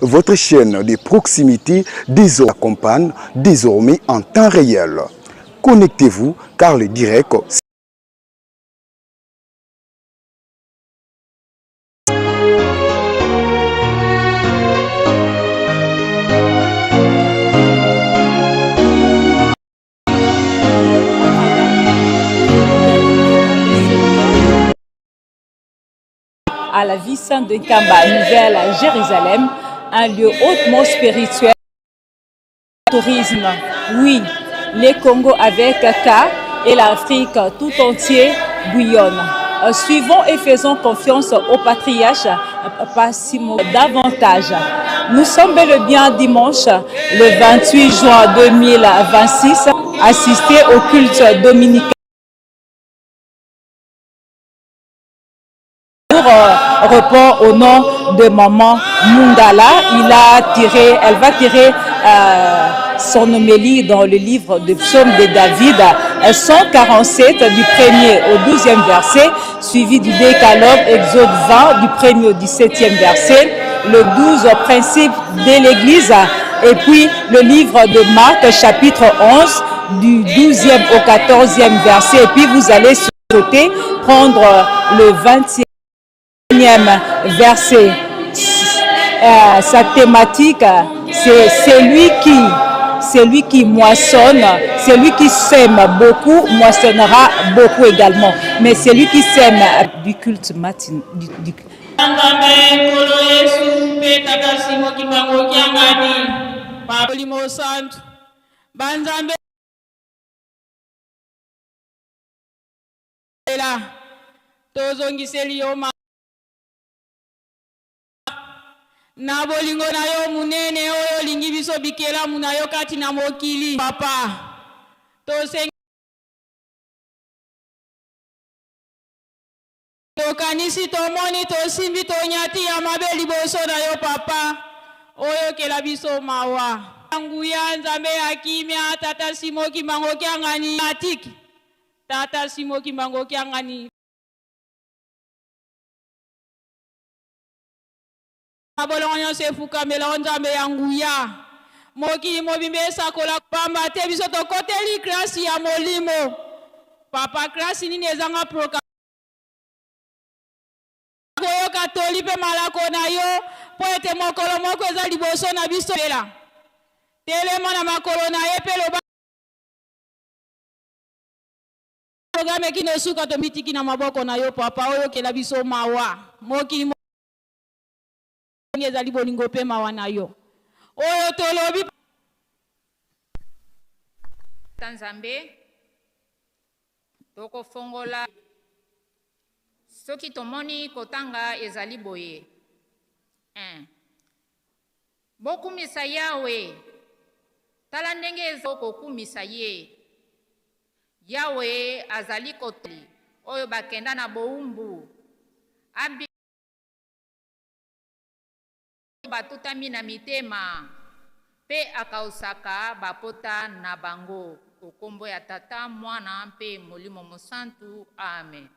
Votre chaîne de proximité désormais accompagne désormais en temps réel. Connectez-vous car le direct à la vie sainte de Kamba, Nouvelle Jérusalem, un lieu hautement spirituel. Tourisme, oui, les Congo avec K et l'Afrique tout entier bouillonnent. Suivons et faisons confiance au patriarche Passimo davantage. Nous sommes bel et bien dimanche, le 28 juin 2026, assistés au culte dominicain. Répond au nom de maman Mungala. Elle va tirer son homélie dans le livre de Psaume de David, 147 du 1er au 12e verset, suivi du décalogue Exode 20 du 1er au 17e verset, le 12 principe de l'Église, et puis le livre de Marc chapitre 11 du 12e au 14e verset, et puis vous allez sauter, prendre le 20e verset. Sa thématique, c'est celui qui moissonne, celui qui sème beaucoup moissonnera beaucoup également. Mais celui qui sème du culte matin, du na bolingo na yo munene oyo lingi biso bikela muna yo kati na mokili papa tosengi tokanisi tomoni tosimbi tonyati ya mabe liboso na yo papa oyo kela biso mawa nguya nzambe ya kimia tata simoki mango kiangani atiki tata simoki mango kiangani abolonyo sefuka melonza me yanguya moki mobimbe sakola pamba te biso to koteli klasi ya molimo papa klasi nini ezanga proka koyo katoli pe malako na yo po ete mokolo moko eza liboso na biso pela telema na makolo na ye pe loba programe kino suka to mitiki na maboko na yo papa oyo kela biso mawa moki ezali bolingo pe mawa na yo oyo tolobi Tanzambe toko fongola soki tomoni kotanga ezali boye bokumisa yawe tala ndenge ezokokumisa ye yawe azali kotoli oyo bakenda na boumbu abi batutami na mitema pe akausaka bapota na bango okombo ya tata mwana mpe molimo mosantu amen.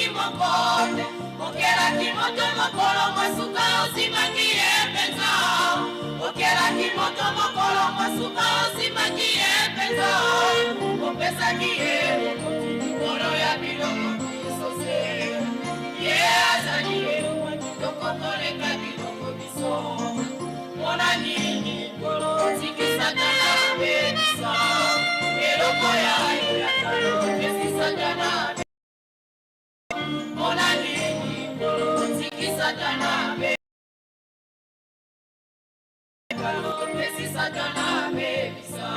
kimokote okela kimoto mokolo masuka osimaki epenza okela kimoto mokolo masuka osimaki epenza opesaki ye mokolo ya biloko bisose ye azali eloko kitoko toleka biloko biso mpona nini kolo tikisaka na bebisa eloko yayo ya talo pesisaka na mpona nini kolo tikisaka na pesisaka na bebisa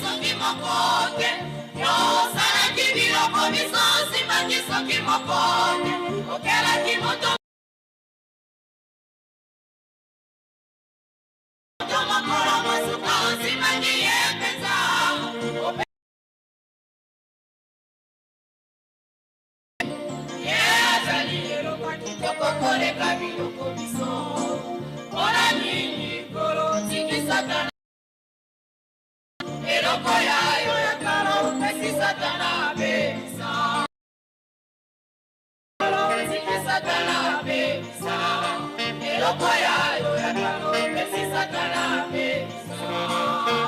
soki mokote yosalaki biloko biso osimaki soki mokote okelaki moto mokolo mosuka osimaki ye mpenza ye azali eloko kitoko koleka biloko biso mpona nini kolo tikisaka eloko yayo ya kala opesi satana bebisa otiki satana bebisa eloko yayo ya kala opesi satana bebisa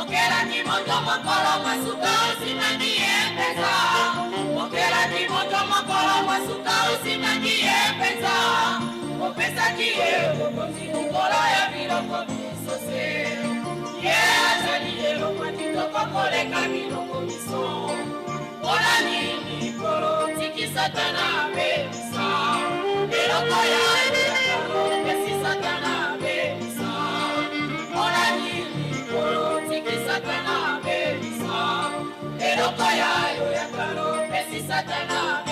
okelaki moto mokolo masuka osimaki ye mpenza okelaki moto mokolo masuka osimaki ye mpenza opesaki ye bokonzi likolo ya biloko bisose ye azali eloko kitoko koleka biloko biso mpona nini kolo tiki satana bebisa eloko yayo yakalo opesi satana bebisa mpona nini kolo tiki satana bebisa eloko yayo yakalo opesi satana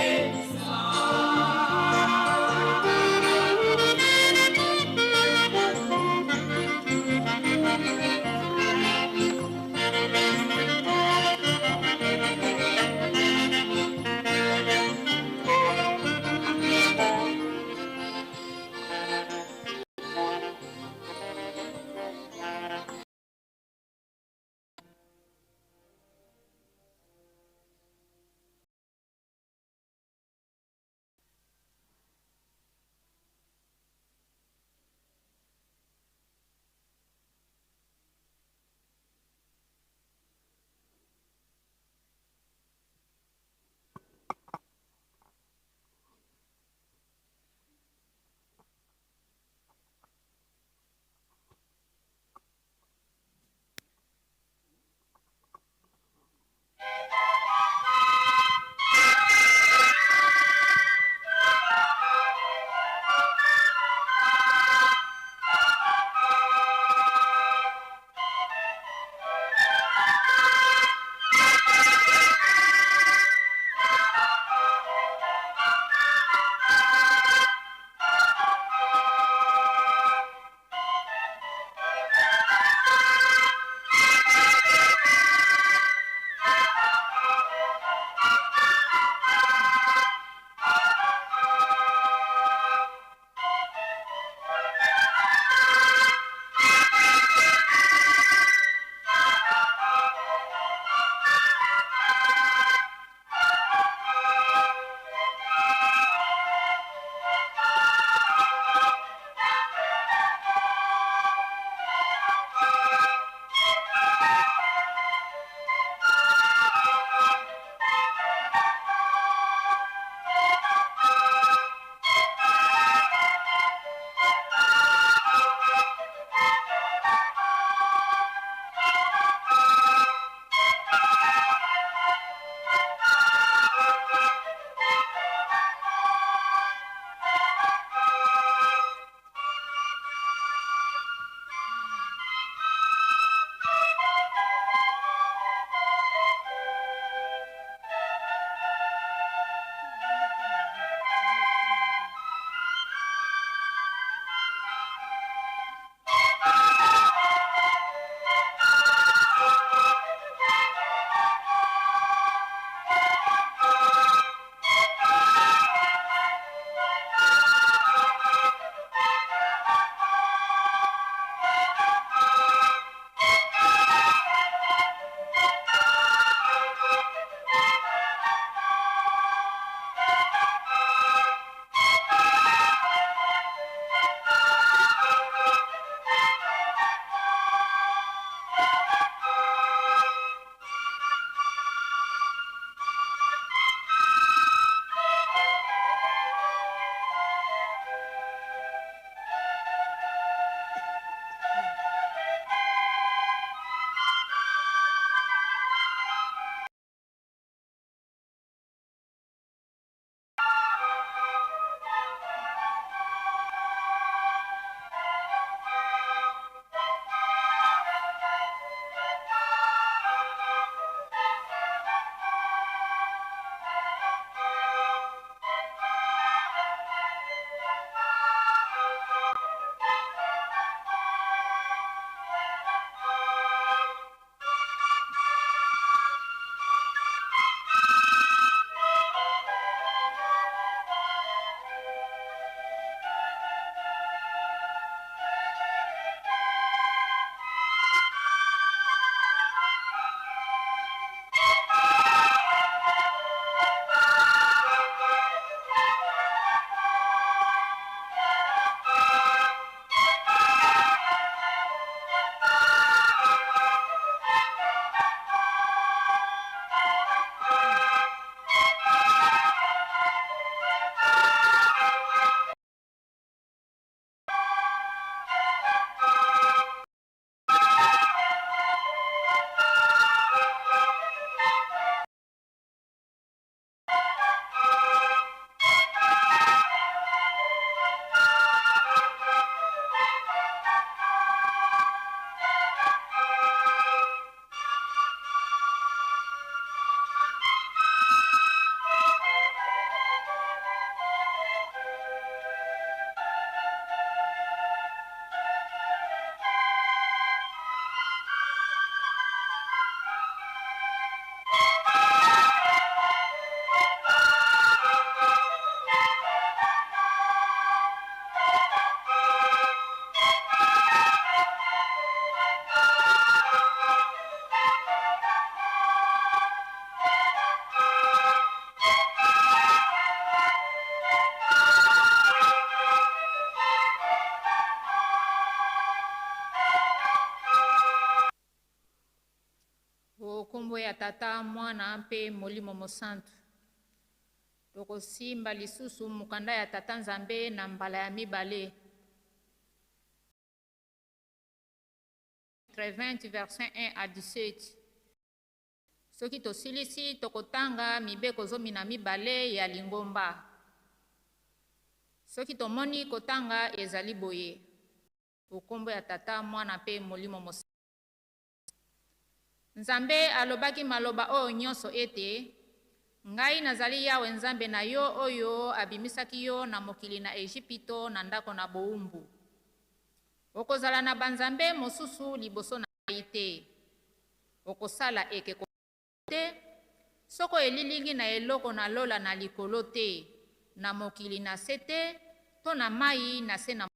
ya Tata, Mwana mpe Molimo Mosantu. Tokosimba lisusu mukanda ya Tata Nzambe na mbala ya mibale. 20 verset 1 à 17. Soki tosilisi tokotanga mibeko 12 ya Lingomba. Soki tomoni kotanga ezali boye. Okombo ya Tata, Mwana mpe Molimo Mosantu. Nzambe alobaki maloba oyo nyonso ete ngai nazali Yawe Nzambe na yo oyo abimisaki yo na mokili na Ejipito na ndako na boumbu. Okozala na banzambe mosusu liboso na ngai te. Okosala ekeko te. Soko elilingi na eloko na lola na likolo te. Na mokili na se te, to na mai na se na.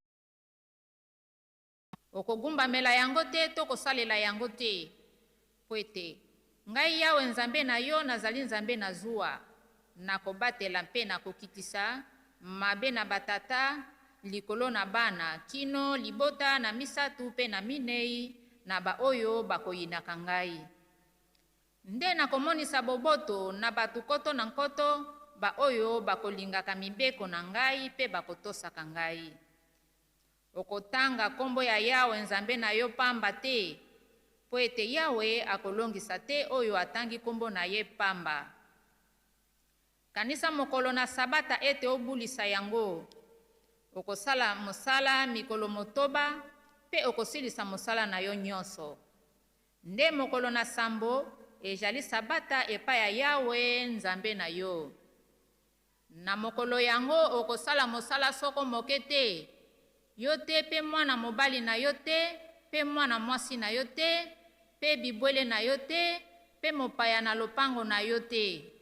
Okogumbamela yango te, to kosalela yango te. Poete, ngai Yawe Nzambe na yo nazali Nzambe na zuwa. Na kobatela mpe na kokitisa mabe na batata likolo na bana kino libota na misatu pe na minei na ba oyo bakoyinaka ngai. Nde na komonisa boboto na batukoto na nkoto ba oyo bakolingaka mibeko na ngai pe bakotosaka ngai. Okotanga kombo ya Yawe Nzambe na yo pamba te, po ete Yawe akolongisa te oyo atangi kombo na ye pamba. Kanisa mokolo na sabata ete obulisa yango. Okosala mosala mikolo motoba pe okosilisa mosala na yo nyonso. Nde mokolo na sambo ejali sabata epai ya Yawe Nzambe na yo. Na mokolo yango okosala mosala soko moke te. Yo te pe mwana mobali na yo te, pe mwana mwasi na yo te, pe bibwele na yo te, pe mopaya na lopango na yo te.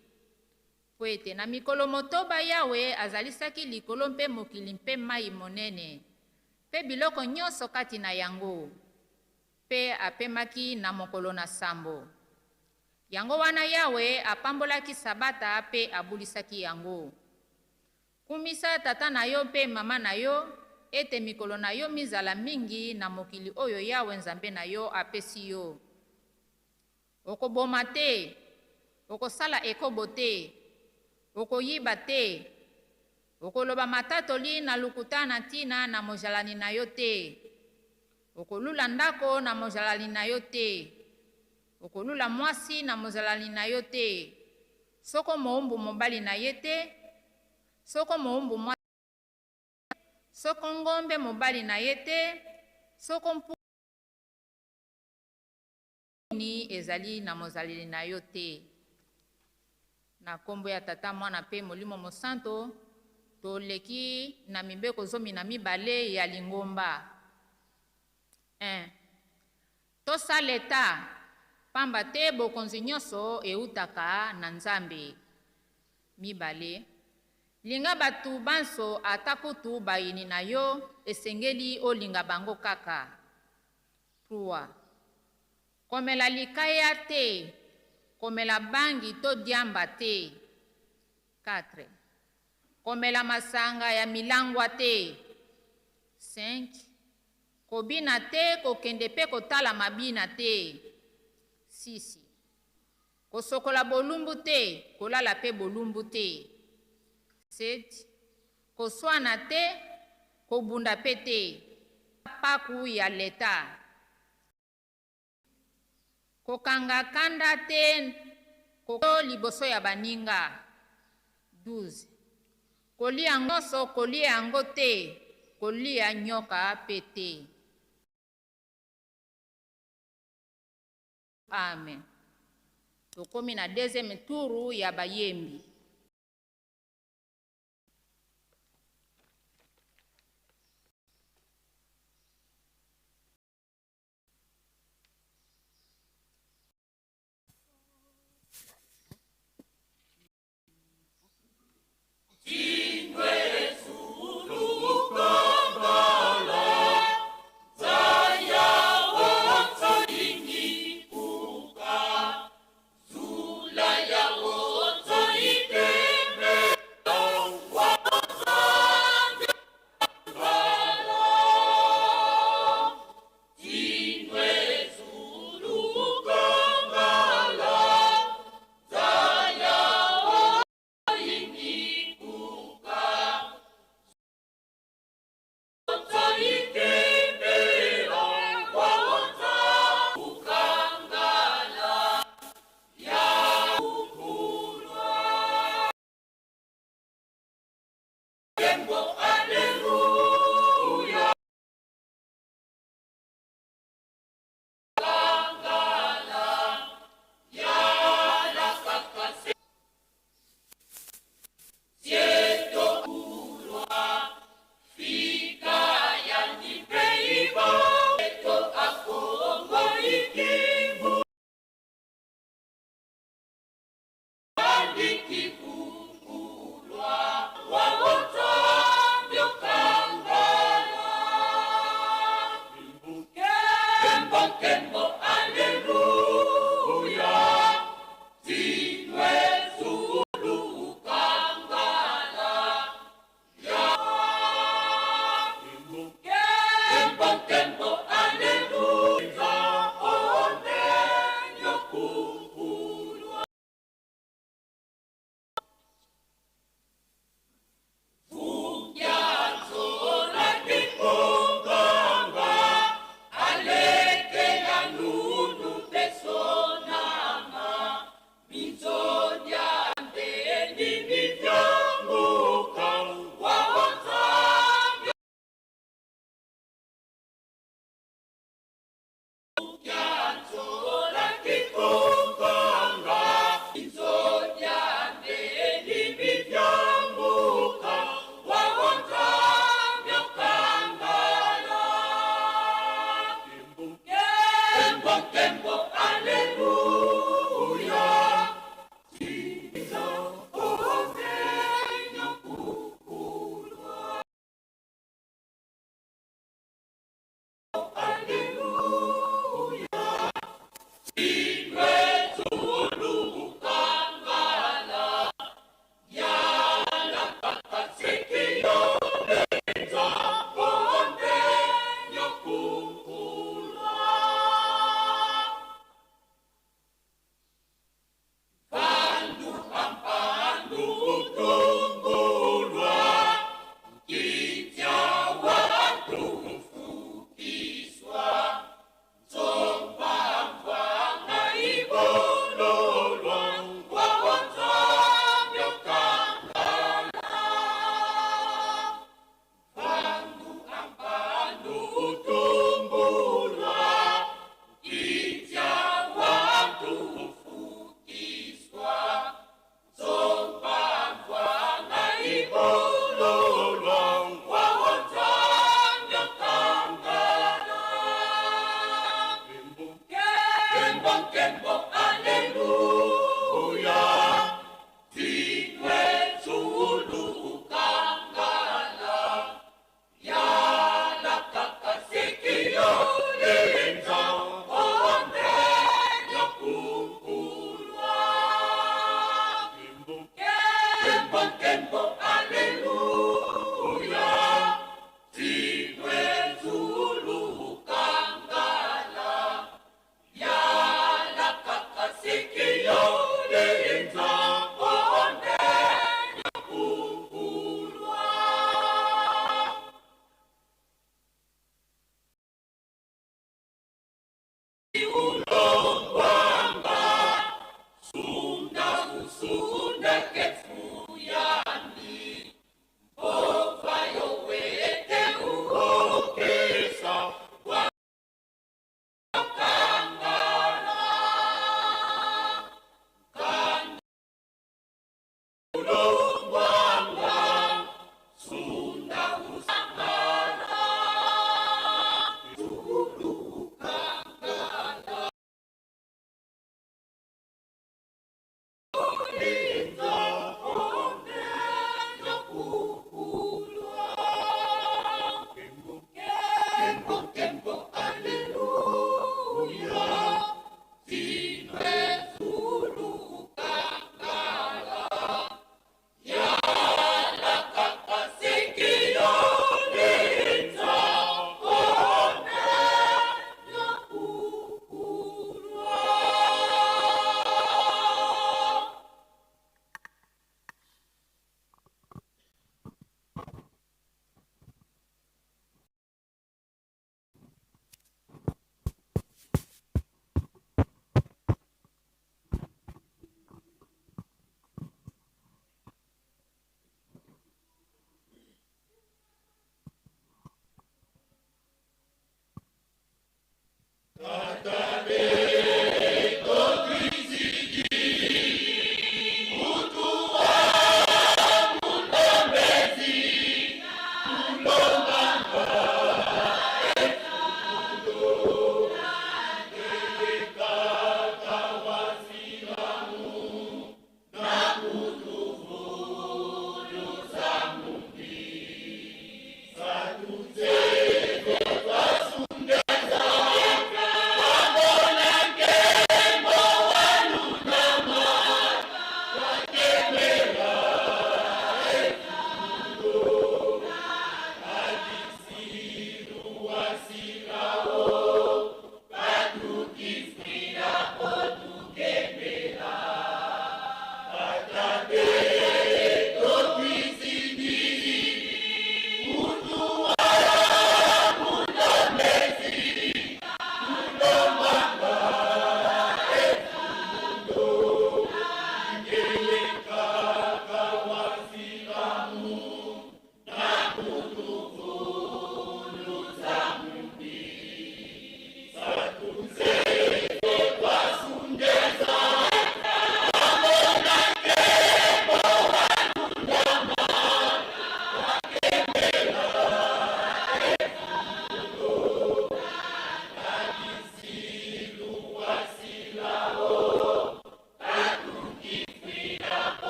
Po ete na mikolo motoba Yawe azalisaki likolo mpe mokili mpe mai monene, pe biloko nyonso kati na yango, pe apemaki na mokolo na sambo. Yango wana Yawe apambolaki sabata pe abulisaki yango. Kumisa tata na yo pe mama na yo, ete mikolo na yo mizala mingi na mokili oyo Yawe Nzambe na yo apesi yo. Okoboma te, okosala ekobo te, okoyiba te, okoloba matatoli na lukuta na tina na mojalani na yo te, okolula ndako na mojalani na yo te, okolula mwasi na mojalani na yo te, soko moumbu mobali na ye te, soko moumbu mwasi, soko ngombe mobali na ye te, soko mpu ni ezali na mozaleli na yo te. Na kombo ya Tata, Mwana mpe Molimo Mosantu, toleki na mibeko 12 ya Lingomba. 1. Tosaleta pamba te bokonzi nyonso eutaka na Nzambe. 2. Linga batu banso atakutu bayini na yo esengeli olinga bango kaka. 3. Komela likaya te, komela bangi to diamba te. 4. Komela masanga ya milangwa te. 5. Kobina te, kokende pe kotala mabina te. 6. Kosokola bolumbu te, kolala pe bolumbu te. 7. Koswana te, kobunda pe te. Paku ya leta. Kokanga kanda te, koko liboso ya baninga. 12. Kolia ngoso, kolia yango te, kolia nyoka pe te. Amen. Tokomi na deuxième tour ya bayembi. Zula ya woto ipe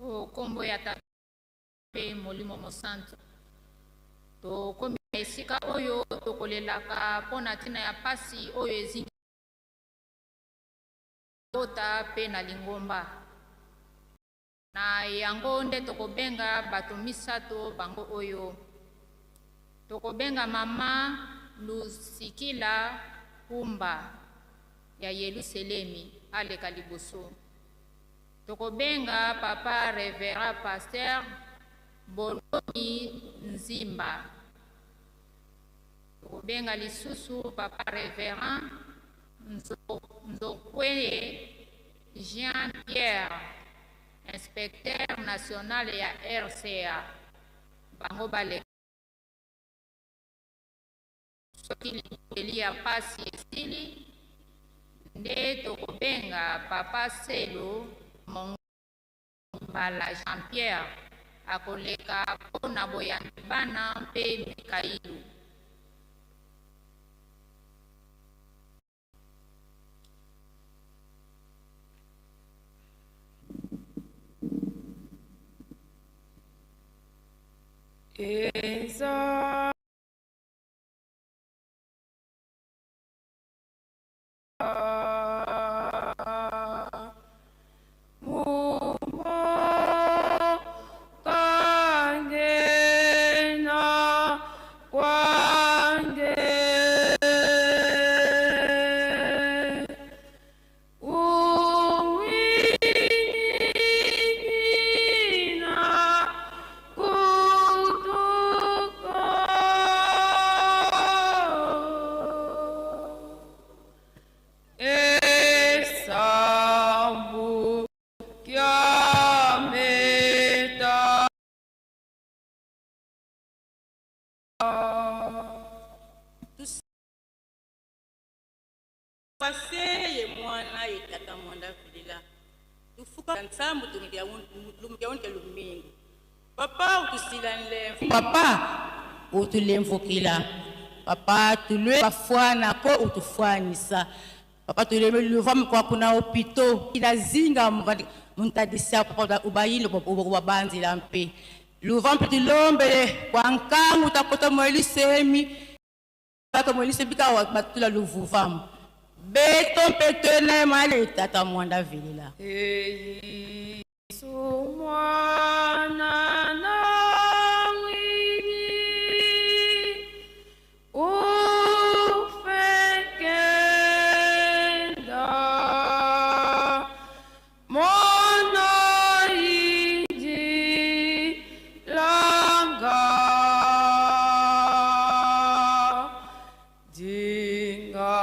o kombo ya Tata mpe Molimo Mosantu. Tokomi esika oyo tokolelaka mpona ntina ya pasi oyo ezingi bota mpe na lingomba. Na yango nde tokobenga bato misato bango oyo. Tokobenga mama Lusikila Kumba ya Yelusalemi aleka liboso. Tokobenga papa Reverend Pasteur Bolomi Nzimba. Tokobenga lisusu papa Reverend Nzokweye Jean-Pierre, inspecteur national ya RCA. Bango bale soki likeli ya pasi esili nde tokobenga papa Selo Mongala Jean-Pierre akoleka mpona boyambi bana mpe Mikailu. Eza Paseye mwana yetata mwanda vilila. Tufuka nsambu tumkia unke lumingu. Papa utusila nlemfu. Papa utulemfukila. Papa tulwe bafwana ko utufwanisa. Papa tulwe luvamu kwa kuna opito. Ila zinga muntadisa papa ubayilo ubabanzi lampe. Luvamu tulombe kwa nkangu takota mwelisemi. Taka mwelisemi ka batula luvuvamu. Beto petene male tata mwanda vilila. Sumwana na wini ufekenda mono iji langa jingala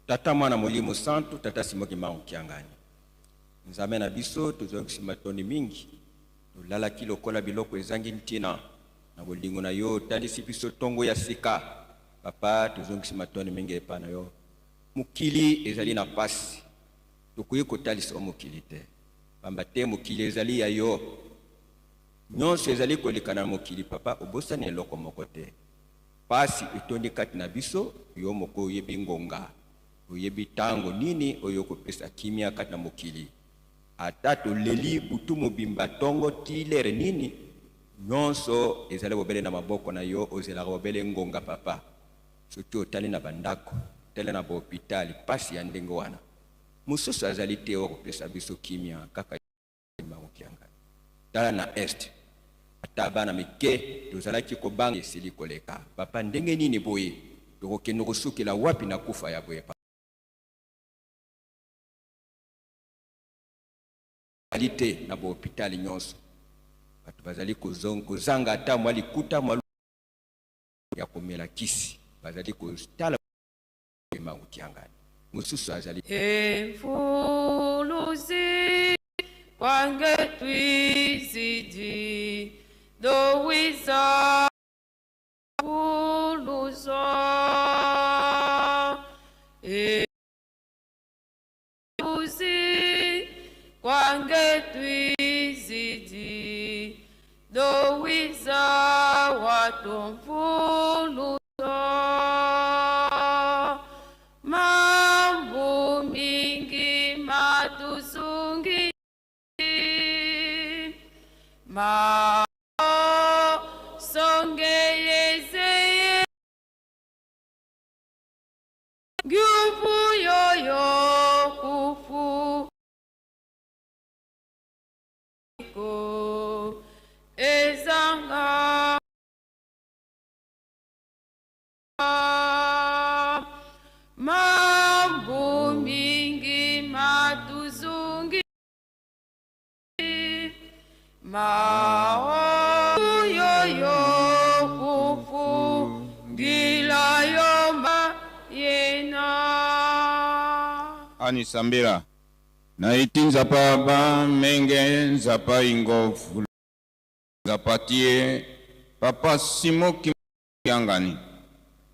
Tata mwana Molimo Santu, tata simoki mangu kiangani. Nzame na biso, tuzongisi matoni mingi. Nulala kilo kola biloko ezangi ntina. Na bolingo na yo, tandisi biso tongo ya sika. Papa, tuzongisi matoni mingi epana yo. Mukili ezali na pasi. Tukuye kotalisa mukili te. Pambate mukili ezali ya yo. Nyonso ezali kolikana mukili papa, obosa ne loko mokote. Pasi itondi kati na biso, yo moko yebi ngonga. Oyebi tango nini oyo kopesa kimia kati na mokili. Atato leli butu mobimba tongo tilere nini. Nyonso ezali bobele na maboko na yo ozela bobele ngonga papa. Soki otali na bandako, tele na hôpital, pasi ya ndenge wana. mosusu azali te okopesa biso kimia kaka Kimbangu Kiangani. Tala na est ata bana mike tozalaki kobanga esili koleka papa ndenge nini boye tokokende kosukela wapi na kufa ya boye te na bahopitali nyonso bato bazali kozanga ata mwa likuta mwa ya komela kisi bazali kotala Kimbangu Kiangani mosusu azali efuluzi wange twizidi dowiza fuluzo efuluzi wange twizidi dowiza watomfuluzo mambo mingi matuzungi ma songeyeze nguvu yoyo kufu ko ezanga mambo mingi matuzungi mao yoyo kufu gila yoma yena ani sambira na iti nzapa ba menge nzapa ingofu nzapatie papa Simo Kiangani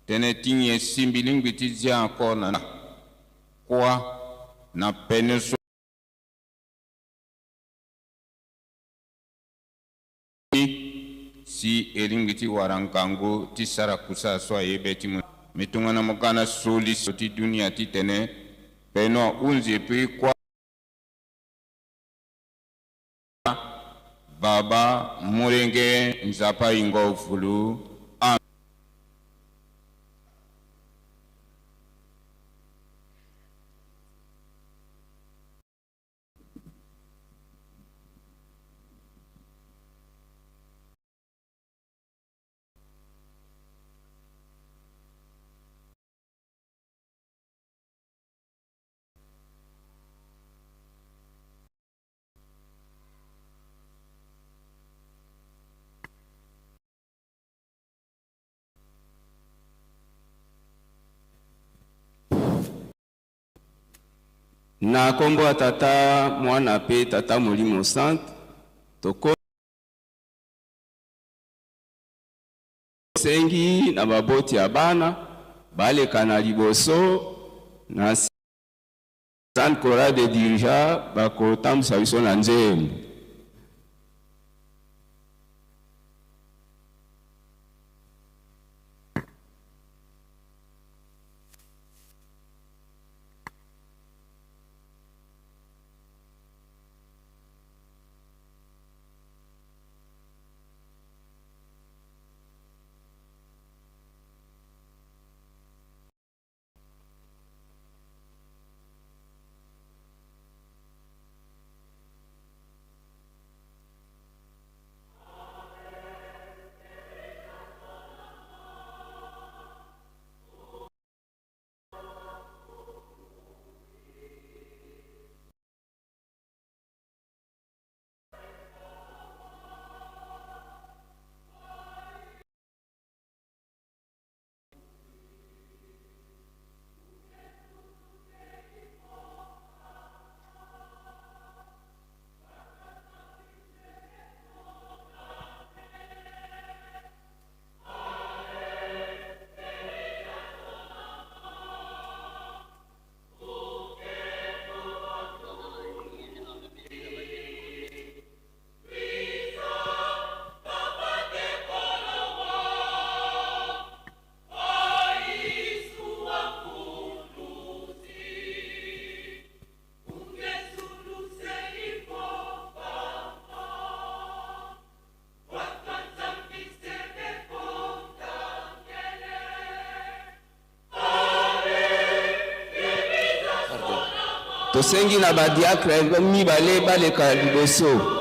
tene tinye simbilingwi tizia kona kwa na peneso si elingiti warankango tisara kusa swa yebeti mitungana mokana soli soti dunia titene peno unzi pi kwa baba murenge nzapa ingofulu na kombo ya tata mwana pe tata molimo sante toko sengi na baboti ya bana baleka na liboso na Sainte Chorale de dirija bakotambwisa biso na nzembo. tosengi na badiakre mibale baleka liboso.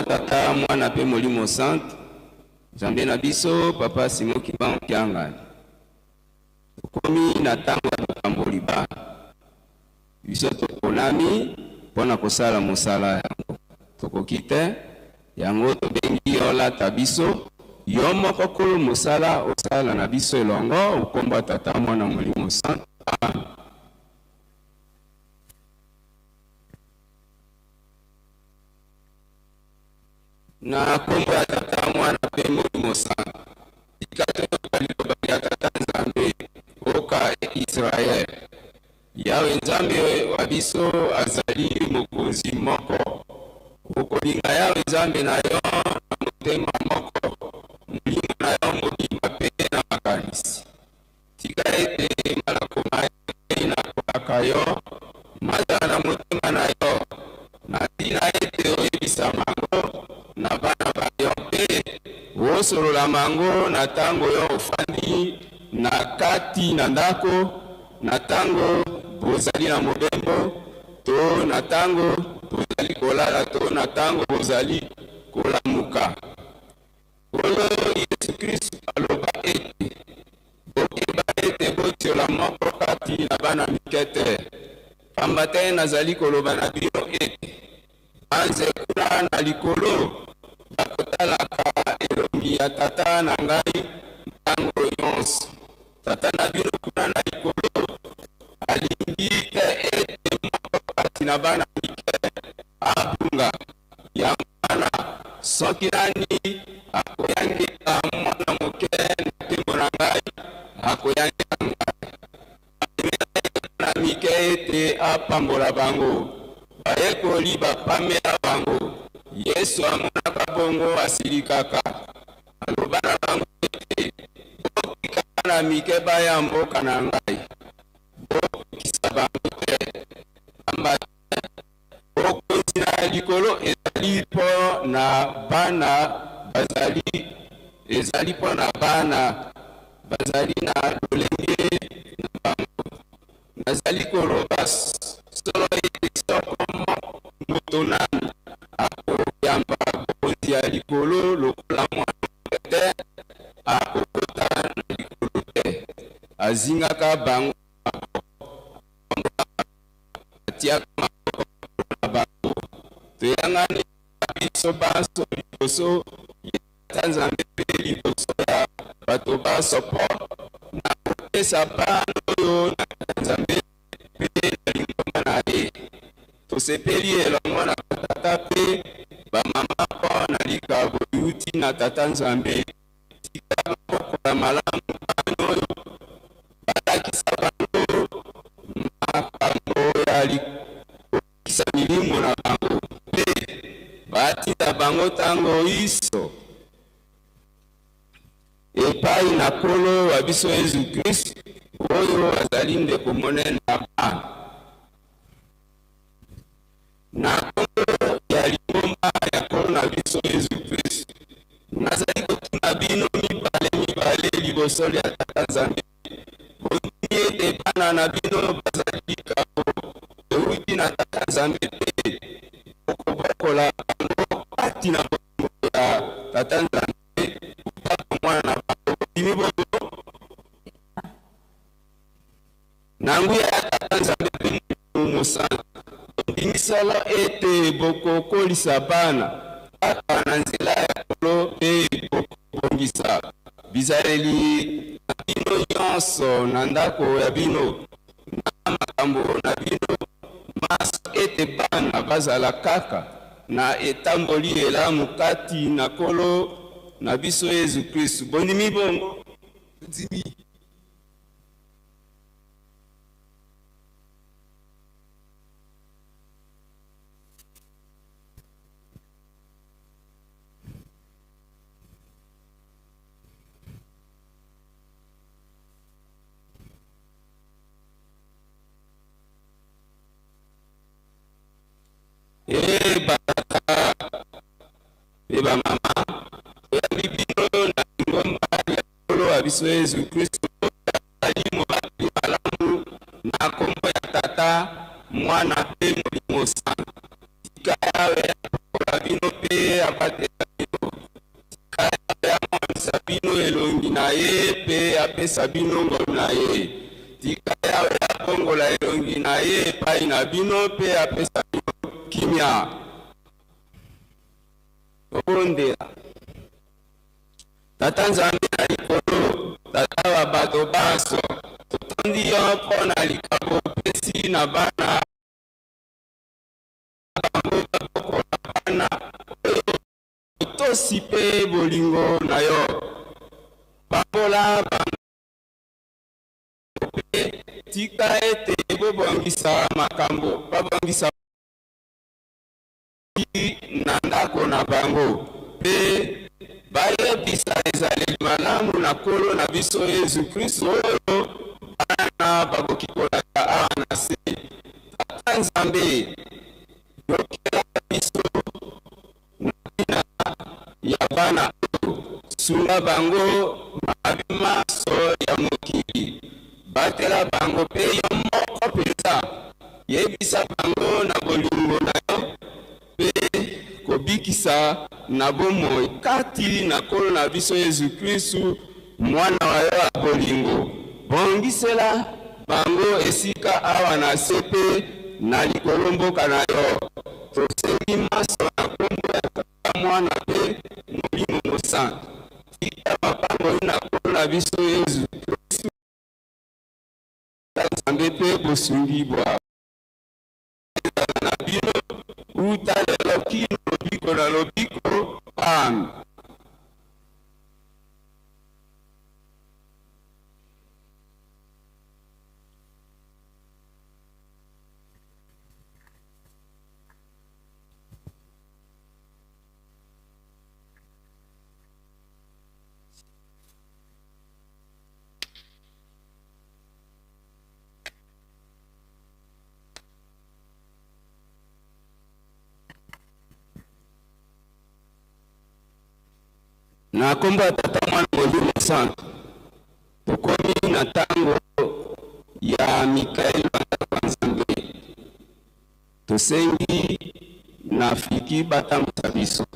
Tata mwana pe molimo santo Nzambe na biso papa Simon Kimbangu Kiangani komi na tango ya bokamboli bana biso tokonami mpona kosala mosala yango tokoki te yango tobengi olata biso yo moko kolo mosala osala na biso elongo okomba tata mwana molimo santo. Na kombo ya tata mwana pe molimo santo ikatoyoka liloba ya tata Nzambe oka Israel. Yawe Nzambe wa biso azali mokonzi moko. Okolinga Yawe Nzambe na yo na motema moko, molingo na yo mobimba pe na makanisi. Tika ete malako maye na kolaka yo maza na motema na yo na tina ete oyebisa mango na bana bayo pe osolola mango na tango yo ofandi na kati na ndako, na tango bozali na mobembo to na tango bozali kolala to na tango bozali kolamuka. Oyo Yesu Kristu aloba ete bokeba ete botiola moko kati na bana mike te, pamba te nazali koloba na bino ete anze kuna na likolo bakotalaka elongi ya tata na ngai ntango nyonso. Tata na bino kuna na likolo alingi te ete moko kati na bana mike abunga yango wana soki nani akoyangela mwana moke na tembo na ngai akoyangela ngai na mike ete apambola bango bayekoli bapamela bango. Yesu amonaka bongo asilikaka aloba na bango ete botikala na mike baya mboka na ngai bokisa bango te, pamba bokonzi na likolo ezali mpo na bana ezali mpo na bana bazali na lolenge na bango. Nazali koloba solo ete soko moto nani akoyamba bokonzi ya likolo lokola mwana te akokota na likolo te, azingaka bango atiaka maboko na bango. Toyangani biso baso liboso ya tata Nzambe pe liboso ya bato baso po na kopesa bana oyo na tata Nzambe pe na lingomba na ye. Tosepeli elongo na tata pe bamama po na likabo yuti na tata Nzambe tika bakola malamu bana oyo balakisa bango makambo ya kisa milimo na bango pe batinda bango tango iso epai na kolo wa biso Yesu Kristu oyo azali ndeko monene na bana. Na kolo ya lingomba ya kolo na biso Yesu Kristu nazali kotuna bino mibale liboso ya tata Nzambe botuni ete bana na bino bazali likabo euti na tata Nzambe pe okobokola bango kati na bongo ya tata Nzambe utaka mwana na bango bimi bongo na nguya ya tata Nzambe pe mosantu bingisala ete bokokolisa bana ata na nzela ya kolo mpe kobongisa bizaleli na bino nyonso na ndako ya bino na makambo na bino, maso ete bana bazala kaka na etamboli elamu kati na Nkolo na biso Yesu Kristu. Bondimi bongo ndimi batata eba mama ya bibino na ngomba ya Nkolo ya biso Yesu Kristu alimo malamu na kombo ya Tata, Mwana mpe Molimo Santu. Tika yawe akola bino mpe abatela bino, tika yawe amonisa bino elongi na ye mpe apesa bino ngolu na ye, tika yawe akongola elongi na ye epai na bino mpe apesa bino kimia. Tobondela Tata Nzambe na likolo, Tata wa bato baso, totondi yo mpo na likabo pesi na bana bango babokola bana oyo tosi mpe bolingo na yo. Pambola bango mpe tika ete bobongisa makambo, babongisa na ndako na bango mpe bayebisa ezaleli malamu na Nkolo na biso Yesu Kristu oyo bana bakoki kolaka awa na se. Tata Nzambe, yokela biso na tina ya bana oyo, sunga bango mabe maso ya mokili, batela bango mpe yo moko mpenza, yebisa bango na bolingo na yo mpe kobikisa na bomoi kati na Nkolo na biso Yesu Kristu, mwana wa yo ya bolingo. Bongisela bango esika awa na se mpe na likolo mboka na yo. Tosengi maso na kombo ya Tata, Mwana mpe Molimo Santu. Tika mapangoli na Nkolo na biso Yesu Kristu, Nzambe mpe bosungi bwa na bino uta lelo kino lobiko na lobiko. Amen. Na kombo ya Tata, Mwana Molimo Santu, tokomi na tango ya Mikaeli wa Nzambe. Tosengi na Afriki batambusa biso.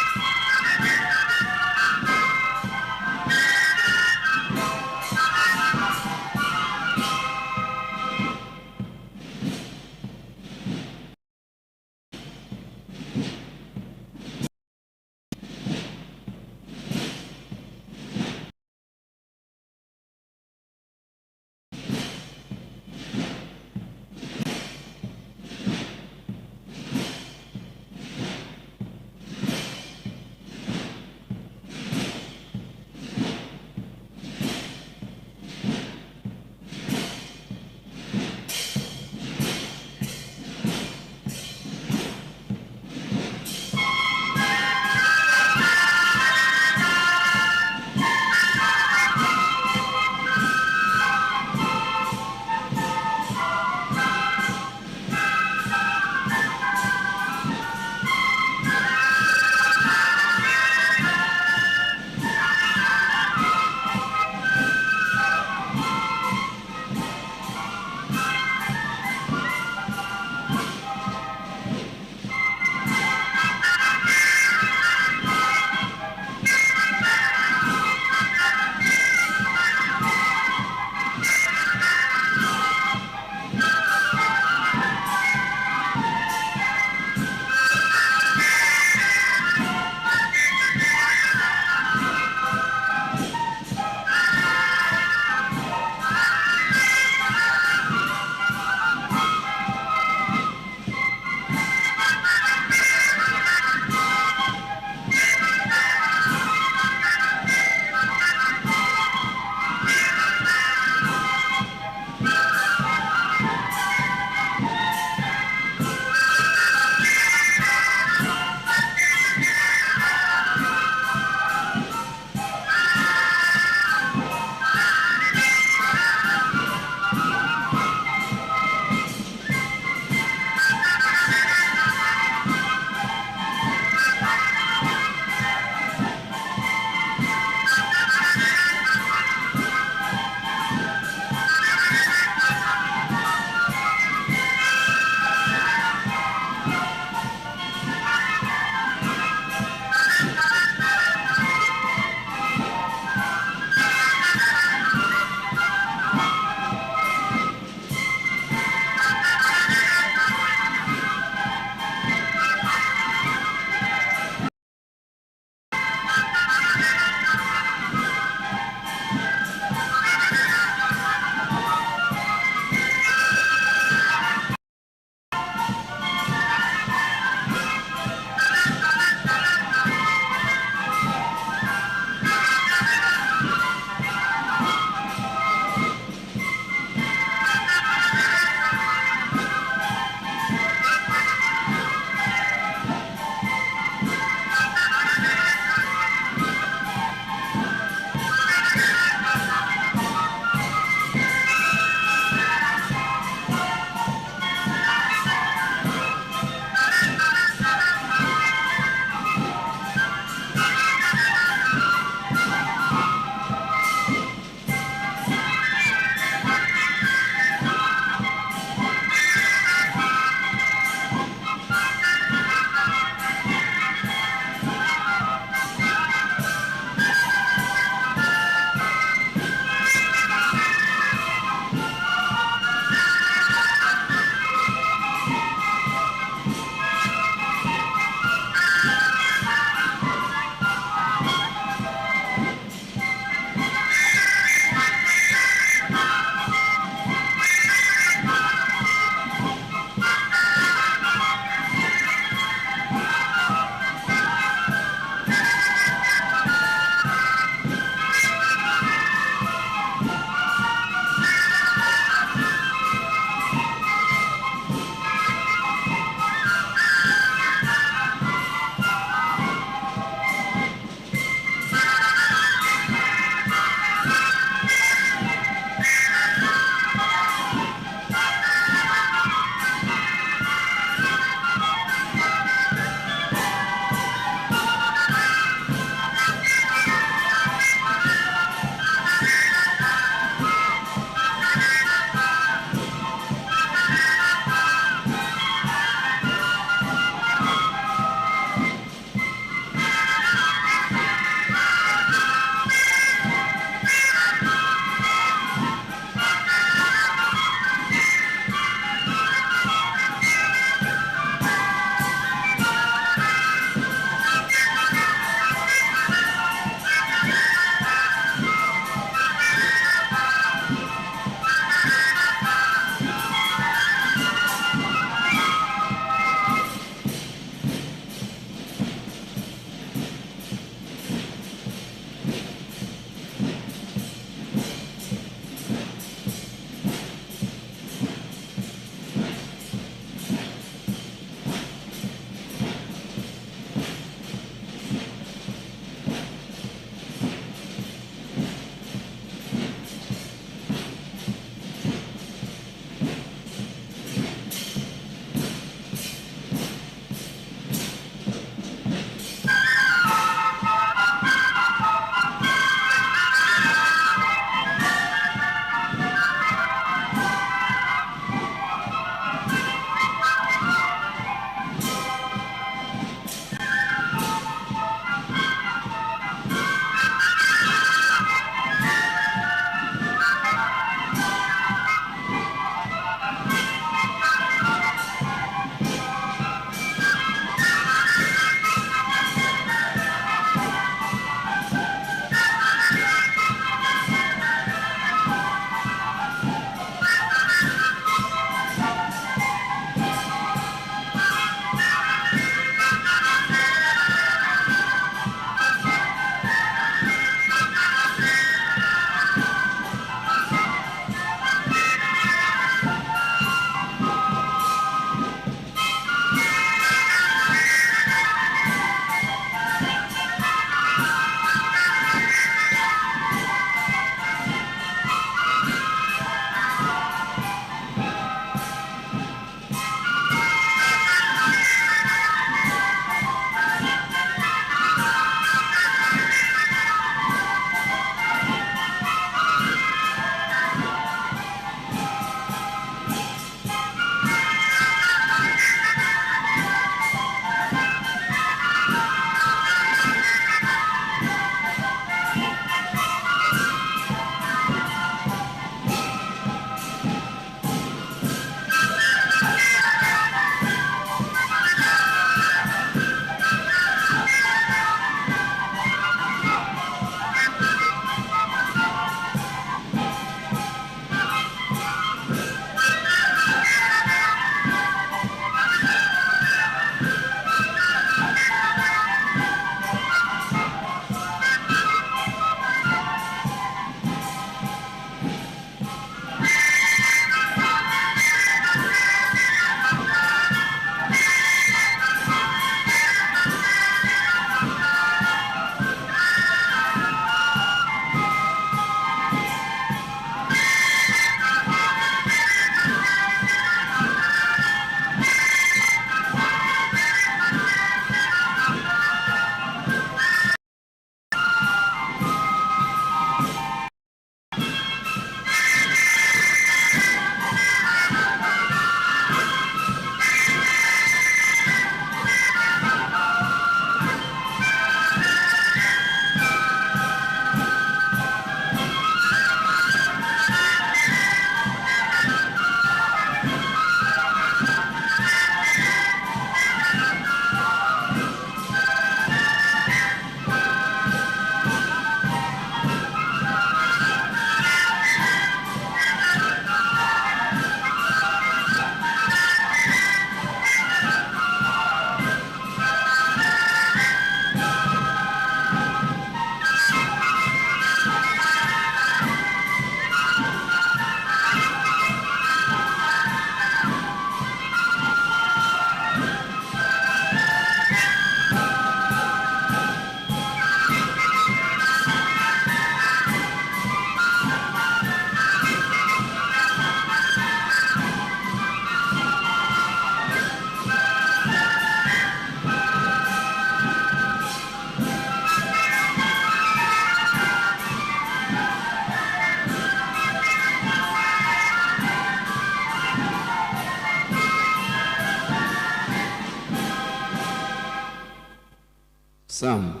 ensemble.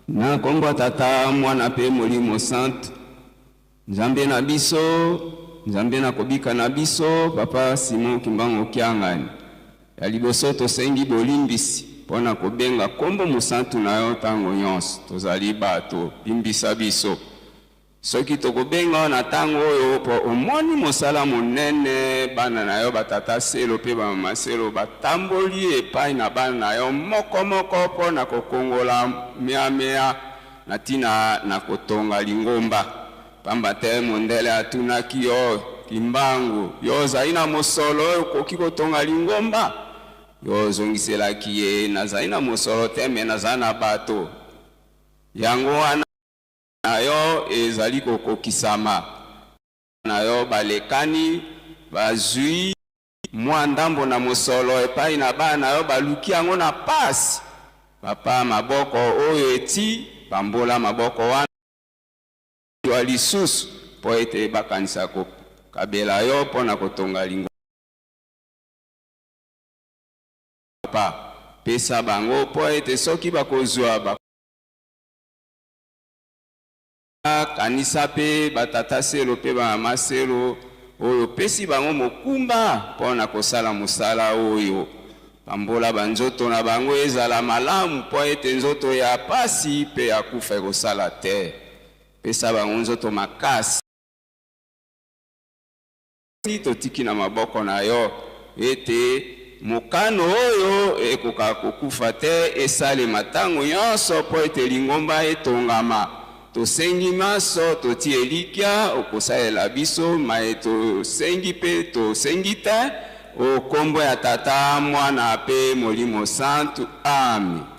Na kombo tata mwana pe molimo santo. Nzambe na biso, Nzambe na kobika na biso, Papa Simon Kimbangu Kiangani. Ya liboso tosengi bolimbisi, pona kobenga kombo musantu na yo tango nyonso, tozali bato, bimbisa biso. Soki tokobenga na tango oyo po omoni mosala monene bana na yo batata selo pe bamama selo batamboli epai na bana na yo moko moko po na kokongola mea na tina na kotonga lingomba. Pamba te mondele atunaki yo Kimbangu yo zali na mosolo okoki kotonga lingomba. Yo zongiselaki ye nazali na mosolo te me nazali na bato. Yango wana na yo ezali kokokisama. Na yo balekani bazui mwa ndambo na mosolo epai na bana na yo baluki yango na pasi. Papa maboko oyo eti bambola maboko wana yo lisusu po ete bakanisa kabela yo pona kotonga lingo. Papa pesa bango po ete soki bakozwa kanisa pe batata selo pe bamama selo oyo pesi bango mokumba pona kosala mosala oyo. Pambola banzoto na bango ezala malamu po ete nzoto ya pasi pe ya kufa kosala te. Pesa bango nzoto makasi. Totiki na maboko na yo ete mokano oyo ekoka kokufa te esale matango nyonso po ete lingomba etongama. Tosengi maso toti elikia okosalela biso mae tosengi pe tosengi te o kombo ya tata mwana pe molimo santu. Amen.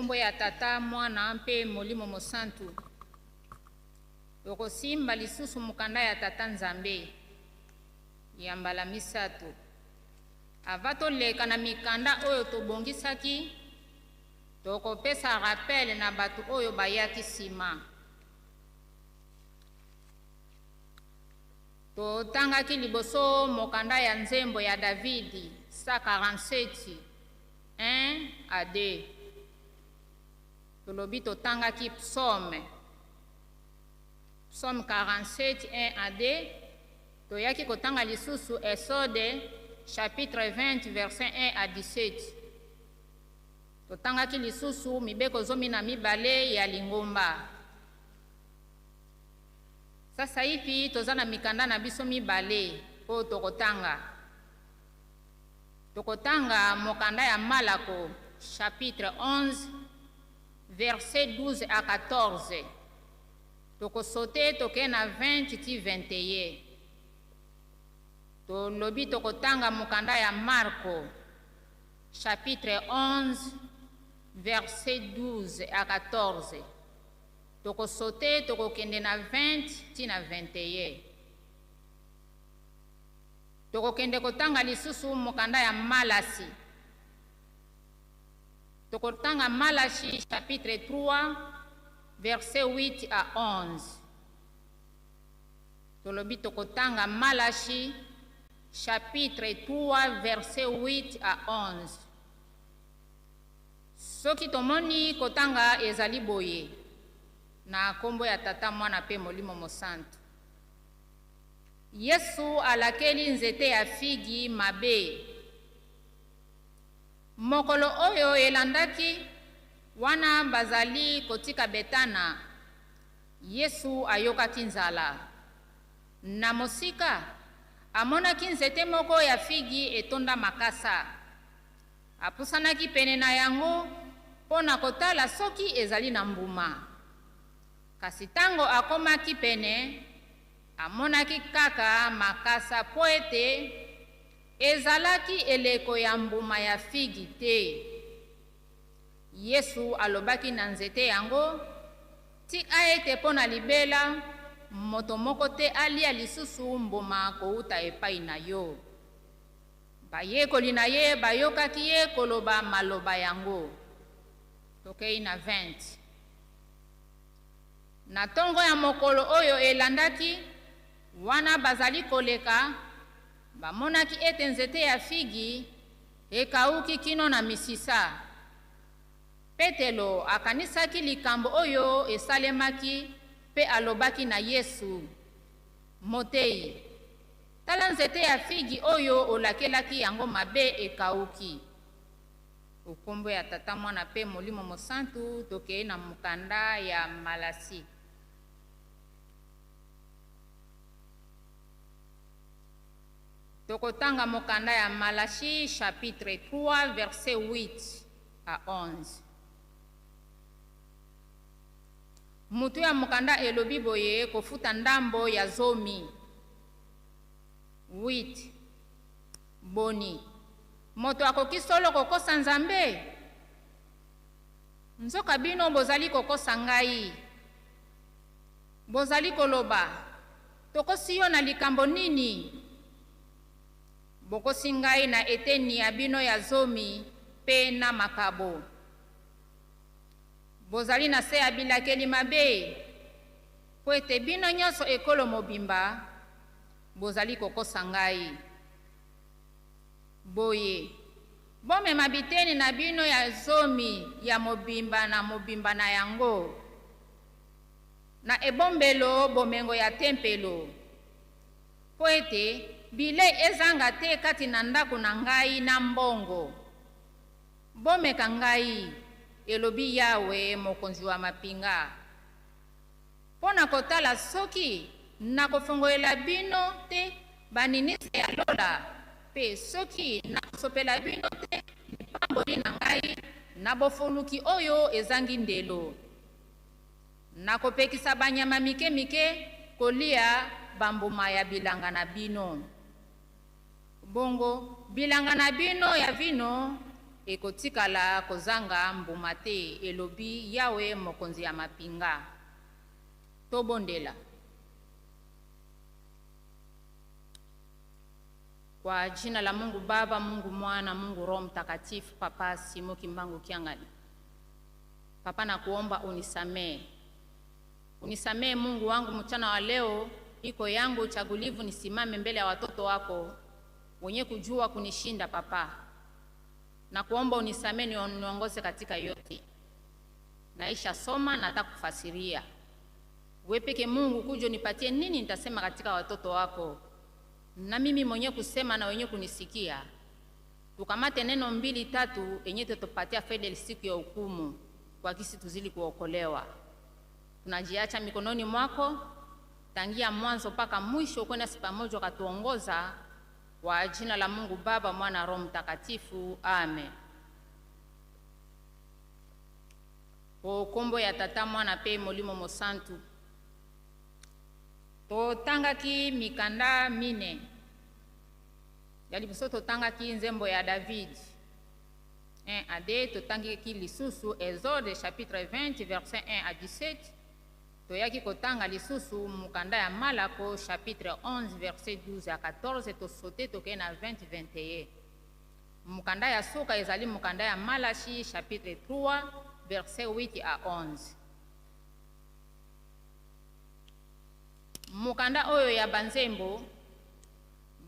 kombo ya tata mwana mpe molimo mosantu tokosimba lisusu mukanda ya tata nzambe ya mbala misato ava toleka na mikanda oyo tobongisaki tokopesa rappel na bato oyo bayaki nsima totangaki liboso mokanda ya nzembo ya davidi 147 1 à 2 tolobi totangaki psaume 47 1 à 2 toyaki kotanga lisusu Exode chapitre 20 verset 1 à 17 totangaki lisusu mibeko 12 ya lingomba. Sasa hivi toza na mikanda na biso mibale po tokotanga mokanda ya Malako chapitre 11 verset 12 à 14 tokosote toke na 20 ti 21 tolobi tokotanga mokanda ya Marko chapitre 11 verset 12 à 14 tokosote tokokende na 20 ti na 21 tokokende kotanga lisusu mokanda ya Malasi tokotanga Malachi chapitre 3 verset 8 à 11 tolobi tokotanga Malachi chapitre 3 verset 8 à 11 soki tomoni kotanga ezali boye na kombo ya tata mwana pe molimo mosantu. Yesu alakeli nzete ya figi mabe mokolo oyo elandaki wana bazali kotika betana Yesu ayokaki nzala na mosika amonaki nzete moko ya figi etonda makasa apusanaki pene na yango pona kotala soki ezali na mbuma kasi tango akomaki pene amonaki kaka makasa po ete ezalaki eleko ya mbuma ya figi te. Yesu alobaki na nzete yango tika ete pona libela moto moko te alia lisusu mbuma kouta epai na yo. Bayekoli na ye bayokaki ye koloba maloba yango. Tokei na 20 na tongo ya mokolo oyo elandaki wana bazali koleka bamonaki ete nzete ya figi ekauki kino na misisa. Petelo akanisaki likambo oyo esalemaki pe alobaki na Yesu, Motei, tala nzete ya figi oyo olakelaki yango mabe ekauki. Ukombo ya tata mwana pe molimo mosantu tokei na mukanda ya Malasi. Tokotanga mokanda ya Malachi chapitre 3 verset 8 à 11. Mutu ya mokanda elobi boye kofuta ndambo ya zomi 8 boni moto akoki solo kokosa nzambe nzoka bino bozali kokosa ngai bozali koloba tokosi yo na likambo nini bokosi ngai na eteni ya bino ya zomi pe na makabo bozali na se ya bilakeli mabe po ete bino nyonso ekolo mobimba bozali kokosa ngai boye bomema biteni na bino ya zomi ya mobimba na yango na ebombelo bomengo ya tempelo po ete bilei ezanga te kati na ndako na ngai na mbongo bomeka ngai elobi Yawe mokonzi wa mapinga pona kotala soki nakofongolela bino te baninise ya lola pe soki nakosopela bino te lipamboli na ngai na bofuluki oyo ezangi ndelo nakopekisa banyama mike kolia bambuma ya bilanga na bino bongo bilanga na bino ya vino ekotikala kozanga mbuma te, elobi Yawe mokonzi ya mapinga. Tobondela. Kwa jina la Mungu Baba, Mungu Mwana, Mungu Roho Mtakatifu. Papa Simo Kimbangu Kiangani, Papa nakuomba unisamee. Unisamee Mungu wangu, mchana wa leo iko yangu uchagulivu nisimame mbele ya watoto wako wenye kujua kunishinda. Papa nakuomba unisamee, niongoze katika yote. Naisha soma, nataka kufasiria. Wewe peke Mungu kujo nipatie nini nitasema katika watoto wako, na mimi mwenye kusema na wenye kunisikia. Tukamate neno 2 3 enye tutopatia fedel siku ya hukumu, kwa kisi tuzili kuokolewa. Tunajiacha mikononi mwako, tangia mwanzo mpaka mwisho, kwenda si pamoja katuongoza. Kwa jina la Mungu Baba, Mwana, Roho Mtakatifu, amen. Kwa kombo ya Tata, Mwana pe Molimo Mosantu, totanga ki mikanda mine yali biso totanga ki nzembo ya David 1 à 2, totangi ki lisusu Exode chapitre 20 verset 1 à 17, toyaki kotanga lisusu mukanda ya Malako chapitre 11 verset 12 à 14, tosote toke na 20 21. Mukanda ya suka ezali mukanda ya Malachi chapitre 3 verset 8 à 11. Mukanda oyo ya banzembo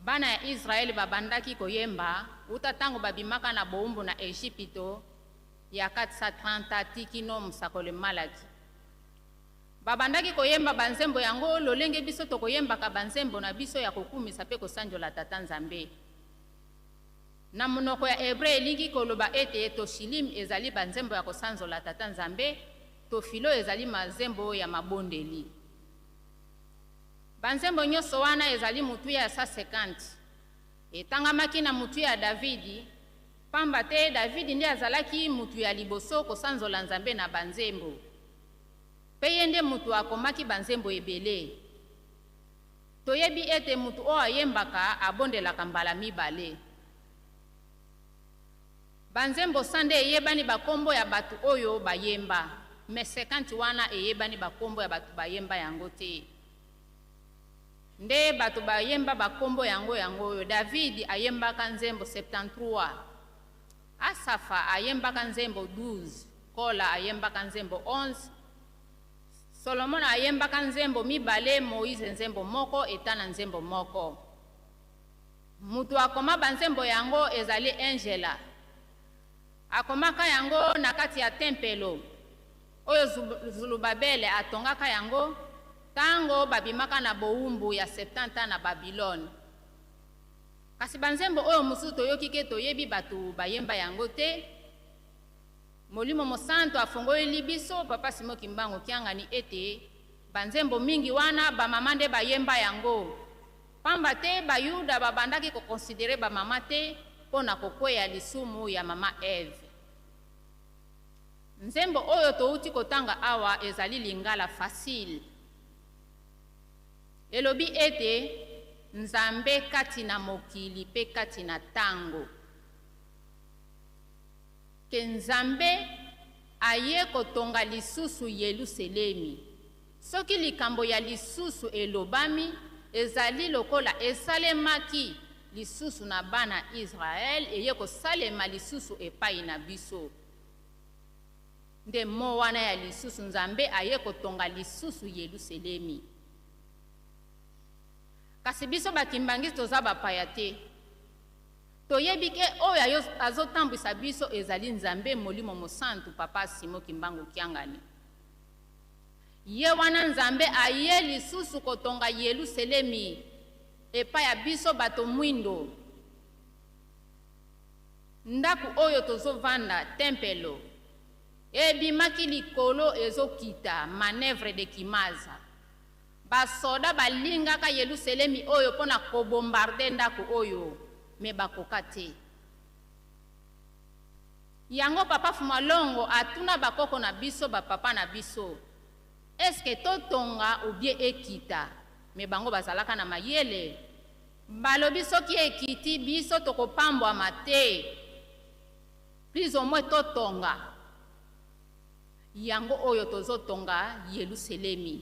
bana ya Israeli babandaki koyemba utatango babimaka na boumbu na Egypto ya 430 tikino musakole Malaki. Babandaki koyemba banzembo yango lolenge biso tokoyemba ka banzembo na biso ya kokumisa pe kosanjola Tata Nzambe. Na munoko ya Hebreu elingi koloba ete to shilim ezali banzembo ya kosanjola Tata Nzambe, to filo ezali mazembo ya mabondeli. Banzembo nyoso wana ezali mutu ya 150. Etangamaki na mutu ya Davidi, pamba te Davidi ndi azalaki mutu ya liboso kosanzola Nzambe na banzembo. Peye nde mutu akomaki banzembo ebele. Toyebi ete mutu o ayembaka abondelaka mbala mibale. Banzembo sande eyebani bakombo ya batu oyo bayemba, me 50 wana eyebani bakombo ya batu bayemba yango te. Nde batu bayemba bakombo yango yango. David ayembaka nzembo 73, Asafa ayembaka nzembo 12, Kola ayembaka nzembo 11, Solomon ayembaka nzembo mibale, Moise nzembo moko, Etana nzembo moko. Mutu akoma banzembo yango ezali Angela. Akomaka yango na kati ya tempelo oyo Zulubabele atongaka yango tango babimaka na boumbu ya 70 na Babylone. Kasi banzembo oyo mususu toyoki ke toyebi batu bayemba yango te. Molimo Mosantu afongoli biso Papa Simo Kimbangu Kiangani ete banzembo mingi wana bamama nde bayemba yango, pamba te bayuda babandaki kokonsidere bamama te pona kokweya lisumu ya mama Eve. Nzembo oyo touti kotanga awa ezali lingala facile. Elobi ete Nzambe kati na mokili pe kati na tango. Ke Nzambe aye kotonga lisusu Yerusalemi. Soki likambo ya lisusu elobami ezali lokola esalemaki lisusu na bana Israel, eye kosalema lisusu epai na biso. Nde mo wana ya lisusu Nzambe aye kotonga lisusu Yerusalemi. Kasi biso bakimbangi toza bapaya te. Toyebi ke oyo azotambwisa biso ezali Nzambe Molimo Mosantu Papa Simo Kimbangu Kiangani. Ye wana Nzambe aye lisusu kotonga Yerusalemi epai ya biso bato mwindo. Ndaku oyo tozovanda tempelo ebimaki likolo ezokita manevre de Kimaza. Basoda balingaka Yerusalemi oyo pona kobombarde ndaku oyo, me bakoka te. Yango Papa Fumalongo atuna bakoko na biso bapapa na biso, eske totonga ubie ekita? Me bango bazalaka na mayele. Balobi soki ekiti biso tokopambwa mate. plus au moins totonga yango oyo tozotonga Yerusalemi.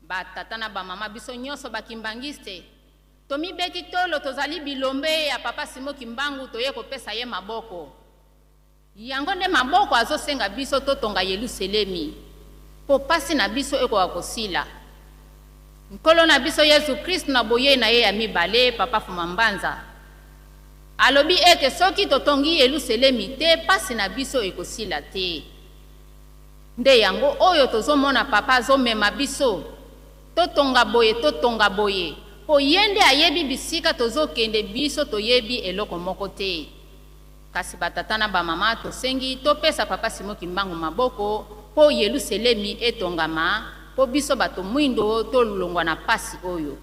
Batata na bamama biso nyonso bakimbangiste tomibeki tolo tozali bilombe ya papa Simon Kimbangu toye kopesa ye maboko. Yango nde maboko azosenga biso totonga Yerusalemi po pasi na biso eko akosila. Nkolo na biso Yesu Kristo na boye na ye ya mibale papa Fumambanza alobi ete soki totongi Yerusalemi te pasi na biso ekosila te. Nde yango oyo tozomona papa azomema biso totonga boye po yende ayebi bisika tozokende biso toyebi eloko moko te. Kasi batata na bamama tosengi topesa papa Simon Kimbangu maboko po Yerusalemi etongama po biso bato mwindo tolongwa na pasi oyo.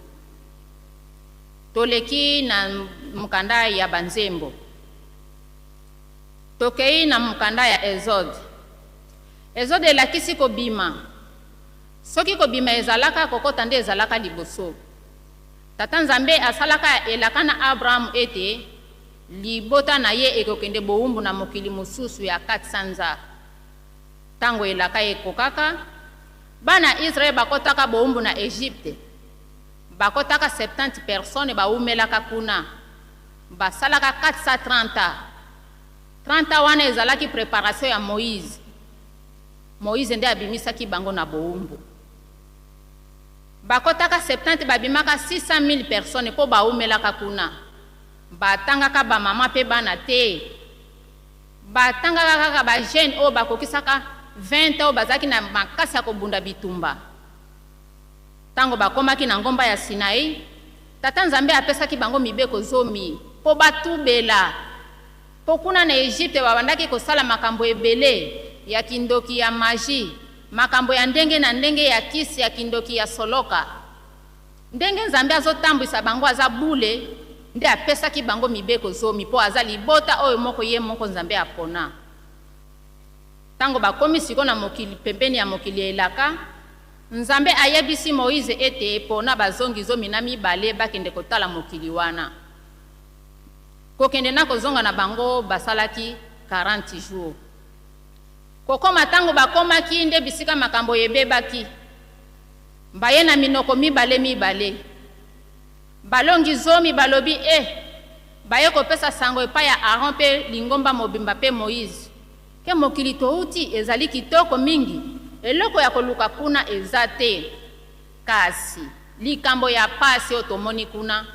Toleki na mukanda ya banzembo. Tokei na mukanda ya Exode. Exode elakisi kobima. Soki kobima ezalaka kokota nde ezalaka liboso. Tata Nzambe asalaka elaka na Abraham ete libota na ye ekokende boumbu na mokili mosusu ya 400 tango elaka ekokaka bana Israel bakotaka boumbu na Egypte bakotaka 70 personnes baumelaka kuna basalaka 430 wana ezalaki préparation ya Moïse nde abimisaki bango na boumbu bakotaka 70 babimaka 600,000 personnes po baumelaka kuna batangaka ba mama pe bana te batangaka kaka ba jeune o bakokisaka 20 o bazaki na makasi ya kobunda bitumba. Tango bakomaki na ngomba ya Sinai Tata Nzambe apesaki bango mibeko 10 po batubela po kuna na Egypte babandaki kosala makambo ebele ya kindoki ya magie, makambo ya ndenge na ndenge ya kisi ya kindoki ya soloka. Ndenge Nzambe azotambwisa bango aza bule nde apesaki bango mibeko 10 po aza libota oyo moko ye moko Nzambe apona. Tango bakomi siko na mokili pembeni ya mokili elaka Nzambe ayebisi Moïse ete pona bazongi 12 bakende kotala mokili wana. Kokende na kozonga na bango basalaki 40 jours. Kokoma tango bakomaki nde bisika makambo yebebaki. Baye na minoko 2 balongi 10 balobi baye kopesa sango epai ya Aaron pe lingomba mobimba pe Moïse. Ke mokili touti ezali kitoko mingi eloko ya koluka kuna ezate kasi likambo ya pasi otomoni kuna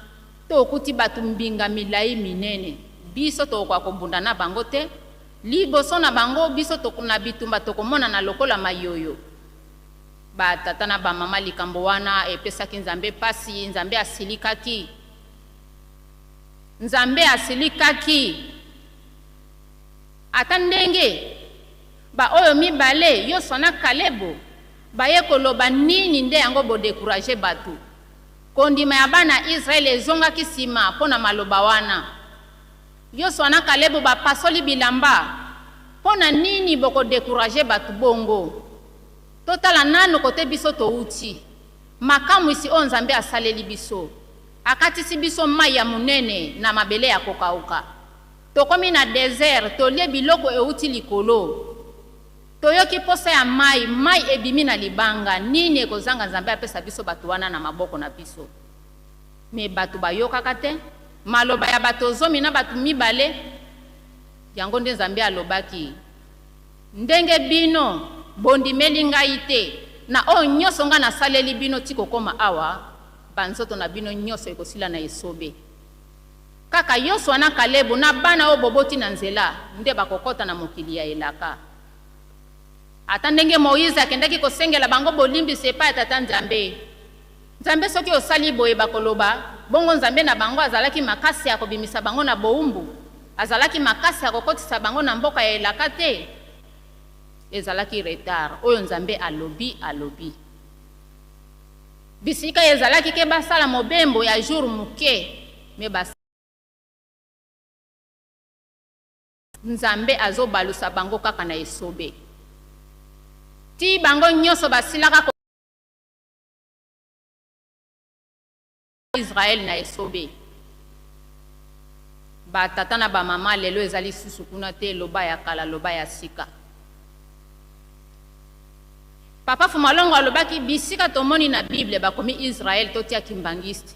tokuti batu mbinga milai minene biso tokwa kobunda na bango te liboso na bango biso tokuna bitumba tokomona na lokola mayoyo batata na bamama likambo wana epesaki Nzambe pasi. Nzambe asilikaki ata ndenge ba oyo mibale Yoswa na Kalebo baye koloba nini nde yango bo décourager batu kondima ya bana Israel ezongaki sima pona maloba wana. Yoswa na Kalebo bapasoli bilamba pona nini boko décourager batu bongo totala nanu kote biso touti makamu isi o Nzambe asaleli biso akatisi biso mai ya munene na mabele ya kokauka tokomi na désert tolie biloko euti likolo toyoki posa ya mai ebimi na libanga nini ekozanga Nzambe apesa biso batu wana na maboko na biso me batu bayokaka te maloba ya bato 10 na batu 2 yango nde Nzambe alobaki ndenge bino bondimeli ngai te na o nyonso nga nasaleli bino tikokoma awa banzoto na bino nyonso ekosila na esobe kaka Yoswa na Kalebo na bana o boboti na nzela nde bakokota na mokili ya elaka. Ata ndenge Moïse akendaki kosengela bango bolimbisi epai ya Tata Nzambe. Nzambe soki osali boye bakoloba bongo Nzambe na bango azalaki makasi ya kobimisa bango na boumbu azalaki makasi ya kokotisa bango na mboka ya elaka te ezalaki retard oyo Nzambe alobi bisika ezalaki ke basala mobembo ya jour muke me bas Nzambe azobalusa bango kaka na esobe ti bango nyonso basilaka Israel na esobe batata na bamama lelo ezali susu kuna te, loba ya kala loba ya sika. Papa Fumalongo alobaki bisika tomoni na Bible bakomi Israel totia kimbangiste.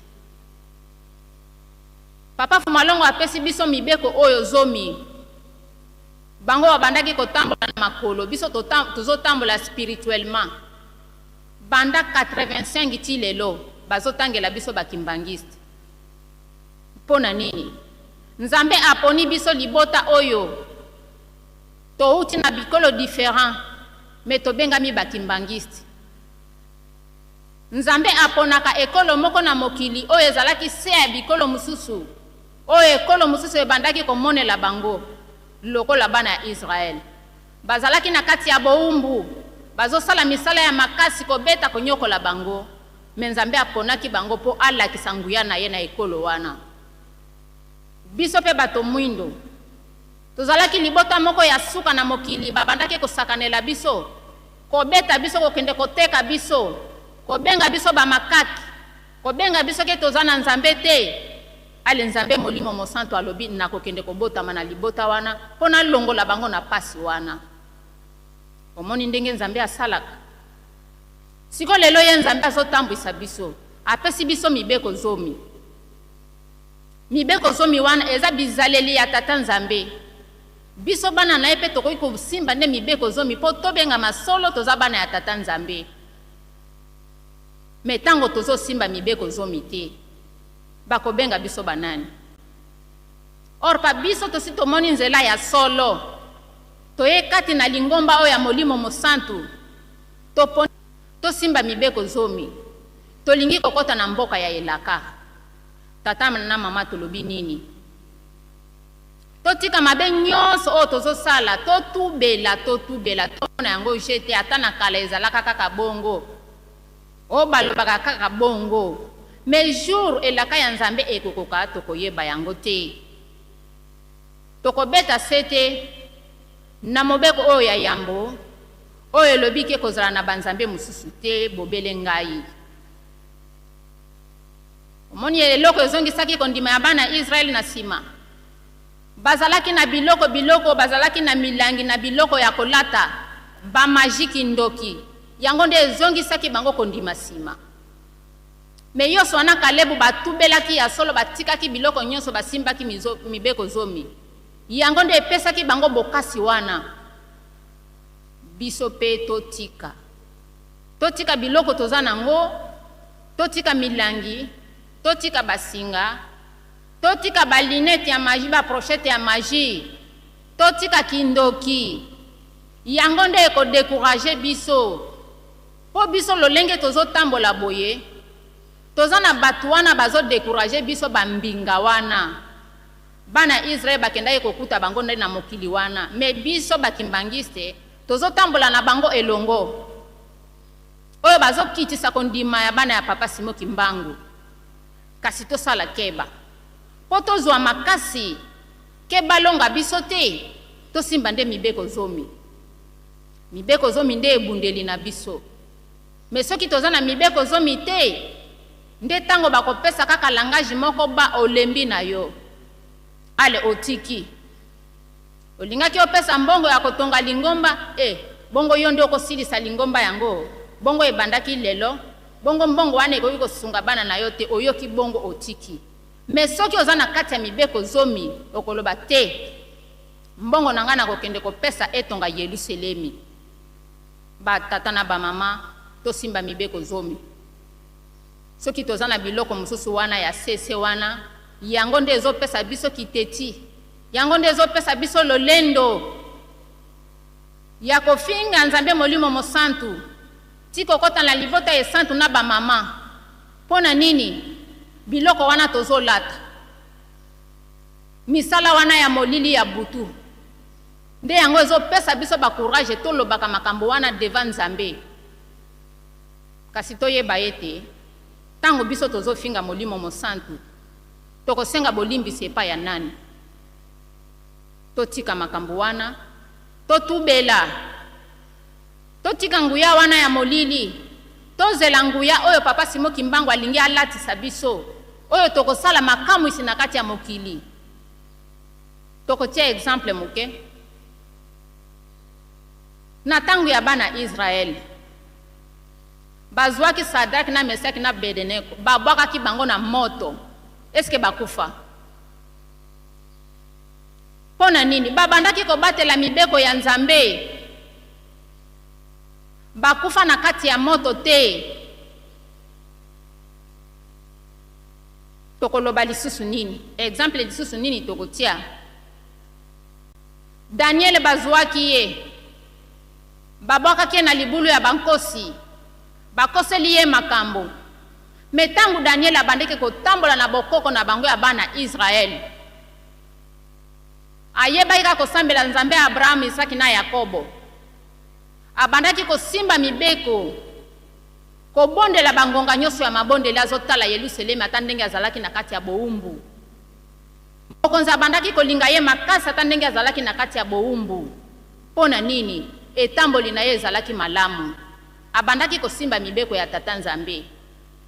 Papa Fumalongo apesi biso mibeko oyo zomi. Bango babandaki kotambola na makolo, biso tozotambola spirituellement. Banda 85 ti lelo bazotangela biso bakimbangiste. Pona nini? Nzambe aponi biso libota oyo touti na bikolo différent, mais tobengami bakimbangiste. Nzambe aponaka ekolo moko na mokili oyo ezalaki se ya bikolo mususu, oyo ekolo mususu ebandaki komonela bango lokola bana ya Israel. Bazalaki na kati ya boumbu, bazosala misala ya makasi kobeta konyokola bango, mais Nzambe aponaki bango po alakisa nguya na ye na ekolo wana. Biso pe bato mwindo tozalaki libota moko ya suka na mokili, babandaki kosakanela biso, kobeta biso, kokende koteka biso, kobenga biso bamakaki, kobenga biso ke tozana Nzambe te. Ale Nzambe Molimo Mosantu alobi na kokende kobotama na libota wana pona longola bango na pasi wana. Omoni ndenge Nzambe asalaka. Siko lelo ye Nzambe azotambwisa biso, apesi biso mibeko zomi. Mibeko zomi wana eza bizaleli ya tata Nzambe. Biso bana na epe tokoki kosimba nde mibeko zomi po tobenga masolo toza bana ya tata Nzambe. Me tango tozosimba mibeko zomi te, bakobenga biso banani. Or pa biso tosi tomoni nzela ya solo, toye kati na lingomba oyo ya Molimo Mosantu, tosimba mibeko zomi, tolingi kokota na mboka ya elaka. Tata na mama tolobi nini? Totika mabe nyonso oyo tozosala, totubela, tona yango jete ata na kala ezalaka kaka bongo. O balobaka kaka bongo. Mais jour elaka ya Nzambe ekokoka tokoyeba yango te. Tokobeta sete na mobeko oyo ya yambo, oyo elobi ke kozala na banzambe mususu te, bobele ngai. Omoni eloko ezongisaki kondima ya bana Israel na sima. Bazalaki na biloko, bazalaki na milangi na biloko ya kolata, ba magiki ndoki. Yango nde ezongisaki bango kondima sima. Me yoso wana Kalebu batubelaki ya solo batikaki biloko nyonso basimbaki mibeko zomi. Yango nde epesaki bango bokasi wana. Biso pe totika. Totika biloko toza nango, totika milangi, totika basinga, totika balinete ya magie, ba prochette ya magie, totika kindoki. Yango nde eko décourager biso. Po biso lolenge tozo tambola boye, toza na batu wana bazo décourager biso bambinga wana. Bana Israel bakenda kokuta bango ndani na mokili wana. Me biso bakimbangiste, tozo tambola na bango elongo. Oyo bazo kitisa kondima ya bana ya papa Simo Kimbangu. Kasi tosala keba. Po tozwa makasi, keba longa biso te, tosimba nde mibeko zomi. Mibeko zomi nde ebundeli na biso. Me soki toza na mibeko zomi te, nde tango bakopesa kaka langage moko ba olembi na yo. Ale otiki. Olingaki opesa mbongo ya kotonga lingomba, bongo yo nde okosilisa lingomba yango. Bongo ebandaki lelo, bongo mbongo wane ekoki kosunga bana na yo te, oyoki bongo otiki. Me soki oza na kati ya mibeko zomi, okoloba te, mbongo nanga na kokende kopesa etonga Yerusalemi. Ba tata na ba mama, tosimba mibeko zomi. Soki toza na biloko mususu wana ya sese wana, yango nde ezopesa biso kiteti, yango nde ezopesa biso lolendo ya kofinga Nzambe Molimo Mosantu, tiko kota na livota ya santu na ba mama. Pona nini? Biloko wana tozolata, misala wana ya molili ya butu, nde yango ezopesa biso ba courage tolobaka makambo wana devant Nzambe. Kasi toyeba ete tango biso tozofinga Molimo Mosantu, tokosenga bolimbisi epai ya nani? Totika makambo wana, totubela, totika nguya wana ya molili, tozela nguya oyo papa Simo Kimbangu alingi alatisa biso, oyo tokosala makamu isi na kati ya mokili. tokotia exemple moke na tangu ya bana Israel bazwaki Sadraki na Mesaki na Abednego babwakaki bango na moto, eske bakufa? Pona nini? Babandaki kobatela mibeko ya Nzambe, bakufa na kati ya moto te. Tokoloba lisusu nini? Exemple lisusu nini tokotia? Daniel bazwaki ye babwakaki na libulu ya bankosi, bakoseli ye makambo. Metangu Daniel abandeke kotambola na bokoko na bango ya bana Israel, ayeba kosambela Nzambe Abraham, Isaki na Yakobo, abandaki kosimba mibeko kobondela bangonga nyonso ya mabondeli azotala Yerusalemu ata ndenge azalaki na kati ya boumbu. Mokonzi abandaki kolinga ye makasi ata ndenge azalaki na kati ya boumbu. Pona nini? Etamboli na ye ezalaki malamu. Abandaki kosimba mibeko ya tata Nzambe.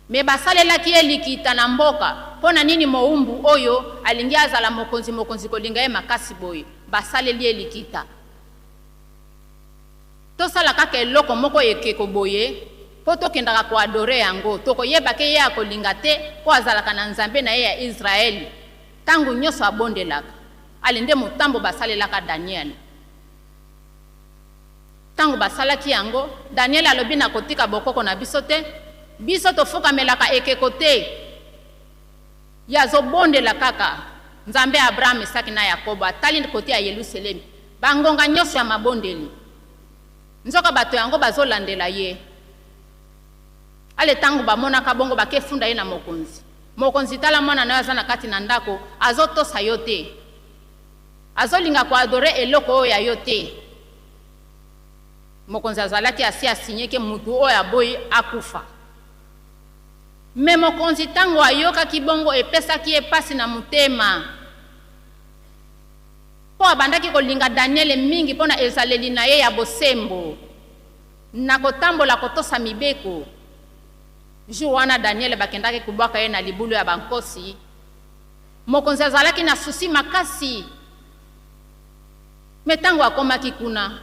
Me basalelaki ye likita na mboka. Pona nini moumbu oyo alingi azala mokonzi kolinga ye makasi boye? Basaleli ye likita. Tosala kaka eloko moko ekeko boye po tokendaka ko adore yango, tokoyeba ke ye akolinga te po azalaka na Nzambe na ye ya Israeli tangu nyonso abondelaka. Alinde motambo basalelaka Daniel. Tangu basalaki yango, Daniel alobi na kotika bokoko na biso te, biso tofukamelaka ekeko te, yazobondela kaka Nzambe Abraham, Isaki na Yakobo atali kote ya Yerusalemu bangonga nyonso ya mabondeli. Nzoka bato yango bazolandela ye. Ale tangu bamonaka bongo bakefunda ye na mokonzi. Mokonzi tala mwana na aza na kati na ndako azotosa yo te, azolinga ko adore eloko oyo ya yo te. Mokonzi azalaki asi asinye ke mutu oyo aboyi akufa. Me mokonzi tango ayokaki bongo epesaki ye pasi na mutema, po abandaki kolinga Daniel mingi pona ezaleli na ye ya bosembo na kotambola kotosa mibeko. Jour wana Daniel bakendaki kubwaka ye na libulu ya bankosi, mokonzi azalaki na susi makasi. Metango akomaki kuna,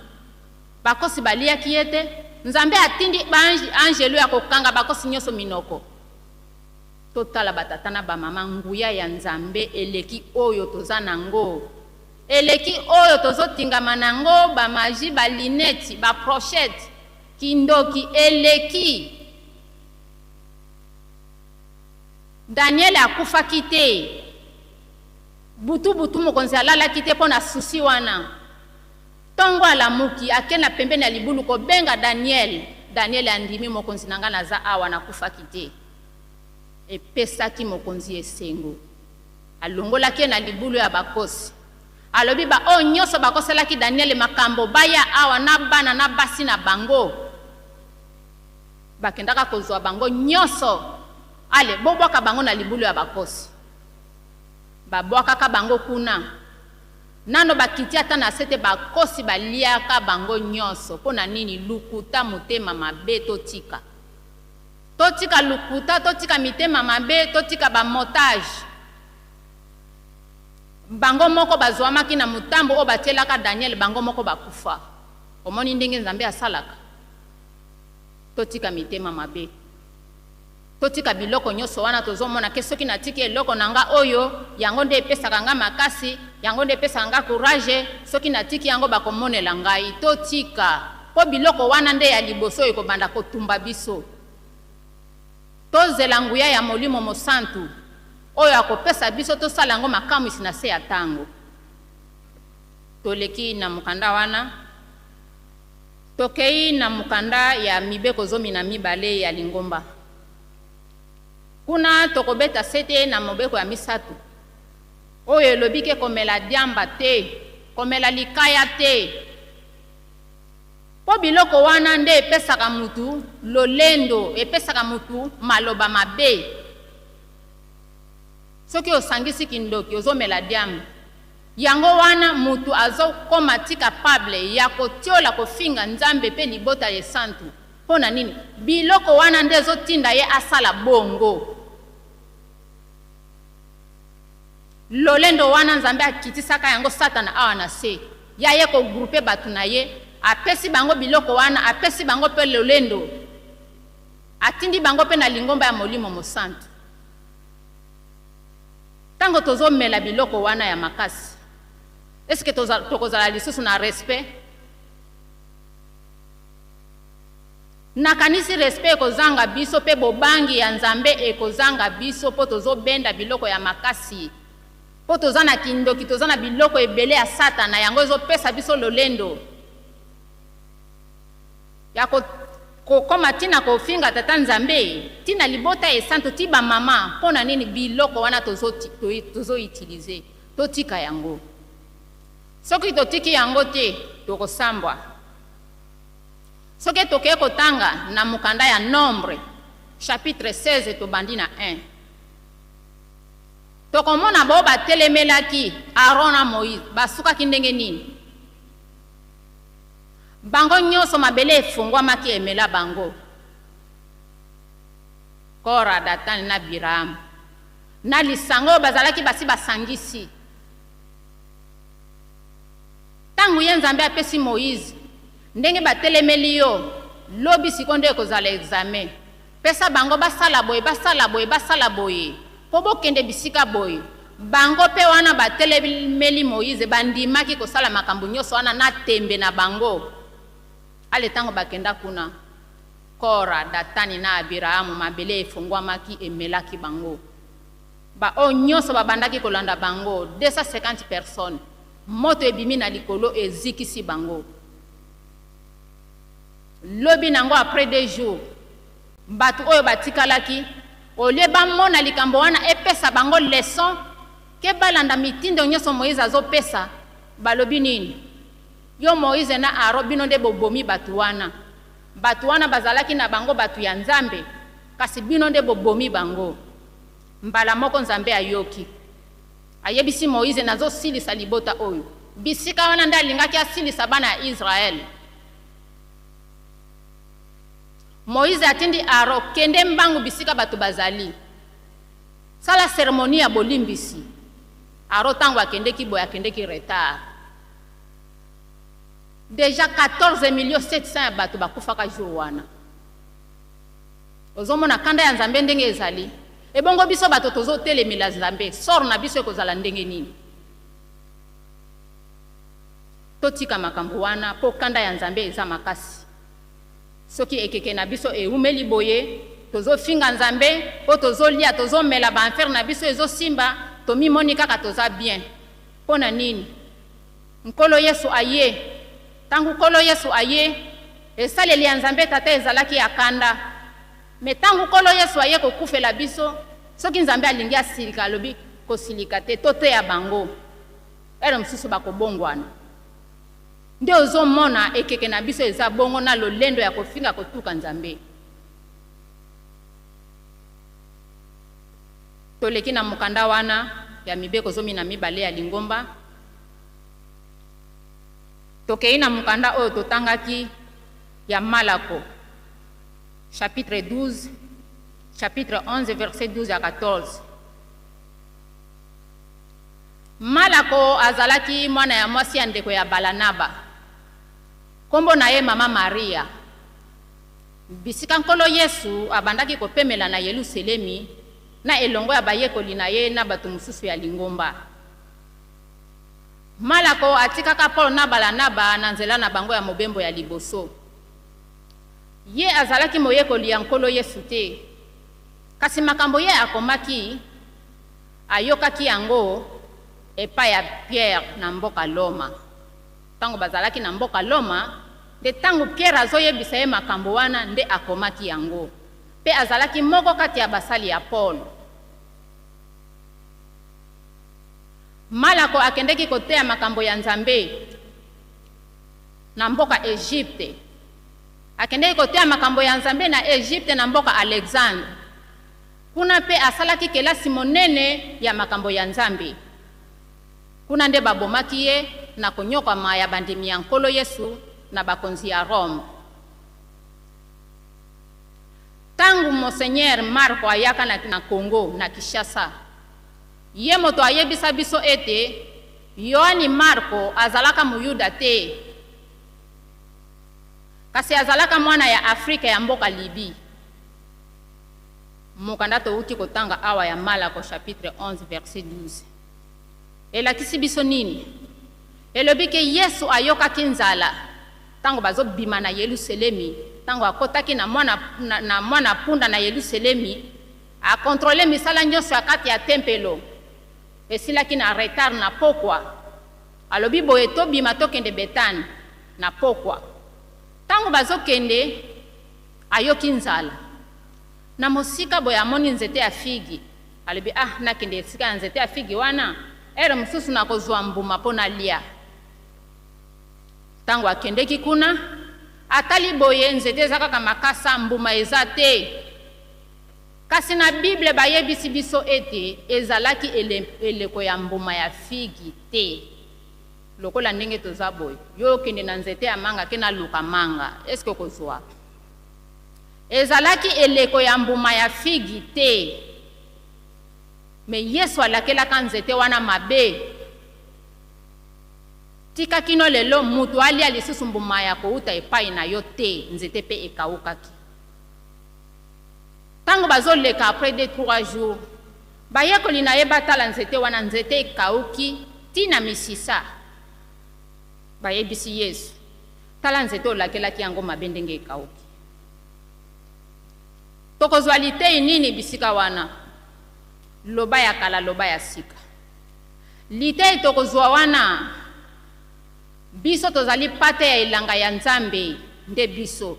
bakosi baliaki ye te. Nzambe atindi angelu ya kokanga bakosi nyonso minoko. Totala batatana bamama, nguya ya Nzambe eleki oyo toza nango, eleki oyo tozotingama nango, bamaji, balineti, baprochete, kindoki, eleki. Daniel akufaki te, butu mokonzi alalaki te pona susi wana. Tongo alamuki akena pembeni ya libulu kobenga Daniel. Daniel andimi, mokonzi nanga naza awa nakufaki te. Epesaki mokonzi esengo, alongolaki na libulu ya bakosi. Alobi ba o nyonso bakoselaki Daniel makambo baya awa na bana na basi na bango, bakendaka kozwa bango nyonso. Ale bobwaka bango na libulu ya bakosi, babwakaka bango kuna. Nano bakiti ata na sete bakosi baliaka bango nyonso. Pona nini? Lukuta mutema mabe totika. Totika lukuta, totika mitema mabe, totika ba motage. Bango moko bazwamaki na mutambo o batelaka Daniel, bango moko bakufa. Omoni ndenge Nzambe asalaka. Totika mitema mabe, totika biloko nyonso wana tozomona ke soki natiki eloko nanga oyo yango nde epesaka nga makasi, yango nde epesaka nga courage, soki natiki yango bakomonela ngai. Totika po biloko wana nde ya liboso ekobanda kotumba biso. Tozela nguya ya Molimo Mosantu oyo akopesa biso tosala yango makamu isi na se ya tango. Toleki na mukanda wana, tokei na mukanda ya mibeko 12 ya Lingomba. Kuna tokobeta sete na mobeko ya misatu oyo elobike komela diamba te, komela likaya te. Po biloko wana nde epesaka mutu lolendo, epesaka mutu maloba mabe. Soki osangisi kindoki ozomela diamba, yango wana mutu azokoma ti capable ya kotiola kofinga Nzambe pe libota ye santu. Pona nini? Biloko wana nde ezotinda ye asala bongo. lolendo wana nzambe akitisaka yango satana awa na se ya ye ko grouper batu na ye apesi bango biloko wana apesi bango pe lolendo atindi bango pe na lingomba ya molimo mosantu tango tozomela biloko wana ya makasi est-ce que tokozala lisusu na respect nakanisi respect ekozanga biso pe bobangi ya nzambe ekozanga biso po tozobenda biloko ya makasi po toza na kindoki toza na biloko ebele ya satana yango ezopesa biso lolendo ya kokoma tina kofinga tata nzambe tina libota esanto ti bamama mpo na nini biloko wana tozoutilize totika yango soki totiki yango te tokosambwa soki tokeye kotanga na mokanda ya Nombre chapitre 16 tobandi na 1 tokomona bao batelemelaki Aaron na Moïse basukaki ndenge nini bango nyonso mabele efungwamaki emela bango Kora, Datani na Biramu na lisango bazalaki basi basangisi tangu ye nzambe apesi Moïse ndenge batelemeli yo lobi sikonde ekozala examen pesa bango basala boye basala boye basala boye po bokende bisika boye bango pe wana batelemeli Moïse bandimaki kosala makambo nyonso wana na tembe na bango ale tango bakenda kuna Kora, Datani na Abiramu mabele efungwamaki emelaki bango ba o nyonso babandaki kolanda bango 250 personnes moto ebimi na likolo ezikisi bango lobi nango après 2 jours batu oyo batikalaki olie bamona likambo wana epesa bango leçon ke balanda mitindo nyonso Moïse azopesa balobi nini yo Moïse na Aaron bino nde bobomi batu wana bazalaki na bango batu ya nzambe kasi bino nde bobomi bango mbala moko nzambe ayoki ayebisi Moïse nazosilisa libota oyo bisika wana nde alingaki asilisa bana ya Israel Moïse atindi Aaron kende mbangu bisika batu bazali sala ceremonie ya bolimbisi Aaron tango akendeki boya akendeki retard déjà 14,700,000 batu bakufaka jour wana ozomona kanda ya nzambe ndenge ezali ebongo biso bato tozotelemela nzambe sor na biso ekozala ndenge nini totika makambo wana po kanda ya nzambe eza makasi soki ekeke na biso eumeli boye tozofinga nzambe po tozolia tozomela banfer na biso ezosimba tomimoni kaka toza bien po na nini nkolo Yesu aye tangu nkolo Yesu aye esaleli ya nzambe tata ezalaki ya kanda me tangu nkolo Yesu aye kokufela biso soki nzambe alingi asilika alobi kosilika te toteya bango ere mosusu bakobongwana nde ozomona ekeke na biso eza bongo na lolendo ya kofinga kotuka nzambe toleki na mokanda wana ya mibeko 12 ya lingomba tokei na mokanda oyo totangaki ya Malako chapitre 12 chapitre 11 verset 12 à 14 Malako azalaki mwana ya mwasi ya ndeko ya Balanaba kombo na ye mama Maria bisika nkolo Yesu abandaki kopemela na Yerusalemi na elongo ya bayekoli na ye na bato mosusu ya lingomba Malako atikaka Paul na Balanaba na nzela na bango ya mobembo ya liboso ye azalaki moyekoli ya nkolo Yesu te kasi makambo ye akomaki ayokaki yango epai ya Pierre na mboka Loma tango bazalaki na mboka Loma de tango Pierre azoyebisa ye makambo wana nde akomaki yango pe azalaki moko kati ya basali ya Paul Malako akendeki koteya makambo ya nzambe na mboka Egypte akendeki koteya makambo ya nzambe na Egypte na mboka Alexandre kuna pe asalaki kelasi monene ya makambo ya nzambe kuna nde babomaki ye na konyokama ya bandimi ya nkolo Yesu na bakonzi ya Rome tangu Monseigneur Marco ayaka na Congo na Kinshasa ye moto ayebisa biso ete Yohani Marko azalaka muyuda te, kasi azalaka mwana ya Afrika ya mboka Libi. Mokanda touti kotanga awa ya Malako chapitre 11 verset 12. Elakisi biso nini? Elobi ke Yesu ayokaki nzala tango bazobima na Yerusalemi, tango akotaki na mwana punda na Yerusalemi, akontrole misala nyonso ya kati ya tempelo. Esilaki na retard na pokwa. Alobi boye tobima tokende Betani na pokwa. Tango bazokende ayoki nzala. Na mosika boye amoni nzete ya figi. Alobi nakende esika ya nzete ya figi wana, ere mosusu nakozwa mbuma mpo nalia. Tango akendeki kuna, atali boye nzete eza kaka makasa, mbuma eza te. Kasi na Bible bayebisi biso ete ezalaki eleko ya mbuma ya figi te. Lokola ndenge toza boye, yo kende na nzete ya manga ke na luka manga, eske okozwa? Ezalaki eleko ya mbuma ya figi te. Me Yesu alakelaka nzete wana mabe. Tika kino lelo mutu alia lisusu mbuma ya kouta epai na yo te, nzete pe ekaukaki. Tango bazoleka après 2-3 jours, bayekoli na ye batala nzete wana, nzete ekauki tina misisa. Bayebisi Yesu, tala nzete olakelaki yango mabe ndenge ekauki. Tokozwa litei nini bisika wana? Loba ya kala, loba ya sika. Litei tokozwa wana, biso tozali pate ya elanga ya Nzambe nde biso.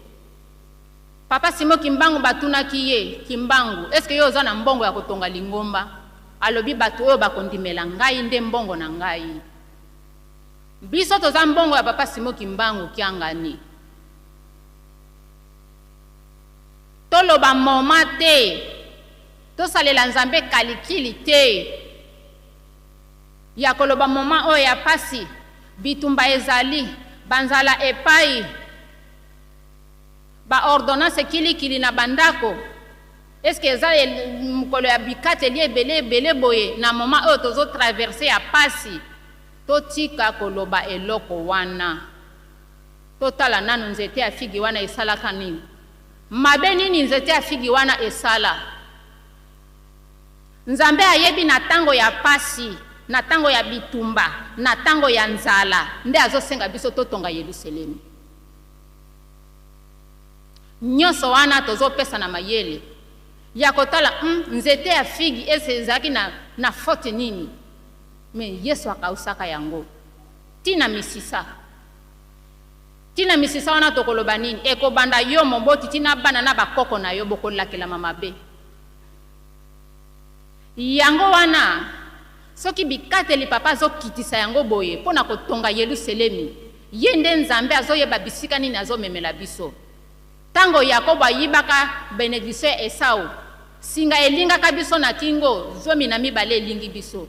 Papa Simo Kimbangu batunaki ye, Kimbangu, eske yo oza na mbongo ya kotonga lingomba? Alobi batu oyo bakondimela ngai nde mbongo na ngai. Biso toza mbongo ya Papa Simo Kimbangu kiangani. Toloba moma te, tosalela Nzambe kalikili te. Ya koloba moma oyo ya pasi, bitumba ezali, banzala epai, ba ordonnance kili na bandako. Eske eza mukolo ya bikate li ebele boye na moma oyo tozo traverser ya pasi? Totika koloba eloko wana. Totala nanu nzete ya figi wana esalaka nini? Mabe nini nzete ya figi wana esala? Nzambe ayebi na tango ya pasi, na tango ya bitumba, na tango ya nzala, nde azosenga biso totonga Yerusalemi. Nyonso wana tozopesa na mayele ya kotala nzete ya figi ezaki na faute nini? Me Yesu akausaka yango tina misisa. Tina misisa wana tokoloba nini? Ekobanda yo moboti tina bana na bakoko na yo bokolakela mamabe. Yango wana soki bikateli papa zokitisa yango boye pona kotonga Yerusalemi, yende Nzambe azoyeba bisika nini azomemela biso. Tango Yakobo ayibaka benediction Esau, singa elingaka biso na kingo, zomi na mibale elingi biso.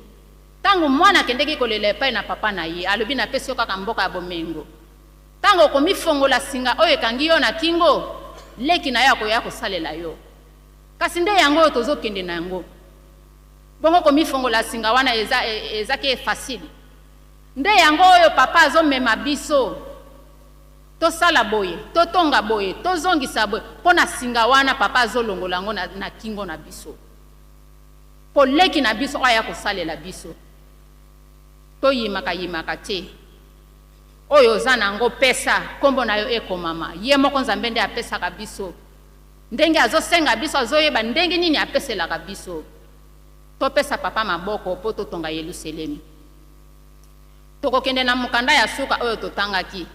Tango mwana kendeki kolela epai na papa na ye, alobi na pesi yo kaka mboka ya bomengo. Tango komifongola singa oyo ekangi yo na kingo, leki na yo akoya kosalela yo. Kasi nde yango oyo tozokende na yango. Bongo komifongola singa wana ezaki facile. Nde yango oyo papa azomema biso. Tosala boye, totonga boye, tozongisa boye, pona singa wana papa azolongola ngo na kingo na biso. Po leki na biso aya kosalela biso. Yimaka te. Oyo zana ngo pesa, kombo na yo eko mama. Ye moko Nzambe nde apesaka biso. Ndenge azosenga biso azoyeba ndenge nini apeselaka biso. Topesa papa maboko po totonga Yerusalemi. Tokokende na mukanda ya suka oyo totangaki.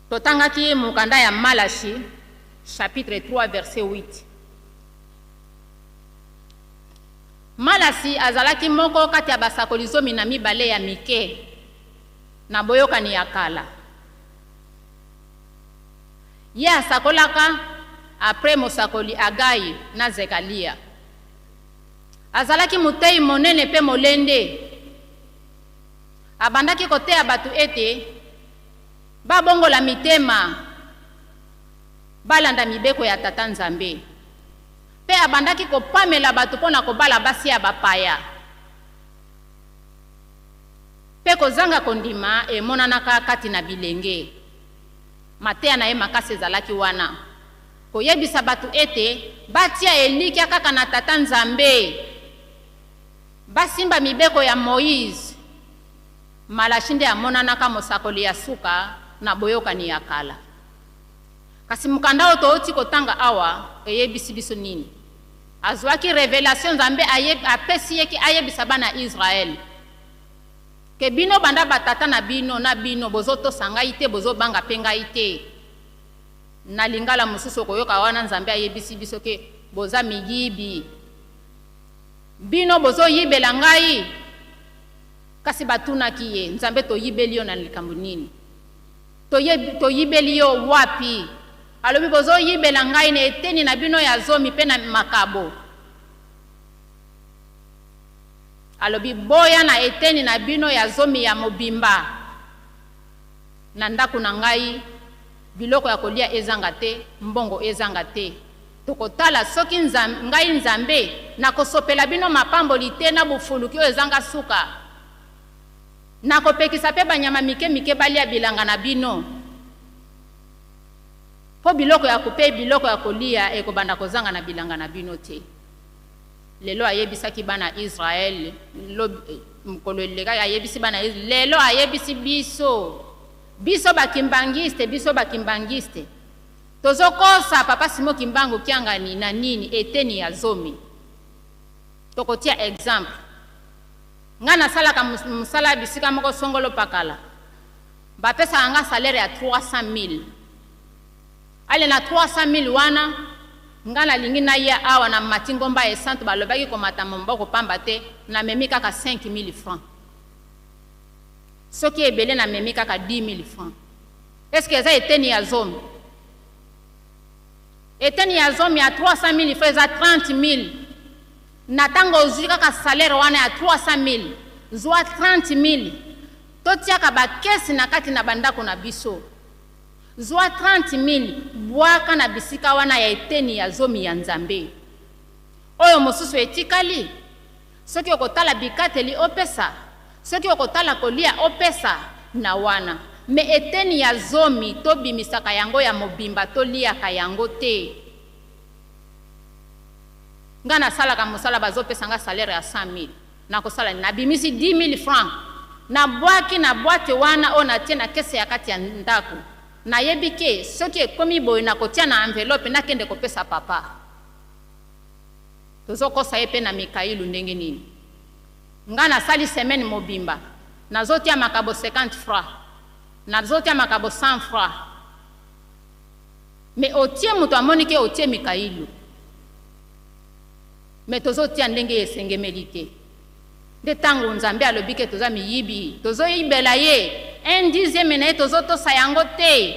Totangaki mukanda ya Malachi chapitre 3 verset 8. Malasi azalaki moko kati ya basakoli zomi na mibale ya mike na boyokani ya kala. Ye asakolaka apres mosakoli Agai na Zekalia. Azalaki mutei monene pe molende. Abandaki koteya batu ete babongola mitema balanda mibeko ya Tata Nzambe. Pe abandaki kopamela bato mpona kobala basi ya bapaya. Pe kozanga kondima emonanaka kati na bilenge. Mateya na ye makasi ezalaki wana. Koyebisa bato ete batia elikya kaka na tata Nzambe. Basimba mibeko ya Moïse. Malashi nde amonanaka mosakoli ya suka na boyokani ya kala. Kasi mukanda oyo tooti kotanga awa eyebisi biso nini? Azwaki revelation Nzambe apesi ye ki ayebisa bana Israel. Ke bino banda batata na bino bozotosa ngai te, bozobanga mpe ngai te. Na lingala mosusu koyoka wana Nzambe ayebisi biso ke boza miyibi. Bino bozoyibela ngai. Kasi batunaki ye, Nzambe toyibeli yo na likambo nini? Toyibeli yo wapi? Alobi bozoyibela ngai na eteni na bino ya zomi pe na makabo. Alobi boya na eteni na bino ya zomi ya mobimba. Na ndako na ngai biloko ya kolia ezanga te, mbongo ezanga te. Tokotala soki ngai Nzambe na kosopela bino mapamboli te na bufuluki oyo ezanga suka. Na kopekisa pe banyama mike balia bilanga na bino. Po biloko ya kupe biloko ya kolia ekobanda kozanga na bilanga na bino te. Lelo ayebisaki bana Israel, mkolo lega ayebisi bana Israel, lelo ayebisi biso bakimbangiste. Tozokosa papa Simo Kimbangu kiangani na nini eteni ya zomi. Tokotia exemple. Ngana sala ka musala bisika moko songolo pakala. Bapesa anga salaire ya 300,000. Ale na 300,000 wana ngana lingi na ya awa na matingomba e santo balobaki komata mboko pamba te na memi kaka 5,000 francs. Soki ebele na memi kaka 10,000 francs. Est-ce que ça eteni ya zomi? Eteni ya zomi ya 300,000 francs za 30,000. Natango ozwi kaka salaire wana ya 300,000 zwa 30,000 totiaka bakesi na kati na bandako na biso zwa 30,000 bwaka na bisika wana ya eteni ya zomi ya Nzambe oyo mosusu etikali soki okotala bikateli opesa soki okotala kolia opesa na wana me eteni ya zomi tobimisaka yango ya mobimba toliaka yango te. Ngana sala ka musala bazopesa nga salaire ya 100,000 na kosala na bimisi 10,000 francs na bwaki na boite wana ona tie na kese ya kati ya ndako na yebike soki ekomi boye na kotia na enveloppe na kende kopesa papa tozokosa ye pe na Mikailu ndenge nini. Ngana sali semaine mobimba nazotia makabo 50 francs nazotia makabo 100 francs me otie mutu amonike otie Mikailu me tozotia ndenge esengemeli te. De tango Nzambe alobike toza miyibi tozoyibela ye 1/10 na ye tozotosa yango te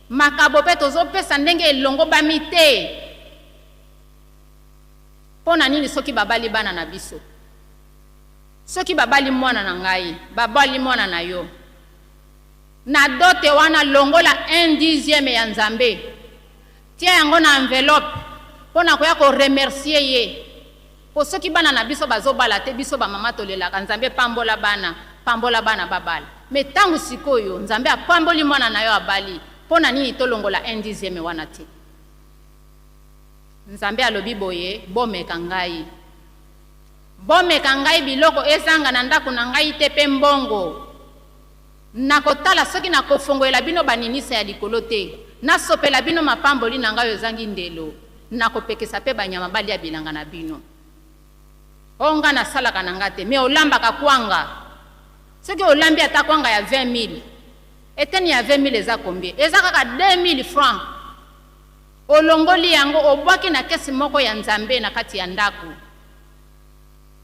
makabo pe tozopesa ndenge elongo bami te. Pona nini soki babali bana na biso soki babali mwana na ngai babali mwana na yo na dote wana longola 1/10 ya Nzambe tia yango na enveloppe pona koya ko remercier ye. Po soki bana na biso bazobala te biso ba mama tolelaka Nzambe pambola bana babala. Me tangu sikoyo Nzambe apamboli mwana na yo abali pona nini tolongola 1/10 wana te. Nzambe alobi boye bomeka ngai biloko ezanga na ndako na ngai te pe mbongo nakotala soki nakofongoela bino baninisa ya likolo te nasopela bino mapamboli na ngai ezangi ndelo nakopekesa pe banyama balia bilanga na bino. Onga na salaka na ngate me olambaka kwanga soki olambi ata kwanga ya 20,000 eteni ya 20,000 eza combien? Eza kaka 2,000 francs. Olongoli yango obwaki na kesi moko ya Nzambe na kati ya ndako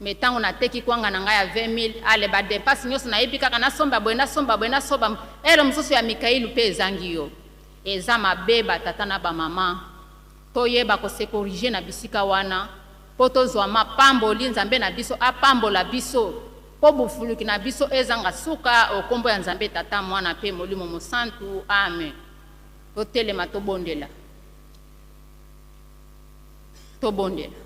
metango na teki kwanga na ngai ya 20,000 ale ba dépasse nyonso na yebi kaka nasomba boye ero msusu ya Mikailu pe ezangi yo eza mabeba tata na ba mama toyeba ko se corriger na bisika wana po tozwa mapamboli Nzambe na biso apambola biso po bufuluki na biso ezanga suka okombo ya Nzambe tata mwana pe molimo mosantu amen. Totelema tobondela. tobondela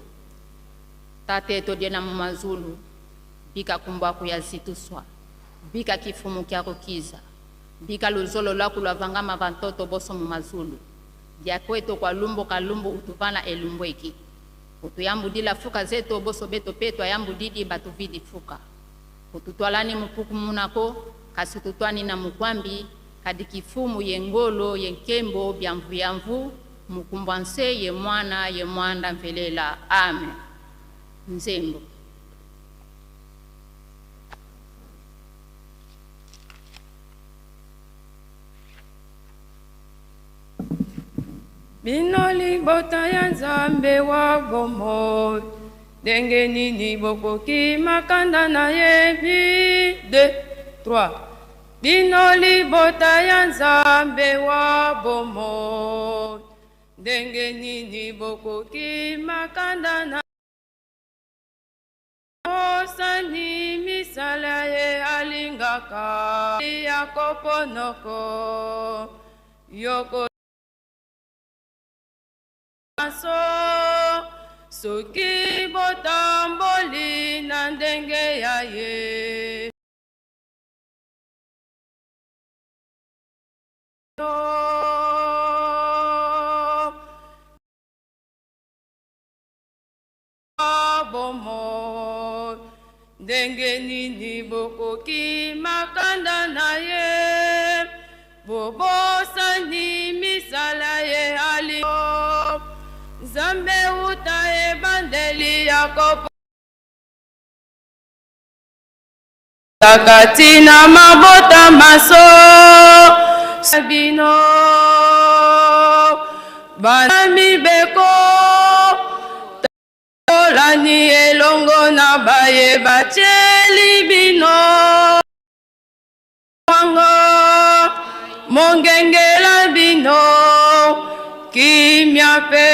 tate todiena mu mazulu bika kumbaku ya zituswa bika kifumu kyako kiza bika luzolo lwaku lwavangama vantoto boso mu mazulu diakweto kwa lumbo kalumbu utuvana elumbweki utuyambudila fuka zeto boso beto peto ayambudidi batuvidi fuka ututwalani mupuku munako kasi tutwani na mukwambi kadi kifumu yengolo yenkembo byamvu yamvu mukumbwanse ye mwana ye mwanda mvelela amen nzembo bino libota ya nzambe wa bomoi ndenge nini bokoki makanda na yebi 2 3 bino libota ya nzambe wa bomoi ndenge nini bokoki makanda na osani misala ye alingaka ya koponoko yoko soki botamboli na ndenge ya ye bomo ndenge nini bokoki makanda na ye bobosani misala ye ali Zambe uta ebandeli yakopo Takatina mabota maso Sabino Banami beko Tolani elongo na baye bacheli bino Wango Mongengela bino Kimya pe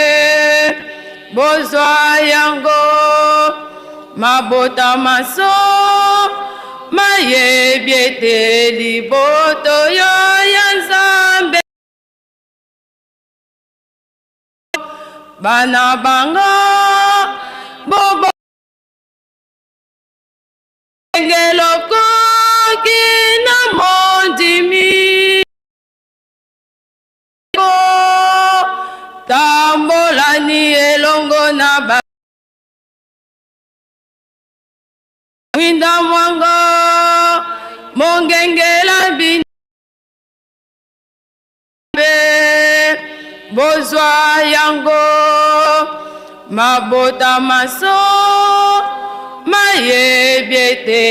bozwa yango mabota maso mayebiete liboto yo ya nzambe bana bango bobo ngeloko kina mondimi tambolani elongo na ba winda mwanga mongengela bine bozwa yango mabota maso mayebiete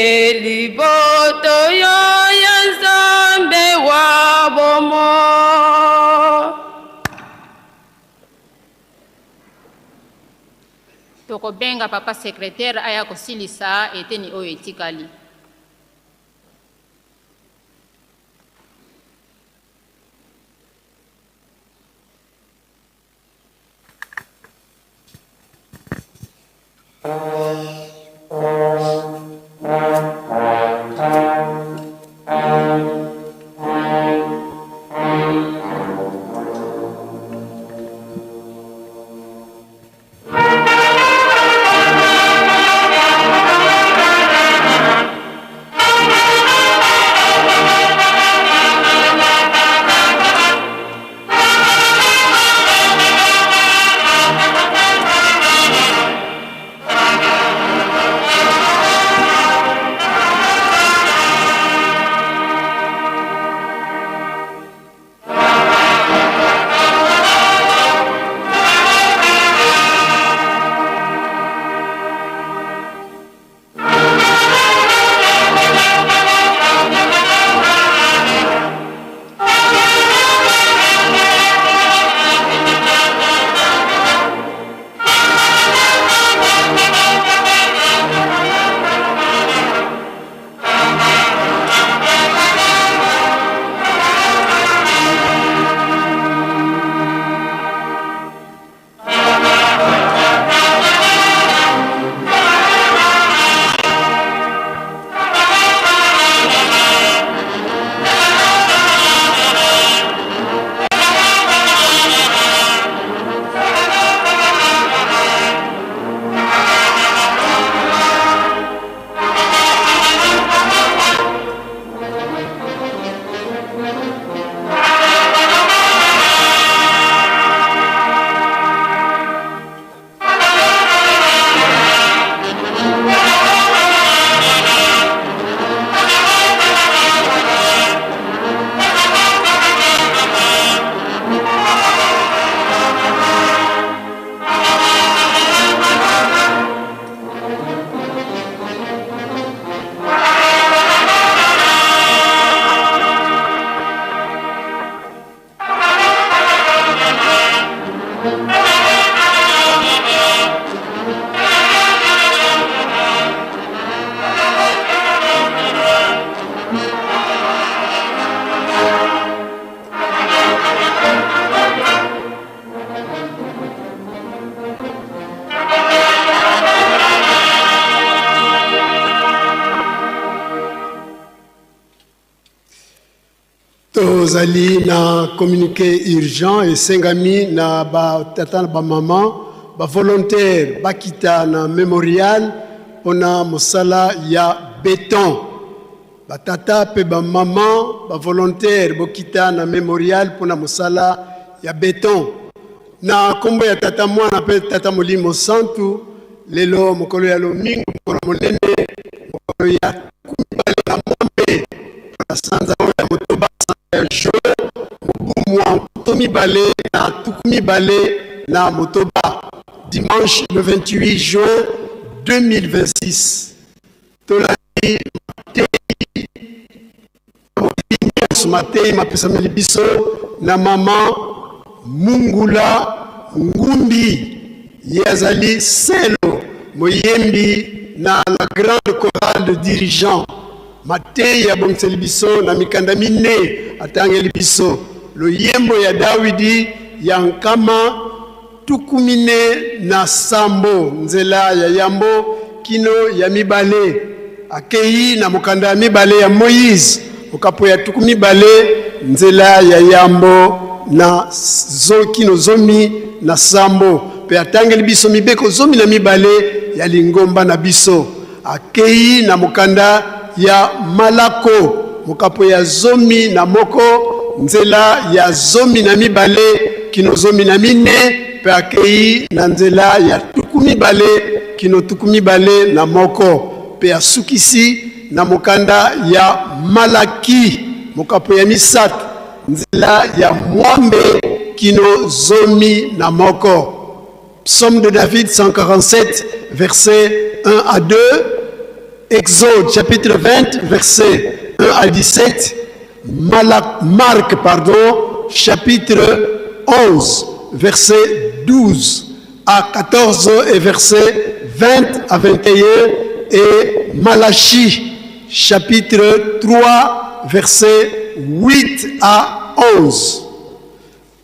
liboto yo ya nzambe wa bomo toko benga papa secrétaire aya kosilisa eteni oyo etikali Tozali na communiqué urgent et sengami na ba tata na ba maman ba volontaire bakita na mémorial pona mosala ya béton. Ba tata pe ba maman ba volontaire bokita na mémorial pona mosala ya béton. Na kombo ya tata mwana pe tata Molimo Santu lelo mokolo ya lomingo mokolo monene mokolo ya kumibale na mwambe na sanza ya motoba ya joe mobumwa tomibale na tukumibale na motoba dimanche le 28 juin 2026 tolaki matei mapesameli biso na mama Mungula Ngumbi Yazali Selo Moyembi na la grande chorale de dirigeants Matei ya bongseli biso na mikanda mine atangeli biso lo yembo ya Dawidi ya nkama tukumine na sambo nzela ya yambo kino ya mibale akei na mukanda ya mibale ya Moïse okapo ya tukumibale nzela ya yambo na kino zomi na sambo pe atangeli biso mibeko zomi na mibale ya lingomba na biso akei na mukanda ya malako mukapo ya zomi na moko nzela ya zomi na mibale kino zomi na mine pe akei na nzela ya tukumibale kino tukumibale na moko pe asukisi na mukanda ya malaki mukapo ya misatu nzela ya mwambe kino zomi na moko. Psaume de David 147 versets 1 à 2, Exode chapitre 20 versets 1 à 17, Marc chapitre 11 versets 12 à 14 et versets 20 à 21 et Malachie chapitre 3 versets 8 à 11.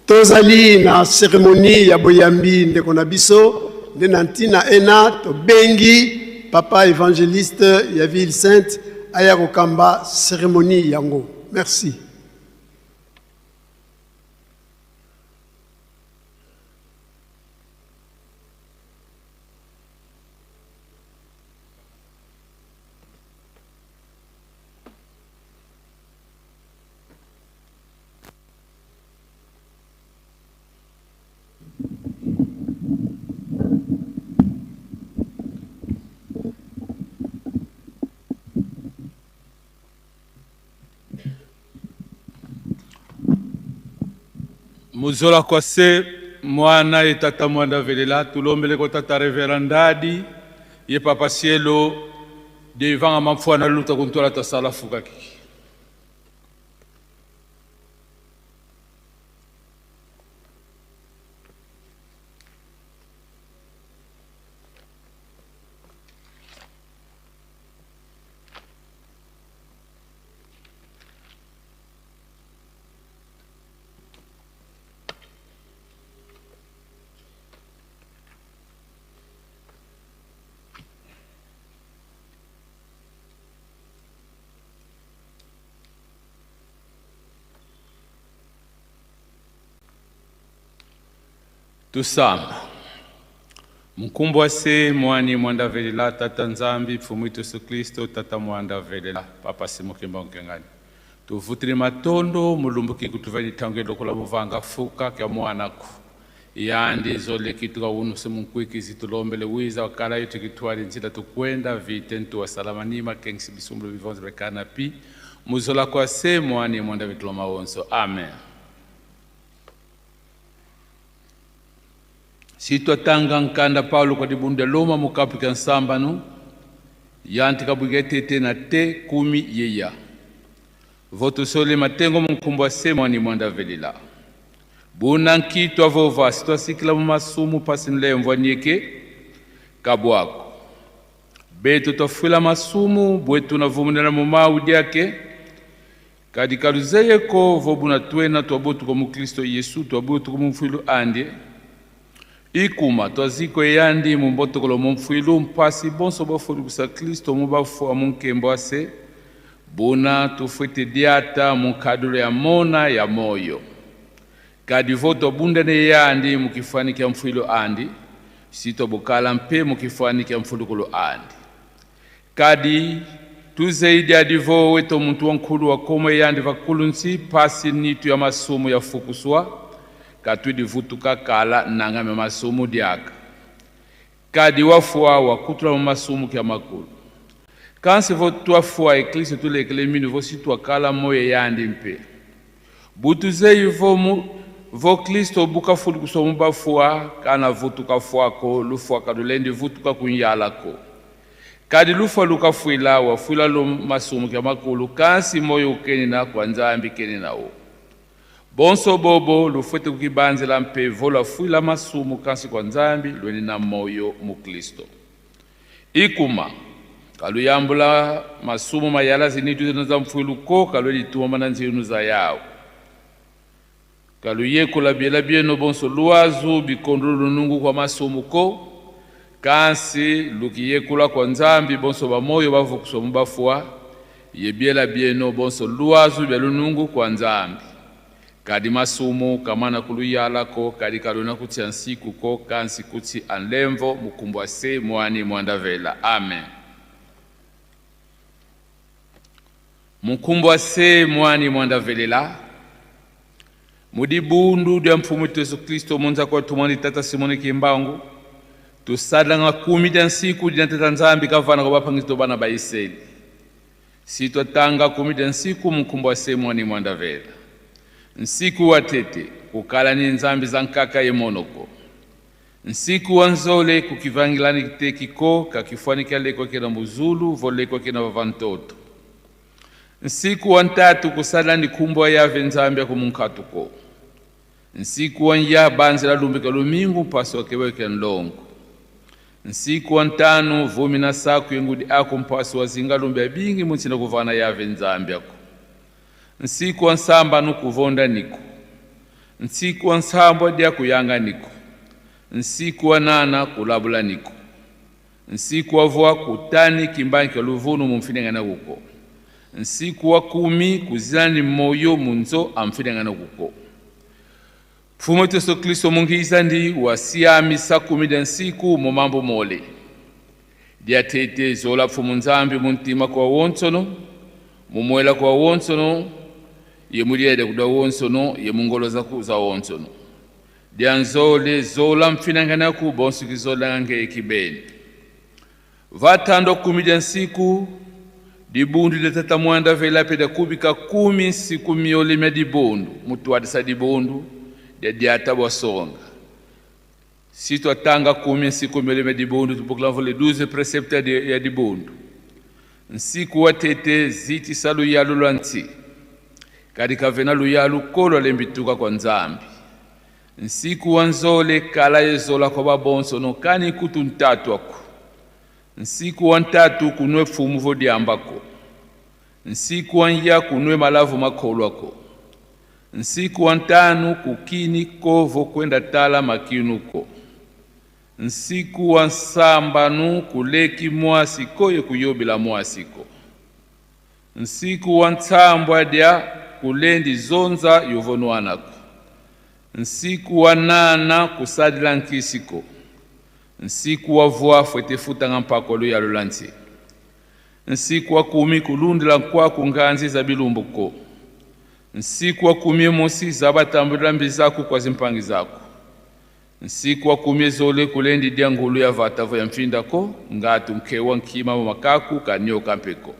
Tozali na cérémonie ya boyambi ndeko na biso nde na ntina ena tobengi papa évangéliste ya Ville Sainte aya kokamba cérémonie yango. Merci. Muzola kwase mwana etata mwanda velela tulombele ko tata reverendadi ye papa cielo de vanga mafwana luta kuntola tasala fukaki. Tusama mkumbwase mwani mwanda velela tata nzambi pfumwitu Yesu Kristo tata mwanda velela papa simukimba nkengani tuvutire matondo mulumbuki kutuvani tangelo kula muvanga fuka kya mwanako yandi zole kituka unu semunkwiki zitulombele wiza wakala yote kitwali nzila tukwenda vitentu wa salamanima kengsi bisumbu vivonzi bekana pi muzola kwa se mwani mwanda vituloma wonso. Amen. Sitwa tanga nkanda Paulo kwa dibunde loma mukapi kansambanu yanti kabugete na te kumi yeya voto sole matengo mkumbwa sema ni mwanda velila buna nkitwa vova sitwa sikila masumu pasinle mvanyeke kabwako beto tofula masumu bwetu na vumunela mumaudi yake kadikaluzeye ko vobuna twena twabotu kwa mukristo Yesu twabotu kwa mfuilu ande ikuma twaziko yandi mumbotokolo mumfuilu mpasi bonso bafuru kusa Kristo mubafu amunkembo ase buna tufuite diata mukadule ya mona ya moyo. Kadi voto bundane yandi mukifanikia mfuilo andi, sito bukala mpe mukifanikia mfulukulo andi. Kadi tuzeidi adivo weto muntu wankulu wakome yandi vakulunsi pasi nitu ya masumu ya fukuswa, katudi vutuka kala nangame masumu diaka. Kadi wafua wakutula masumu kia makulu. Kansi votu wafua eklisi tule eklemini vositu wakala moye yandi mpe. Butuze vo Kristo buka fulukuswa mubafua kana vutuka fuako lufua kadulendi vutuka kunyalako. Kadi lufua lukafuila wafuila lo masumu kia makulu kansi moyo ukeni na kwa nzambi keni na o. Bonso bobo lufuete kukibanze la mpe vola fuila masumu kansi kwa nzambi lweni na moyo mukristo. Ikuma kaluyambula masumu mayala zinitu za mfuiluko kalweni tuwa mananzinu za yao. Kaluye kula biela bieno bonso luazu bikondulu nungu kwa masumu ko kansi lukiye kula kwa nzambi bonso ba moyo bavu kusomubafua ye biela bieno bonso luazu belu nungu kwa nzambi. Kadi masumu kamana kuluyala ko kadi kaluna kuti ansiku ko kansi kuti anlemvo mukumbwa se mwani mwandavela. Amen. Mukumbwa se mwani mwandavelela. Mudibundu dia mfumu Yesu Kristo monza kwa tumani tata Simoni Kimbangu. Tusadanga 10 dia nsiku dia tata nzambi kavana kwa bapangito bana ba Israeli. Sito tanga 10 dia nsiku mukumbwa se mwani mwandavela. Nsiku watete kukala ni nzambi za nkaka ye monoko. Nsiku wanzole kukivangilani kitekiko kakifuanika leko kena muzulu voleko kena vavantoto. Nsiku wantatu kusala ni kumbwa yave nzambi ya kumunkatuko. Nsiku wanya banzi la lumbika lumingu mpaso wakeweke nlongo. Nsiku wantanu vumi na saku yengudi ako mpaso wazinga lumbi ya bingi mchina kuvana yave nzambi yako. Nsiku wansamba nukuvonda niko. Nsiku wansamba dia kuyanga niko. Nsiku wanana kulabula niko. Nsiku wavua kutani kimbanki luvunu mumfinengana kuko. Nsiku wa 10 kuzilani moyo munzo amfinengana kuko. Mfumu Yesu Kristo mungiza ndi wasiami sa 10 dia nsiku mumambo mole. Dia tete zola mfumu nzambi muntima kwa wonsono. Mumwela kwa wonsono. Ye muliede kuda wonsono ye mungolo za wonsono. Dianzole zola mfinangana ku bonsu kizola nge ekibeni. Vatando 10 dia nsiku dibundu de tata mwanda vela peda kubika 10 siku miole me dibundu mutu wadisa dibundu dia atabwa songa. Sito tanga 10 siku miole me dibundu tupokla vole 12 preceptes ya dibundu. Nsiku watete ziti salu yalu lwanti. Kadika vena luyalu kolo lembituka kwa nzambi. Nsiku wanzole kala yezola kwa babonso no kani kutu ntatu ako. Nsiku wantatu kunwe fumu vodi ambako. Nsiku wanya kunwe malavu makolo ako. Nsiku wantanu kukini kovo kwenda tala makinuko. Nsiku wansambanu kuleki mwasiko ye kuyobila mwasiko. Nsiku wansambwa dia kulendi zonza yovono wanako. Nsiku wanana kusadila nkisiko. Nsiku wavua fwetefuta ngampakolo ya lulanti. Nsiku wa 10 kulundila kwa kunganzi za bilumbuko. Nsiku wa 10 mosi za batambula mbizako kwa zimpangi zako. Nsiku wa 10 zole kulendi dia ngulu ya vatavo ya mfindako ngatu mkewa nkima makaku kanyo kampeko.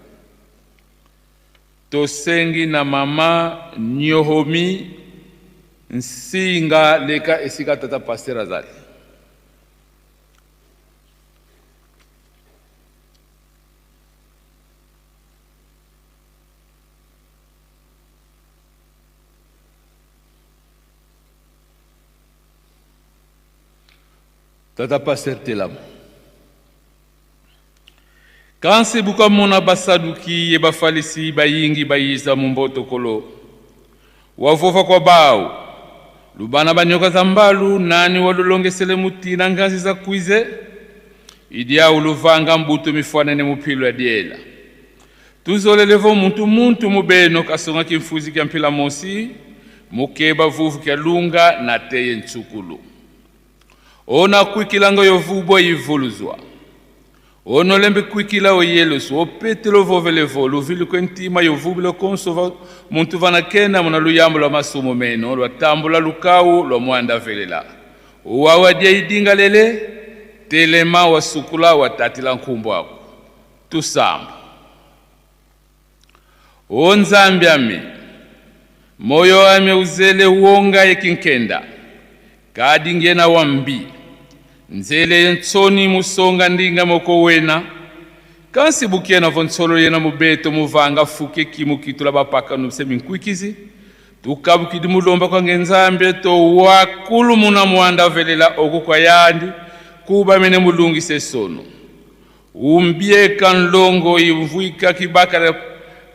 Tosengi na mama Nyohomi nsinga leka esika tata Pasteur Azali. Tata Pasteur Telam. Kanse buka mona basaduki ye bafalisi bayingi bayiza mumboto kolo. Wavofa kwa bao. Lubana banyoka zambalu nani walulongesele muti na ngazi za kuize. Idia uluvanga mbuto mifwanene mupilo ya diela. tuzolelevo muntu mubeno kasonga kimfuzi kya mpila mosi mukeba vuvu kya lunga na teye ntsukulu ona kwikilango yovubwa yivuluzwa ono lembe kwikila oyelusu opetelo vovelevo luvili kwentima yovubilo konsova muntu vana kena muna luyambo lwa masumo meno lwa tambula lukau lwa mwanda velela uwawadia idinga lele telema wa sukula wa tatila nkumbu wako tusamba o Nzambi ame moyo ame uzele uonga yekinkenda kadi ngena wambi nzele ntsoni musonga ndinga moko wena kansi bukiena vontsolo yena mubeto muvanga fuke kimu kitula bapaka nusemi nkwikizi tukabukidi mulomba kwa Nzambi to wakulu muna mwanda velela oku kwa yandi kuba mene mulungise sono umbie kan longo ivuika kibaka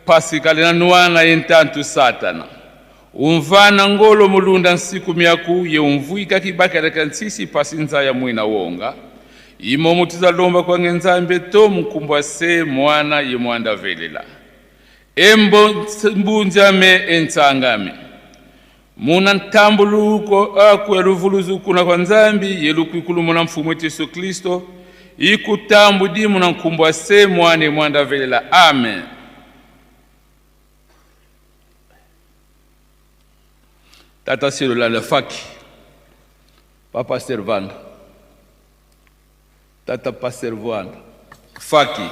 pasika lena nuana yentantu satana umvana ngolo mulunda nsiku miaku ye umvuika kibaka kansisi pasinza ya mwina wonga imo mutiza lomba kwa Nzambi to mkumbwa se mwana ye mwanda velela embo mbunjame entsangame muna ntambuluko akweluvuluzu kuna kwa Nzambi yelukwikulu muna mfumu Yesu Kristo ikutambu di muna mkumbwa se mwana ye mwanda velela amen. Tata Sirula le faki papa servanda tata pa servanda faki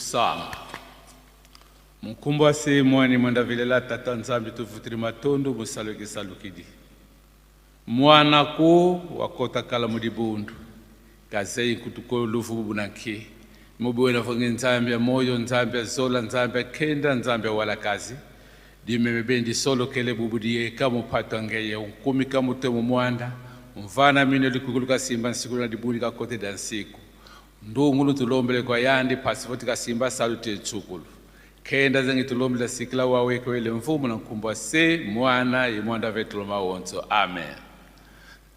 tusamba. Mkumba se mwani mwanda vilela tata nzambi tuvutiri matondo musaluki salukidi. Mwana ko wakota kala mudibundu. Kazei kutuko lufu bubunanki. Mubuena fonge nzambia moyo nzambia zola nzambia kenda nzambia wala kazi. Dimebendi solo kele bubudie kama pato ngeye unkumi kama utemu mwanda. Mvana mine likukuluka simba nsikulu na dibuni kakote dansiku. Ndungulu tulombele kwa yandi pasipoti kasimba salute chukulu. Kenda zengi tulombele sikila waweke wele mfumu na mkumbwa se mwana ye mwanda vetulo mawonso. Amen.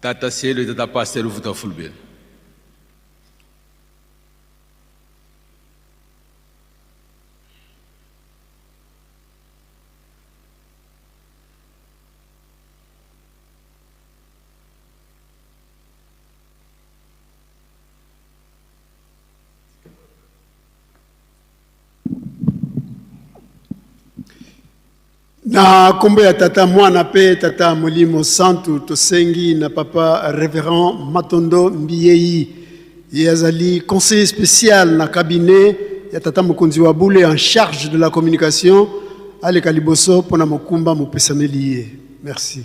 Tata sielu tata paselu vuta fulbele. Na kombo ya tata mwana pe tata Molimo Santu tosengi na papa révérend Matondo Mbiyei yazali conseiller spécial na cabinet ya tata Mokonzi wa Bule en charge de la communication ale kaliboso pona mokumba mopesaneli. Merci.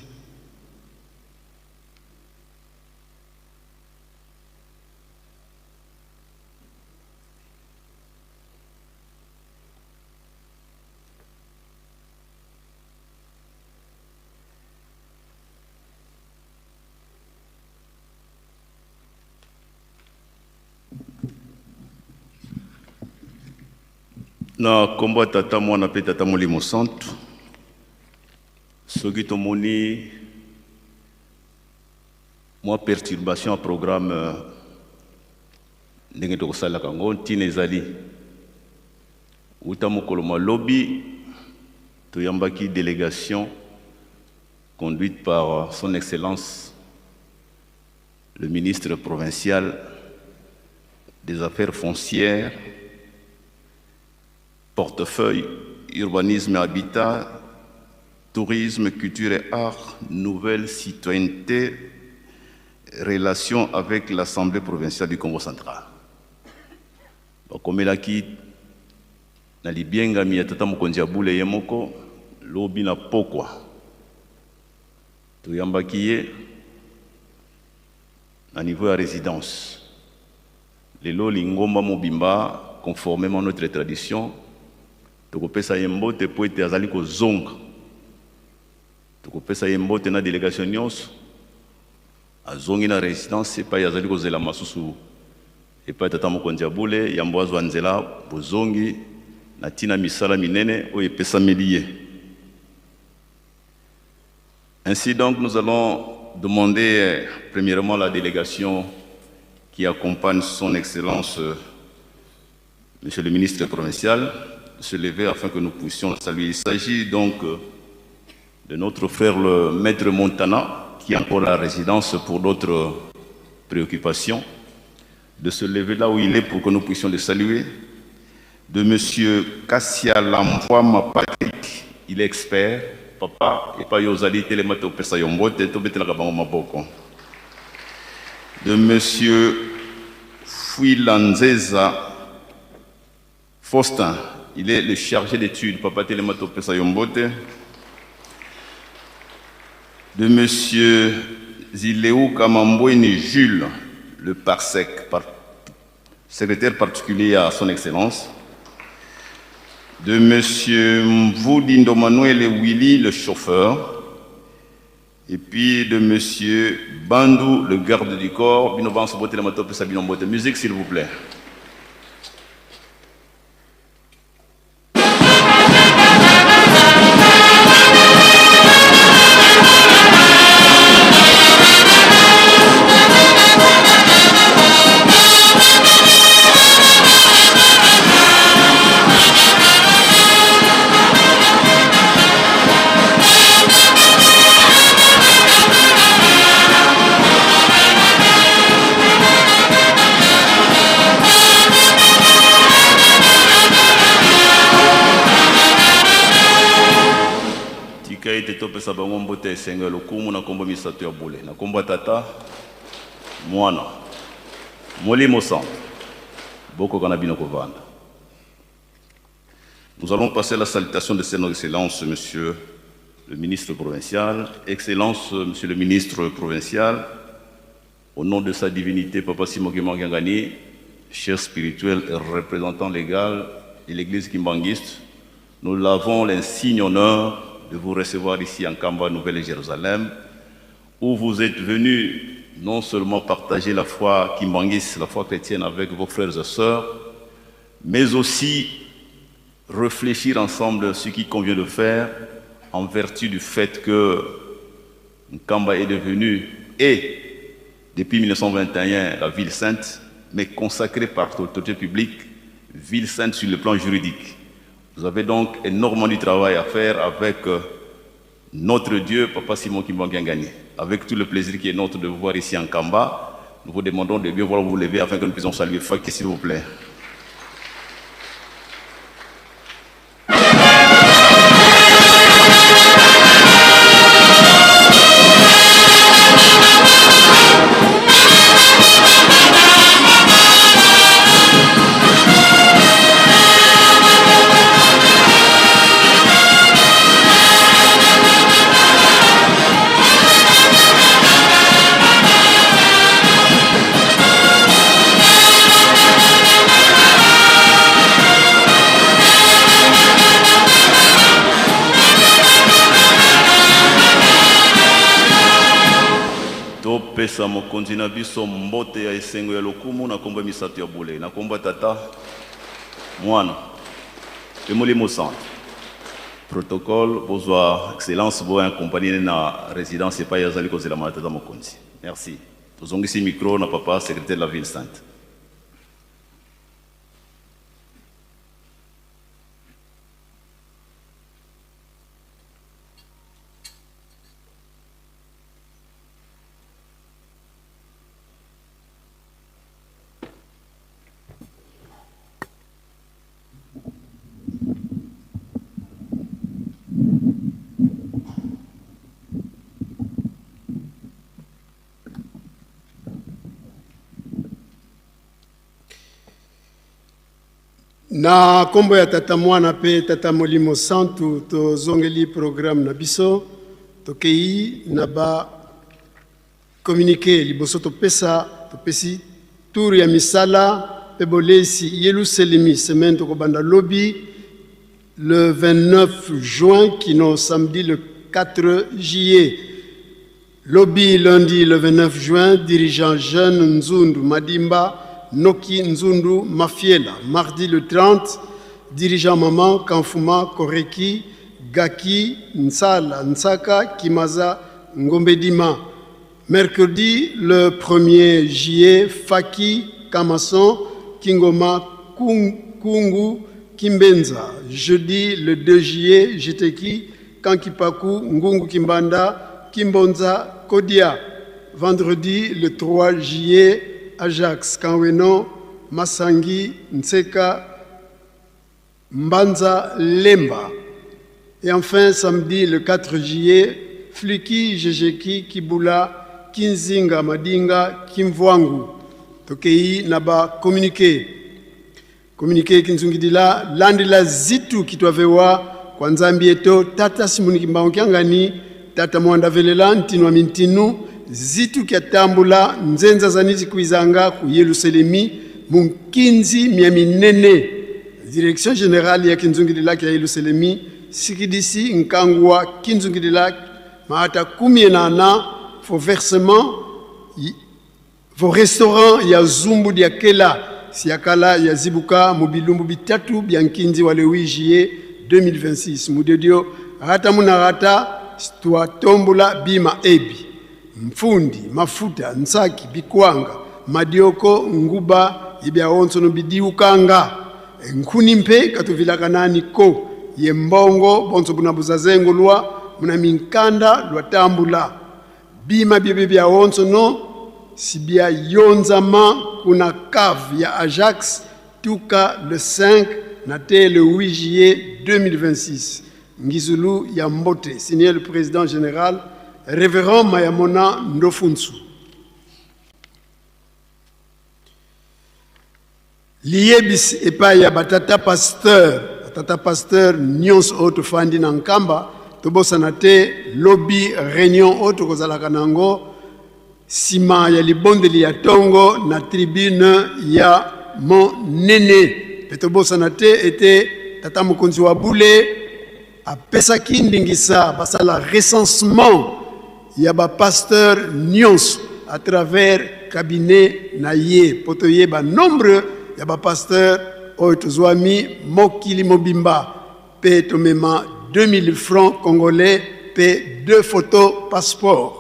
Na kombo tata mwana pe tata Molimo Santu soki tomoni mwa perturbation à programme ndenge tokosalaka ngo ntina ezali uta mokolo malobi toyambaki délégation conduite par son excellence le ministre provincial des affaires foncières, portefeuille, urbanisme et habitat, tourisme, culture et art, nouvelle citoyenneté, relations avec l'Assemblée provinciale du Congo central. Comme il a dit, na libienga mi tata Mokonzi wa Bule yemoko lobi na pokwa tuyambaki ye na niveau de résidence. Lelo lingomba mobimba conformément à notre tradition tokopesa yembote po ete azali ko zonga tokopesa yembote na délégation nyonso azongi na résidence epai azali kozela masusu epai tata Mokonzi wa Bule yambo azwa nzela bozongi na tina misala minene oyo epesameli ye. Ainsi donc nous allons demander premièrement la délégation qui accompagne son excellence monsieur le ministre provincial de se lever afin que nous puissions le saluer. Il s'agit donc de notre frère le maître Montana qui a encore la résidence pour d'autres préoccupations, de se lever là où il est pour que nous puissions le saluer, de monsieur Kassia Lamvoama Patrick, il est expert, papa, et pas Yozali Telemato Pesayombote, Tobetela Maboko, de monsieur Fouilanzeza Faustin, il est le chargé d'études, papa Telemato Pesayombote, de monsieur Zileu Kamamboueni Jules, le parsec, secrétaire particulier à son excellence, de monsieur Mvoudindo Manuel Willy, le chauffeur, et puis de monsieur Bandou, le garde du corps. Musique, s'il vous plaît. Topesa bango mbote esenga lokumu na kombo misato ya Bule na kombo tata mwana Molimo Santu boko kana bino kovanda Nous allons passer à la salutation de son Excellence, Monsieur le ministre provincial. Excellence, Monsieur le ministre provincial, au nom de sa divinité, Papa Simon Kimbangiangani, chef spirituel et représentant légal de l'église kimbanguiste, nous avons l'insigne honneur de vous recevoir ici en Kamba, Nouvelle-Jérusalem, où vous êtes venus non seulement partager la foi kimbanguiste, la foi chrétienne avec vos frères et sœurs, mais aussi réfléchir ensemble ce qu'il convient de faire en vertu du fait que Nkamba est devenu, et depuis 1921, la ville sainte, mais consacrée par l'autorité publique, ville sainte sur le plan juridique. Vous avez donc énormément du travail à faire avec notre Dieu, Papa Simon Kimbangiangani. Avec tout le plaisir qui est nôtre de vous voir ici en Kamba, nous vous demandons de bien vouloir vous lever afin que nous puissions saluer Faki, s'il vous plaît. Pesa mokonzi na biso mbote ya esengo ya lokumu na komba misato ya bule na komba tata mwana te molimo santo protocole bozwa excellence bo accompagné na résidence epai yazali kozela matata mokonzi. Merci. Tozongisi micro na papa secrétaire de la ville sainte. Na kombo ya tata mwana pe tata molimo santu to zongeli programme na biso to kei na ba communiquer liboso to pesi tour ya misala pe bolesi Yerusalemi semaine to kobanda lobby le 29 juin qui non samedi le 4 juillet. Lobby lundi le 29 juin dirigeant jeune Nzundu Madimba Noki Nzundu Mafiela. Mardi le 30, dirigeant Maman Kanfuma Koreki Gaki Nsala Nsaka Kimaza Ngombedima. Mercredi le 1er juillet, Faki Kamason Kingoma Kungu Kimbenza. Jeudi le 2 juillet, Jeteki Kankipaku Ngungu Kimbanda Kimbonza Kodia. Vendredi le 3 juillet, Ajax, Kanweno, Masangi, Nseka, Mbanza, Lemba. Et enfin, samedi, le 4 juillet, Fliki, Jejeki, Kibula, Kinzinga, Madinga, Kimvwangu. Tokei, Naba, communiqué. Communiqué, Kinzungidila, Landila Zitu, Kitwavewa, Kwanzambi eto, Tata Simoni Kimbangiangani, Tata Mwanda Velela, Ntinwa Mintinu, Zitu kiatambula nzenza zanizi kuizanga ku Yerusalemi munkinzi miaminene direction générale ya kinzungidila ya Yerusalemi sikidisi nkangwa kinzungidila maata 18 fo versement fo restaurant ya zumbu dia kela siakala ya zibuka mubilumbu bitatu bya nkinzi wale 8 juillet 2026 mudedio hata munarata stwa tombula bima ebi mfundi mafuta nsaki bikwanga madioko nguba ibya onso no bidiukanga nkuni mpe katuvila kanani ko yembongo bonso bunabuza zengo lwa muna minkanda lwa tambula bima bibye bya onso no sibia yonzama kuna cave ya Ajax tuka le 5 na te le 8 juillet 2026 ngizulu ya mbote signé le président général Révérend Mayamona Ndofunsu. Liebis epa ya batata pasteur tata pasteur nyonso oyo tofandi na nkamba tobosana te lobi réunion oyo tokozalaka nango nsima ya libondeli ya ntongo na tribune ya monene mpe tobosana te ete tata mokonzi wa bule apesaki ndingisa basala recensement ya bapasteur nyonso à travers cabinet na ye po toyeba nombre ya bapasteur oyo tozwami mokili mobimba mpe tomema 2000 francs congolais mpe 2 photos passeport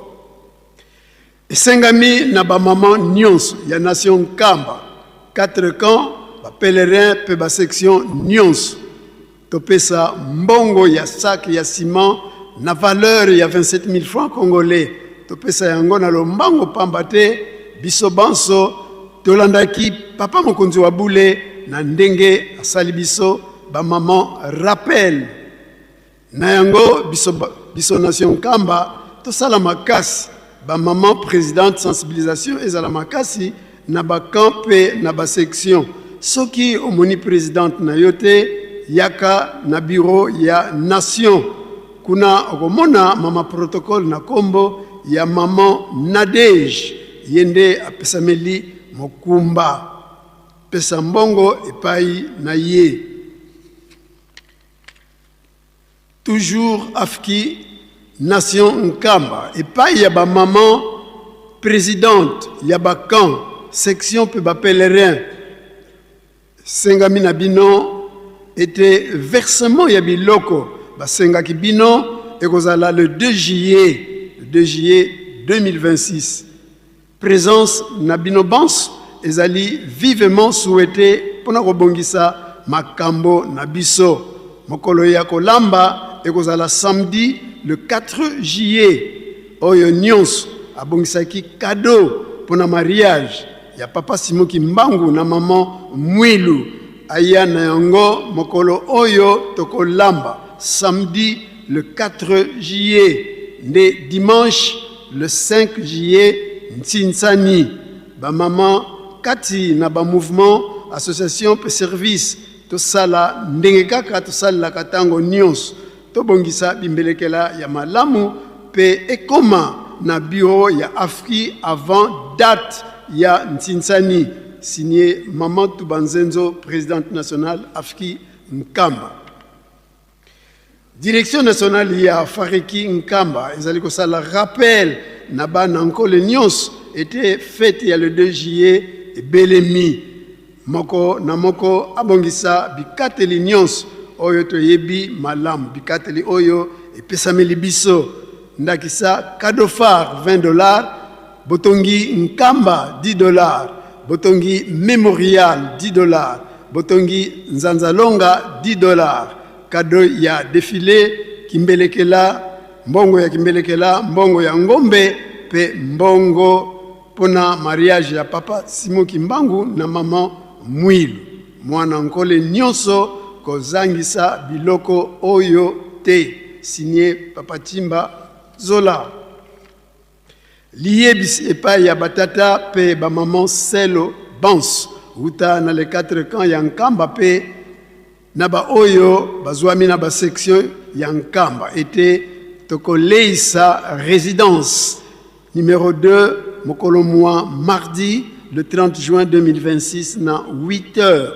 esengami na bamama nyonso ya nation nkamba 4 camps bapèlerin mpe basection nyonso topesa mbongo ya sac ya ciment na valeur ya 27 000 francs congolais topesa yango na lombango pamba te biso banso tolandaki papa mokonzi wa bule na ndenge asali biso bamama rappel na yango biso nation nkamba tosala makasi bamama présidente sensibilisation ezala makasi na bakamp mpe na basection soki omoni présidente na yo te yaka na bureau ya nation kuna okomona mama protocole na kombo ya mama Nadege yende apesameli mokumba pesa mbongo epai na ye toujours afki nation nkamba epai ya bamama présidente ya bakamp section pe bapèlerin sengami na bino ete versement ya biloko basengaki bino ekozala le 2 juillet 2026 présence na bino banso ezali vivement souhaité pona kobongisa makambo na biso mokolo ya kolamba ekozala samedi le 4 juillet oyo nyonso abongisaki cadeau pona mariage ya papa Simoki Mbangu na maman Mwilu aya na yango mokolo oyo tokolamba samedi le 4 juillet nde dimanche le 5 juillet Ntinsani bamama kati na bamouvement association pe service tosala ndenge kaka tosalelaka ntango nyonso tobongisa bimbelekela ya malamu pe ekoma na bureau ya Afri avant date ya Ntinsani signé Maman Tubanzenzo présidente nationale Afri Nkamba direction nationale ya Fariki Nkamba ezali kosala rappel na bana nkole nyonso était fête ya le 2 juillet Belemi moko na moko abongisa bikateli nyonso oyo toyebi malamu bikateli oyo epesameli biso ndakisa cadeau phare $20 botongi nkamba $10 botongi mémorial $10 botongi nzanzalonga $10 cadeau ya défilé kimbelekela mbongo ya kimbelekela mbongo ya ngombe pe mbongo pona mariage ya papa Simoki Mbangu na mama Mwilu mwana nkole nyonso kozangisa biloko oyo te signé papa Timba Zola liebisi epai ya batata pe bamaman Selo Bans uta na le 4 camps ya Nkamba pe na ba oyo bazwami na ba section ya Nkamba ete tokoleisa résidence numéro 2 mokolo mois mardi le 30 juin 2026 na 8 heures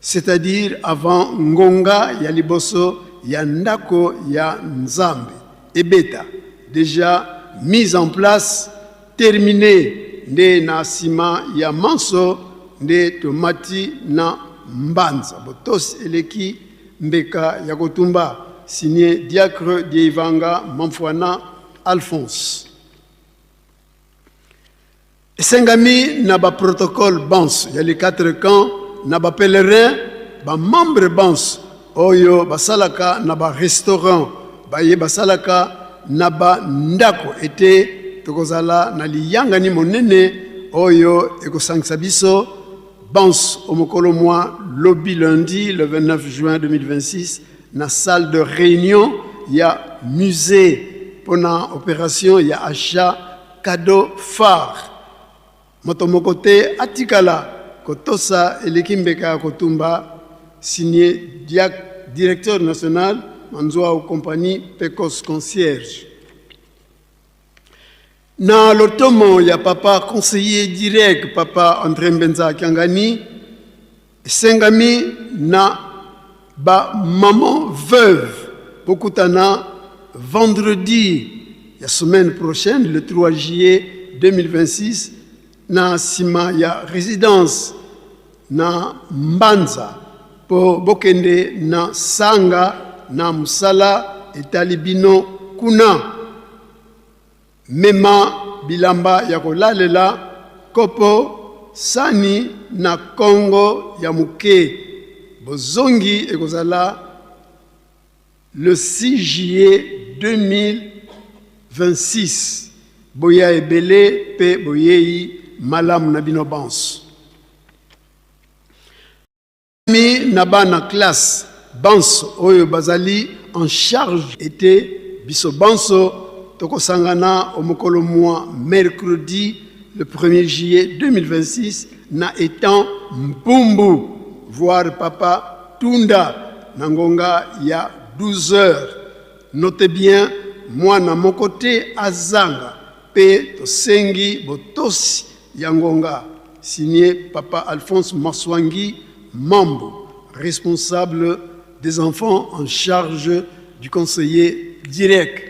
c'est-à-dire avant ngonga ya liboso ya ndako ya Nzambe ebeta déjà mise en place terminée nde na sima ya manso nde tomati na mbanza botos eleki mbeka ya kotumba signé diacre Dievanga Mamfwana Alphonse esengami na ba protocole bans ya les 4 camps na ba pèlerin ba membre bans oyo basalaka na ba restaurant baye basalaka na ba ndako ete tokozala na liyangani monene oyo ekosangisa biso bans omokolo mois lobby lundi le 29 juin 2026 na salle de réunion ya musée pona opération ya achat cadeau phare moto mokote atikala kotosa eleki mbeka ya kotumba signé directeur national Manzoa aux compagnie Pecos Concierge. Na lotomo ya papa conseiller direct papa André Mbenza Kiangani, Sengami na ba maman veuve Bokutana vendredi la semaine prochaine, le 3 juillet 2026, na sima ya résidence na Mbanza po bokende na sanga na musala etalibino kuna mema bilamba ya kolalela kopo sani na Congo ya muke bozongi ekozala le 6 juillet 2026 boya ebele pe boyei malamu na bino banso mi na bana classe banso oyo bazali en charge était biso banso tokosangana omokolo mwa mercredi le 1er juillet 2026 na étant Mpumbu voir papa Tunda nangonga ya 12 heures. Notez bien, moi na mon côté azanga pe tosengi botosi yangonga signé papa Alphonse Maswangi Mambo, responsable des enfants en charge du conseiller direct.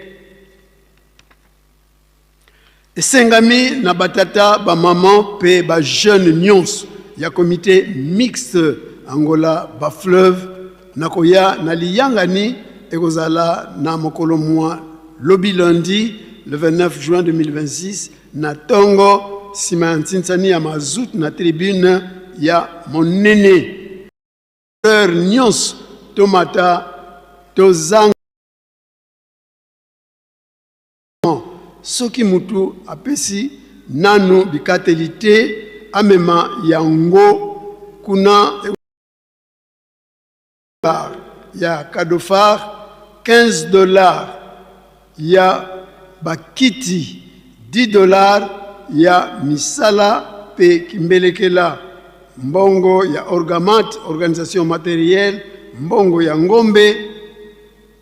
Esengami na batata ba maman pe ba jeune nyons ya comité mixte Angola ba fleuve nakoya na liyangani ekozala na mokolo mwa lobi lundi le 29 juin 2026 na tongo sima ntinsani ya mazout na tribune ya monene nyons tomata tozanga soki mutu apesi nanu bikatelite amema yango kuna ya kadofar $15 ya bakiti $10 ya misala pe kimbelekela mbongo ya orgamat organisation matérielle mbongo ya ngombe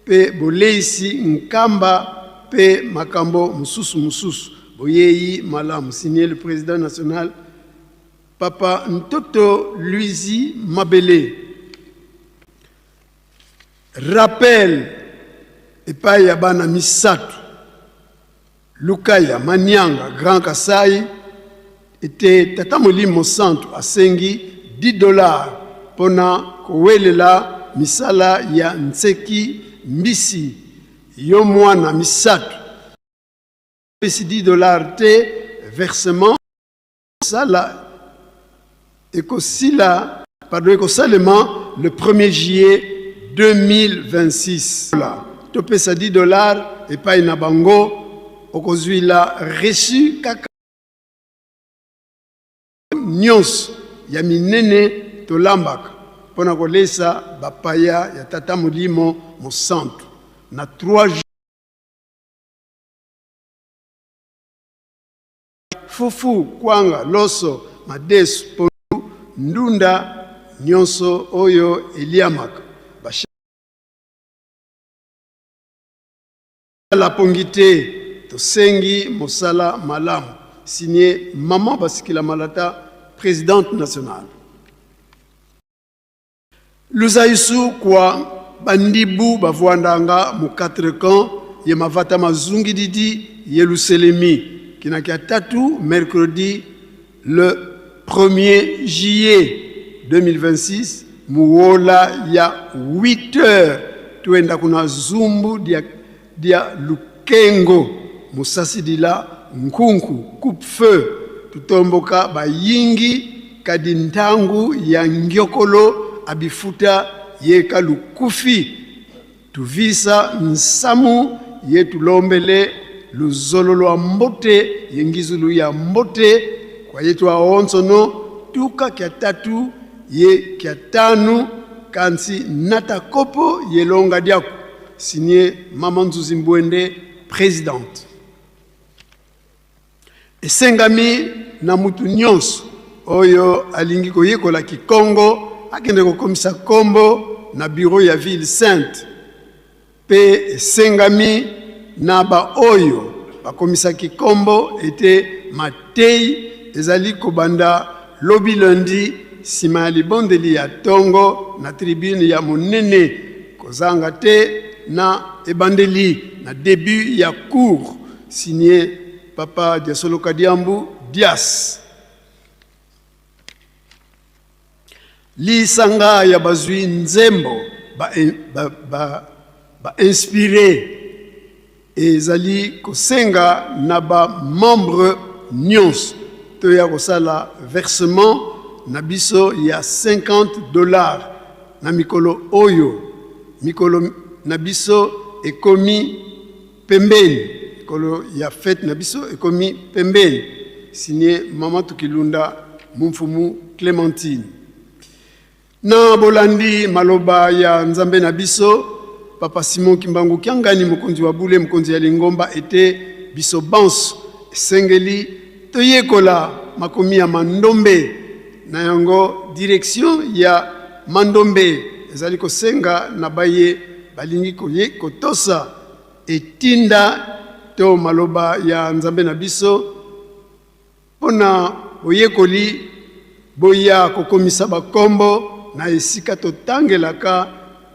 pe boleisi nkamba pe makambo mususu boyeyi malamu signé le président national papa Ntoto Luizi Mabele. Rappel epai ya bana misatu Lukaya Manyanga Grand Kasai était tata molimo centre asengi $10 pona kowelela misala ya Ntseki Mbisi yo mwana misatu pesi $10 te versement sala ekosila pardon ekosalema le 1er juillet 2026. Topesa $10 et pas na bango okozwila reçu kaka nyons ya minene tolambaka pona kolesa bapaya ya tata molimo mosantu na 3 jours. Fufu kwanga loso madesu ponu ndunda nyonso oyo eliamaka la pongité tosengi mosala malamu signé maman Basikila Malata présidente nationale. Luzaisu kwa bandibu bavwandanga mu 4 camps ye mavata mazungi didi Yerusalemi kinakia tatu mercredi le 1er juillet 2026 muwola ya 8 heures tuenda kuna zumbu dia Lukengo musasi dila nkunku coupe feu tutomboka bayingi kadintangu ya ngiokolo abifuta yeka lukufi tuvisa nsamu yetu lombele luzololo wa mbote yengizulu ya mbote kwa yetu aonsono tuka kia tatu ye kia tanu kansi nata kopo yelonga diaku signé Maman Nzuzi Mbwende présidente. Esengami na mutu nyonso oyo alingi koyekola Kikongo akende kokomisa kombo na bureau ya ville sainte pe esengami na ba oyo bakomisaki kombo ete matei ezali kobanda lobi lundi nsima ya libondeli ya ntongo na tribune ya monene kozanga te na ebandeli na début ya cours signé Papa Diasolo Kadiambu Dias. Lisanga ya bazwi nzembo ba inspiré ezali kosenga na ba membre nyonso to ya kosala versement na biso ya $50 na mikolo oyo mikolo na biso ekomi pembeni mikolo ya fête na biso ekomi pembeni signé Mama Tukilunda Mumfumu Clémentine. Na bolandi maloba ya nzambe na biso Papa Simon Kimbangu Kiangani mokonzi wa bule mokonzi ya Lingomba ete biso banso esengeli toyekola makomi ya mandombe na yango direction ya mandombe ezali kosenga na baye balingi kotosa etinda to maloba ya nzambe na biso pona oyekoli boya kokomisa bakombo na esika totangelaka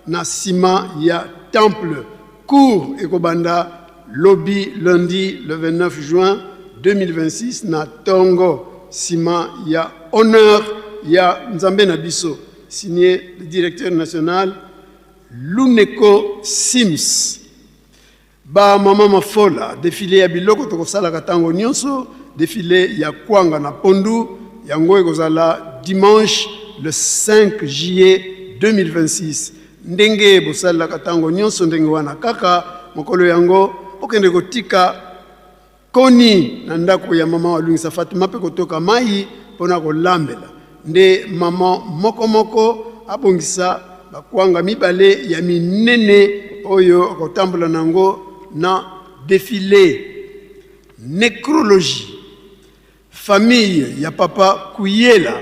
na sima ya temple cours ekobanda lobi lundi le 29 juin 2026 na tongo sima ya honneur ya nzambe na biso signé le directeur national Luneko Sims. Ba mama mafola défilé ya biloko tokosala katango nyonso défilé ya kwanga na pondu yango ekozala dimanche le 5 juillet 2026. Ndenge bosala katango nyonso ndenge wana kaka mokolo yango okende kotika koni na ndako ya mama Walungisa Fatima pe kotoka mai pona kolambela nde mama moko abongisa bakwanga mibale ya minene oyo kotambola nango na défilé. Nécrologie famille ya papa Kuyela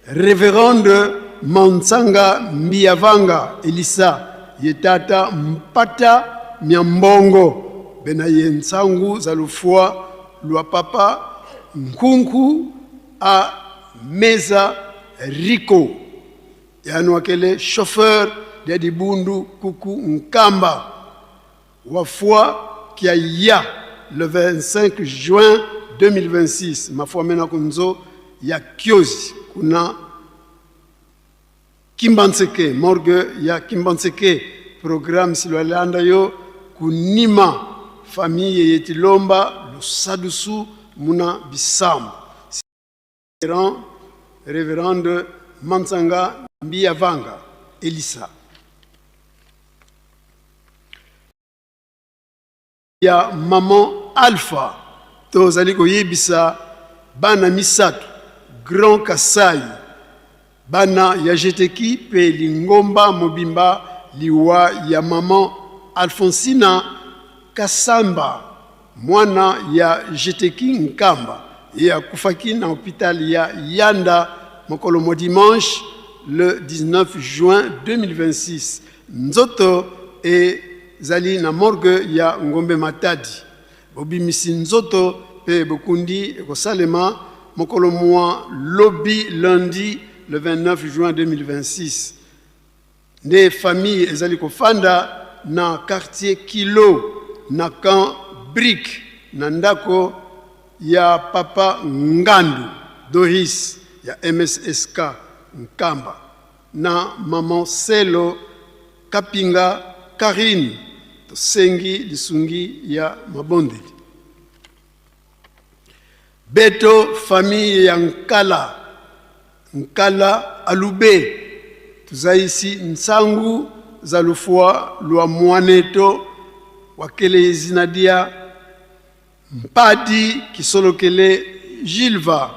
révérende Mansanga Mbiavanga Elisa yetata mpata miambongo bena yensangu za lufua lwa papa nkunku a meza Rico yanu wakele chauffeur ya dibundu kuku nkamba wafua kia ya le 25 juin 2026 mafua mena kunzo ya kiozi kuna Kimbanseke morgue ya Kimbanseke programme silwalanda yo kunima famille yetilomba lusadusu muna bisambu révérende Mansanga Mbiavanga Elisa ya maman Alpha tozali koyebisa bana misatu Grand Kasai bana ya jeteki pe Lingomba mobimba liwa ya maman Alfonsina Kasamba mwana ya jeteki Nkamba ya kufaki na hôpital ya Yanda mokolo mo dimanche le 19 juin 2026. Nzoto e zali na morgue ya Ngombe Matadi bobimisi nzoto pe bokundi ekosalema mokolo mwa lobi lundi le 29 juin 2026. Nde famille ezali kofanda na quartier Kilo na camp Brick na ndako ya papa Ngandu Doris ya MSSK Nkamba na maman Selo Kapinga Karine tosengi lisungi ya mabondeli. Beto famille ya Nkala Alube tuzaisi nsangu za lufua lwa mwaneto wakele zinadia mpadi kisolokele Gilva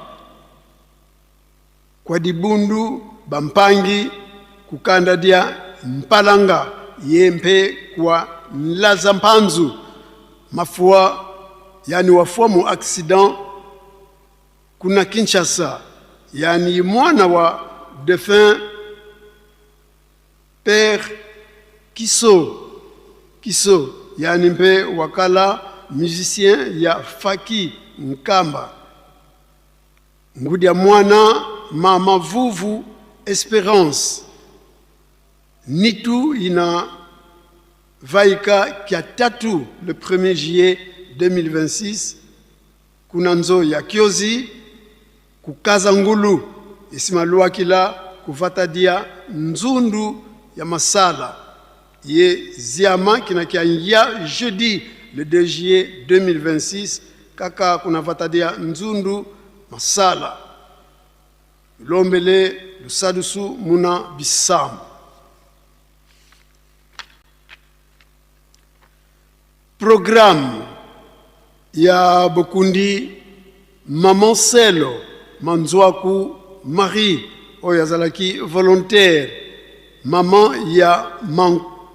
kwa dibundu bampangi kukanda dia mpalanga yempe kwa nlaza mpanzu mafua yani wafua mu accident kuna Kinshasa yani mwana wa défunt Père Kiso yani mpe wakala musicien ya Faki Nkamba. Ngudia mwana mama Vuvu Espérance. Nitu ina vaika kia tatu le 1er juillet 2026. Kunanzo ya Kiozi kukaza ngulu isimalua kila kuvatadia nzundu ya masala ye ziama kinakiangia jeudi le 2 juillet 2026 kaka kunavatadia nzundu masala lombele lusadusu muna bisamu. Programme ya Bokundi Maman Selo Manzwaku Marie Oyazalaki volontaire. Maman ya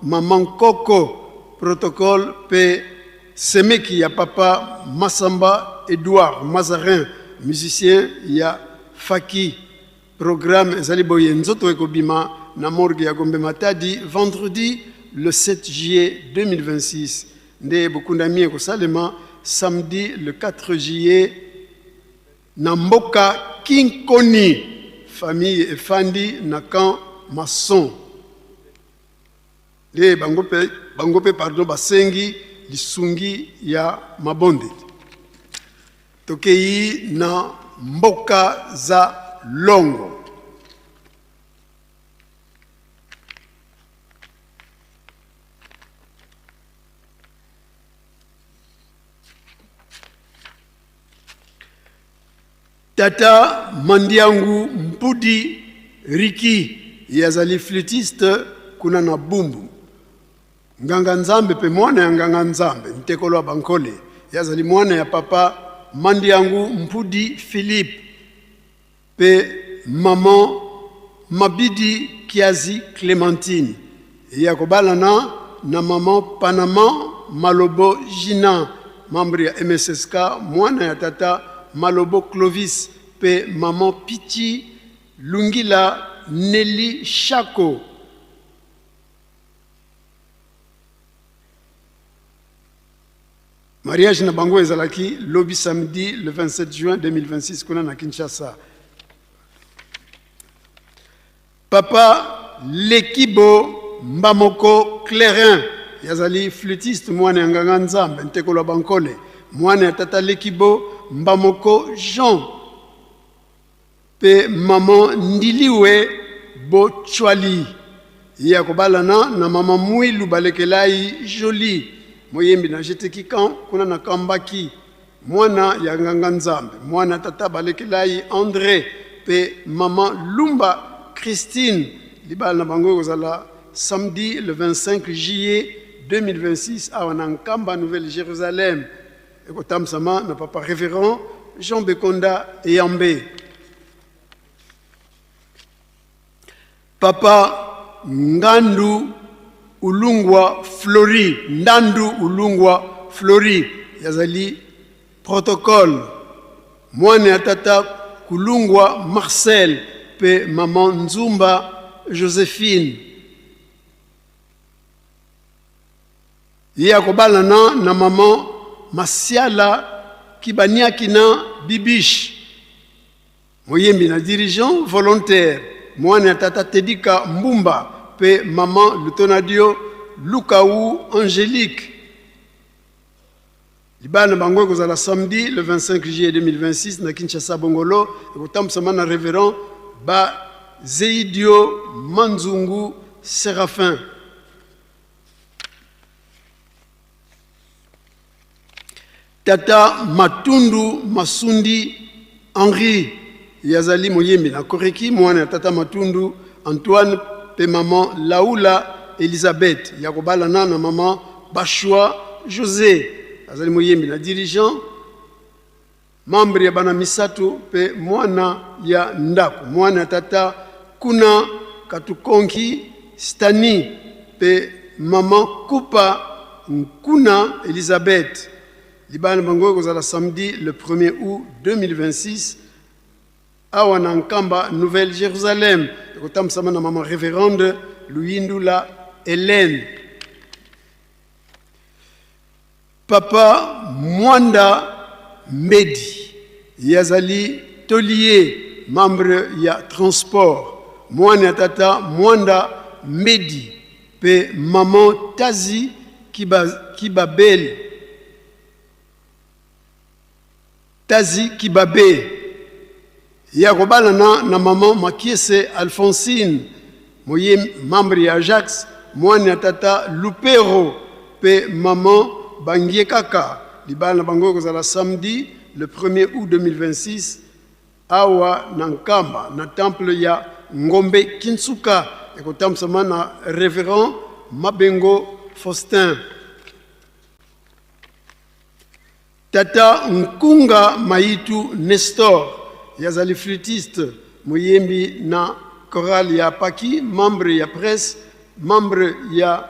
Maman Koko protocole pe Semeki ya Papa Massamba Edouard Mazarin musicien ya Faki. Programme Zaliboye Nzoto Ekobima na morgue ya Gombe Matadi vendredi le 7 juillet 2026. Nde Bokundamie Kosalema samedi le 4 juillet Namboka Kinkoni famille Efandi na camp maçon. Le bangope pardon basengi lisungi ya mabonde. Tokei na mboka za longo. Tata Mandiangu Mpudi Riki yazali flûtiste kuna na bumbu. Nganga Nzambe pe mwana ya Nganga Nzambe Ntekolo wa Bankole yazali mwana ya Papa Mandiangu Mpudi Philippe pe maman Mabidi Kiazi Clémentine yakobalana na maman Panama Malobo Jina membre ya MSSK mwana ya tata Malobo Clovis pe maman Pichi Lungila Nelly Chako. Mariage na bango ezalaki lobby samedi le 27 juin 2026 kuna na Kinshasa. Papa Lekibo Mbamoko Clairin yazali flûtiste mwana ya Nganga Nzambe Ntekolo Bankole mwana ya tata Lekibo Mbamoko Jean pe maman Ndiliwe Bochwali yakobalana na mama Mwilu Balekelai Jolie moyembi na jeteki kan kuna na Kambaki mwana ya Nganga Nzambe mwana tata Balekelai André pe maman Lumba Christine libala na bango kozala samedi le 25 juillet 2026 à Wanankamba Nouvelle-Jérusalem. Ekotam sama na papa révérend Jean Bekonda Eyambe. Papa Ngandu Ulungwa Flori, Ndandu Ulungwa Flori, yazali protocole. Mwane atata Kulungwa Marcel, pe maman Nzumba Joséphine. Yakobalana na maman Masiala Kibaniakina Bibish. Moyembi na dirigeant volontaire. Mwana tata Tedika Mbumba pe maman Lutonadio Lukaou Angélique. Libana bango kozala samedi le 25 juillet 2026 na Kinshasa Bongolo ekotamsama na révérend ba Zeidio Manzungu Séraphin. Tata Matundu Masundi Henri yazali moyembi na Koreki mwana tata Matundu Antoine pe maman Laoula Elisabeth yakobalana na maman Bashwa José yazali moyembi na dirigeant membre ya bana misatu pe mwana ya ndako mwana tata Kuna Katukonki Stani pe maman Kupa Nkuna Elisabeth. Libana bango kozala samedi le 1er août 2026 à Wanankamba Nouvelle-Jérusalem. Ekotam sama na maman révérende Luindula Hélène. Papa Mwanda Mbedi yazali tolier membre ya transport. Mwana tata Mwanda Mbedi pe maman Tazi Kibabel. Tazi Kibabe ya kobalana na maman Makiese Alphonsine moye membre ya Ajax. Mwana tata Lupero pe maman Bangie Kaka libana bango kozala samedi le 1er août 2026 awa Nankamba na temple ya Ngombe Kinsuka ekotamsama na révérend Mabengo Faustin. Tata Nkunga Maitu Nestor yazali flûtiste muyembi na chorale ya Paki, membre ya presse, membre ya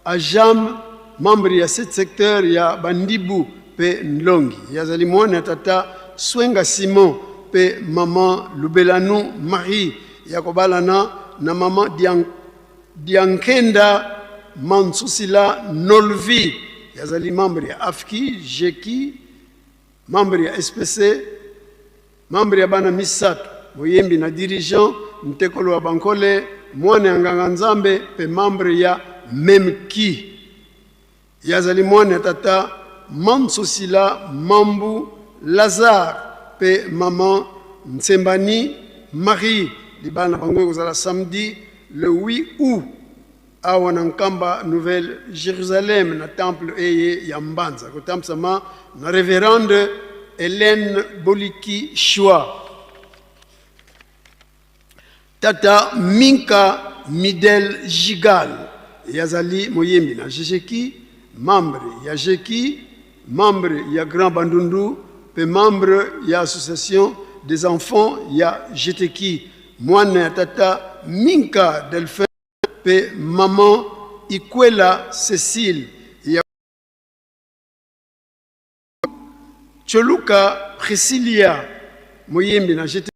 Ajam, membre ya 7 secteur ya Bandibu pe Nlongi. Yazali mwana tata Swenga Simon pe maman Lubelanu Marie yakobalana na maman Diankenda Mansusila Nolvi yazali membre ya Afki, Jeki, membre ya SPC, membre ya bana Misato moyembi na dirigeant Ntekolo wa Bankole, mwana ya Nganga Nzambe pe membre ya Memki. Yazali mwana tata Mansusila Mambu Lazare pe maman Nsembani Marie libana bango kozala samedi le 8 août awa na Nkamba Nouvelle Jérusalem na temple eye ya Mbanza kotamsama na révérende Hélène Boliki Shua. Tata Minka Midel Jigal yazali moyembi na Jejeki, membre ya Jeki, membre ya Grand Bandundu pe membre ya association des enfants ya Jeteki. Mwana ya tata Minka Delphin pe maman Ikwela Cécile ya Choluka Priscilia moyembi na Jeteki,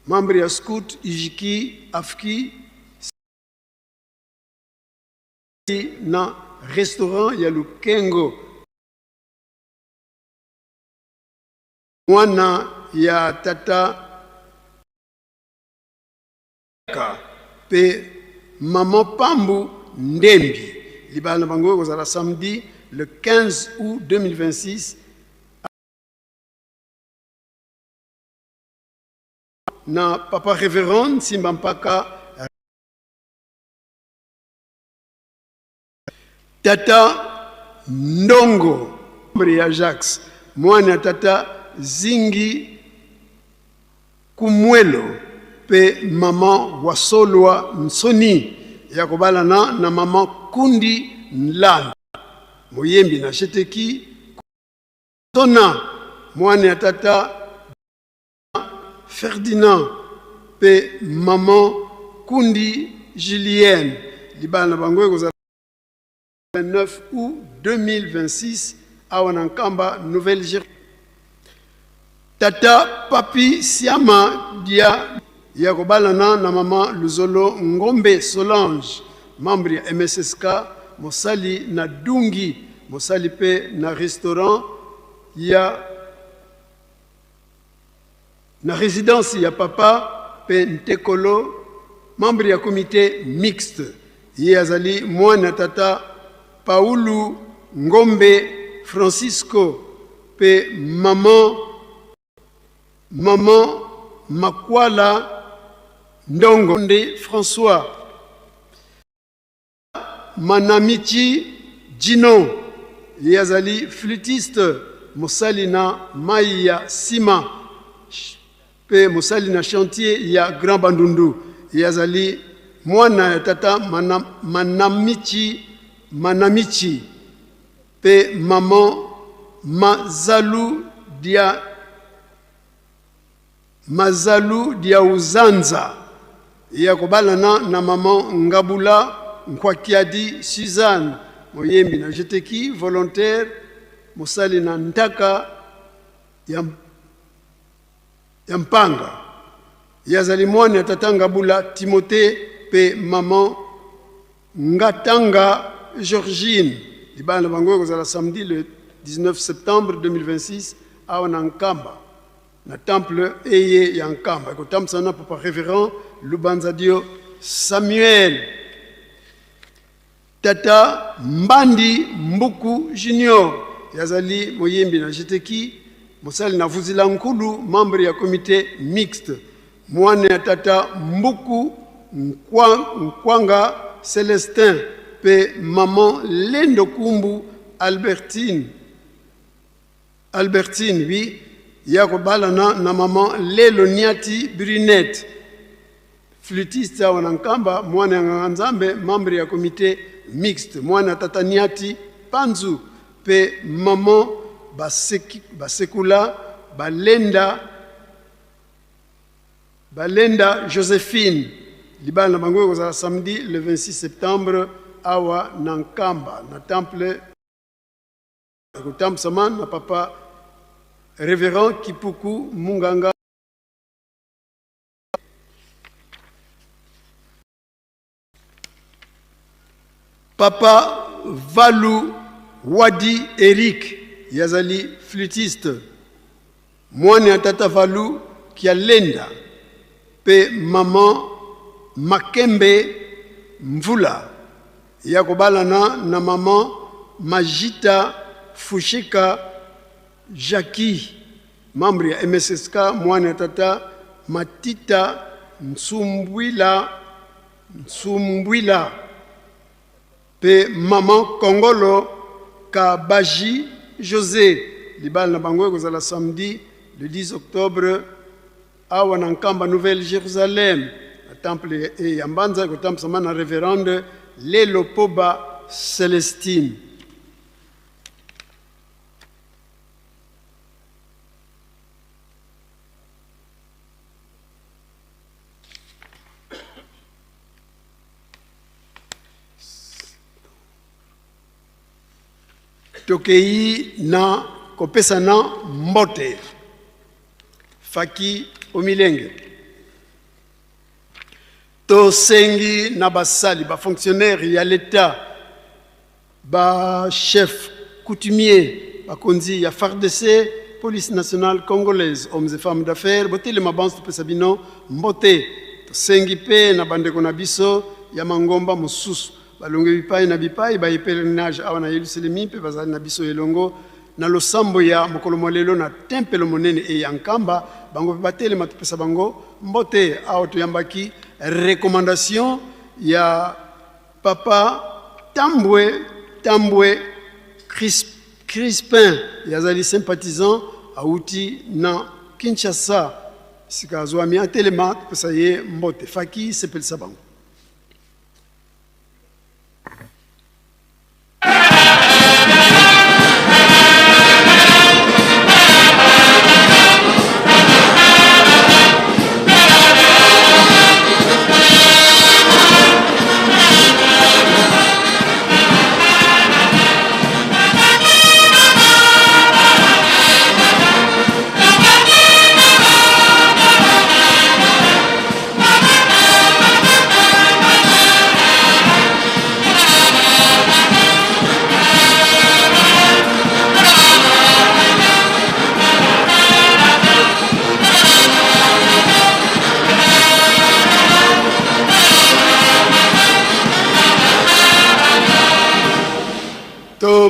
membre ya Scout Ijiki Afki na restaurant ya Lukengo. Mwana ya tata pe maman Pambu Ndembi libana bango kozala samedi le 15 août 2026 na papa révérend Simbampaka. Tata Ndongo membre ya Jax, mwana tata Zingi Kumwelo pe maman Wasolwa Nsoni yakobalana na maman Kundi Nlanda moyembi na Jeteki. Tona mwana tata Ferdinand pe maman Kundi Julienne libana bango kozala 29 août 2026 à Wanankamba Nouvelle Jérusalem. Tata Papi Siama dia yakobalana na mama Luzolo Ngombe Solange membre ya MSSK mosali na Dungi mosali pe na restaurant ya na résidence ya papa pe Ntekolo membre ya comité mixte. Yazali mwana tata Paulu Ngombe Francisco pe maman Makwala Ndongo Nde François. Manamichi Djino yazali flûtiste mosali na mai ya Sima pe mosali na chantier ya Grand Bandundu. Yazali mwana ya tata Manamichi pe maman Mazalu dia Uzanza yakobalana na maman Ngabula Nkwakiadi Suzanne moyembi na Jeteki volontaire mosali na Ntaka ya Mpanga. yazali mwana tata Ngabula Timothée pe maman Ngatanga Georgine libana bango kozala samedi le 19 septembre 2026 awa na Nkamba na temple eye ya Nkamba ekotamsana papa révérend Lubanzadio Samuel tata Mbandi Mbuku Junior yazali moyembi na jeteki mosali na vuzila nkulu membre ya comité mixte mwana ya tata Mbuku Nkwanga Celestin pe maman Lendo Kumbu Albertine oui yako balana na maman Lelo Niati Brunette flûtiste wa Nkamba mwana ya Nzambe membre ya comité mixte mwana tata Niati Panzu pe maman Basekula Balenda Joséphine libana bango kozala samedi le 26 septembre awa na Nkamba na temple ekotamsama na papa révérend Kipuku Munganga papa Valu Wadi Eric yazali flûtiste mwana ya tata Valu Kialenda pe maman Makembe Mvula yako balana na maman Majita Fushika Jackie membre ya MSSK mwana ya tata Matita Nsumbwila pe maman Kongolo Kabaji José libal na bango kozala samedi le 10 octobre awa na Nkamba Nouvelle-Jérusalem na temple ya Mbanza ekotamsama na révérende Lelo Poba Célestine tokei na kopesa na mbote Faki Omilenge tosengi na basali ba fonctionnaire ya l'État ba chef coutumier ba konzi ya FARDC police nationale congolaise hommes et femmes d'affaires botele mabanzo topesa bino mbote tosengi pe na bandeko na biso ya mangomba mosusu balongo bipai na bipai ba pèlerinage awa na Yerusalemi pe bazali na biso elongo na losambo ya mokolo molelo na tempelo monene e ya Nkamba bango pe batele matopesa bango mbote awa toyambaki recommandation ya papa Tambwe Crispin yazali sympathisant auti na Kinshasa sika azwami atelema topesa ye mbote Faki sepelisa bango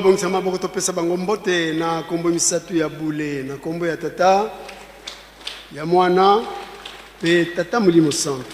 bongisama boko topesa bango mbote na kombo misatu ya bule na kombo ya tata ya mwana pe tata Molimo Santo.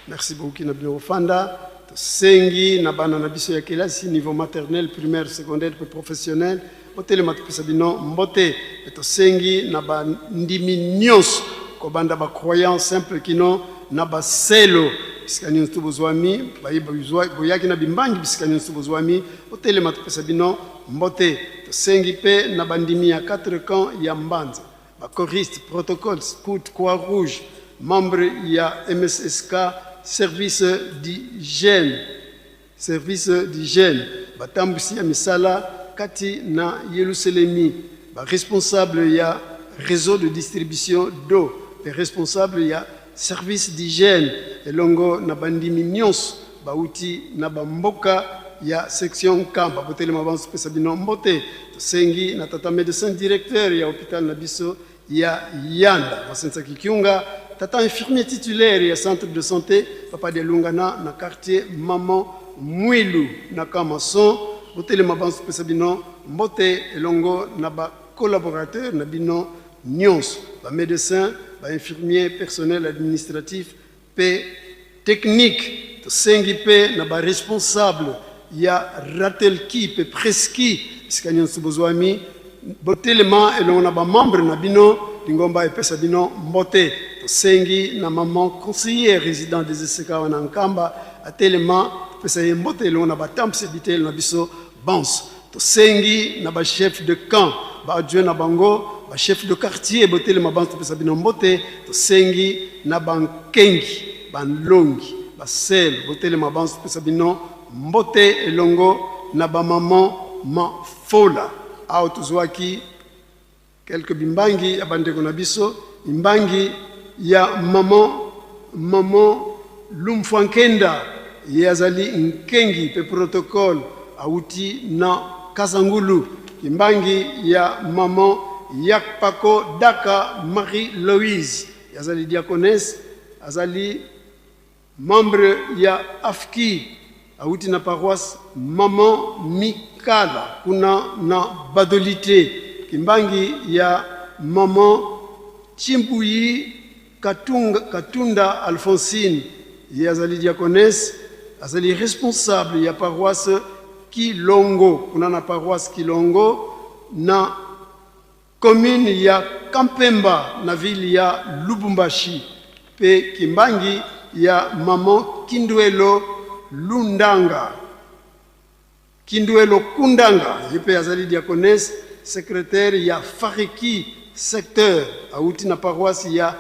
Merci beaucoup na bino fanda tosengi na bana na biso ya kelasi niveau maternel primaire secondaire pe professionnel hôtel matopesa bino mbote pe tosengi na bandimi nyonso ko banda ba croyant simple kino na baselo bisikani nstu bozwami bayiba boyaki na bimbangi bisikani nstu bozwami hôtel matopesa bino mbote tosengi pe na bandimi ya 4 camps ya Mbanza ba choriste protocole scout croix rouge membre ya MSSK service d'hygiène batambusi ya misala kati na Yerusalemi ba responsable ya réseau de distribution d'eau les responsables ya service d'hygiène elongo na bandimi nyonso bauti na bamboka ya section Kamba botele mabanso pesa bino mbote sengi na tata médecin directeur ya hôpital na biso ya Yanda Basensa Kikiunga tata infirmier titulaire ya centre de santé Papa de Lungana na quartier Maman Mwilu na Kamason botele mabanso pesa bino mbote elongo na ba collaborateur na bino nyonso ba médecin ba infirmier personnel administratif pe technique to sengi pe na ba responsable ya ratelki pe preski sikanya subozwami botelema elongo na ba membre na bino lingomba epesa bino mbote to sengi na maman conseiller résident des ECK wana Nkamba atelema pesa mbote elongo na ba tamse bitel na biso bans to sengi na ba chef de camp ba adjoint na bango ba chef de quartier botelema bans to pesa bino mbote to sengi na bankengi banlongi basel botelema bans to pesa bino mbote elongo na ba maman mafola au tuzwaki quelques bimbangi abandeko na biso imbangi ya maman Lumfwankenda yazali nkengi pe protocole auti na Kasangulu imbangi ya maman Yakpako Daka Marie Louise yazali diaconesse azali membre ya AFKI auti na paroisse maman Mikala kuna na Badolite kimbangi ya maman Chimbuyi Katunda Alphonsine yazali diaconesse azali responsable ya paroisse Kilongo kuna na paroisse Kilongo na commune ya Kampemba na ville ya Lubumbashi pe kimbangi ya maman Kindwelo Lundanga Kindwelo Kundanga yepe azali diaconesse secrétaire ya Fariki secteur auti na paroisse ya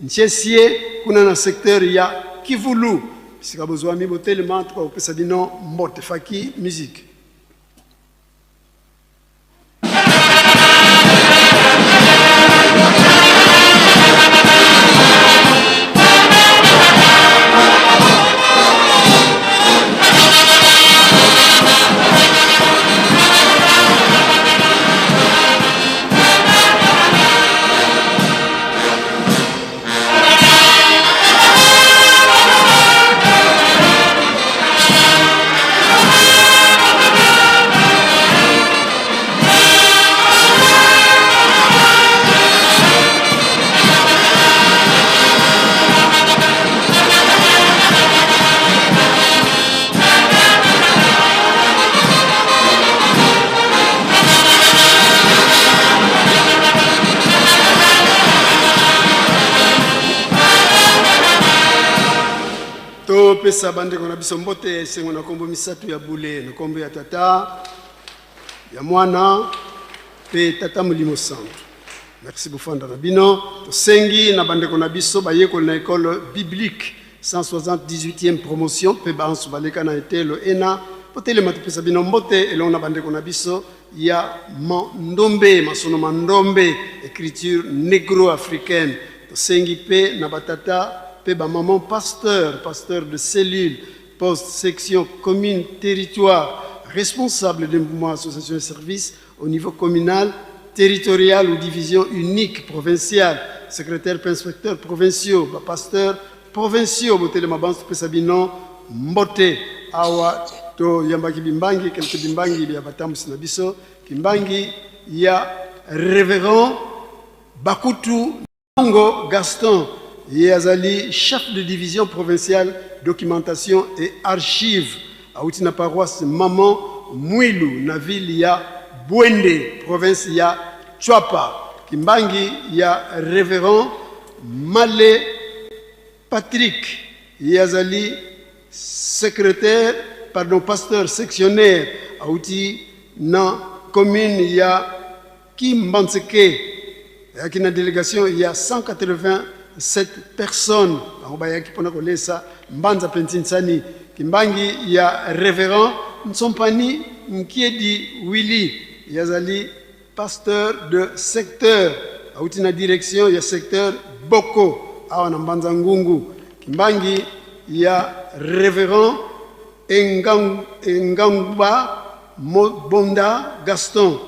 Nchiesie kuna na secteur ya Kivulu sikabozwami botelema tuka upesa bino mbote faki musique. Pesa bande kona biso mbote sengo na kombo misatu ya bule na kombo ya tata ya mwana pe tata mulimo santo. Merci bufanda na bino to sengi na bande kona biso ba yeko na école biblique 178e promotion pe ba ansu baleka na etelo ena potele matu pesa bino mbote elon na bande kona biso ya mandombe masono mandombe écriture négro-africaine to sengi pe na batata pe ba maman pasteur de cellule, poste, section, commune, territoire, responsable de mouvement, association et service au niveau communal, territorial ou division unique, provinciale, secrétaire, inspecteur provinciaux, ba pasteur provinciaux, bote ma banse pesabino, mbote, awa, to yambaki bimbangi, quelques bimbangi, ya batamu sinabiso, kimbangi, ya révérend Bakutu Nongo Gaston, Yazali, chef de division provinciale, documentation et archives, à Outina paroisse Maman Mwilu, na ville ya Bwende, province ya Chwapa, Kimbangi ya révérend Malé Patrick, Yazali, pasteur sectionnaire, à Outi na commune ya Kimbanseke, avec une délégation, il y a 187 personnes. Mbanza Pentinsani, Kimbangi, il y a révérend Nsompani Nkiedi Willy, Yazali, pasteur de secteur, à Outina direction, il y a secteur Boko awa na Mbanza Ngungu. Kimbangi ya Révérend Engangba Bonda Gaston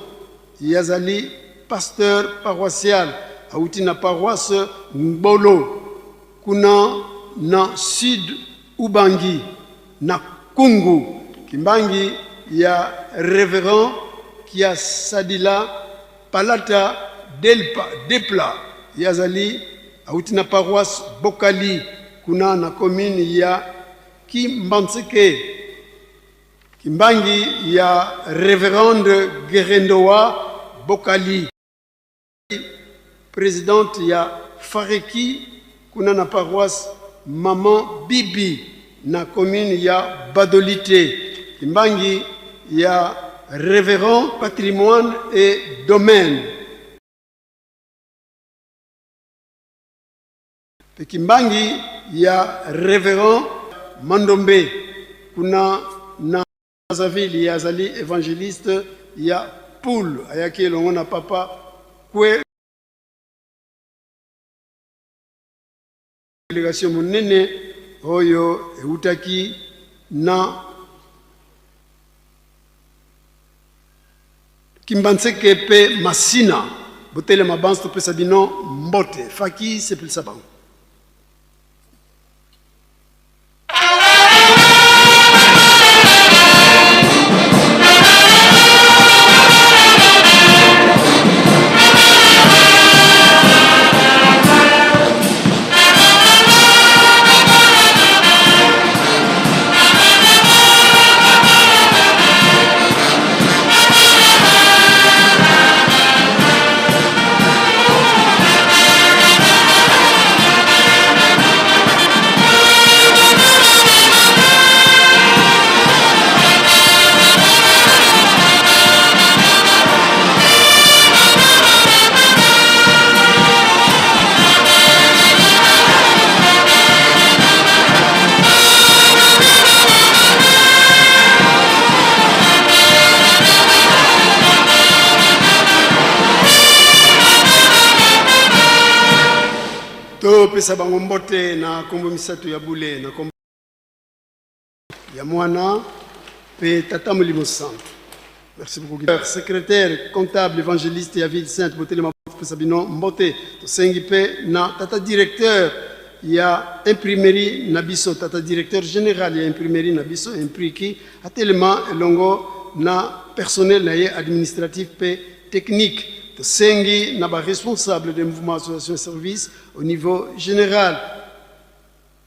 yazali pasteur paroissial auti na paroisse Mbolo. Kuna na Sud Ubangi na Kungu. Kimbangi ya Révérend Kia Sadila Palata Depla yazali auti na paroisse Bokali. Kuna na commune ya Kimbanseke. Kimbangi ya Révérende Gerendoa Bokali. Présidente ya Fareki. Kuna na paroisse Maman Bibi na commune ya Badolite. Kimbangi ya Révérend Patrimoine et Domaine. Kimbangi ya Révérend Mandombe. Kuna na Zavili ya Zali évangéliste ya Poul ayaki longo na papa kwe délégation monene oyo eutaki na Kimbanseke pe Masina botele mabansi topesa bino mbote faki sepelisa bango. Pesa bango mbote na kombo misatu ya bule na kombo ya mwana pe tata Molimo Santo. Merci beaucoup. Secrétaire comptable évangéliste ya ville sainte botele mabote pesa bino mbote to sengi pe na tata directeur ya imprimerie na biso tata directeur général ya imprimerie na biso impriki atelema elongo na personnel na ye administratif pe technique. Sengi n'a pas responsable des mouvements association et services au niveau général.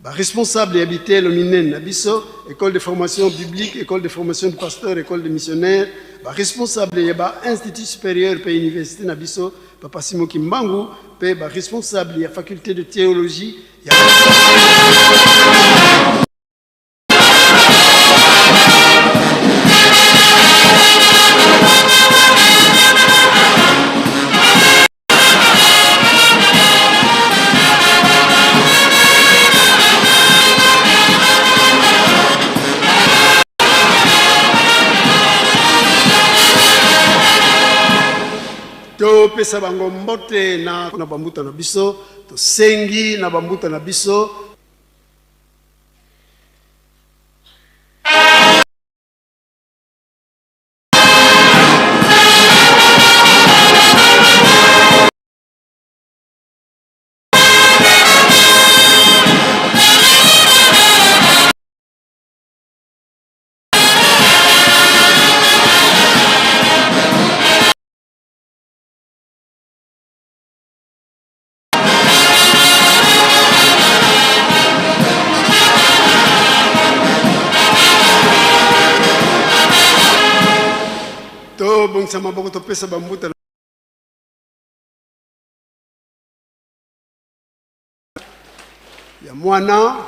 Responsable et habité le Minen Nabiso, école de formation biblique, école de formation de pasteur, école de missionnaire. Responsable et institut supérieur pour université Nabiso, Papa Simo Kimbangu, responsable et faculté de théologie. To pesa bango mbote na bambuta na biso to sengi na bambuta na biso bongisa maboko topesa bambuta ya mwana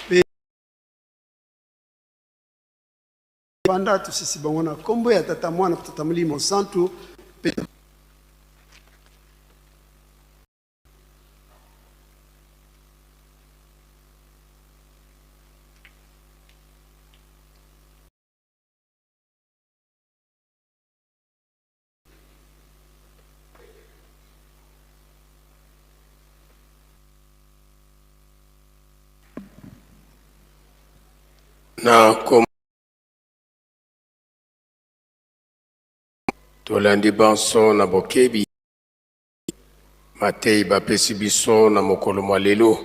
pe banda tusisi bango na kombo ya tata mwana tata Molimo Santo pe na tolandi banso na bokebi matei bapesi biso na mokolo mwa lelo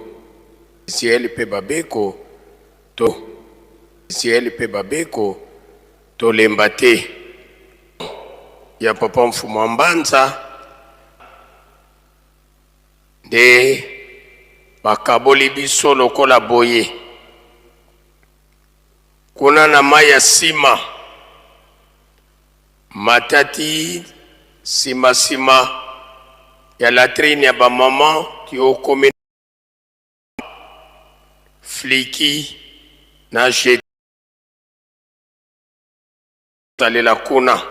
Israel pe babeko tolemba te ya papa mfumu wa Mbanza nde bakaboli biso lokola boye kuna na mai ya sima matati sima ya latrine ya bamama ti okomi fliki na jeti talela kuna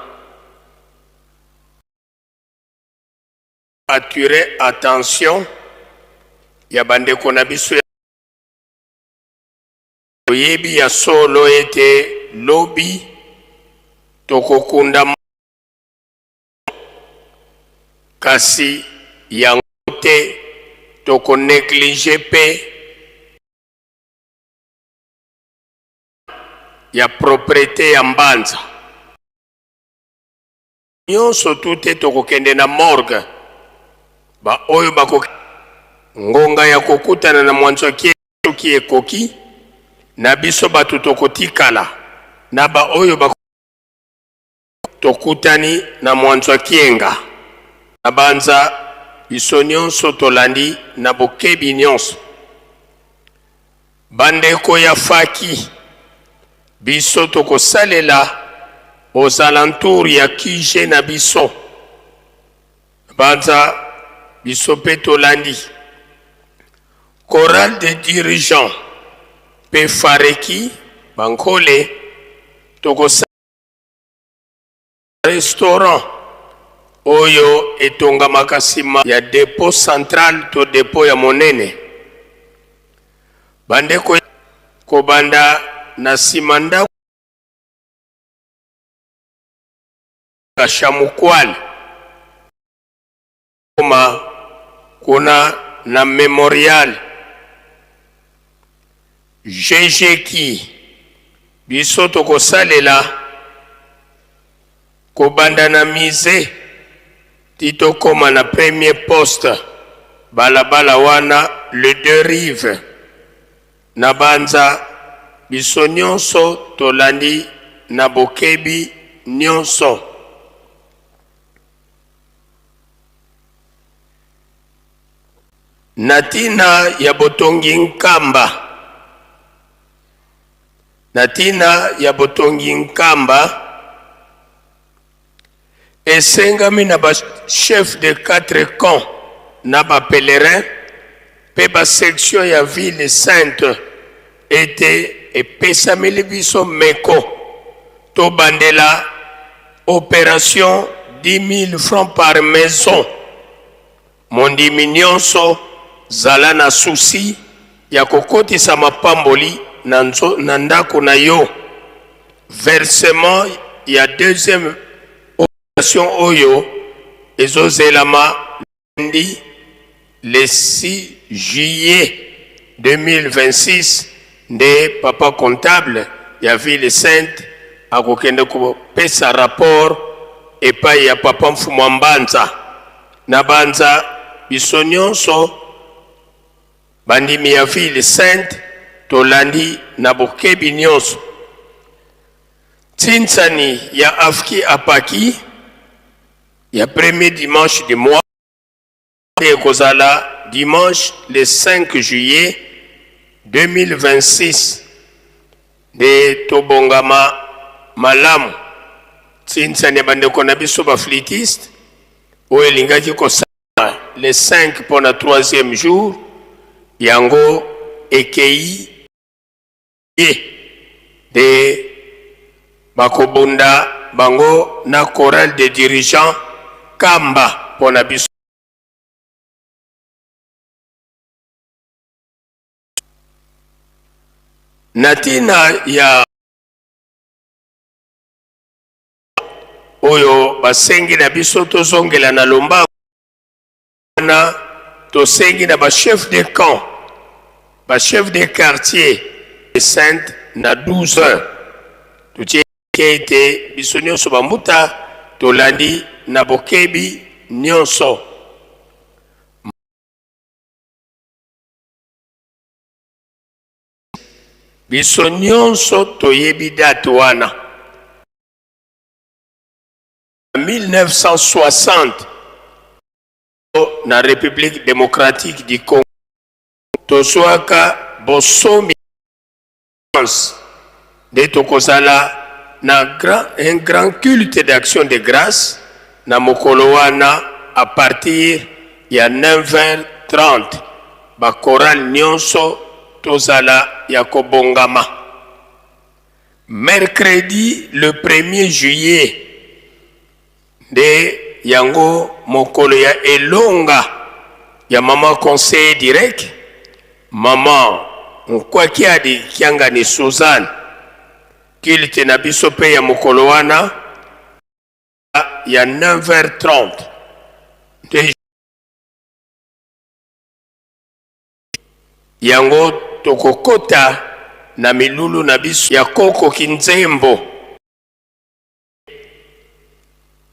attirer attention ya bandeko na biso oyebi ya solo ete lobi tokokunda kasi yango te toko néglige pe ya propriété ya Mbanza nyonso tute tokokende na morgue ba oyo bako ngonga ya kokutana na mwanzo ki ekoki na biso batu tokotikala na ba oyo bako tokutani na mwanzo kienga na Banza biso nyonso tolandi na bokebi nyonso bandeko ya faki biso tokosalela aux alentours ya kije na biso Banza biso pe tolandi chorale de dirigeants pe fareki bankole tokosalela restaurant oyo etonga makasima ya dépôt central to dépôt ya monene bandeko kobanda na simanda kashamukwal kuna na memorial jejeki biso tokosalela kobanda na mise tito koma na premier poste balabala wana le deux rives na Banza biso nyonso tolandi na bokebi nyonso natina ya botongi nkamba esengami na ba chef de 4 camps na ba pèlerin pe ba section ya ville sainte ete epesameli biso meko to bandela opération 10 000 francs par maison mondimi nyonso zala na susi ya kokotisa mapamboli na ndako na yo versement ya deuxième oyo ezozelama lundi le 6 juillet 2026 nde papa comptable ya ville sainte akokende kopesa rapport epai ya papa mfumu wa Mbanza na Banza biso nyonso bandimi ya ville sainte tolandi na bokebi nyonso tinsani ya afki apaki ya premier dimanche du mois et kozala dimanche le 5 juillet 2026 de tobongama malamu tinsani bandeko na biso ba flûtiste oyo elingaki kosala le 5 pour na 3e jour yango ekei de bakobunda bango na chorale de dirigeants kamba pona biso natina ya oyo basengi na biso tozongela na lomba na tosengi na ba chef de camp ba chef de quartier sainte na 12 heures. Tutie ete biso nyonso bamuta tolandi na bokebi nyonso. Biso nyonso toyebi date wana. 1960 na République démocratique du Congo toswaka bosomi de tokozala na un grand culte d'action de grâce na mokolo wana à partir ya 9h30 ba choral nyonso tozala ya kobongama. Mercredi le 1er juillet de yango mokolo ya elonga ya mama conseil direct mama nkwaki adi kianga ni Suzanne kilte na biso pe ya mokolo wana ya 9h30 de yango tokokota na milulu na biso ya koko kinzembo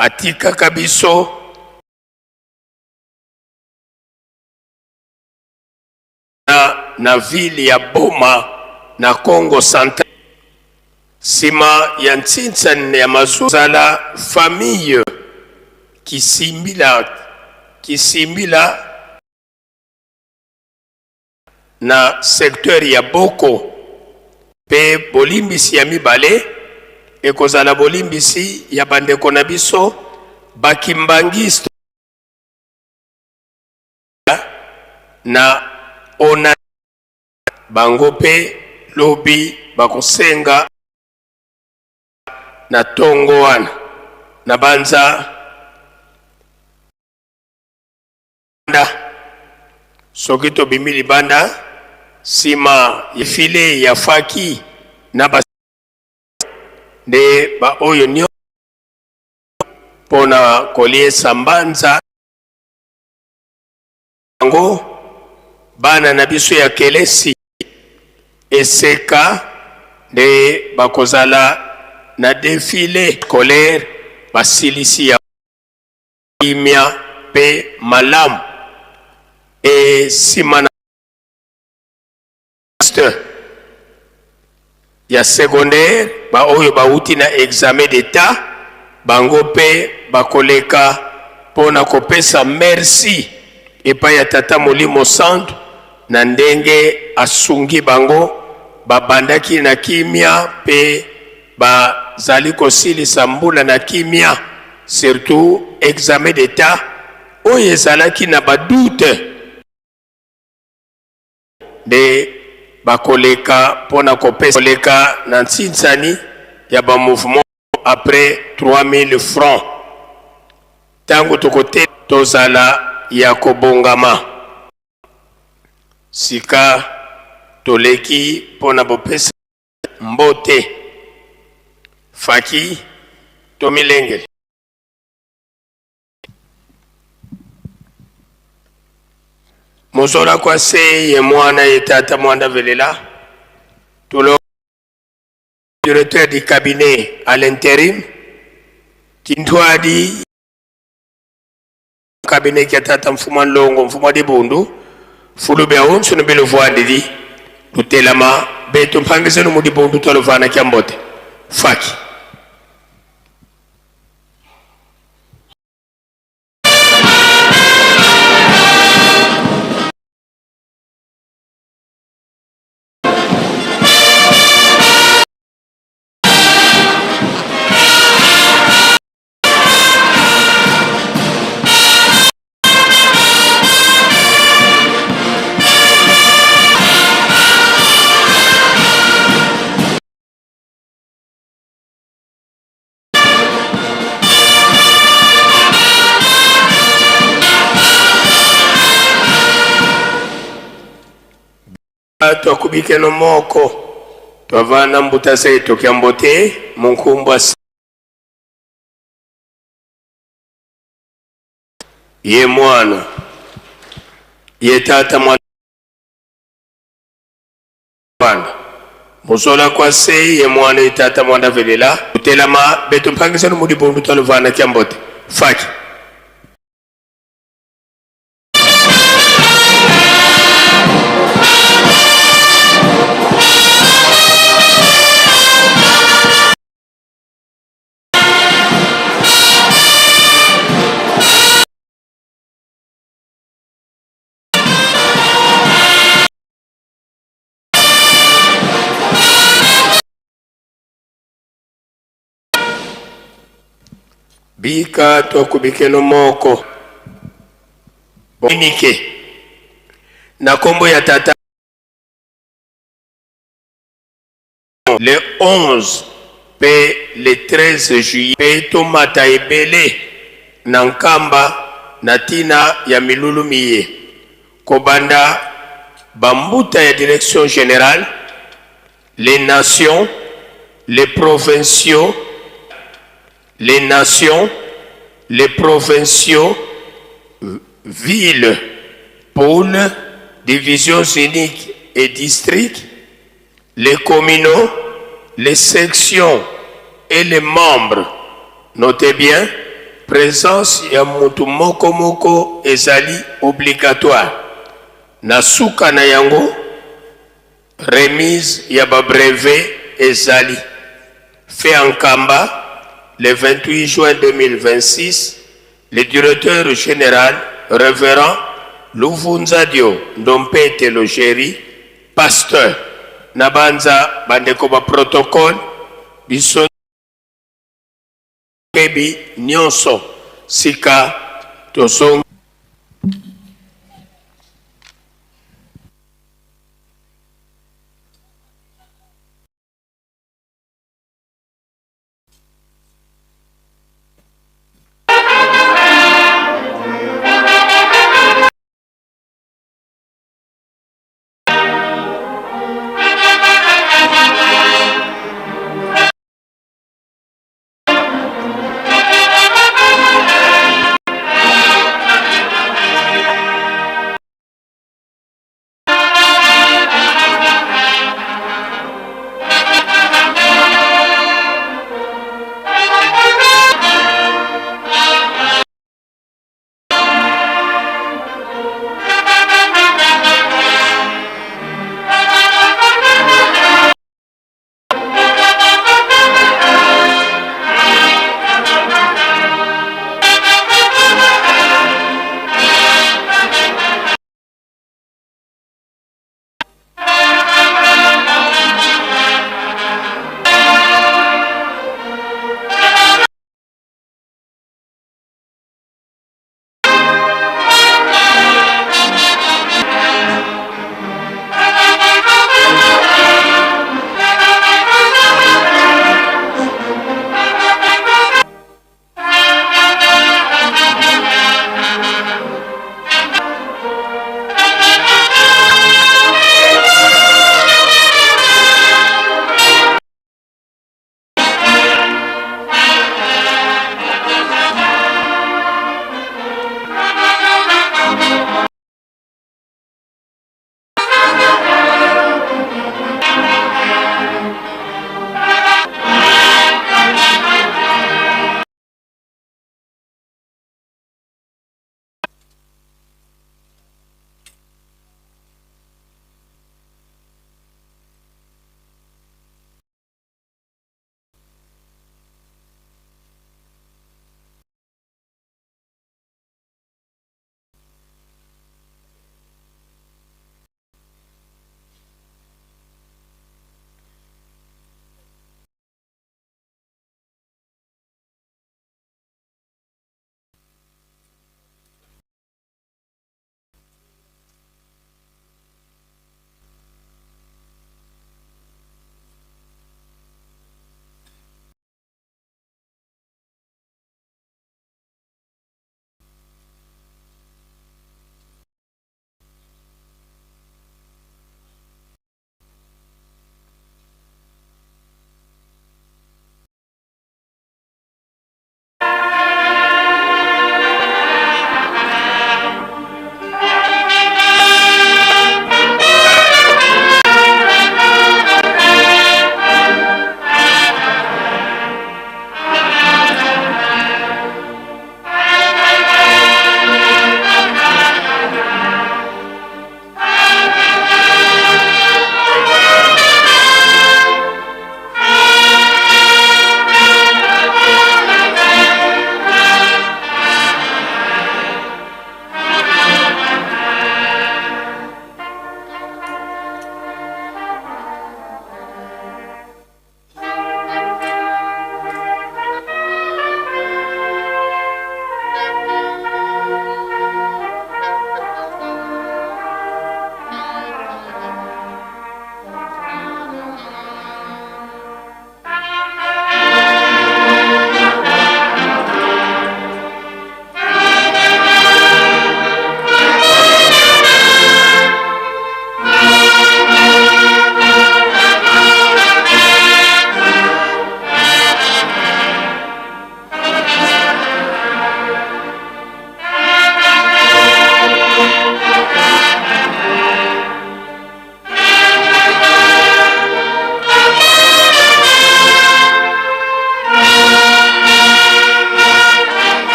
atika biso na ville ya Boma na Congo Central. Sima ya ntsinsa ya mazuzala famille kisimbila na secteur ya Boko pe bolimbisi ya mibale ekozala bolimbisi ya bandeko na biso bakimbangiste na ona bango pe lobi bakosenga na tongo wana na banza soki tobimi libanda sima yefile ya faki na ba de ba oyo nyo pona kolie sambanza ngo bana na biso ya kelesi eseka de bakozala na défilé scolaire basilisi ya kimia pe malamu e simana ya secondaire ba oyo bauti na examen d'état bango pe bakoleka pona kopesa merci epai ya tata Molimo Santu na ndenge asungi bango babandaki na kimia pe bazali kosilisa mbula na kimia surtout examen d'état oyo ezalaki na badoute de bakoleka pona kopesa koleka na ntsinsani ya ba mouvement après 3000 francs tango tokote tozala ya kobongama sika toleki pona bopesa mbote faki tomilengeli mozola kwa se ye mwana ye tata mwanda velela tolo directeur du cabinet à l'intérim tintwadi cabinet ki tata mfuma longo mfuma de bundu fulu be onso no belo voade di tutelama beto mpangise no mudi bundu tolo vana kyambote faki twakubike no moko twavana mbuta seto kyambote munkumbwa ye mwana ye tata mwana Musola kwa se ye mwana itata mwanda velela. Utelama betu mpangisa numudi bundu taluvana kiambote. Faki. Bika tokubikelo moko bonike na kombo ya tata le 11 pe le 13 juillet pe tomata ebele na nkamba na tina ya milulu miye kobanda bambuta ya direction générale les nations les provinciaux les nations, les provinciaux, villes, pôles, divisions uniques et districts, les communaux, les sections et les membres. Notez bien, présence ya mutu moko moko ezali obligatoire. Nasuka na yango, remise ya ba brevet ezali. Fait en Kamba, le 28 juin 2026, le directeur général, révérend Louvunzadio Ndompete Logeri, pasteur, Nabanza Bandekoba protocole, Bison Kebi Nyonso, Sika Tosong.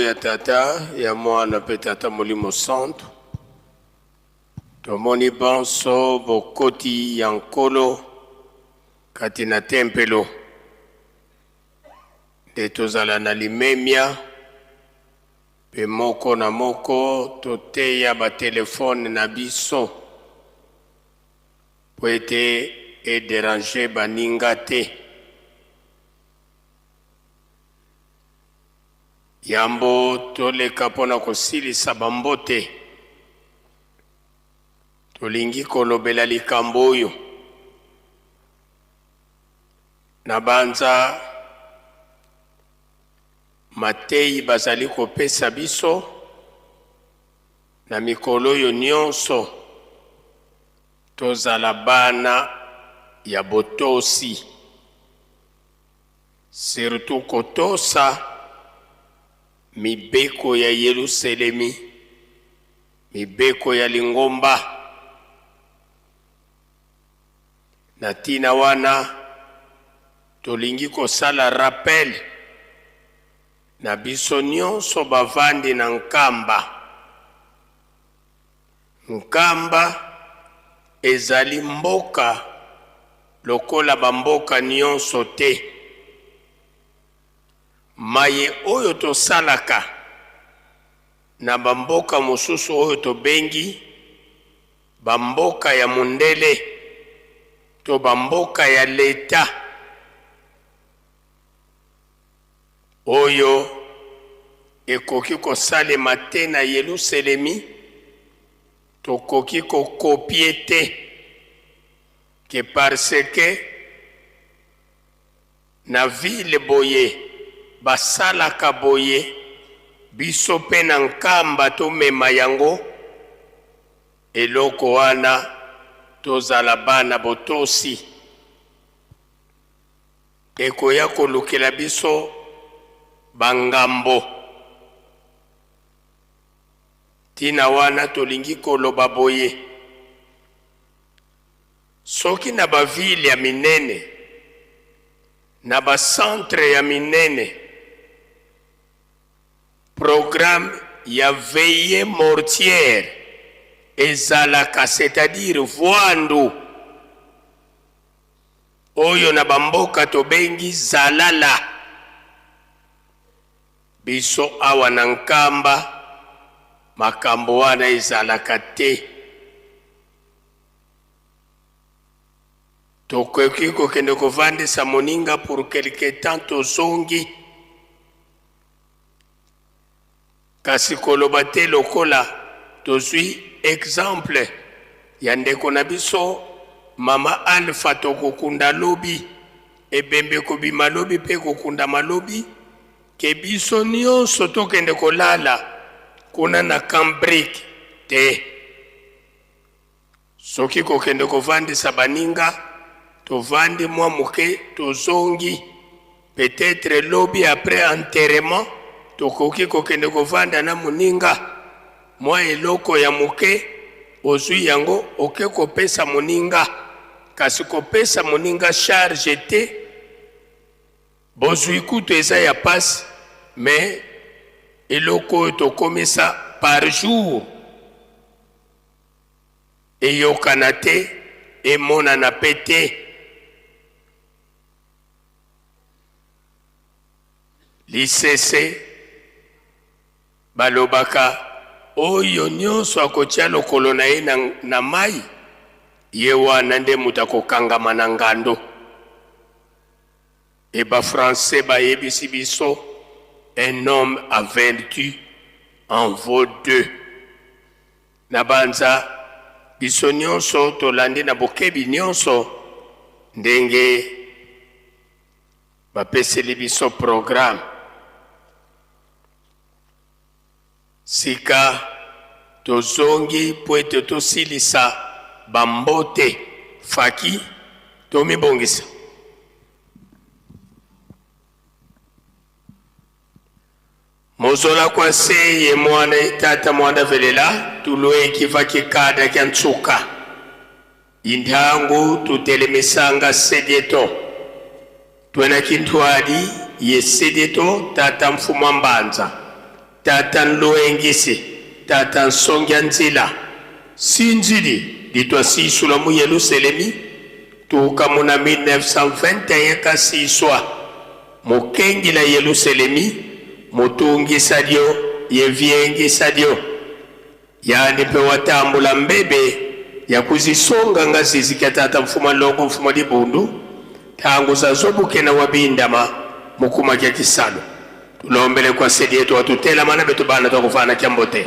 ya tata ya mwana pe tata molimo santo tomoni banso bokoti ya nkolo kati na tempelo nde tozala na limemia pe moko na moko toteya batelefone na biso po ete ederange baninga te. Yambo toleka pona kosilisa bambote tolingi kolobela likambo oyo na banza mateyi bazali kopesa biso na mikolo oyo nyonso tozala bana ya botosi surtout kotosa mibeko ya Yerusalemi, mibeko ya Lingomba. Na tina wana tolingi kosala rappel na biso nyonso bavandi na Nkamba. Nkamba ezali mboka lokola bamboka nyonso te. Maye oyo tosalaka na bamboka mosusu oyo tobengi bamboka ya mundele to bamboka ya leta oyo ekoki kosalema te na Yerusalemi tokoki kokopie te ke parce que na ville boye basalaka boye biso pe na Nkamba tomema yango eloko wana tozala bana botosi ekoya kolukela biso bangambo tina wana tolingi koloba boye soki na bavile ya minene na bacentre ya minene programme ya veille mortière ezalaka, c'est-à-dire voandu oyo na bamboka tobengi zalala biso awa na Nkamba makambo wana ezalaka te. Tokoki kokende kovandisa moninga pour quelque temps tozongi kasi koloba te lokola tozwi exemple ya ndeko na biso mama Alpha tokokunda lobi ebembe kobima lobi pe kokunda malobi ke biso nyonso tokende kolala kuna na Cambridge te. Soki kokende kovandisa baninga tovandi mwa muke tozongi peut-être lobi après enterrement tokoki kokende kovanda na moninga mwa eloko ya muke ozwi yango oke kopesa moninga kasi kopesa moninga charge te bozwi kutu eza ya passe mais eloko tokomisa par jour eyokana te emonana pe te. Lisese balobaka oyo nyonso akotia lokolo na ye na mai ye wana nde mutu akokangama na ngando. E ba français bayebisi biso un homme à vertu en vaut deux. Na banza biso nyonso tolandi na bokebi nyonso ndenge bapeseli biso programme. Sika tozongi po ete tosilisa bambote faki tomibongisa. Mozola kwa se ye mwana tata mwana velela tulwe kivaki kada kya ntsuka indhangu tutelemisanga sedeto twena kintwali ye sedeto tata mfuma mbanza tata nloengisi tata nsongya nzila sinzili litwa sisula mu Yerusalemi tuka muna 1921 kasiswa mukengila Yerusalemi mutungisa lyo yevyengisa lyo yani pe watambula mbebe ya kuzisonga ngazi zikatata mfuma longo mfuma libundu tangu za zobukena wabindama mukuma kya kisalo tulombele kwa sedi yetu watutela mana betu bana tukufana kiambote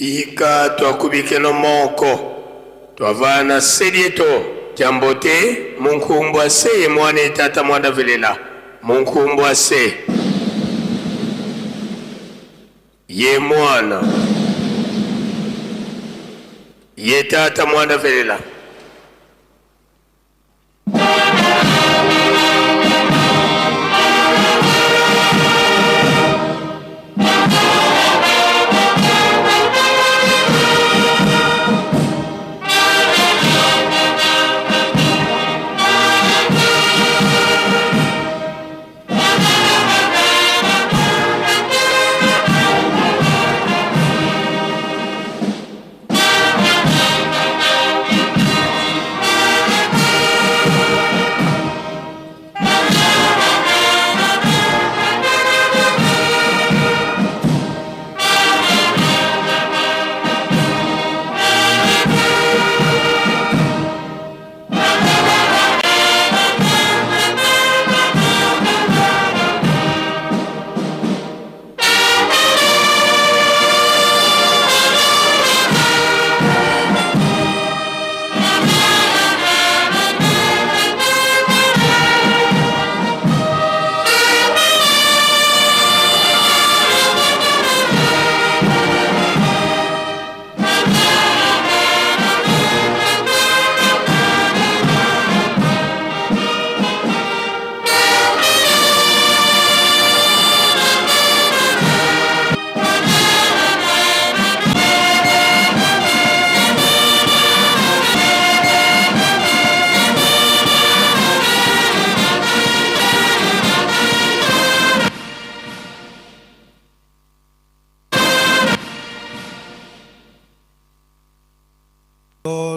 Pika twakubikelo moko. Twavana sedieto. Jambote munkumbwa se mwane tata mwanda velela. Munkumbwa se. Ye mwana. Ye tata mwanda velela.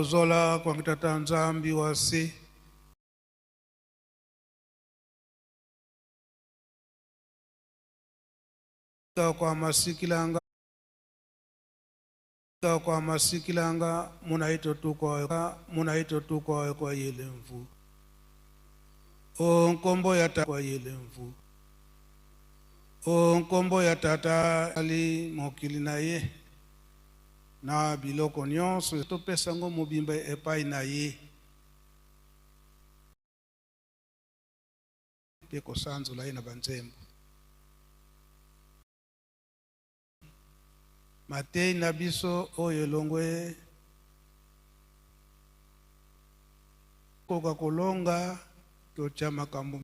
Zola kwa kitata nzambi wasi kwa masikilanga munaito tuko kwa yele mvu o nkombo ya tata kwa yele mvu o nkombo ya tata ali mokili na ye na biloko nyonso topesa ngo mobimba epai na ye pe kosanzula ye na banzembo Matei na biso oyo elongwe koka kolonga tocha makambo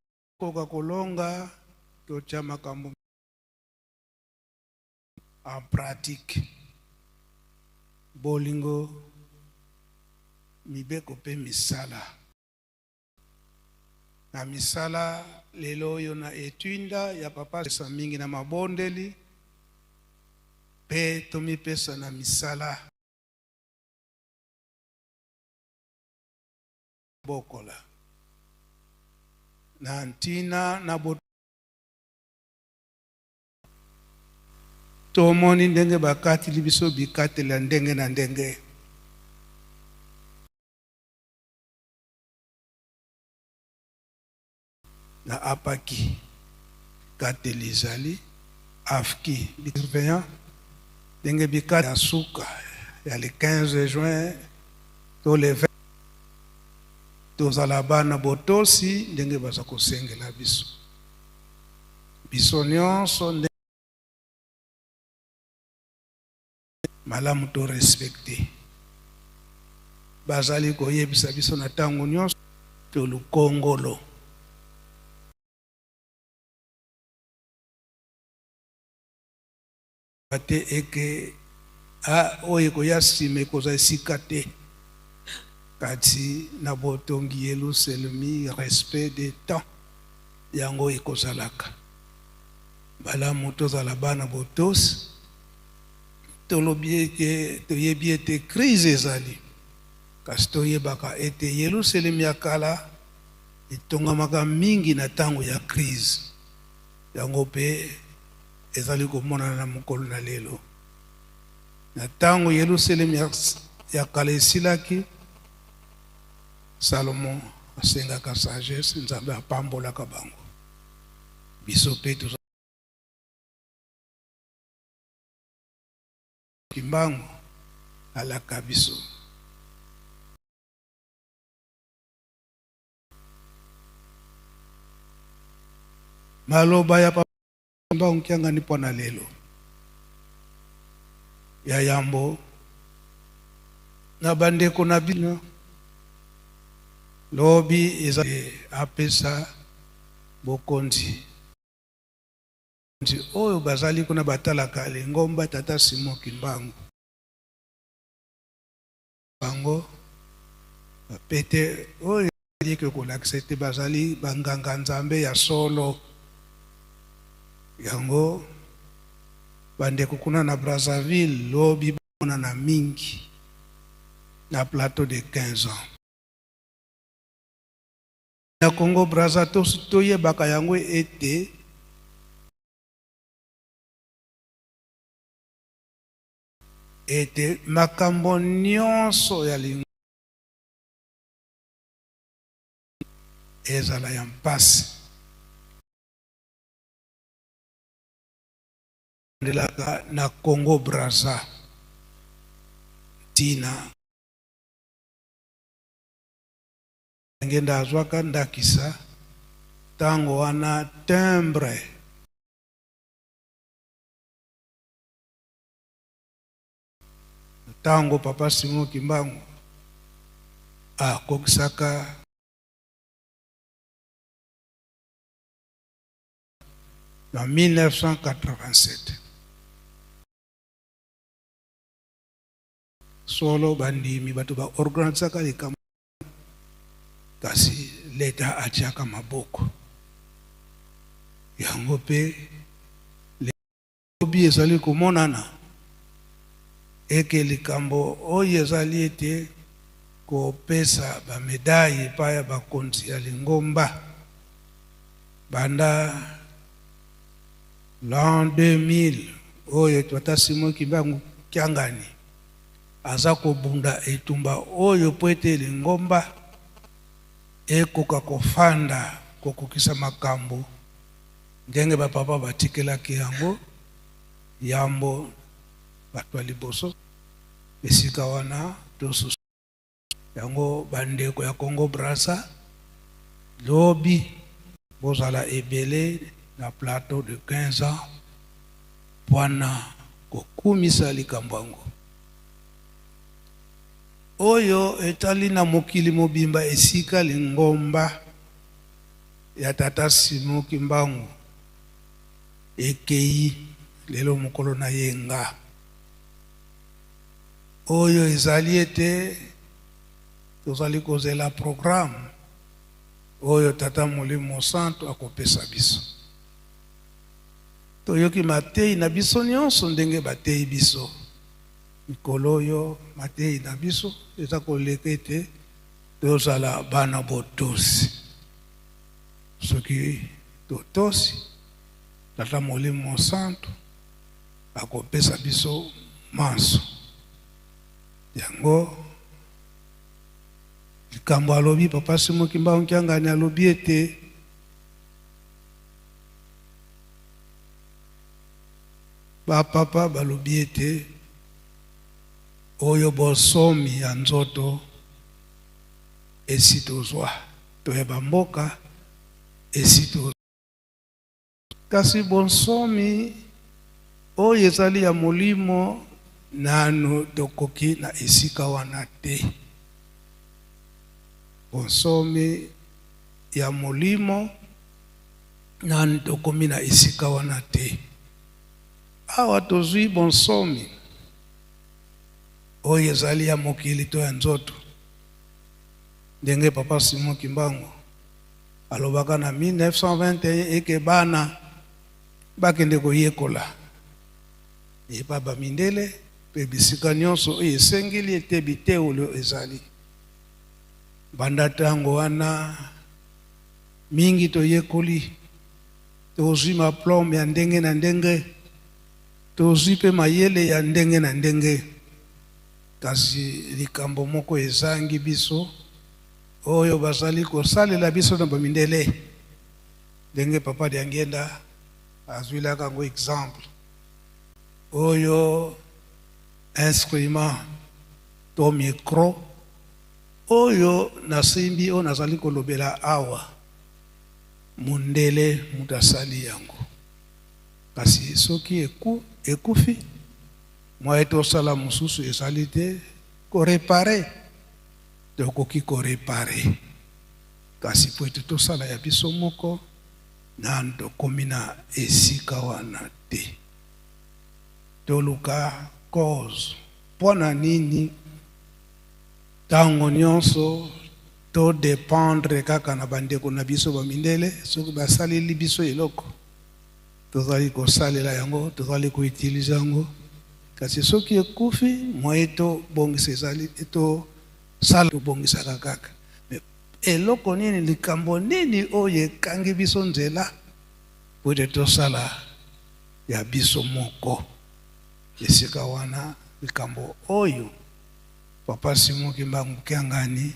en pratique bolingo mibeko pe misala na misala lelo oyo na etwinda ya papa pesa mingi na mabondeli pe tomipesa na misala bokola na ntina na tomoni ndenge bakati libiso bikatela ndenge na ndenge na apaki katelizali afki surveillant ndenge bikati ya suka ya le 15 juin to le 20 tozala bana botosi ndenge baza kosengela biso nyonso malamu to respecte bazali koyebisa biso na ntango nyonso to lukongolo ate eke oyo koya nsima ekozala esika te kati na botongi Yelusalemi respect de temps yango ekozalaka malamu tozala bana botosi tolobi ete toyebi ete crise ezali kasi toyebaka ete Yelusalemi ya kala etongamaka mingi na ntango ya crise yango mpe ezali komonana na mokolo na lelo na ntango Yelusalemi ya kala esilaki Salomon asengaka sagesse nzambe apambolaka bango biso mpe Kimbangu alaka biso. Maloba ya Papa Kimbangu kianga nipo na lelo. Ya yambo na bandeko na bino lobi eza apesa bokonzi oyo bazali kuna batalaka ngomba tata Simon Kimbangu bango pete oyo yeke kolakisete bazali banganga nzambe ya solo yango bandeko kuna na Brazzaville lobi bona na mingi na plateau de 15 ans na Congo Brazza toyebaka yango ete makambo nyonso ya lingo ezala ya mpasi ndelaka na Congo Brazza tina ngenda azwaka ndakisa tango wana timbre tango Papa Simon Kimbangu akokisaka na 1987 solo bandimi bato ba organisaka likambo kasi leta achaka maboko yango pe lobi ezali komonana eke likambo oyo ezali ete kopesa bamedaille epai ya bakonzi ya lingomba banda l'an 2000 oyo Tata Simon Kimbangu Kiangani aza kobunda etumba oyo po ete lingomba ekoka kofanda kokokisa makambo ndenge bapapa batikelaki yango yambo bato ya liboso esika wana tosusu yango bandeko ya Congo Brazza lobi bozala ebele na plateau de 15 ans wana kokumisa likambo yango oyo etali na mokili mobimba esika lingomba ya Tata Simon Kimbangu ekei lelo mokolo na yenga oyo ezali ete tozali kozela programme oyo Tata Molimo Santo akopesa biso toyoki matei na biso nyonso ndenge batei biso mikolo oyo matei na biso eza koleka ete tozala bana botosi soki totosi Tata Molimo Santo akopesa biso maso yango likambo alobi Papa Simon Kimbangu Kiangani alobi ete bapapa balobi ete oyo bosomi ya nzoto esi tozwa toyeba mboka esi tozwa kasi bonsomi oyo ezali ya molimo nano tokoki na esika wana te bonsomi ya molimo nano tokomi na esika wana te awa tozwi bonsomi oyo ezali ya mokili to ya nzoto ndenge Papa Simon Kimbangu alobaka na 1921 eke bana bakende koyekola epa bamindele pe bisika nyonso oyo esengeli ete biteulo ezali banda tango wana mingi toyekoli tozwi maplome ya ndenge na ndenge tozwi pe mayele ya ndenge na ndenge kasi likambo moko ezangi biso oyo bazali kosalela biso na bamindele ndenge Papa Diangenda azwilaka ngo exemple oyo instrument to micro oyo nasimbi oyo nazali kolobela awa mundele mutasali yango kasi soki ekufi mwa etosala mosusu ezali te korepare tokoki korepare kasi po ete tosala ya biso moko nanu tokomi na esika wana te toluka cause mpo na nini ntango nyonso todependre kaka na bandeko na biso bamindele soki basaleli biso eloko tozali kosalela yango tozali koutilize yango kasi soki ekufi moye tobongisa ezali tosala tobongisaka kaka eloko nini likambo nini oyo ekangi biso nzela po ete tosala ya biso moko esika wana likambo oyo papa Simon Kimbangu Kiangani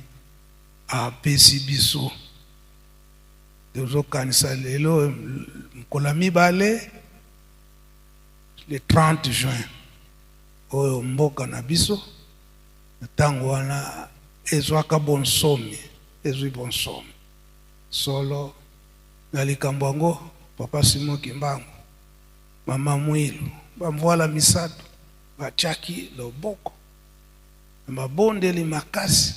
apesi biso tozokanisa lelo mkola mibale le 30 juin oyo mboka na biso ntango wana ezwaka bonsomi ezwi bonsomi solo na likambo yango papa Simon Kimbangu mama Mwilu bamvoala misato batiaki loboko na mabondeli makasi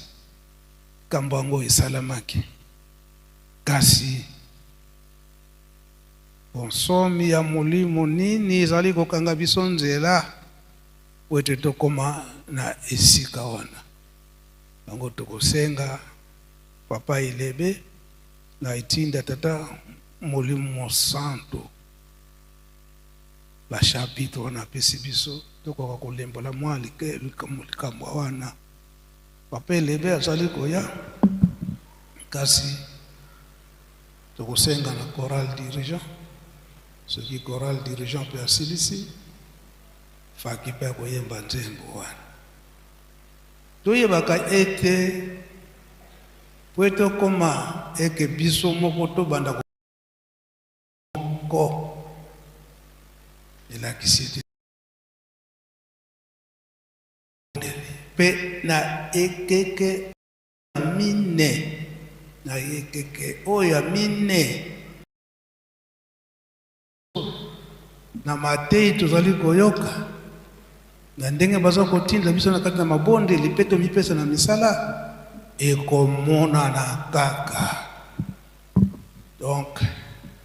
likambo yango esalamaki kasi bonsomi ya molimo nini ezali kokanga biso nzela po ete tokoma na esika wana yango tokosenga papa Ilebe na itinda tata molimo santo bashapitre wana apesi biso tokoka kolembola mwa likambo wana papa Ilebe azali koya kasi tokosenga na choral dirigeant soki choral dirigeant mpe asilisi faki mpe akoyemba nzembo wana toyebaka ete po ete okoma eke biso moko tobanda moko elakisi ete mpe na ekeke mine na ekeke oyo ya mine na matei tozali koyoka na ndenge baza kotinda biso na kati na mabondeli mpe tomipesa na misala ekomonana kaka donc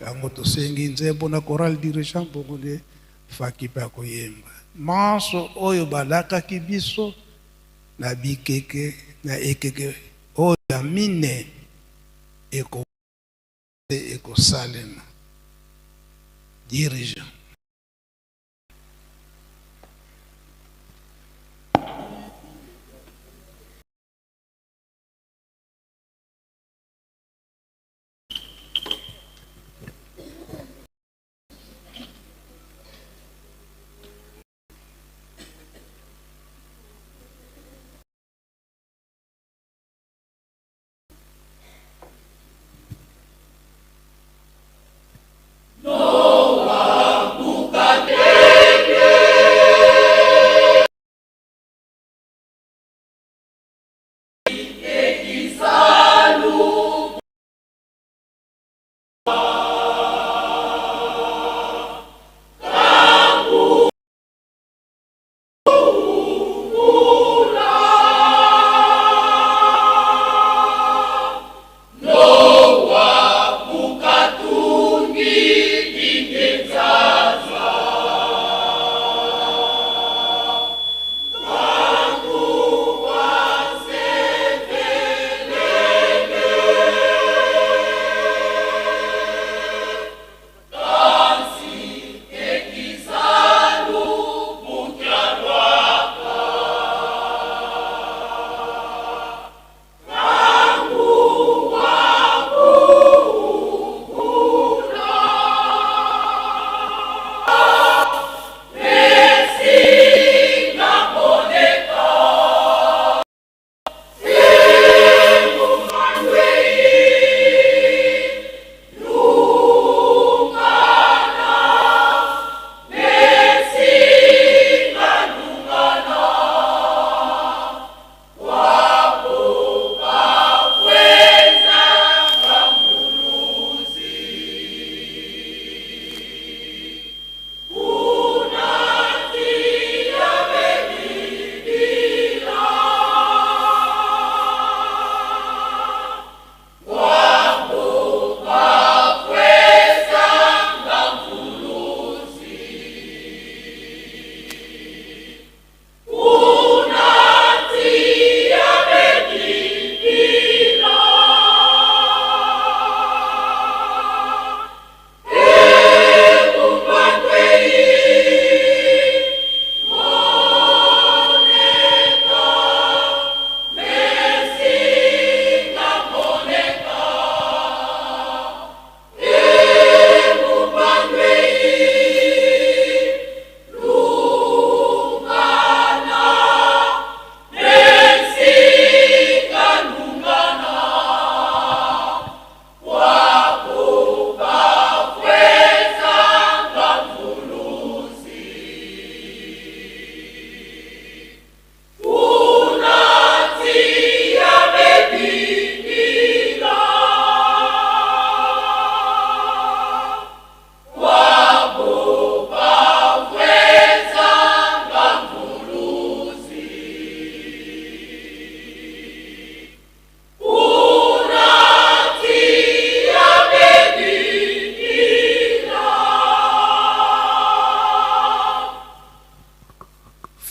yango tosengi nzembo na choral dirigeant mpongo nde faki mpe akoyemba manso oyo balakaki biso na bikeke na ekeke oyo ya mine ekosalema dirigeant. No one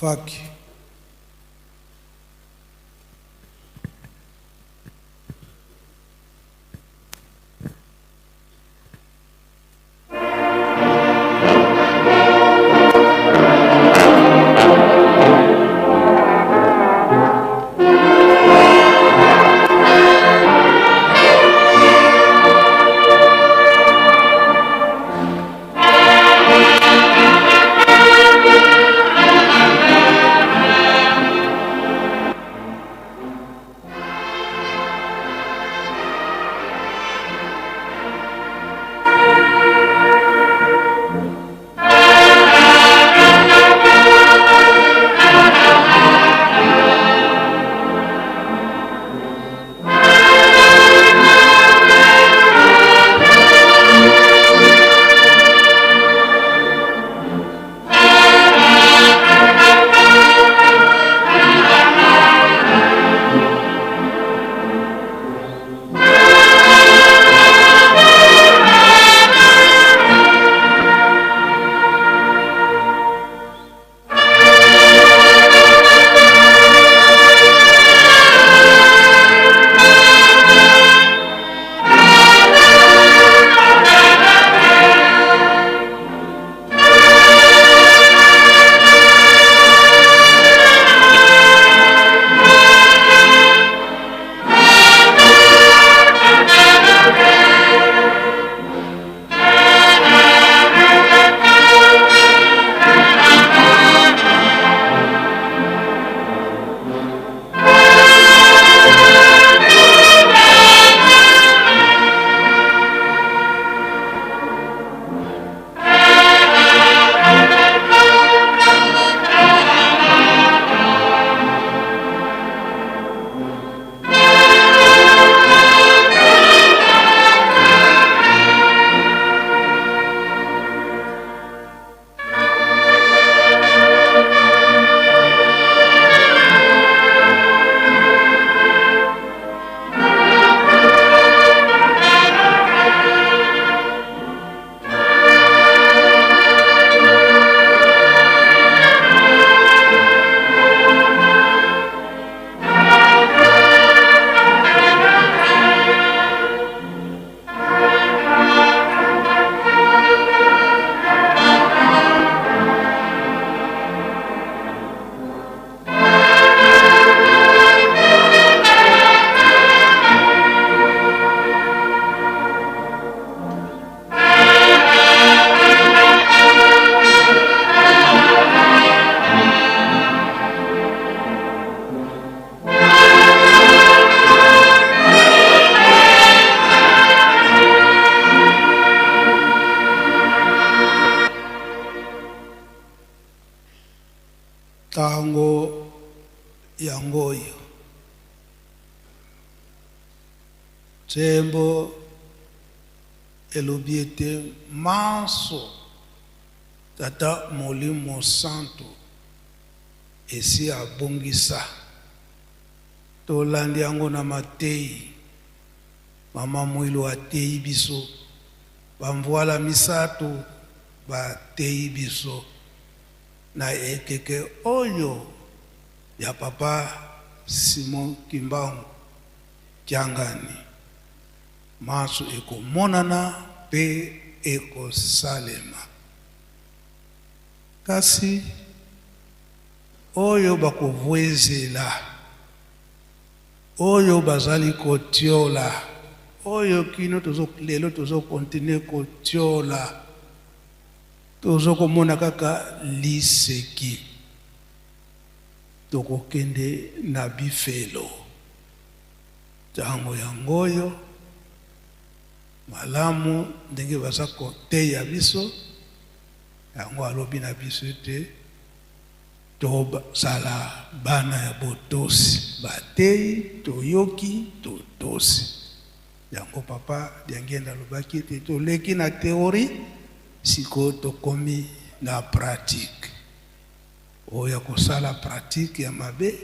Faki. tango yangoyo tsembo elobiete manso tata molimo santo esi abongisa tolandi yango na matei mama mwilo atei biso bamvoala misato batei biso na ekeke oyo ya papa Simon Kimbangu Kiangani maso ekomonana pe ekosalema kasi oyo bakovwezela oyo bazali kotiola oyo kino lelo tozokontinue kotiola tozokomona kaka liseki tokokende na bifelo tango yangoyo malamu ndenge baza koteya biso yango alobi na biso te tozala bana ya botosi batei toyoki totosi yango papa diangenda alobaki ete toleki na teori siko tokomi na pratique oya kosala pratique ya mabe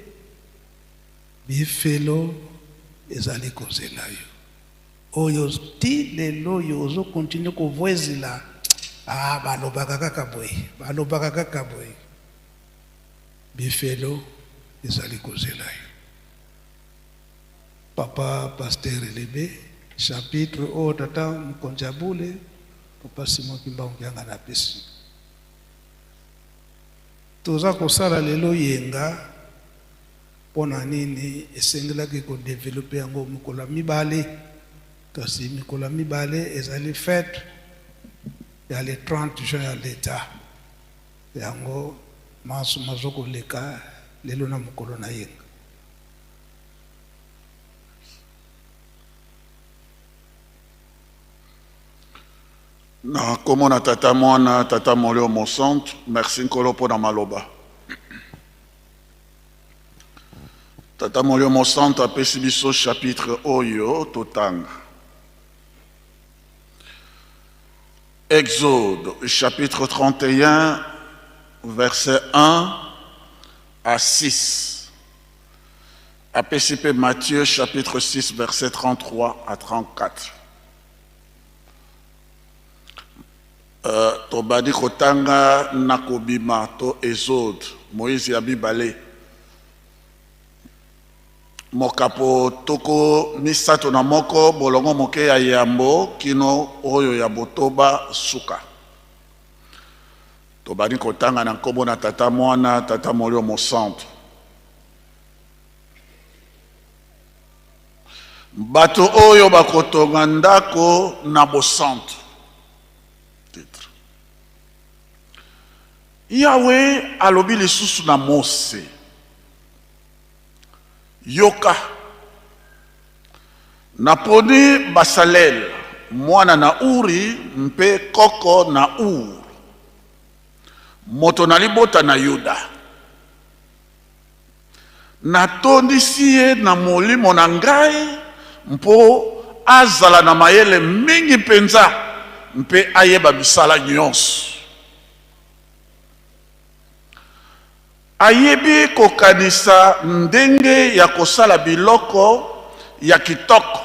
bifelo ezali kozela yo oyo ti lelo yo ozo continue kovwezela balobaka kaka boye bifelo ezali kozela yo. Papa Pasteur Elebe, chapitre o tata mkonjabule, Papa Simon Kimbangu yanga na pesi. Toza kosala lelo yenga, pona nini esengelaki ko développer yango mikola mibale, kasi mikola mibale ezali fête ya le 30 juin ya l'État. Yango mazoko leka lelo na mokolo na yenga. Na komo na tata mwana tata molio mosantu, merci nkolo po na maloba. Tata molio mosantu apesi biso chapitre oyo totanga. Exode chapitre 31 verset 1 à 6. Apesi pe Matthieu chapitre 6 verset 33 à 34. Tobadi kotanga nakobima to Exode Moïse ya bibale mokapo toko misato na moko bolongo moke ya yambo kino oyo ya botoba suka. Tobadi kotanga na nkombo na tata mwana tata molio mosantu. Bato oyo bakotonga ndako na bosantu. Yahweh alobi lisusu na Mose, yoka naponi Basalel mwana na Uri mpe koko na Ur moto na libota na Yuda, natondisi ye na molimo na ngai mpo azala na mayele mingi penza mpe ayeba bisala nyonso. Ayebi kokanisa ndenge ya kosala biloko ya kitoko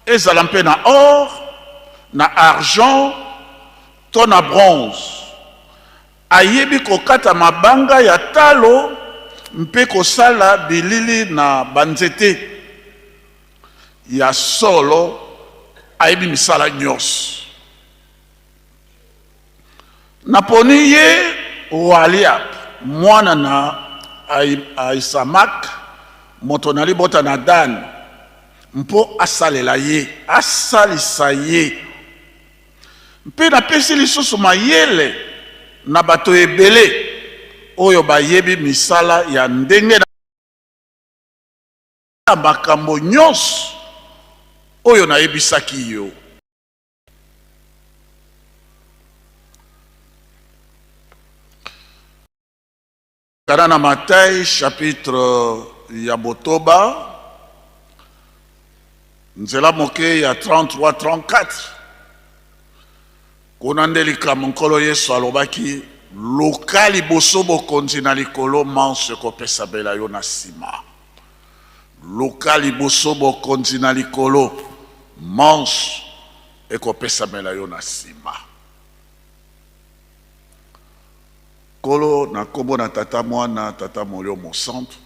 ezala mpe na or, na argent, to na bronze. Ayebi kokata mabanga ya talo mpe kosala bilili na banzete ya solo. Ayebi misala nyonso. Naponi ye Oholiab mwana na Ahisamak moto na libota na Dan mpo asalela ye, asalisa ye. Mpe napesi lisusu mayele na bato ebele oyo bayebi misala ya ndenge na makambo nyonso oyo nayebisaki yo. Kana na Matthieu chapitre ya botoba nzela moke ya 33-34 kuna nde likambo nkolo Yesu alobaki luka liboso bokonzi na likolo manso ekopesa bela yo na nsima. Luka liboso bokonzi na likolo manso ekopesa bela yo na nsima. Kolo na kombo na tata mwana tata molio mosantu.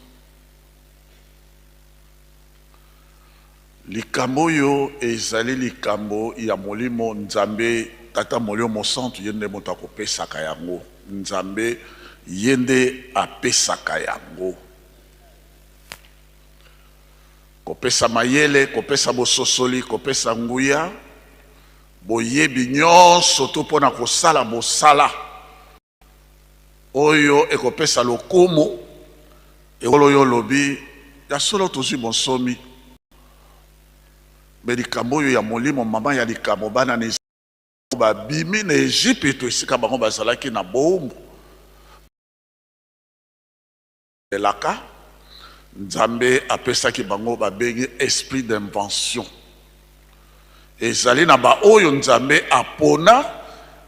Likambo yo ezali likambo ya molimo Nzambe tata molio mosantu yende moto akopesaka yango. Nzambe yende apesaka yango. Kopesa mayele, kopesa bososoli, kopesa nguya, boyebi nyonso to pona kosala bosala. Oyo ekopesa lokumu ekolo yo lobi ya solo tozwi bonsomi. Me likambo oyo ya molimo mama ya likambo bana na babimi na Egypte esika bango bazalaki na bombo. Elaka Nzambe apesaki bango babengi esprit d'invention. Ezali na ba oyo Nzambe apona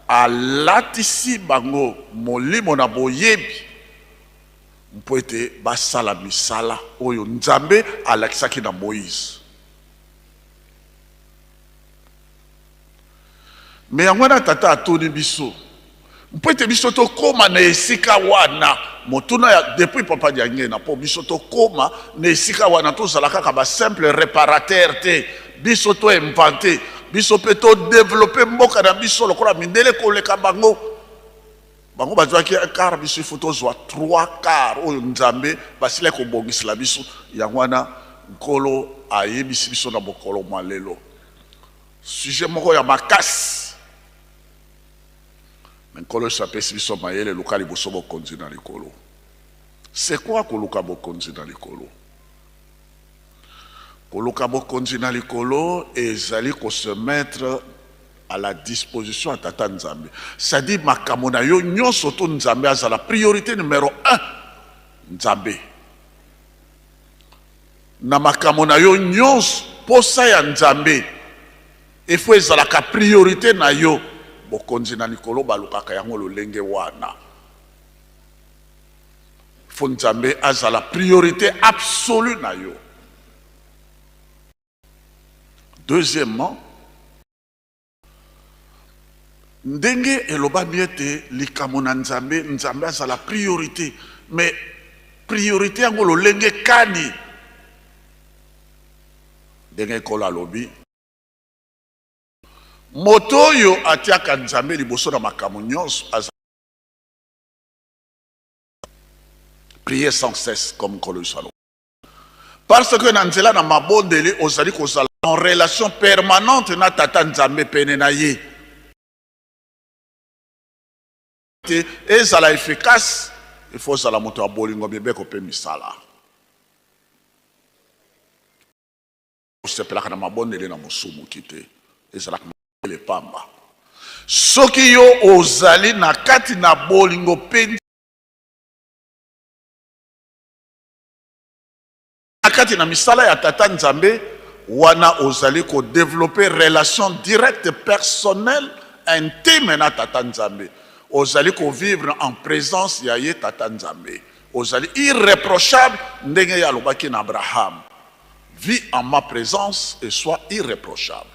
alatisi bango molimo na boyebi mpo ete basala misala oyo Nzambe alakisaki na Moïse. Me yango na tata atoni biso mpo ete biso tokóma na esika wana motuna ya depuis papa diange na po biso to koma na esika wana tozala kaka ba simple réparateur te biso to inventé biso pe to développer mboka na biso lokola mindele koleka bango bango bazwaki car biso faut tozwa 3 quarts oyo nzambe basile ko bongisela biso yango wana nkolo ayebisi biso na bokolo malelo sujet moko ya makasi nkolo sapesi biso mayele lokali boso bokonzi na likolo. C'est quoi koluka bokonzi na likolo? Koluka bokonzi na likolo ezali ko se mettre à la disposition à tata nzambe. C'est-à-dire makambo na yo nyonso to nzambe azala priorité numéro 1 nzambe. Na makambo na yo nyonso posa ya nzambe il faut ezala ka priorité na yo bokonzi na likolo balukaka yango lolenge wana. Faut nzambe azala priorité absolue na yo. Deuxièmement, ndenge eloba miete likamo na nzambe nzambe azala priorité, mais priorité yango lolenge kani ndenge kola lobi moto yo atiaka nzambe liboso na makambo nyonso azala prier sans cesse comme kolo salo parce que na nzela na mabondeli ozali kozala en relation permanente na tata nzambe pene na ye ezala efficace il faut zala moto ya bolingo bebeko pe misala osepelaka na mabondeli na mosumu kite ezalaka le pamba soki yo ozali na kati na bolingo pe na kati na misala ya tata nzambe wana ozali ko développer relation directe personnelle intime na tata nzambe ozali ko vivre en présence ya ye tata nzambe ozali irréprochable ndenge ya lobaki na Abraham vis en ma présence et sois irréprochable.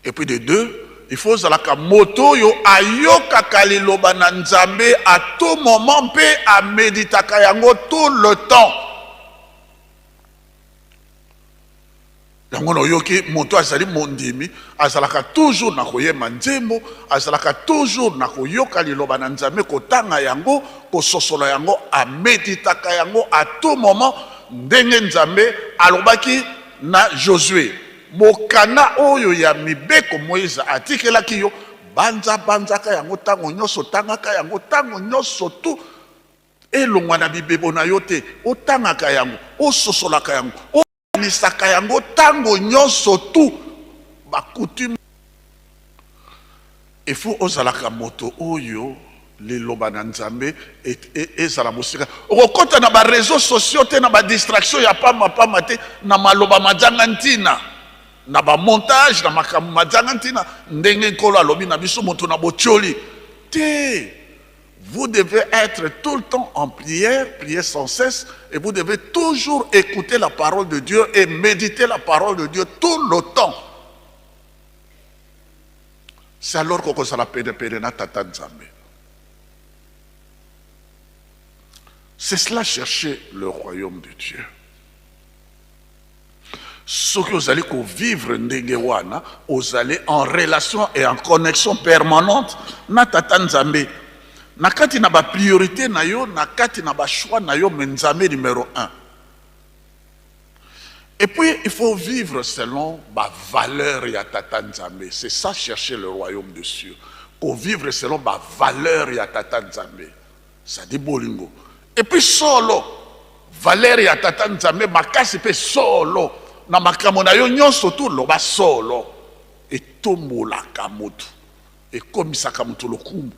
Et puis de deux, il faut zalaka moto yo ayoka kaliloba na nzambe à tout moment pe a méditaka yango tout le temps. Yango no yoki moto azali mondimi azalaka toujours na koyema nzembo azalaka toujours na koyoka liloba na nzambe kotanga yango kososola yango a méditaka yango à tout moment ndenge nzambe alobaki na Josué mokana oyo ya mibeko Moïse atikelaki yo banzaka yango tango nyonso tangaka yango tango nyonso tu elongwa na bibebo na yo te otangaka yango ososolaka yango onisaka yango tango nyonso tu bakutime il faut ozalaka moto oyo liloba na nzambe ezala mosika okokota na ba réseaux sociaux te na ba distraction ya pama te na maloba majanga ntina na ba montage na makambo majanga ntina ndenge nkolo alobi na biso moto na botioli te. Vous devez être tout le temps en prière, prier sans cesse, et vous devez toujours écouter la parole de Dieu et méditer la parole de Dieu tout le temps. C'est alors qu'on se rappelle de tata nzambe. C'est cela chercher le royaume de Dieu. Ce que vous allez vivre ndenge wana, vous allez en relation et en connexion permanente na tata nzambe. Nakati na ba priorité na yo, nakati na ba choix na yo nzambe numéro 1. Et puis il faut vivre selon ba valeur ya tata nzambe. C'est ça chercher le royaume de Dieu. Pour vivre selon ba valeur ya tata nzambe. Ça dit bolingo. Et puis solo valeur ya tata nzambe makasi pe solo na makambo na yo nyonso tu lo ba solo et tombola kamotu et komisaka mutu lokumu.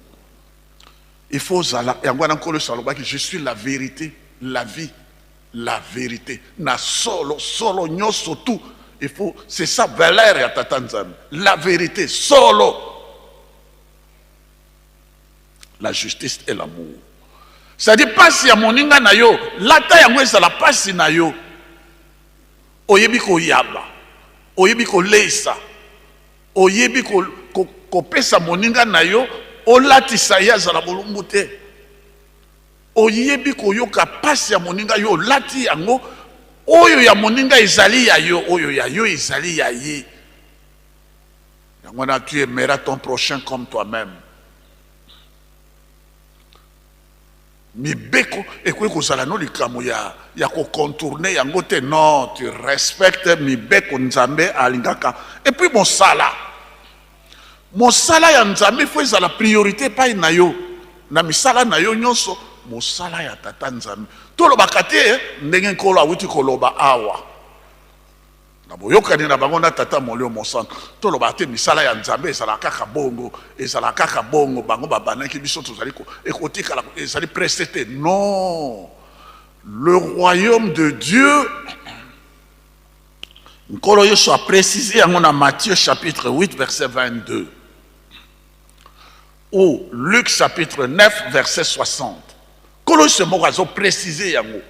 Il faut zala yangwana nkolo saloba que je suis la vérité, la vie, la vérité. Na solo nyonso tu. Il faut c'est ça valeur ya tata nzambe. La vérité solo. La justice et l'amour. Ça dit pas si ya moninga na yo, lata yango ezala pasi na yo. Oyebi ko yaba. Oyebi ko leisa. Oyebi ko pesa moninga na yo olatisa ye azala bolumbu te oyebi koyoka pasi ya moninga yo olati yango oyo ya moninga ezali ya yo oyo ya yo ezali ya ye yango na tu aimeras ton prochain comme toi-même mibeko ekoki kozala no likambo ya kocontourne yango te non tu respectes mibeko nzambe alingaka et puis mosala ya nzambe fo ezala priorité epai na yo na misala na yo nyonso mosala ya tata nzambe tolobaka te ndenge nkolo awuti koloba awa na boyokani na bango na tata molio mosantu tolobaka te misala ya nzambe ezalaka kaka bongo bango babanaki biso tozali ekotikala ezali preste te non le royaume de Dieu nkolo yesu a précisé yango na Matthieu chapitre 8 verset 22 ou Luc chapitre 9 verset 60 nkolo yesu moko azo précisé yango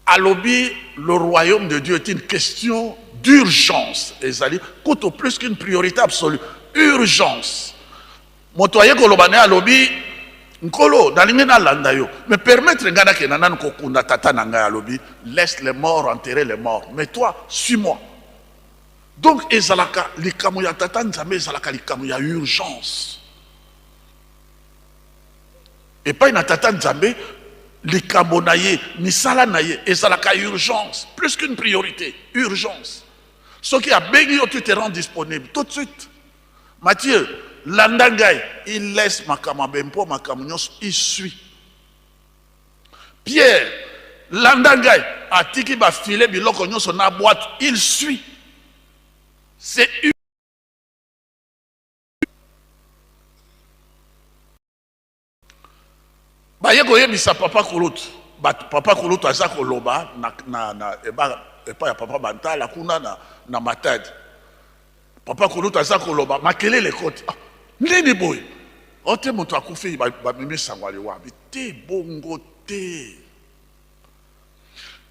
alobi le royaume de Dieu est une question d'urgence ezali kuto plus qu'une priorité absolue urgence moto aye koloba ne alobi nkolo nalingi nalanda yo mais permettre ngai nakenda nanu kokunda tata na ngai alobi laisse les morts enterrer les morts mais toi suis-moi donc ezalaka likambo ya tata nzambe ezalaka likambo ya urgence epai na tata nzambe likambo na ye misala na ye ezalaka urgence plus qu'une priorité urgence soki abengi yo tu te rends disponible tout de suite Matthieu landa ngai il laisse makambo mpo makambo nyonso il suit Pierre landa ngai atiki bafile biloko nyonso na boîte il suit c'est baye koyebisa papa kulutu papa kulutu aza koloba epa ya papa bantala kuna na matadi papa kulutu aza koloba makelele kote ndeni boye ote moto akufi bamemi sango aliwabi te bongo te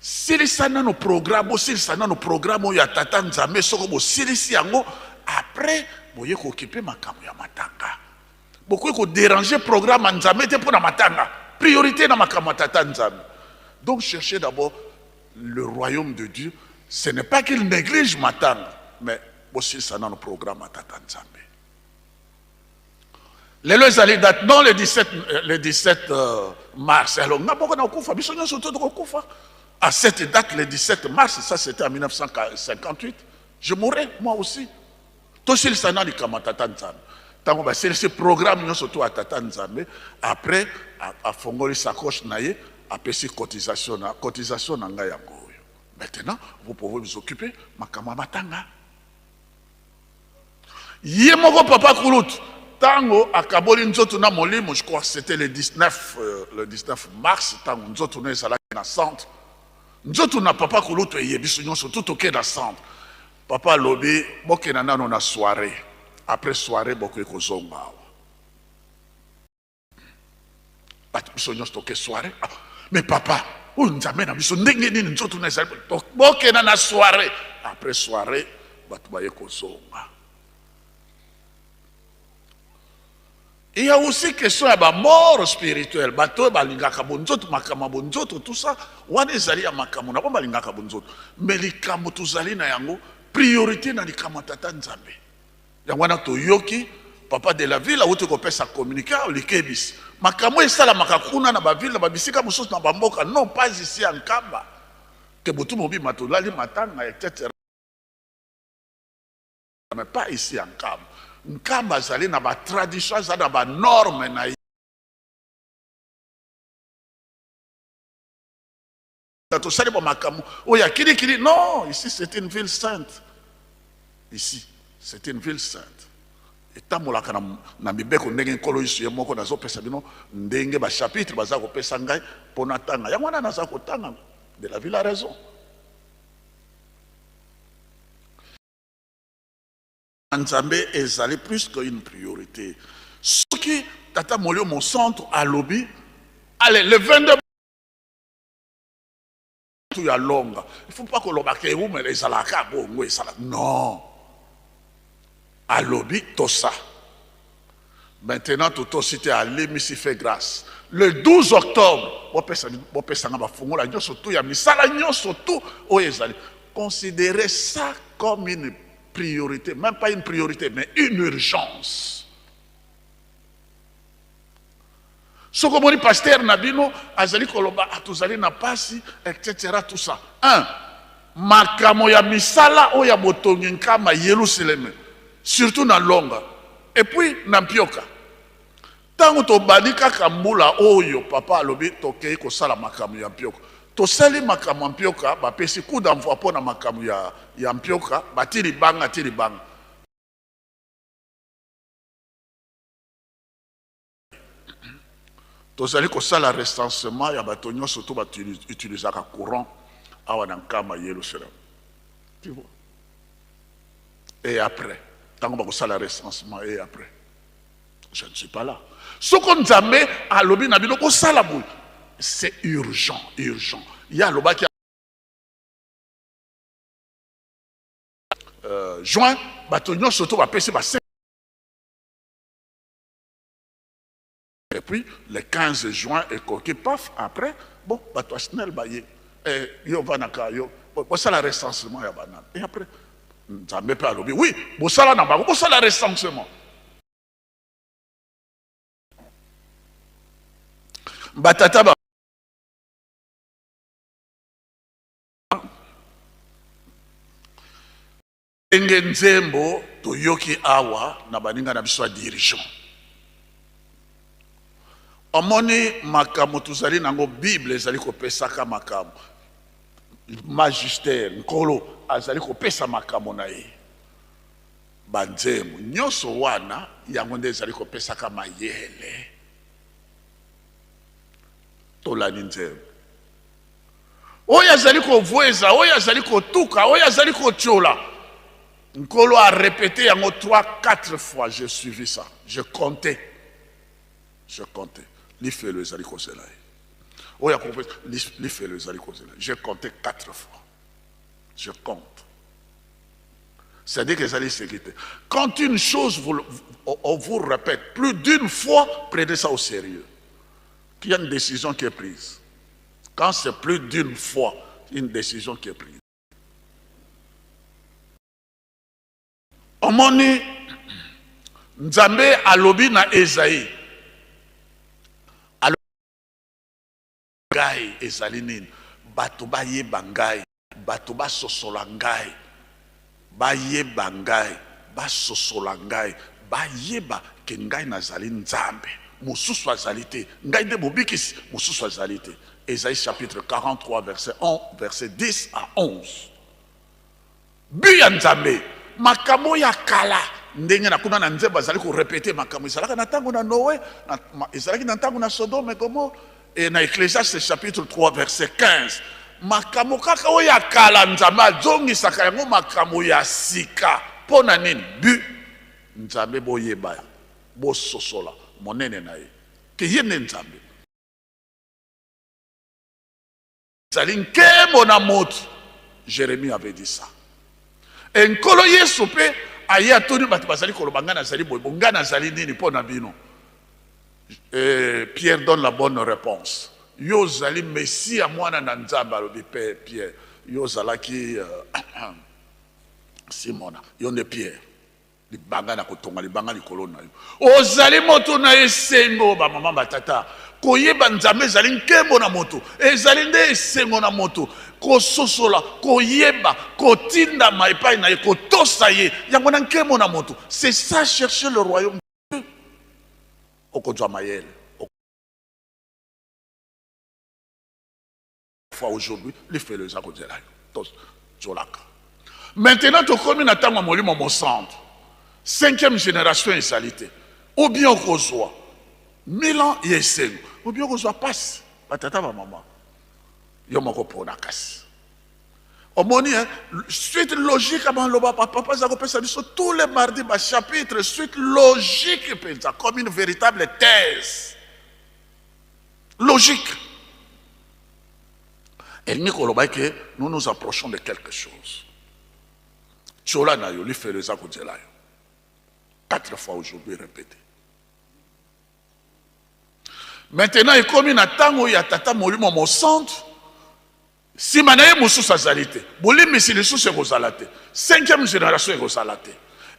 silisa nano programme bosilisa nano programme oyo ya tata nzambe soko bosilisi yango après boye kokipe makambo ya matanga bokoki kodéranger programme ya nzambe te mpo na matanga priorité na makambo ya tata nzambe donc cherchez d'abord le royaume de Dieu ce n'est pas qu'il néglige matanga mais bosilisa nano programme ya tata nzambe lelo ezali date non le 17 mars alors nga boko na okufa biso nyonso to tokokufa à cette date le 17 mars ça c'était en 1958 je mourrais moi aussi tosilisa na likambo ya tata nzambe tango basilisi programme nyonso to ya tata nzambe après afongoli sacoche na ye apesi cotisation na ngai yango oyo maintenant vous pouvez vous occuper makambo ya matanga ye moko papa kulutu tango akaboli nzoto na molimo je crois que c'était le 19 mars tango nzoto na ezalaki na centre nzoto na papa kulutu eyebiso nyonso to toke na centre papa alobi bokena nano na soirée après soirée bokoki kozonga awa bato biso nyonso toke soirée mais papa oyo nzambe na biso ndenge nini nzoto na ezali bokena na soirée après soirée bato baye kozonga. Il y a aussi question ya mort spirituelle bato balingaka bonzoto makama bonzoto tout ça wana ezali ya makambo na balingaka bonzoto mais likambo tozali na yango priorité na likambo tata nzambe yango wana toyoki papa de la ville auti kopesa communiquer likebisi makambo esalamaka kuna na baville na babisika mosusu na bamboka non pas ici en Nkamba ke botu mobima tolali matanga etc mais pas ici en Nkamba Nkamba zali na ba tradition za na ba norme na to sali ba makamu oya kiri non ici c'est une ville sainte ici c'est une ville sainte etamolaka na mibeko ndenge nkolo yesu ye moko nazo pesa bino ndenge ba chapitre baza ko pesa ngai pona tanga yango wana naza ko tanga de la ville a raison. Nzambe ezali plus qu'une priorité. Ce qui tata molio mon centre à lobby, allez le 22 tout ya longa. Il faut pas que l'obake ou mais les alaka bongo et sala. Non. À lobby tout ça. Maintenant, tout aussi à l'émission fait grâce. Le 12 octobre, considérez ça comme une priorité, même pas une priorité, mais une urgence. Ce que mon pasteur Nabino, Azali Koloba, Atuzali Napasi, etc. Tout ça. Makamo ya misala oya botonginka ma Yerusalem, surtout na Longa. Et puis na Mpioka. Tango to badika kambula oyo papa alobi tokei ko sala makamu ya Mpioka. To sali makamu ya Mpioka ba pesi coup d'envoi pona makamu ya Mpioka batiri banga tiri banga. To sali ko sala recensement ya batonyo surtout ba utiliser ka courant awa na kama Yerusalem. Tu vois? Et après, tango ba ko sala recensement et après. Je ne suis pas là. Ce qu'on dit à l'obi nabino ko salabou, c'est urgent, urgent. Il y a l'oba qui a juin, batonyo surtout va passer. Et puis le 15 juin et coquet paf après bon bato snel baye et yo vanaka yo bon ça la recensement ya banane et après ça me pas l'obi oui bon ça là na ba bon ça la recensement. Batata ba Nzembo toyoki awa na baninga na biso dirigeant. Omoni makamo tuzali nango Bible ezali kopesaka makamo. Magister nkolo azali kopesa makamo na ye. Banzembo nyoso wana yango nde ezali kopesaka mayele. Tolani nzembo. Oya azali kovweza, oya azali kotuka, oya azali kochola. Nkolo a répété yango 3-4 fois, j'ai suivi ça. Je comptais. Je comptais. L'ifé le ezali kozela. Oya compris, l'ifé le ezali kozela. J'ai compté 4 fois. Je compte. C'est-à-dire que ezali sécurité. Quand une chose on vous répète plus d'une fois, prenez ça au sérieux. Qu'il y a une décision qui est prise. Quand c'est plus d'une fois, une décision qui est prise. Omoni Nzambe alobi na Esaïe. Alobi ezali nini? Bato ba yeba ngai, bato ba sosola ngai. Ba yeba ngai, ba sosola ngai, ba yeba ke ngai nazali Nzambe. Mosusu azali te, ngai de mobikisi, mosusu azali te. Esaïe chapitre 43 verset 10 à 11. Buya Nzambe makamo ya kala ndenge na kuna na nzembo azali ko répéter makamo ezalaka na tango na Noé ezalaki na tango na Sodome et Gomorrhe et na Ecclésiaste chapitre 3 verset 15 makamo kaka oyo ya kala Nzambe azongisaka yango makamo ya sika pona nini bu Nzambe boyeba bososola monene na ye ke ye ne Nzambe ezali nkembo na moto. Jérémie avait dit ça. Enkolo Yesu pe aye atoni bato bazali koloba nga nazali boye nga nazali nini mpo na bino. Pierre donne la bonne réponse. Yo zali Messia mwana na Nzambe alobi pe Pierre. Yo zalaki Simona. Yo ne Pierre. Libanga na kotonga libanga likolo na yo. Ozali moto na esengo ba mama batata. Koyeba Nzambe ezali nkembo na moto. Ezali nde esengo na moto. Kososola, koyeba, kotinda maipai na ye, kotosa ye, yango na nkemo na moto. C'est ça chercher le royaume de Dieu. Okodwa mayele. Fois aujourd'hui, les faits les akodela yo. Tolaka. Maintenant, tu commis na tango molimo mo centre. 5e génération ezalité. Ou bien okozwa 1000 ans yeseng. Ou bien okozwa passe. Batata ba maman. Yomoko pona kasi. Omoni, suite logique avant le papa Zakopesa tous les mardis, chapitre, suite logique, comme une véritable thèse. Logique. Et nous nous approchons de quelque chose. Chola na yo, li fait les 4 fois aujourd'hui répété. Maintenant, il comme na tango ya tata molimo mo centre. Si manaye mosusu azalite, bolimi si lisusu ekozalate. 5e génération ekozalate.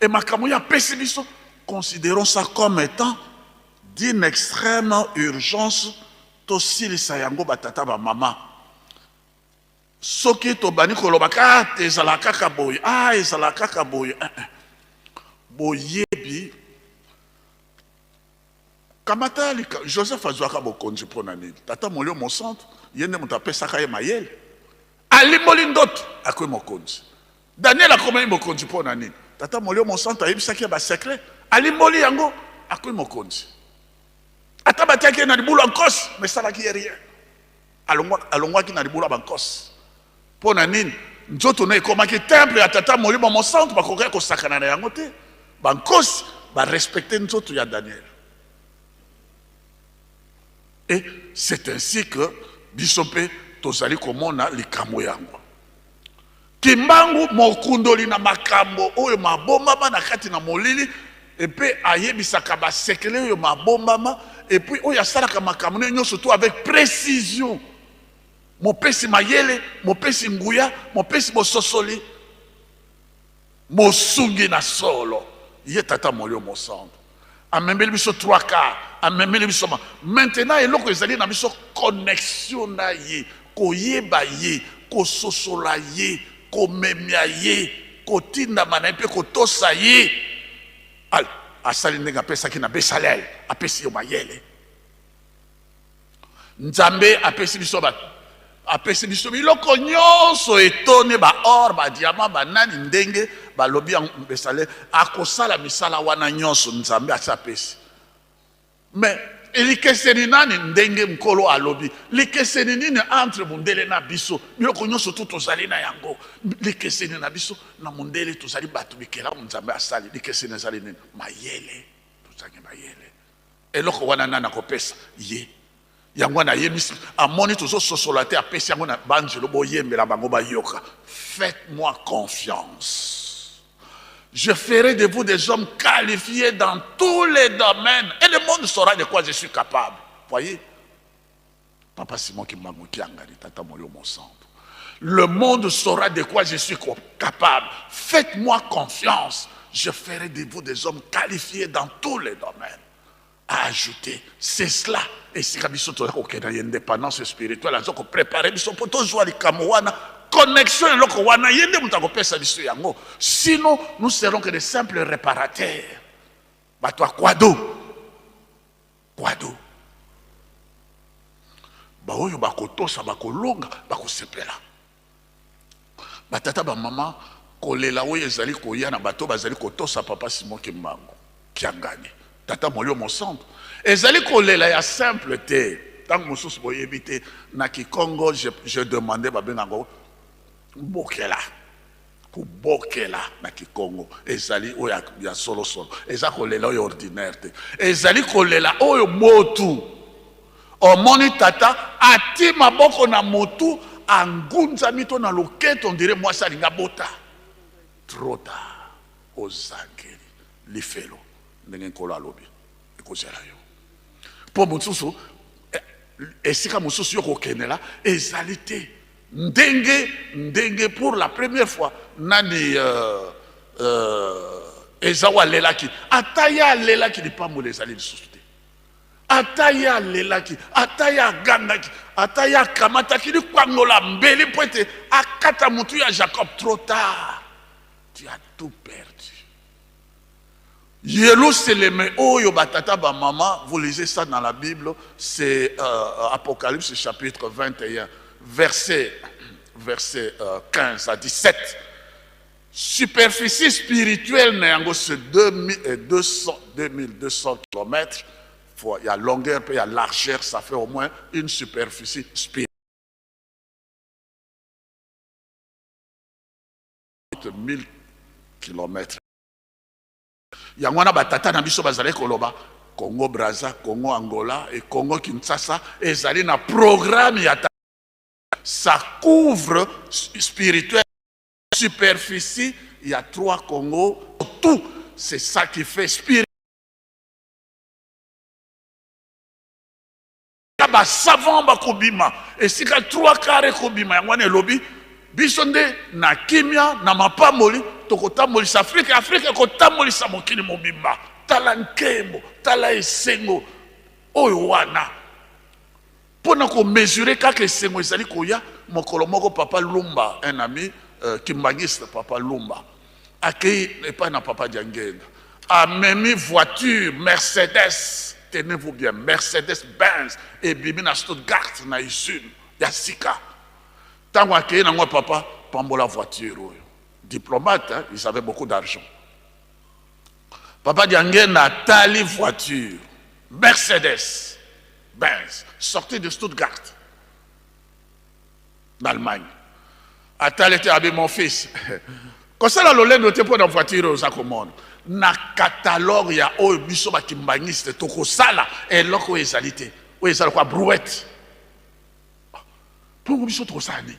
Et makambo ya pesi biso, considérons ça comme étant d'une extrême urgence. Tosilisa yango batata ba mama. Soki to bani koloba ka ezala kaka boye. Ah ezala kaka boye. Boyebi. Kamata Joseph azwaka bokonzi pona nini. Tata molio mo centre, yende muta pesaka ye mayele. Ali molindot akwe mokonzi. Daniel akomani mokonzi pona nini. Tata molio mo centre ayebisaki ba secret. Ali moli yango akwe mokonzi. Atabatiaki na libulu ankos, mais ça qui est rien. Alongwa ki na libulu ankos. Pona nini? Nzoto na ekomaki temple ya tata molimo mo centre bakoka ko sakana na yango te. Bankos ba respecter nzoto ya Daniel. Et c'est ainsi que bisope tozali komona likambo yango. Kimbangu mokundoli na makambo oyo mabomba na kati na molili et puis ayebisaka ba sekele oyo mabombama. Et puis, il y a ça surtout avec précision. Mon pesi mayele, mon pesi nguya, mon pesi bososoli, mon sungi na solo. Il est tata molio mon sang. A même biso 3 quarts, a même biso. Maintenant, il y a des gens connexion na ye, ko yeba ye, ko sosola ye, ko memia ye, ko tinda mana pe ko tosa ye. Al asali ndenga pesa ki na besalel apesi yo mayele nzambe apesi biso biloko nyonso etone ba or ba diamant ba nani ndenge ba lobi ya besalel akosala misala wana nyonso nzambe asapesi mais elikeseni nani ndenge mkolo alobi likeseni nini entre mundele na biso biloko nyonso tu tozali na yango likeseni na biso na mundele tozali bato bikela nzambe asali likeseni ezali nini mayele tozali mayele eloko wana nana kopesa ye yango na yebisi amoni tozo sosola te apesi yango na banjelo boyembela bango bayoka. Faites-moi confiance. Je ferai de vous des hommes qualifiés dans tous les domaines. Et le monde saura de quoi je suis capable. Voyez? Papa Simon qui m'a ngari tata molio mon centre. Le monde saura de quoi je suis capable. Faites-moi confiance. Je ferai de vous des hommes qualifiés dans tous les domaines. À ajouter, c'est cela. Et si Kabiso Torah aucune indépendance spirituelle, à zoko préparer biso poto joie li kamwana. Connexion et loko wana yende mutako pesa biso yango. Sinon, nous serons que des simples réparateurs. Batwa kwado. Kwado. Ba oyo bakotosa bakolonga bakosepela. Batata ba mama kolela oyo ezali koya na bato bazali kotosa papa Simon Kimbangu kiangani. Tata molio mon centre. Ezali kolela ya simple te. Tant que mosusu boyebite na Kikongo je demandais babengango bokela kubokela na Kikongo ezali oya ya solo eza kolela oyo ordinaire te ezali kolela oyo motu omoni tata ati maboko na motu angunza mito na loketo on dirait moi ça linga bota trop tard ozangeli lifelo ndenge nkolo alobi ekozela yo po mosusu esika mosusu yo kokenela ezali te ndenge pour la première fois nani ezawa lelaki ataya lelaki lipambo ezali lisusu te ataya lelaki ataya gangaki ataya kamataki likwangola mbeli po ete akata mutu ya Jacob trop tard tu as tout perdu. Yerusalem, oyo batata ba mama, vous lisez ça dans la Bible, c'est Apocalypse chapitre 21, verset 15 à 17. Superficie spirituelle, c'est 2200 km. Il y a longueur, il y a largeur, ça fait au moins une superficie spirituelle. 1000 km. Yangwana batata na biso bazale koloba Congo Brazza, Congo Angola et Congo Kinshasa ezali na programme ya ça couvre spirituel superficie, il y a 3 Congo, tout c'est ça qui fait spirituel. savant bakobima esika 3 quarts kobima yango wana elobi biso nde na kimia na mapamoli tokotambolisa Afrique ekotambolisa mokili mobimba tala nkembo tala esengo oyo wana mpona komesure kaka esengo ezali koya mokolo moko Papa Lumba un ami kimbangiste Papa Lumba akei epai na Papa Diangenga amemi voiture Mercedes, tenez-vous bien, Mercedes-Benz et bimi na Stuttgart na isun ya sika tango akei nango papa pambola voiture oyo diplomate hein, il avait beaucoup d'argent. Papa Diangenga atali voiture Mercedes-Benz sorti de Stuttgart d'Allemagne atali ete abi mon fils kosala lolendo te mpo na voiture oza komona na catalogue ya oyo biso bakimbangiste tokosala eloko oyo ezali te oyo ezala kwa brouette mpongo biso tokosala nini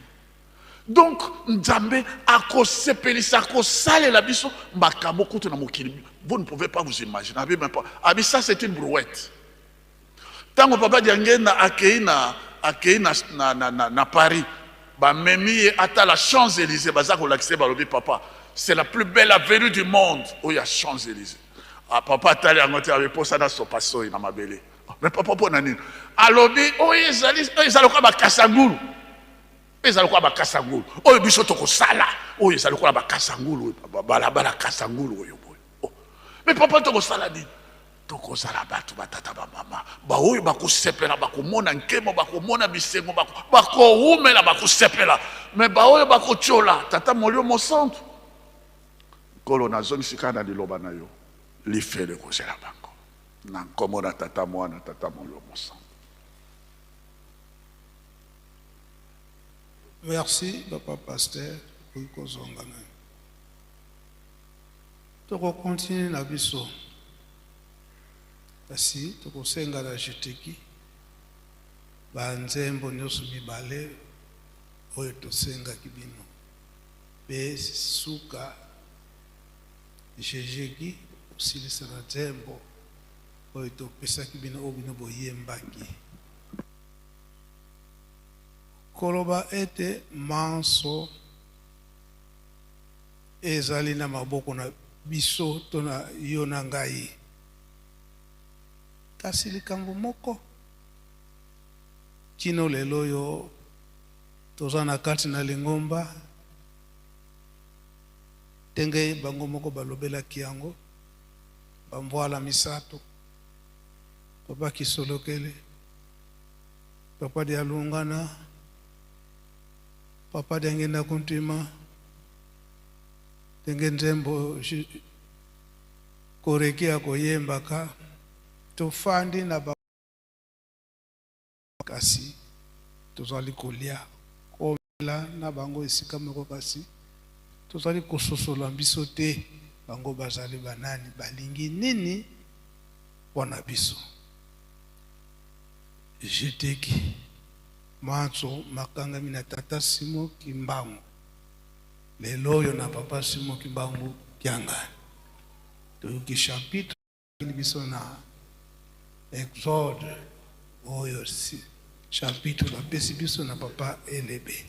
donc nzambe akosepelisa akosalela biso makambo kutu na mokili vous ne pouvez pas vous imaginer même pas abi ça c'est une brouette tango Papa Diangenga akei na Paris bamemi ata la Champs-Élysées baza kolakise balobi papa c'est la plus belle avenue du monde où il y a Champs-Élysées. Ah, papa tali angote avec posa na sopaso na mabele. Mais papa pona nini? Alobi o ezali kwa bakasangulu. Ezali kwa bakasangulu. O biso toko sala. O ezali kwa bakasangulu bala kasangulu oyo boy. Mais papa toko sala nini? Toko sala batu batata ba mama. Ba oyo bakusepela bakomona nkemo bakomona bisengo bakoumela bakusepela. Mais ba oyo bakochola tata molio mo centre. Kolo na zone sikana liloba na yo lifele kozela bango na nkomo na tata mwana tata molio mosa. Merci papa pasteur pour kozonga na toko continue na biso kasi toko senga na jeteki banzembo nyonso mibale oyo tosenga kibino pe suka Jejeki usilisa na tembo oyo topesaki bino oyo bino boyembaki koloba ete manso ezali na maboko na biso to na yo na ngai kasi likambo moko kino lelo yo toza na kati na lingomba tenge bango moko balobelaki yango bamvoala misato papa Kisolokele papa Dialungana papa Diangenga Kuntima tenge nzembo koreki koyembaka tofandi na kasi tozali kolia komela na bango esika moko kasi tozali kososola biso te bango bazali banani balingi nini wana biso jeteki manso makangami na tata Simo Kimbangu lelo oyo na papa Simo Kimbangu Kiangani toyoki chapitre biso na Exode oyo si chapitre bapesi biso na papa Elebe.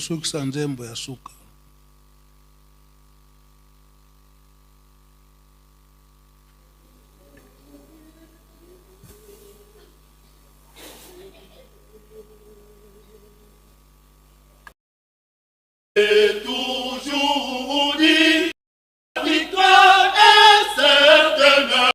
Kusukisa nzembo ya suka. Et toujours dit, la victoire est certaine.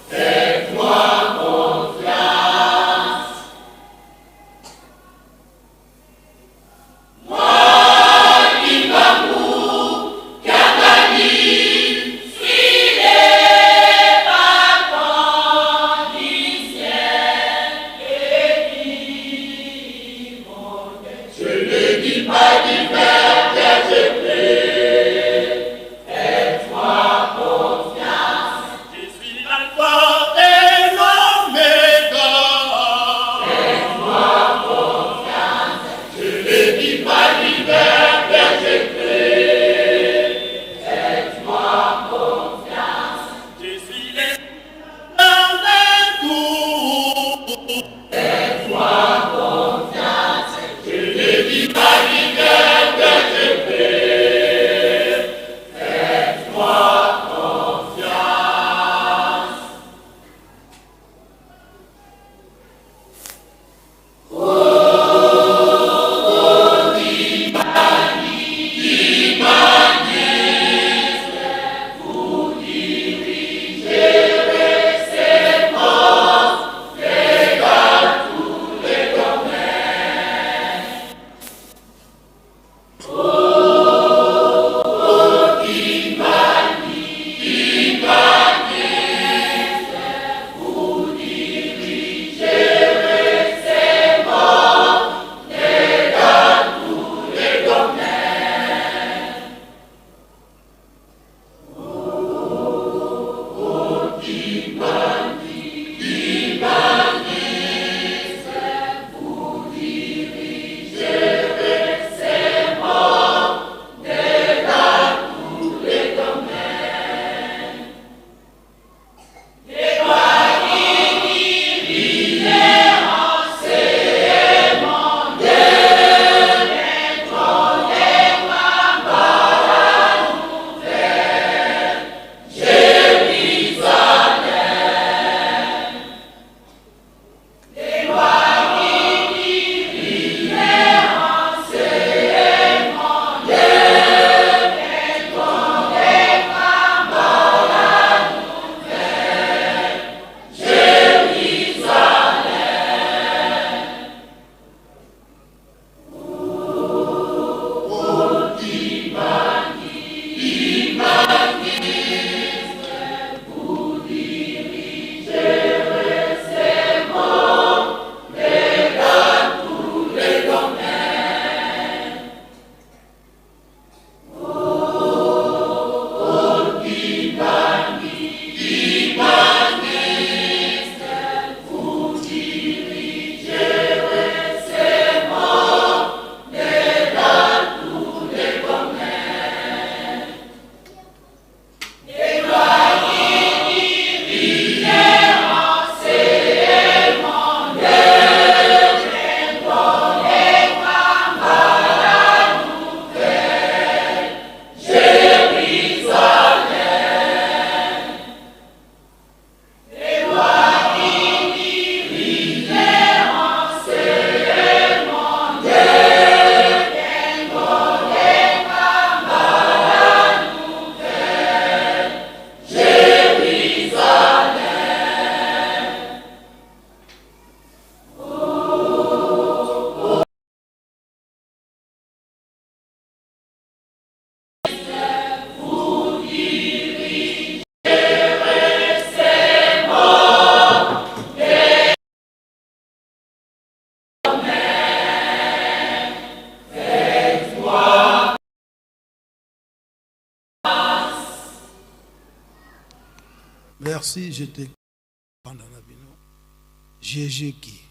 Faites-moi confiance. Merci, je te pendant la bino. Jésus qui.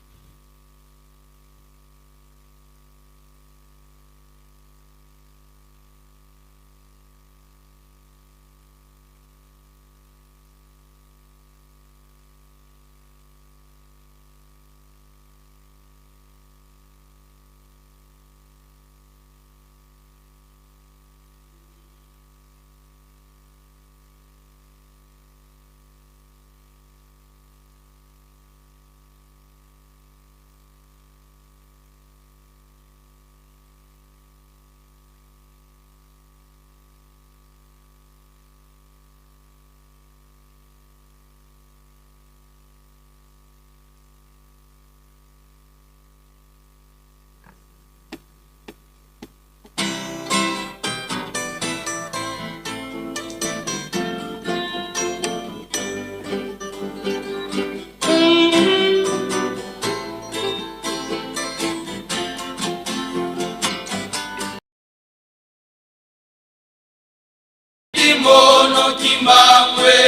Kimono kimangwe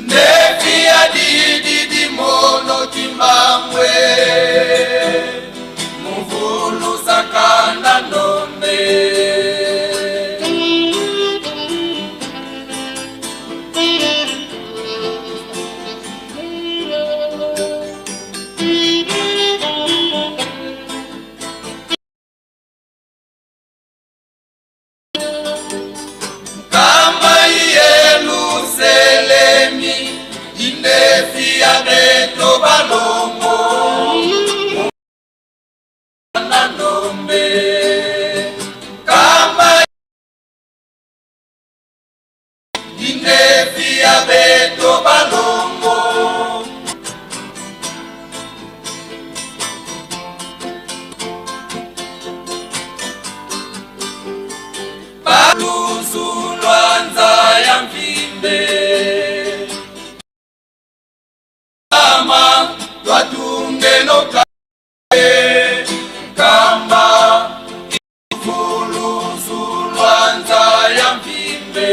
Nefi adidi Indefi ya beto balongo na nombe kamba Indefi ya beto balongo Baluzulwanza ya mvimbe Ama twatunge no kae Kamba Ifuluzulwanza ya mvimbe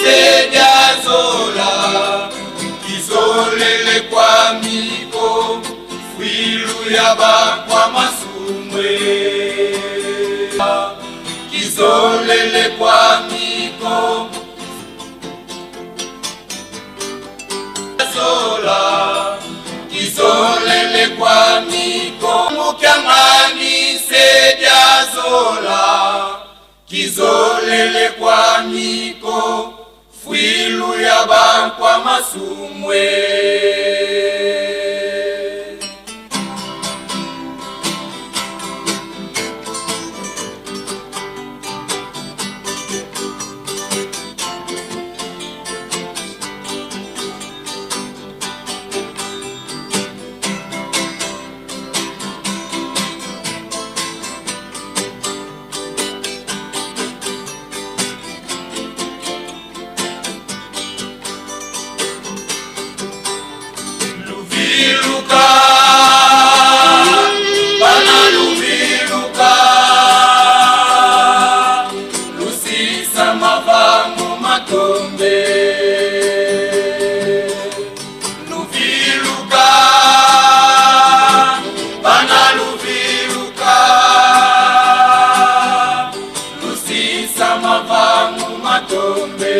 Seja zola kizolele kwa miko fwilu ya bakwa masumwe kizolele kwa miko zola kizolele kwa miko mukyangani seja zola kizolele kwa miko fwilu ya bakwa masumwe Luviluka, bana luviluka, lusisa mavangu matombe. Luviluka, bana luviluka, lusisa mavangu matombe.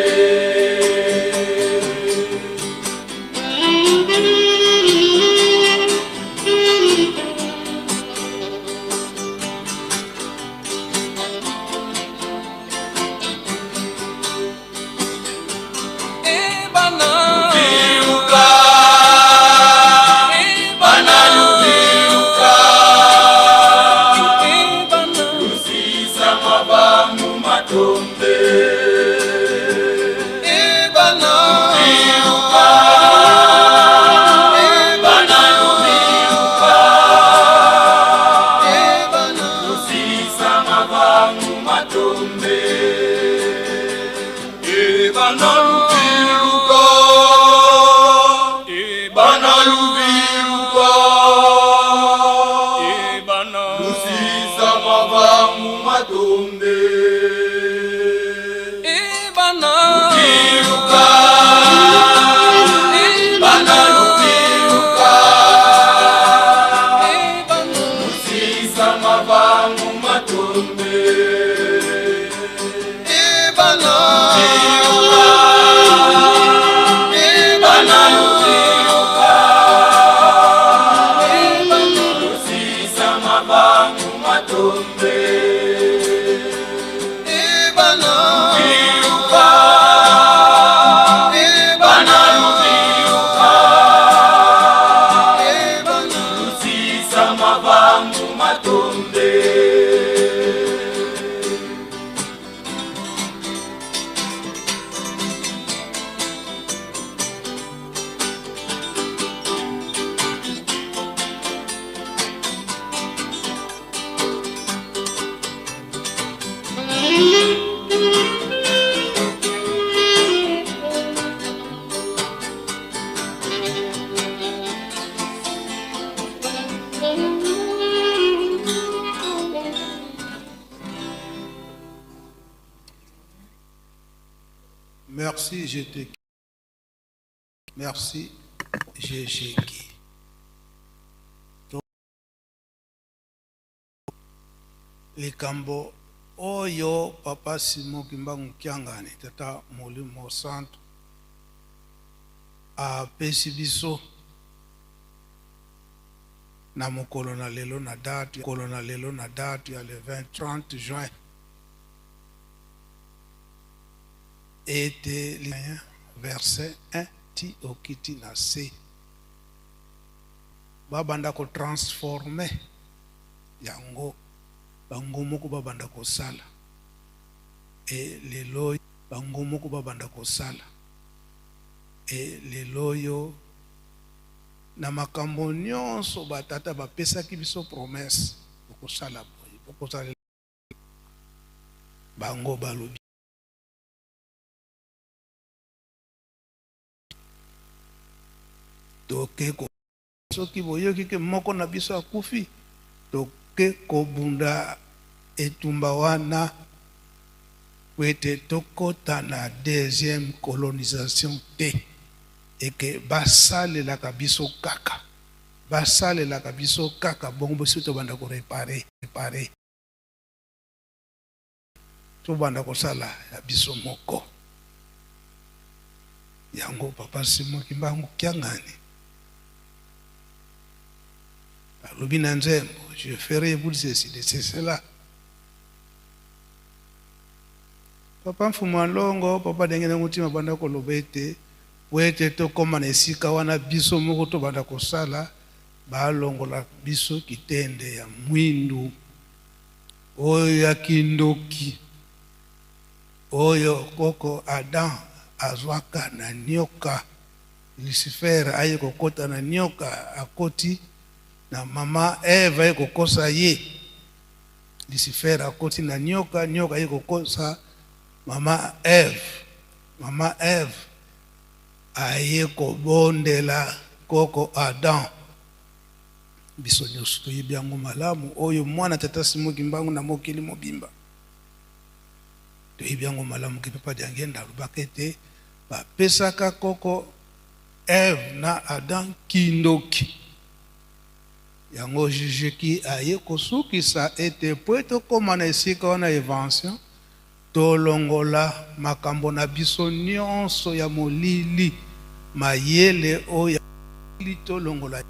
Merci, je te quitte. Merci, j'ai chéki. Likambo oyo papa Simon Kimbangu Kiangani tata Molimo Santo apesi biso na mokolo na lelo na date ya le 30 juin ete verset 1 ti okiti na C babanda ko transformer yango bango moko babanda kosala e lelo bango moko babanda kosala e lelo yo na makambo nyonso batata bapesaki biso promesse okosala boye okosala bango balobi toke ko soki boyoki ke moko na biso akufi toke kobunda etumba wana wete tokota na deuxième colonisation te eke basalelaka biso kaka bongo bosi tobanda korepare tobanda kosala ya biso moko yango papa Simon Kimbangu Kiangani alobi na nzembo je ferai vous ceci de cela papa Mfumu Alongo papa dengene mutima banda koloba ete wete tokoma na esika wana biso moko tobanda kosala balongola biso kitende ya mwindu oyo ya kindoki oyo koko Adam azwaka na nyoka Lucifer aye kokota na nyoka akoti na mama Eva aye kokosa ye Lucifer akoti na nyoka aye kokosa mama Eve aye kobondela koko Adam biso nyonso toyebi yango malamu oyo mwana tata Simon Kimbangu na mokili mobimba toyebi yango malamu ke papa diangenda alobaka ete bapesaka koko Eve na Adam kindoki yango jujeki aye kosukisa ete po tokoma na esika wana invention tolongola makambo na biso nyonso ya molili mayele oyo tolongola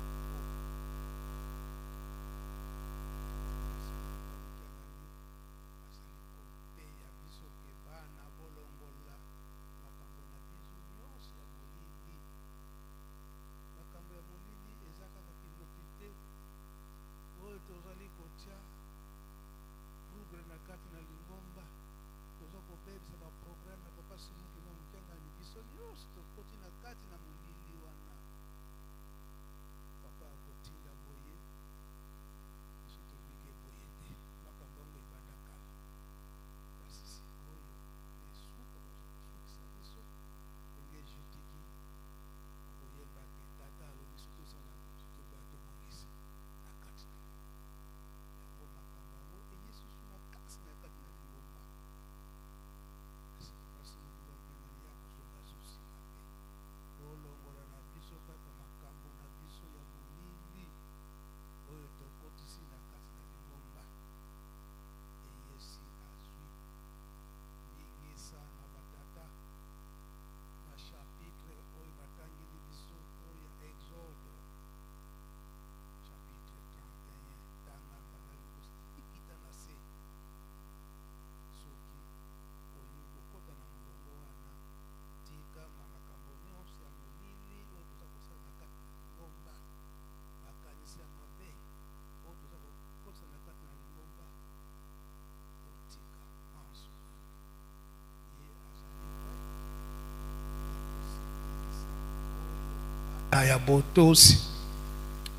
ya botosi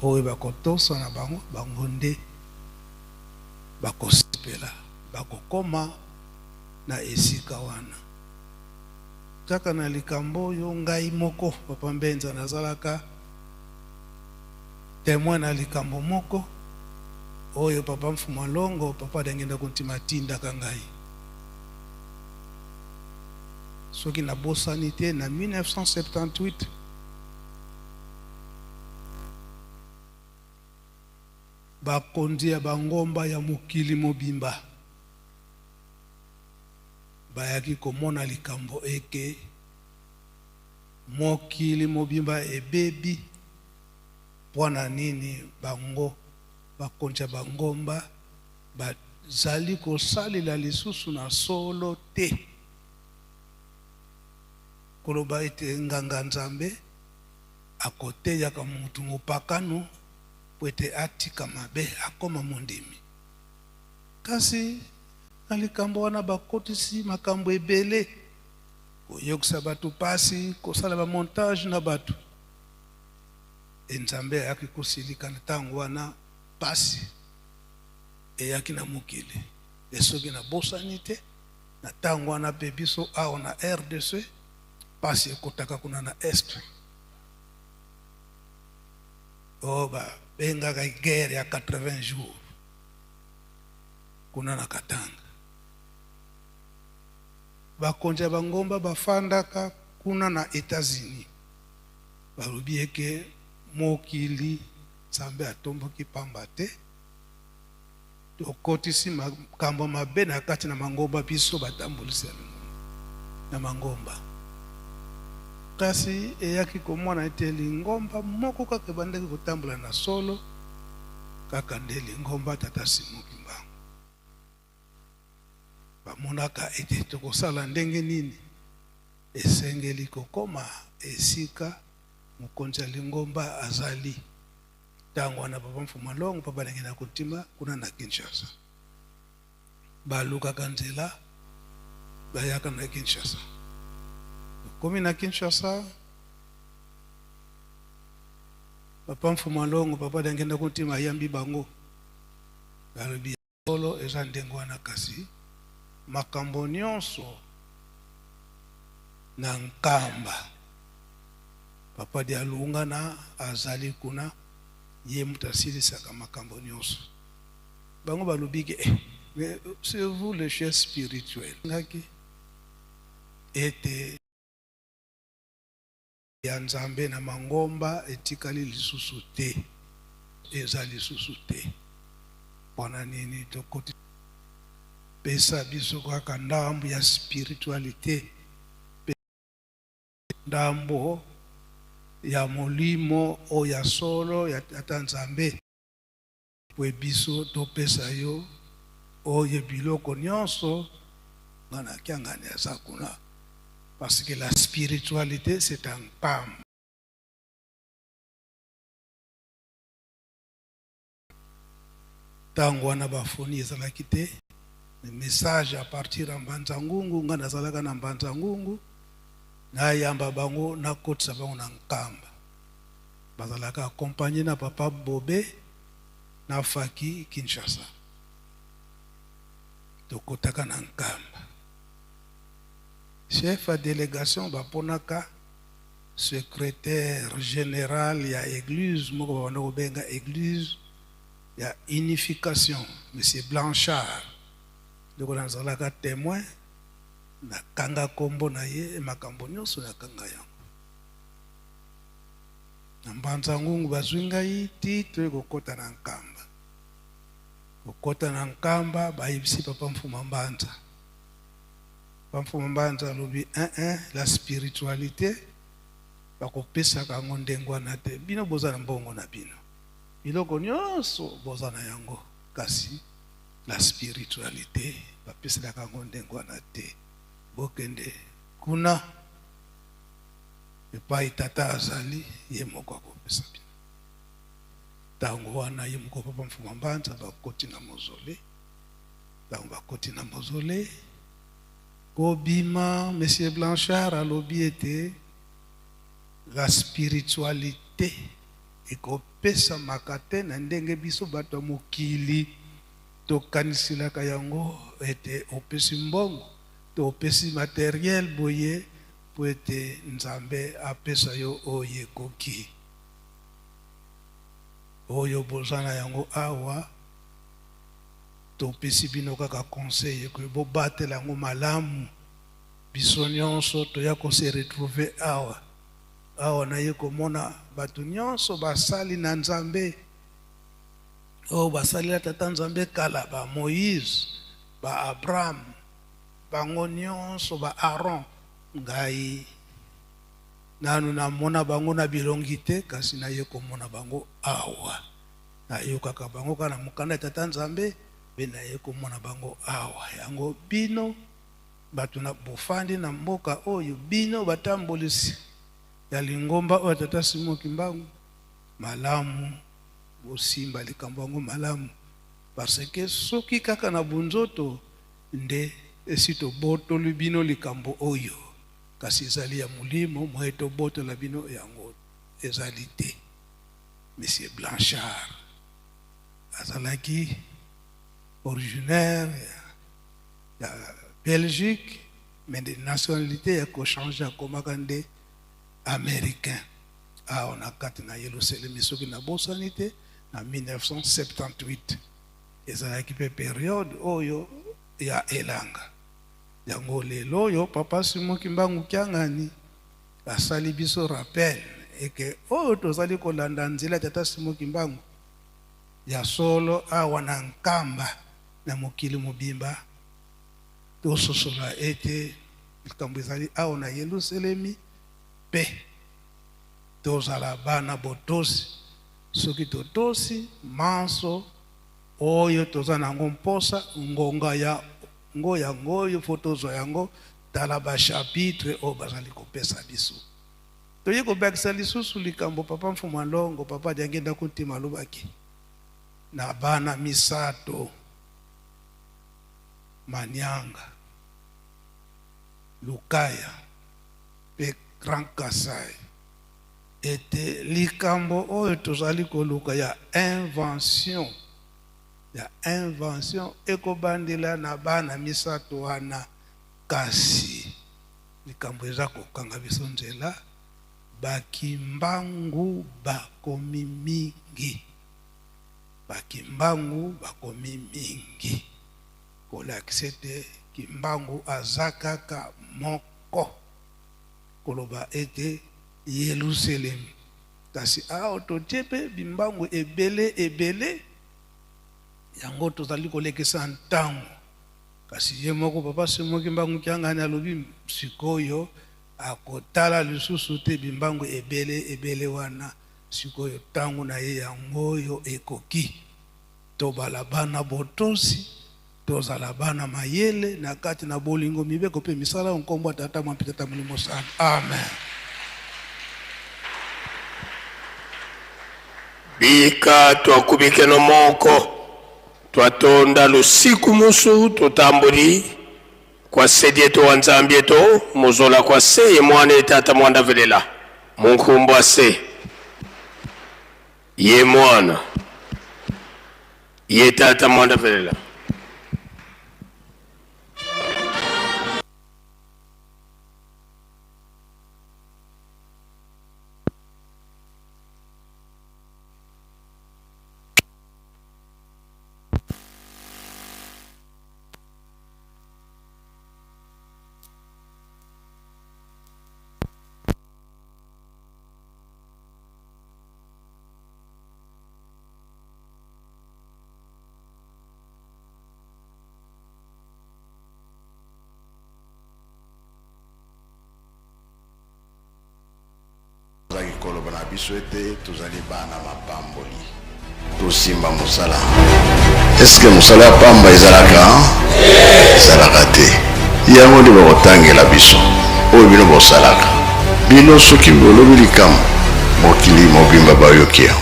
oyo bakotosa na bango bango nde bakosepela bakokoma na esika wana kaka na likambo oyo ngai moko papa Mbenza nazalaka témoin na likambo moko oyo papa Mfumu Alongo papa dengenda kontima tindaka ngai soki na bosani te na 1978 bakonzi ya bangomba ya mokili mobimba bayaki komona likambo eke mokili mobimba ebebi pwana nini bango bakonja bangomba bazali kosalela lisusu na solo te koloba ete nganga nzambe akoteyaka mutu mopakano po ete atika mabe akoma mondimi kasi na likambo wana bakotisi makambo ebele koyokisa bato pasi kosala bamontage na bato nzambe ayaki kosilika na ntango wana pasi eyaki na mokili esoki na bosani te na ntango wana mpe biso awa na RDC pasi ekotaka kuna na est o babengaka guerre ya 80 jours kuna na Katanga bakonja bangomba bafandaka kuna na États-Unis balobi eke mokili nzambe atomboki pamba te tokotisi makambo mabe na kati na mangomba biso batambulisi na mangomba kasi eyaki komona ete lingomba moko kaka ebandaki kotambola na solo kaka nde lingomba tata Simon Kimbangu bamonaka ete tokosala ndenge nini esengeli kokoma esika mokonzi ya lingomba azali ntango wana papa Mfuma Longo papa balingi na kotima kuna na Kinshasa balukaka nzela bayaka na Kinshasa komi na Kinshasa papa Mfuma Longo papa balingi na kotima yambi bango balobi solo eza ndenge wana kasi makambo nyonso na nkamba papa di alunga na azali kuna ye mutu asilisaka makambo nyonso bango balobiki c'est vous le chef spirituel ngaki ete ya nzambe na mangomba etikali lisusu te eza lisusu te mpona nini tokoti pesa biso kaka ndambo ya spiritualité ndambo ya molimo o ya solo ya tata nzambe pwe biso topesa yo oye biloko nyonso ngana kiangani aza kuna parce que la spiritualité c'est un pam tango wana bafoni ezalaki te le message à partir ya Mbanza Ngungu ngana azalaka na Mbanza Ngungu na yamba bango na kotisa bango na nkamba bazalaka accompagné na papa Bobe na Faki Kinshasa tokotaka na nkamba chef à délégation baponaka secrétaire général ya église moko bana kobenga église ya unification monsieur Blanchard ndeko nazalaka témoin na kanga kombo na ye makambo nyonso na kanga yango na Mbanza Ngungu bazwi ngai titre kokota na nkamba kokota na nkamba bayebisi papa Mfuma Mbanza papa Mfuma Mbanza alobi la spiritualité bakopesaka yango ndenge wana te bino boza na mbongo na bino biloko nyonso boza na yango kasi la spiritualité bapeselaka yango ndenge wana te bokende kuna epai tata azali ye moko akopesa bino ntango wana ye moko papa Mfuma Mbanza bakoti na mozole ntango bakoti na mozole kobima monsieur Blanchard alobi ete la spiritualité ekopesamaka te na ndenge biso bato ya mokili tokanisilaka yango ete opesi mbongo to opesi matériel boye po ete nzambe apesa yo oyo ekoki oyo boza na yango awa topesi bino kaka conseil eke bobatela yango malamu biso nyonso toya kose retrouve awa awa naye komona bato nyonso basali na nzambe oyo basalila tata nzambe kala ba Moïse ba Abraham bango nyonso ba Aaron ngai nanu namona bango na bilongi te kasi naye komona bango awa nayokaka bango kana mokanda tata Nzambe be naye komona bango awa yango bino bato na bofandi na mboka oyo bino batambolisi ya lingomba oyo tata Simon Kimbangu malamu bosimba likambo yango malamu parce que soki kaka na bunzoto nde esito boto libino likambo oyo kasi ezali ya mulimo mweto boto la bino yango ezali te. Monsieur Blanchard azalaki originaire ya Belgique mais de nationalité ya ko changer akomaka nde américain awa na kati na Yerusalemi soki na bosani te na 1978 ezalaki pe période oyo ya elanga yango lelo oyo papa Simon Kimbangu Kiangani asali biso rappel eke oyo tozali kolanda nzela tata Simon Kimbangu ya solo awa na nkamba na mokili mobimba tososola ete likambo ezali awa na Yerusalemi pe tozala bana botosi soki totosi manso oyo toza nango mposa ngonga ya ngoyo fotozo yango tala ba chapitre o bazali kopesa biso toye kobakisa lisusu likambo papa Mfuma Longo papa diangenda kuntima lobaki na bana misato Manyanga Lukaya pe Grand Kasai ete likambo oyo tozali koluka ya invention ekobandela na bana misato wana kasi likambo eza kokanga biso nzela bakimbangu bakomi mingi kolakisa ete kimbangu aza kaka moko koloba ete Yerusalemi kasi awa totie pe bimbangu ebele yango tozali kolekisa ntango kasi ye moko papa Simon Kimbangu Kiangani alobi sikoyo akotala lisusu te bimbangu ebele wana sikoyo ntango na ye yango oyo ekoki tobala bana botosi tozala bana mayele na kati na bolingo mibeko pe misala nkombo tata mwampitata mulimo sana amen. Bika twakubike no moko twatonda lusiku musu tutambuli kwa sedi yetu wa Nzambi yetu muzola kwa se ye mwana etata mwanda velela munkumbu ase ye mwana ye tata mwanda velela koloba na biso ete tozali bana mapamboli tosimba mosala eske mosala ya pamba ezalaka te yango nde bakotangela biso oyo bino bosalaka bino soki bolobi likambo mokili mobimba bayoki yango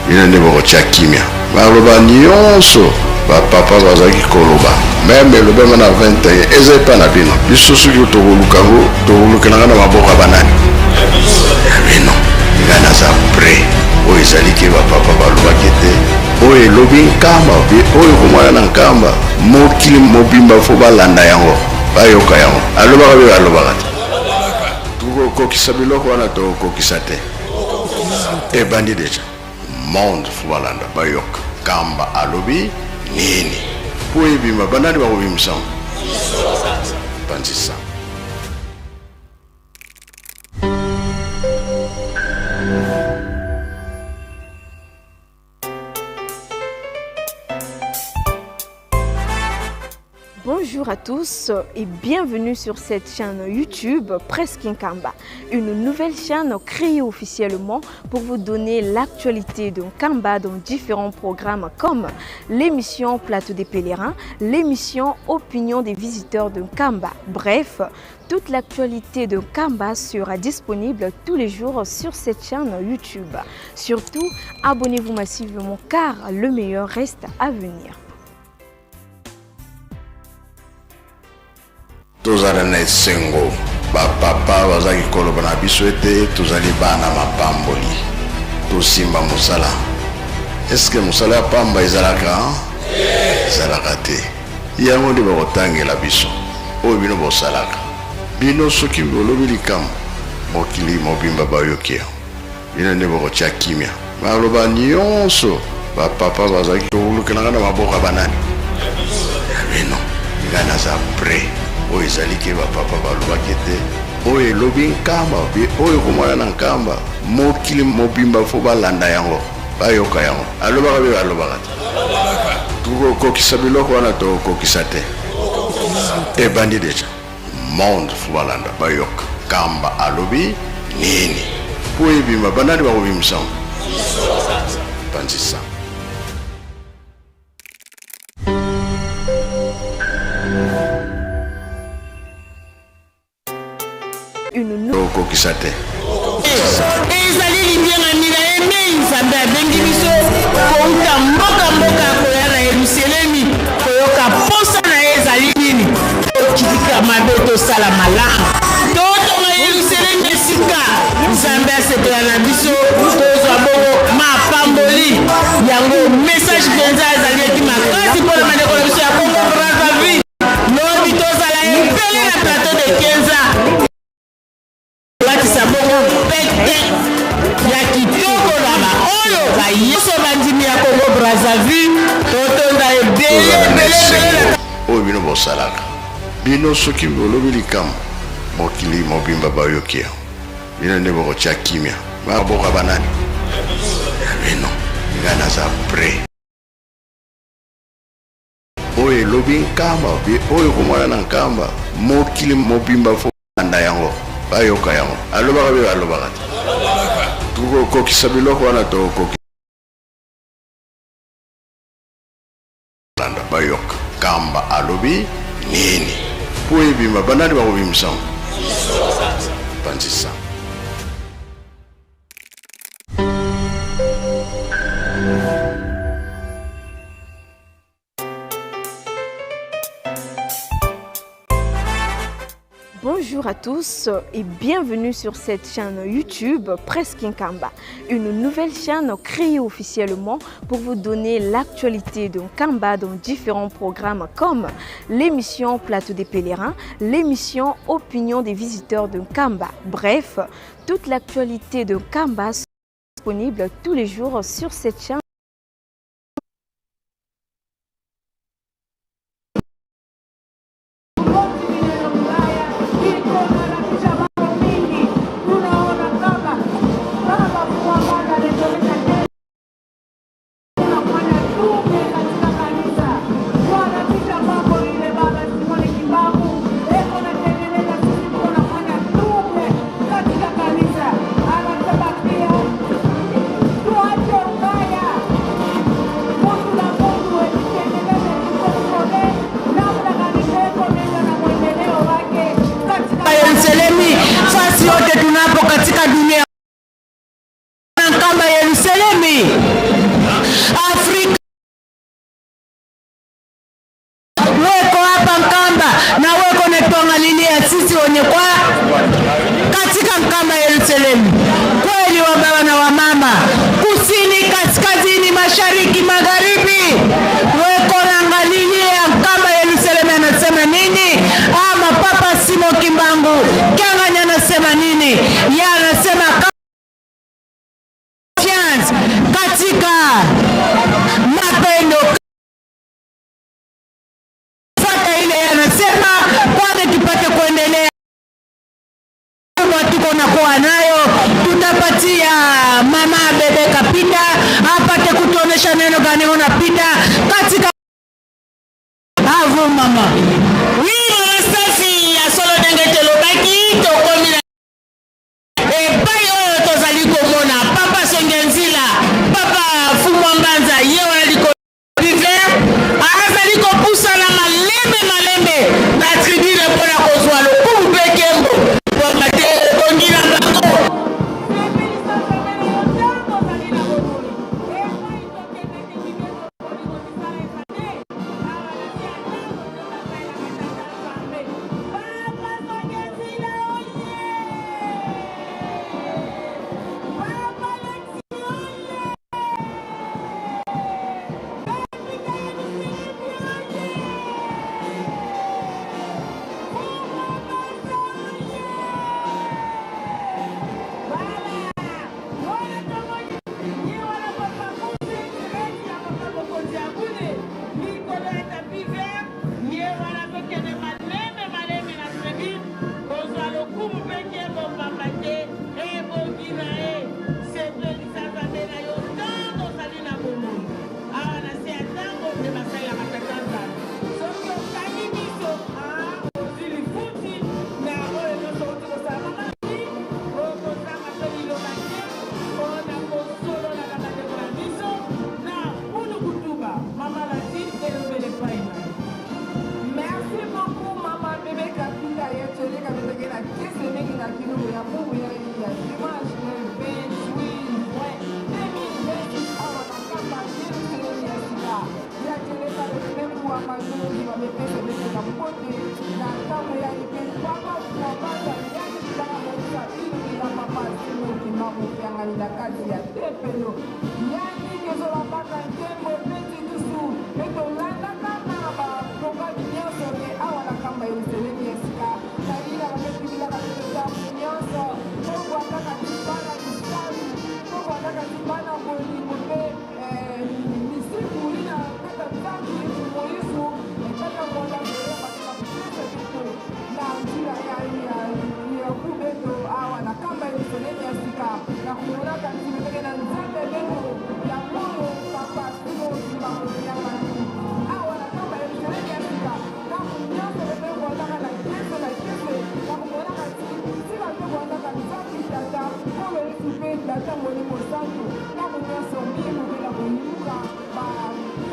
bino nde bakotya kimia baloba nyonso bapapa bazalaki koloba meme elobema na 21 eza epa na bino biso soki tokolukango tokolukelanga na maboko ya banani ya bino nga naza pre oyo ezaliki bapapa balobaki te oyo elobi nkamba oyo komwana na nkamba mokili mobimba fo balanda yango bayoka yango alobaka be balobaka te tokokokisa biloko wana tokokokisa te ebandi deja monde fo balanda bayoka nkamba alobi nini po ebima banani bakobimisango bandisa. Bonjour Bonjour à tous et bienvenue sur cette chaîne YouTube Presque Nkamba, une nouvelle chaîne créée officiellement pour vous donner l'actualité de Nkamba dans différents programmes comme l'émission Plateau des pèlerins, l'émission Opinion des visiteurs de Nkamba. Bref, toute l'actualité de Nkamba sera disponible tous les jours sur cette chaîne YouTube. Surtout, abonnez-vous massivement car le meilleur reste à venir. Tozala na esengo bapapa bazaki koloba na biso ete tozali bana mapamboli tosimba mosala. Eske mosala ya pamba ezalaka ezalaka te yango nde bakotangela biso oyo bino bosalaka bino soki bolobi likambo mokili mobimba bayoki bino nde bakotya kimia baloba nyonso bapapa bazaki kolukelanga na maboka banani bino nga naza pre oyo ezali ke bapapa balobaki te oyo elobi nkamba oyo komona na nkamba mokili mobimba fo balanda yango bayoka yango alobaka be balobaka te tokokokisa biloko wana tokokokisa te ebandi deja monde fo balanda bayoka nkamba alobi nini po ebima banani bakobimisa panzisa. kokisa te ezali limbyenga mila eme nzambe abengi biso kouta mboka koya na Yerusalemi koyoka posa na ye ezali nini tokitika mabe tosala malamu totonga Yerusalemi esika nzambe asepela na biso tozwa bongo mapamboli yango message penza ezali eki makasi mpona bandeko na biso ya Congo Brazzaville lobi tozala ebele na plateau de Kenza ya kitoko na baoyo bayeso bandimi ya Congo Brazzaville totonda ebele oyo bino bosalaka bino soki bolobi likambo mokili mobimba bayoki bino nde bakotya kimia baboka banani bino nga naza pre oyo elobi nkamba oyo komona na nkamba mokili mobimba fo balanda yango bayoka yango alobaka be balobaka te tokokokisa biloko wana tokokokisa bayoka kamba alobi nini po ebima banani bakobimisa panzisa. Bonjour à tous et bienvenue sur cette chaîne YouTube Presque Nkamba, une nouvelle chaîne créée officiellement pour vous donner l'actualité de Nkamba dans différents programmes comme l'émission Plateau des pèlerins, l'émission Opinion des visiteurs de Nkamba. Bref, toute l'actualité de Nkamba sera disponible tous les jours sur cette chaîne. Fasi yote tunapo katika dunia kama Yerusalemi Afrika weko hapa Nkamba na weko netuangalilia sisi wenye kwa katika Nkamba Yerusalemi kweli wa baba na wa mama kusini kaskazini mashariki magharibi weko naangalilia Nkamba Yerusalemi anasema nini ama Papa Simo Kimbangu Kyanganya anasema nini ya anasema katika mapendo fata ile anasema kwani tupate kuendelea tuko na kuwa nayo tutapatia mama bebe kapita apate kutuonesha neno gani unapita katika hapo mama esangani na kati ya tempelo yani kezolobaka ntembo peti dusu etolandaka na baprograme nyonso te awa na kamba ya eselemi ya sika nalina bamekibilaka tozamu nyonso tobwataka libana lisalu tobwataka libana bolingo mpe misikuli na kata nzambi moyisu ekata monda koya bato bapesa bitu na nzela ya kubeto awa na kamba ya eselemi ya sika na komonaka nzimekeke na nzambe beto ya moyo papa simo limakonyangani awa na kamba ya eselemi ya sika ntango nyonso bepebwataka na kese na kese na komonaka sika tobwataka nzambi tata oyo yesu mpe tata molimo santu ntango nyonso mimo mpe na koyimuka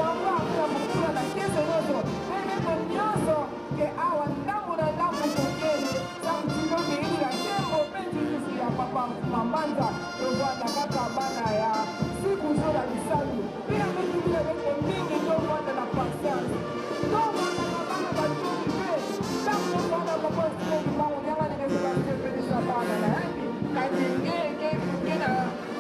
bango apena mokula na kese nyonso mpe meko nyonso ke awa ndambo na ndambo kokele samtino keilila tembo mpe ntikusu ya papa mamanza tobwata kaka bana ya siku zola lisalu mpe ya metubile beko mingi tobwata na patience tobwata na bana batoni mpe ntango tobwata papa sili bango nyanga nekesekasepelisa bana na yabi kanengeke na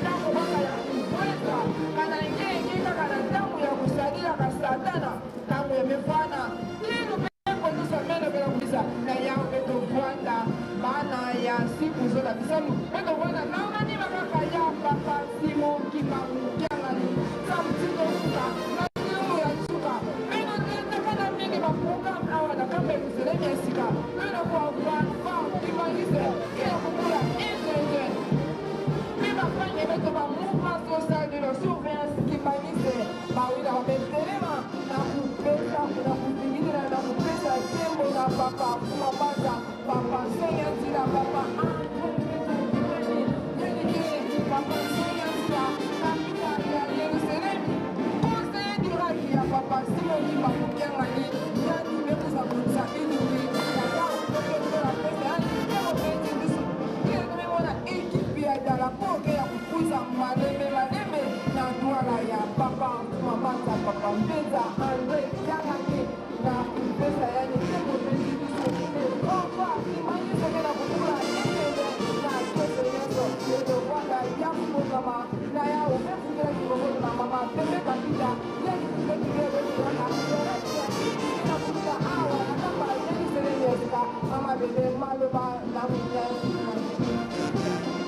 ntango baka ya kukweza kanangeke kaka na ntango ya kusalilaka satana ntango ya mefana kino mekondisa mene pela kulisa na yango mpe tovwanda bana ya siku zola bisalu mpe tovwanda naonanima kaka ya papa simo kimangu kiangani samtino suka na ntilomo ya suka meno tekana mingi baprogramme awa na kamba eluselemi ya sika meno koavanfa kimanise kila kokula inzenze bafanye beto ba mouvement social de la surveillance qui banise bawina bametelema na kupesa na kupingilila na kupesa tembo na papa kumabaza papa senyantila papa papa senyantila kapita ya Yerusalemi conseiller diraki ya papa simoni bakukiangani yani bekuza kuza inuri kaka kutokekola pesa yani tembo peti biso kiakomemona ekipi ya dalapoke ya kukuza maleme na twala ya papa mamanza papa mpenza andre kiangani na kupesa yani tembo peti biso opa imanyisoke na kukula ekende na kese nyonso edovanda ya mukokama na ya ofefungela kibongolo na mama pepe kapita yeki kupekilebekiaka na kuta awa na kamba yekiseleniesika mama bebe maloba na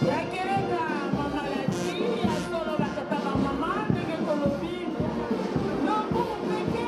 yakeleka mamaladi ya solo batata bamama ndenge kolobi lokumu peke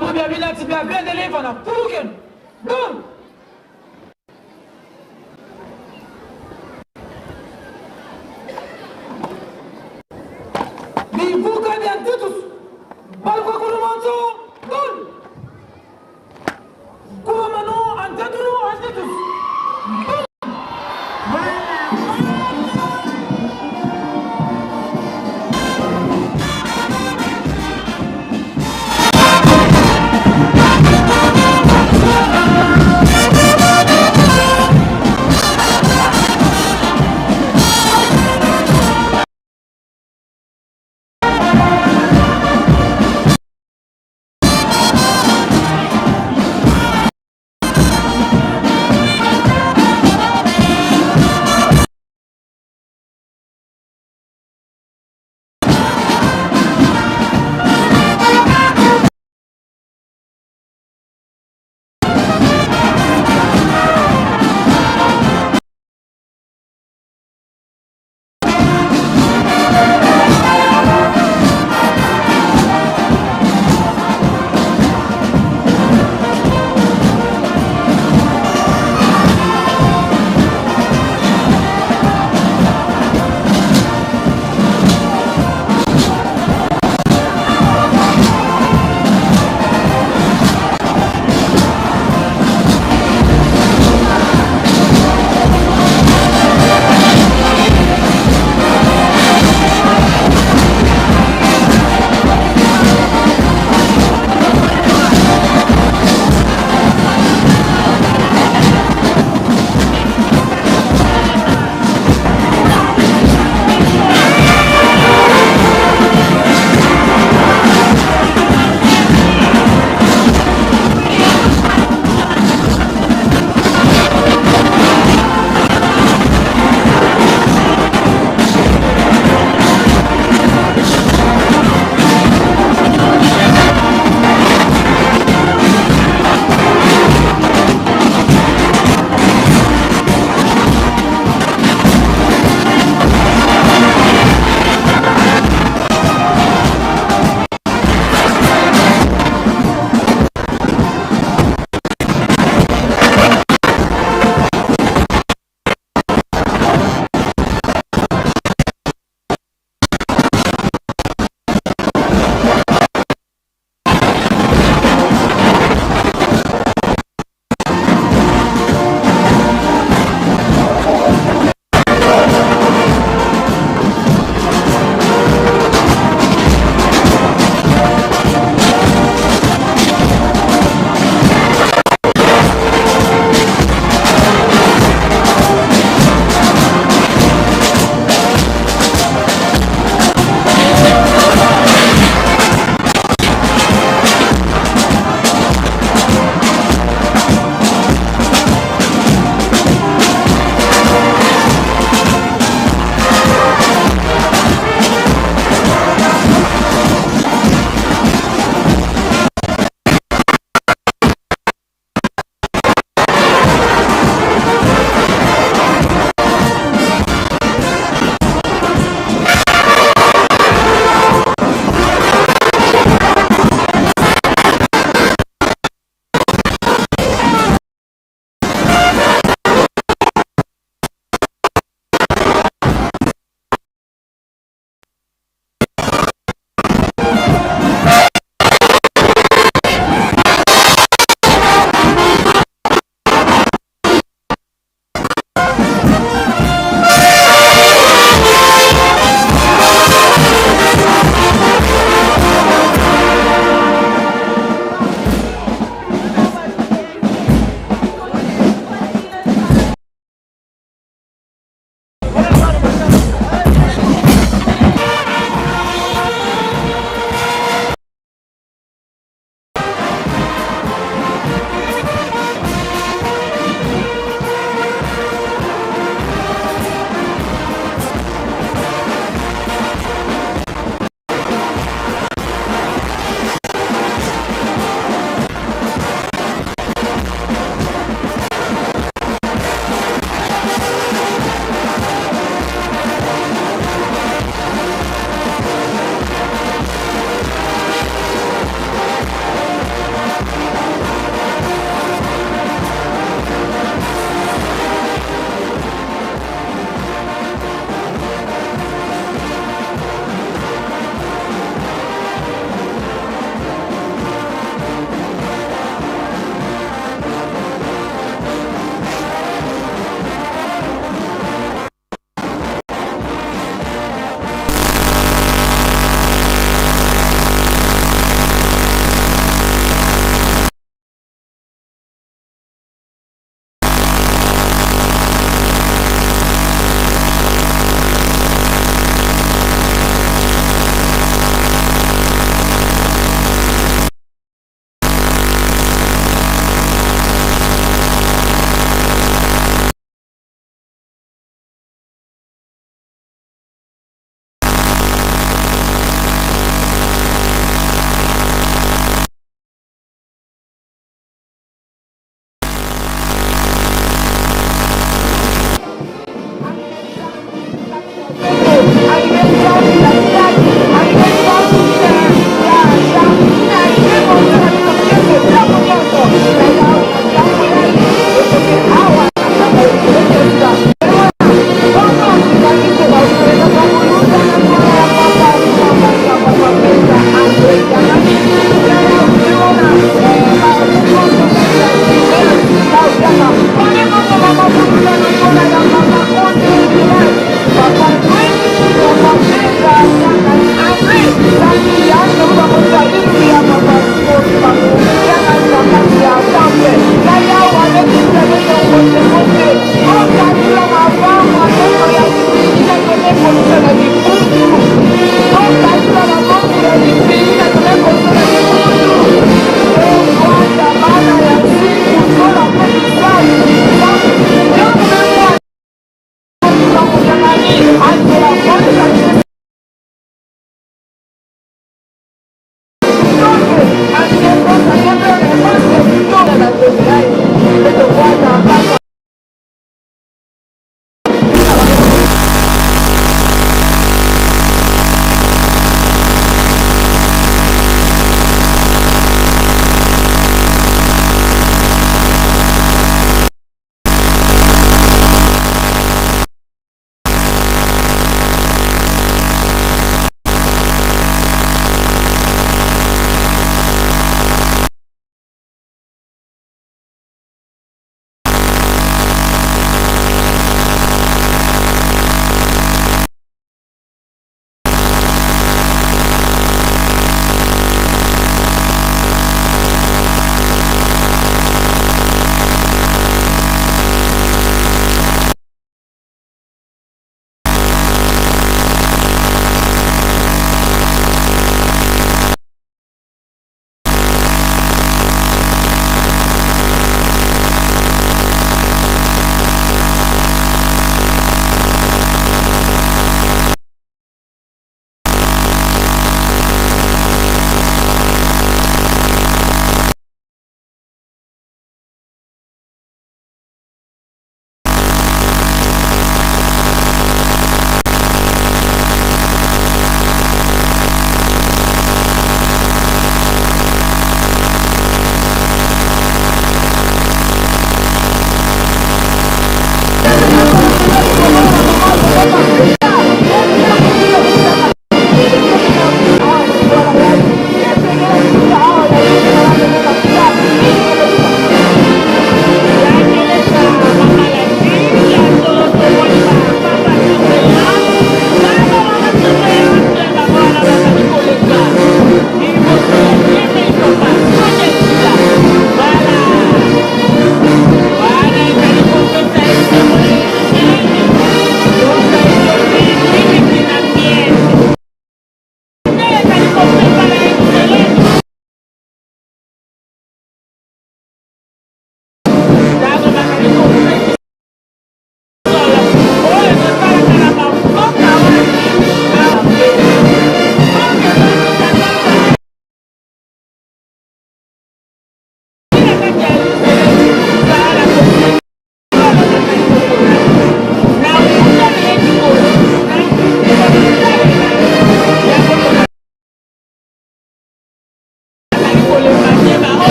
Babu biabila tibia bien deliver na puruken. Boom. Dibuka dan tutus. Balko kurumanto. Boom. Kurumano antaturu antatus. Boom.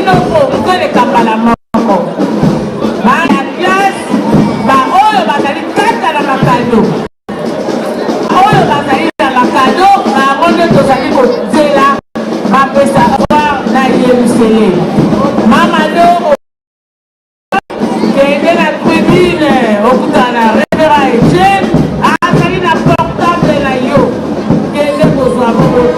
biloko tolekamba na moko bana classe baoyo bazali kata na makado oyo bazali na makado bango nde tozali kozela bapesa voir na Yerusalem mama do kende na tribune okutana na Révérend Etienne azali na portable na yo kende kozwa bongo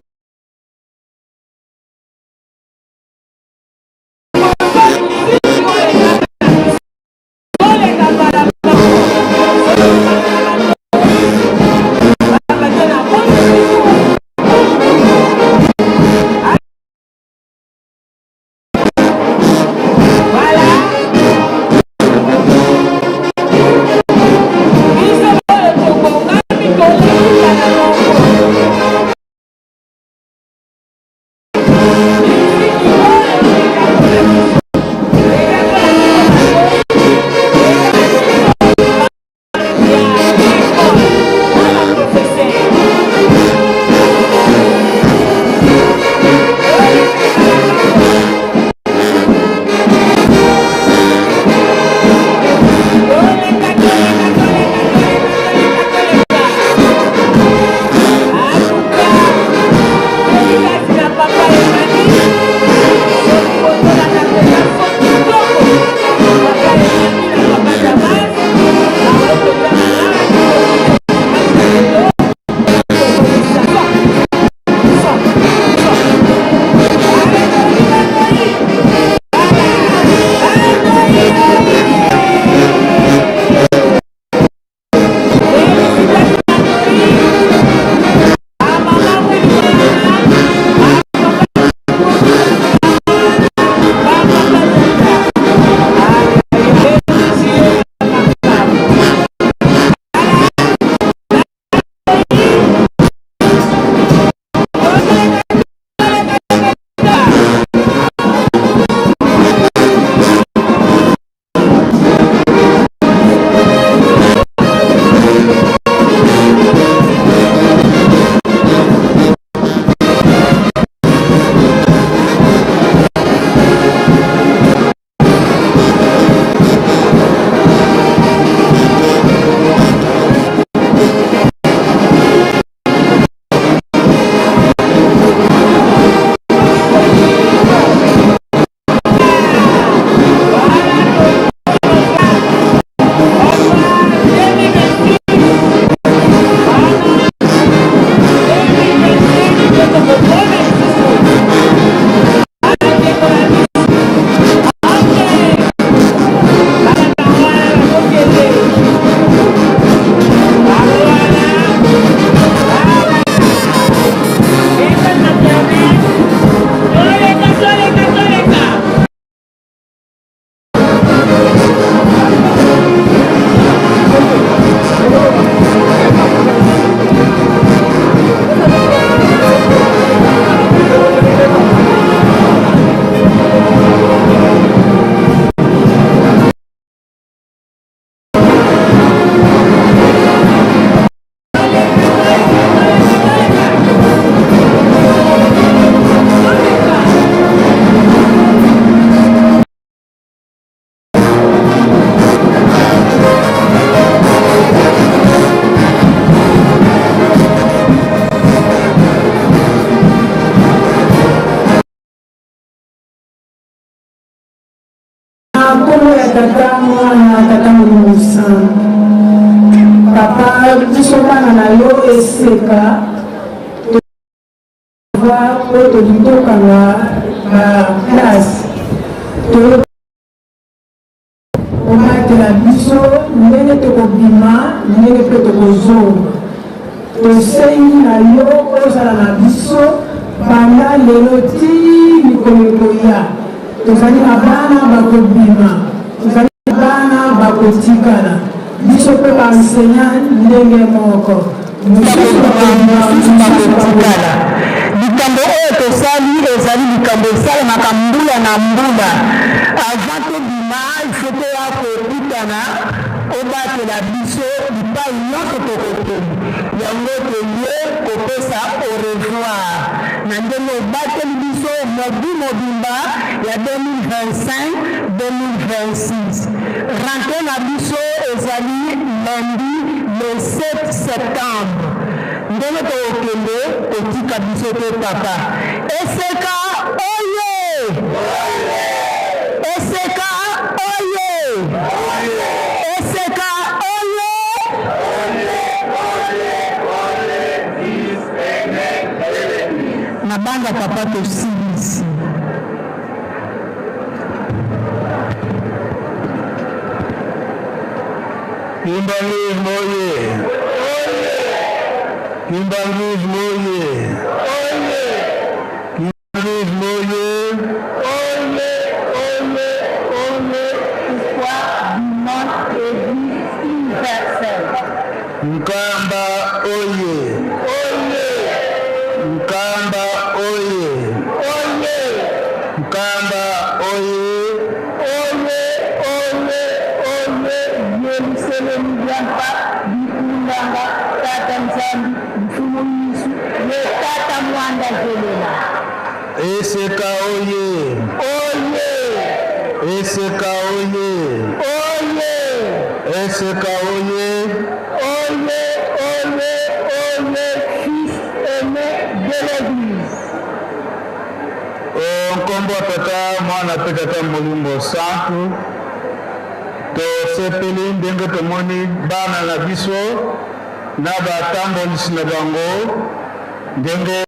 tata mwana tata momusa papa biso bana na yo eseka po tolitokanga baklase omatela biso ndenge tokobima ndenge mpe tokozonga tosengi na yo ozala na biso banda lelo ti mikolo ekoya tozali na bana bakobima tozali na bana bakotikala biso mpe baenseignant ndenge moko mosusu bakotikala likambo oyo tosali ezali likambo esalemaka mbula na mbula avant tobima ifo toya kokutana obatela biso bipai nyonso tokotomi yango toye kopesa au revoir na ndenge obateli biso mobu mobimba ya 2025-2026. Rentrée na biso ezali lundi le 7 septembre. Ndenge tokende kotika biso te papa. Eseka oye! Eseka oye! Eseka oye! Nabanga papa tosilisi. Kimberley moye. Kimberley moye. Kimberley moye. Nkamba oye. Nkamba oye. Nkamba oye. Yerusalemu byampa bikundanga tata nzambi mfumu Yesu ye tata mwanda zelela. Eseka oye. Eseka oye. Eseka oye. Fils aimé de l'église. Nkombo tata mwana pe tata molimo santu. Tosepeli ndenge tomoni bana na biso na batambolisi na bango ndenge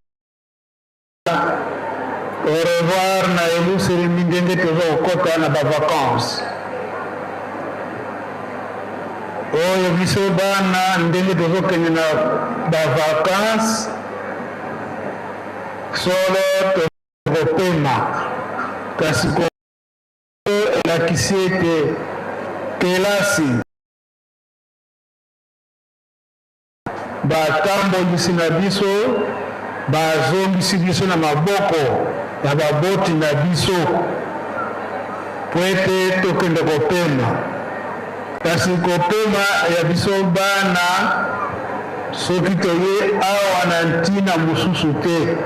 au revoir na eluselemi ndenge tozokota na bavacance oyo biso bana ndenge tozokende na bavacance solo tozopema kasi elakisi ete kelasi batambolisi na biso bazongisi biso na maboko ya baboti na biso po ete tokende kopema kasi kopema ya biso bana soki toye awa na ntina mosusu te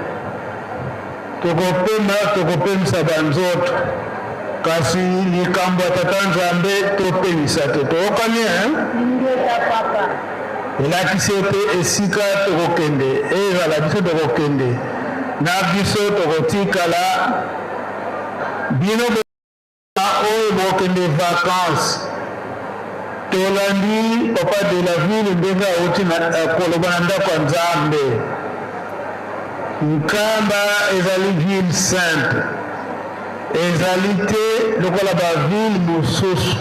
tokopemisa banzoto kasi likambo ya tata nzambe topemisa te tookani elakisi ete esika tokokende ezala biso tokokende na biso tokotikala bino oyo bokende vacance tolandi papa de la ville ndenge auti koloba na ndako ya nzambe nkamba ezali ville sainte ezali te lokola bavile mosusu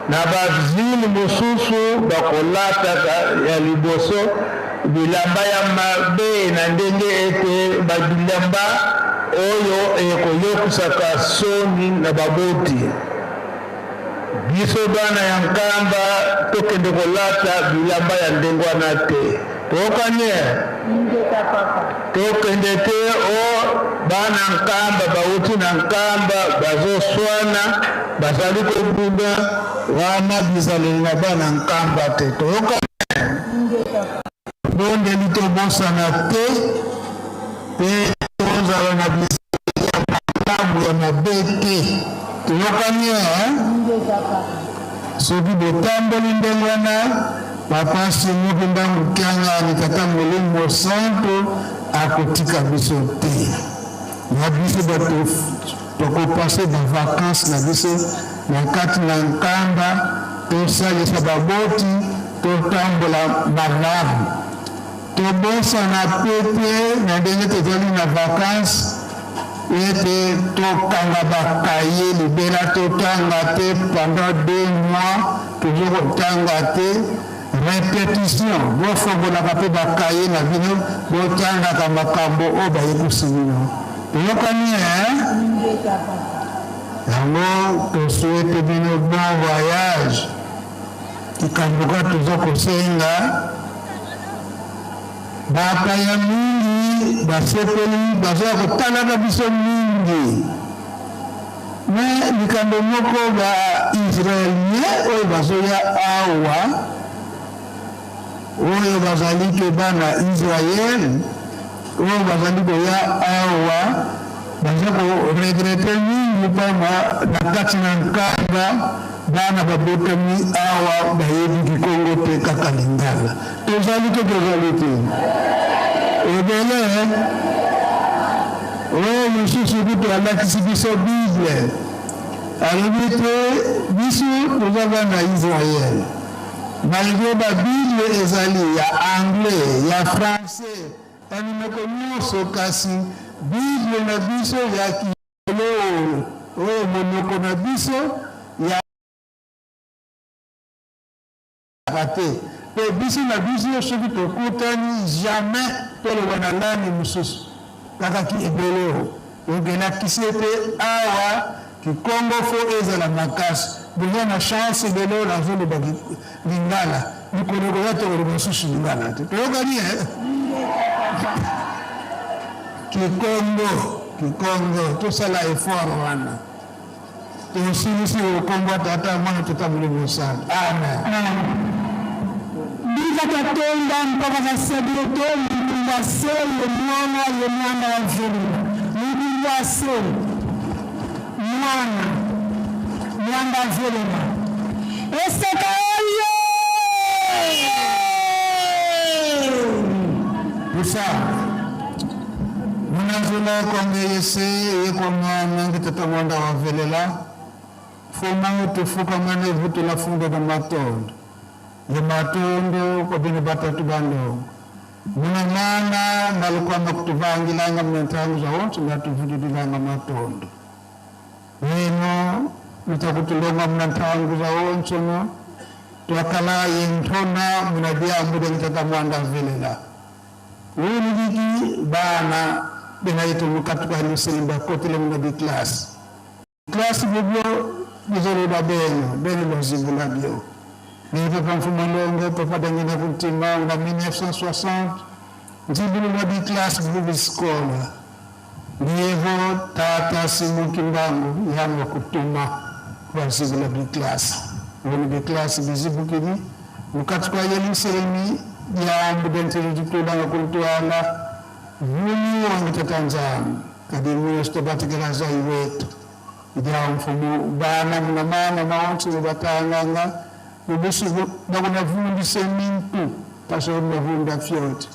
na bavile mosusu bakolataka ya liboso bilamba ya mabe na ndenge ete babilamba oyo ekoyokisaka soni na baboti biso bana ya nkamba tokende kolata bilamba ya ndenge wana te tokanye tokende te o bana nkamba bauti na nkamba bazoswana bazali kobunda wana bizaleli na bana nkamba te tokanye bondeli tobosana te mpe tozala na bizaleli ya malamu ya mabe te toyokanye soki botamboli ndenge wana papa semoki ndango kiangani tata molimo santo akotika biso te na biso bato tokopase bavacance na biso na kati na nkamba tosalisa baboti totambola malamu tobosana pepe na ndenge tozali na vacance ete tokanga bakaye libela totanga te pendant 2 mois tozokotanga te répétition bofonbolaka mpe bakaye na bino botangaka makambo oyo bayebisi bino toyokani yango tosuete bino bon voyage likamboka tozokosenga bapaya mingi basepeli bazoya kotalaka biso mingi me likambo moko baisraélien oyo bazoya awa oyo bazali ke bana israel oyo bazali koya awa baza koregrete mingi pama na kati na nkamba bana babotami awa bayebi kikongo te kaka lingala tozali te ebele oyo mosusu kutu alakisi biso bible alobi te biso toza bana israele malgré babible ezali ya anglais ya français eminoko nyonso kasi bible na biso ya kikolo oyo monoko na biso ya te mpe biso na biso soki tokutani jamais toloba na lani mosusu kaka kiebele oyo okelakisi ete awa kikongo fo ezala makasi boza na chance lelo nazoloba lingala mikolo koya tokoloba mosusu lingala te toyokani kikongo tosala effort wana tosilisi okombo tata mwana totamuli mosala amen Biza Katonda mpaka kasabireto mkumbase ye mwana wa Vélila mkumbase mwana wa Vélila eseka oyo Musa Munazula konge yese ye kwa mwana ngitata mwanda wa Vélila foma utufuka mane vutu la funga na matondo ye matondo kwa bini batatu bando muna mana nalikuwa kutuvangilanga mwentangu za ontu natuvudilanga matondo weno nitakutulonga mwentangu za ontu no twakala yentona munadia muda nitata mwanda Vélila wini gigi bana benayitu mukatuka hiluselimba kotile muna class bibyo nizolo da beno lozingula bio ni papa mfumalongo papa dangina kuntima nga 1960 nzibulu na class bibi skola niyevo tata simu kimbangu yango kutuma kwa zingula class woni class bizibukini mukatuka hiluselimi ya mbudentele ditulanga kultuala vuni wangu tatanzani kadimu stobatikela zai wetu Ida mfumu bana mnamana maonti batanganga ubusu baguna vundi semintu paso mvunda fyoti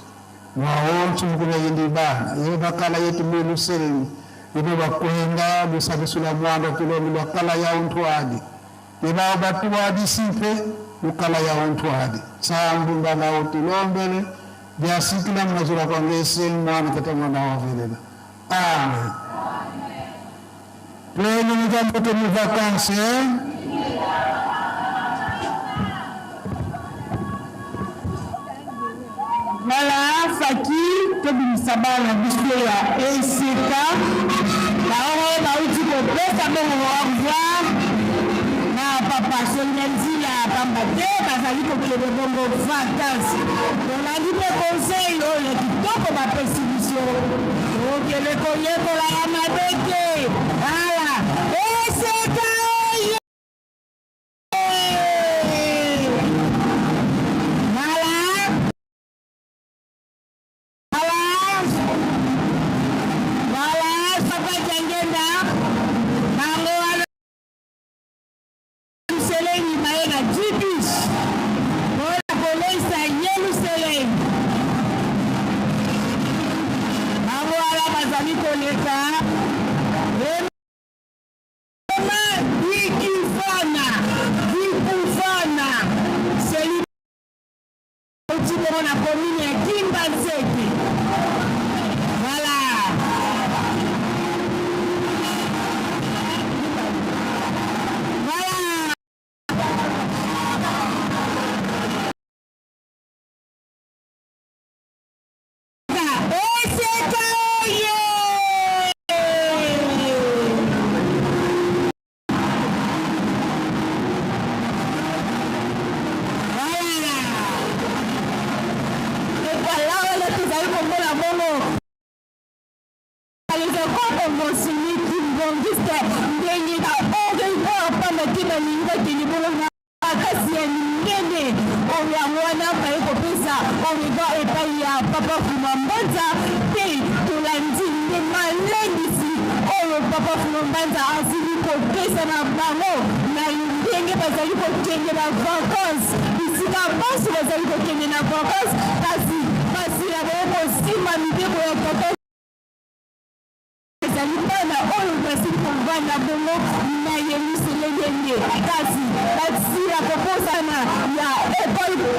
maonti mkuna yindi bana yebakala yetu melu selimi yebo bakwenda bisabisula mwanda tulomi bakala ya untwadi yeba batuwadi simpe ukala ya untwadi sambu ngala utulombele biasikila mnazura kwa ngesi mwana katamwana wa Vélila amen. Lelo nikampote mu vacances Mala faki tobi misabala biso ya ECK baoro bauti kopesa bongo au revoir na papa Sonelzila bambate bazali kokele bongo vacances olandi pe conseil oyo kitoko bapesi biso okele koyekola ya mabeke na commune ya Kimbanzeki. Voilà. Voilà. Papa Fumamboza, Tulandi, Malendisi, prof Lombanza azili kopesa na bango na ndenge bazali kokende na vacances bisika basi bazali kokende na vacances kasi basila kosimba mibeko ya tata ezali bana oyo basili kovanda bongo na Yelusalemu kasi basila koposana ya ekole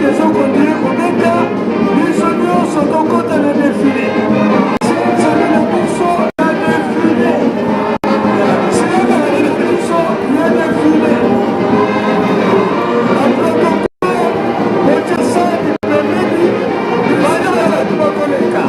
ezokontinue kobeta biso nyonso tokota na defile nzambe na biso na defile siyaka na biso na defile na protokole bocesani pembeni bana bakoleka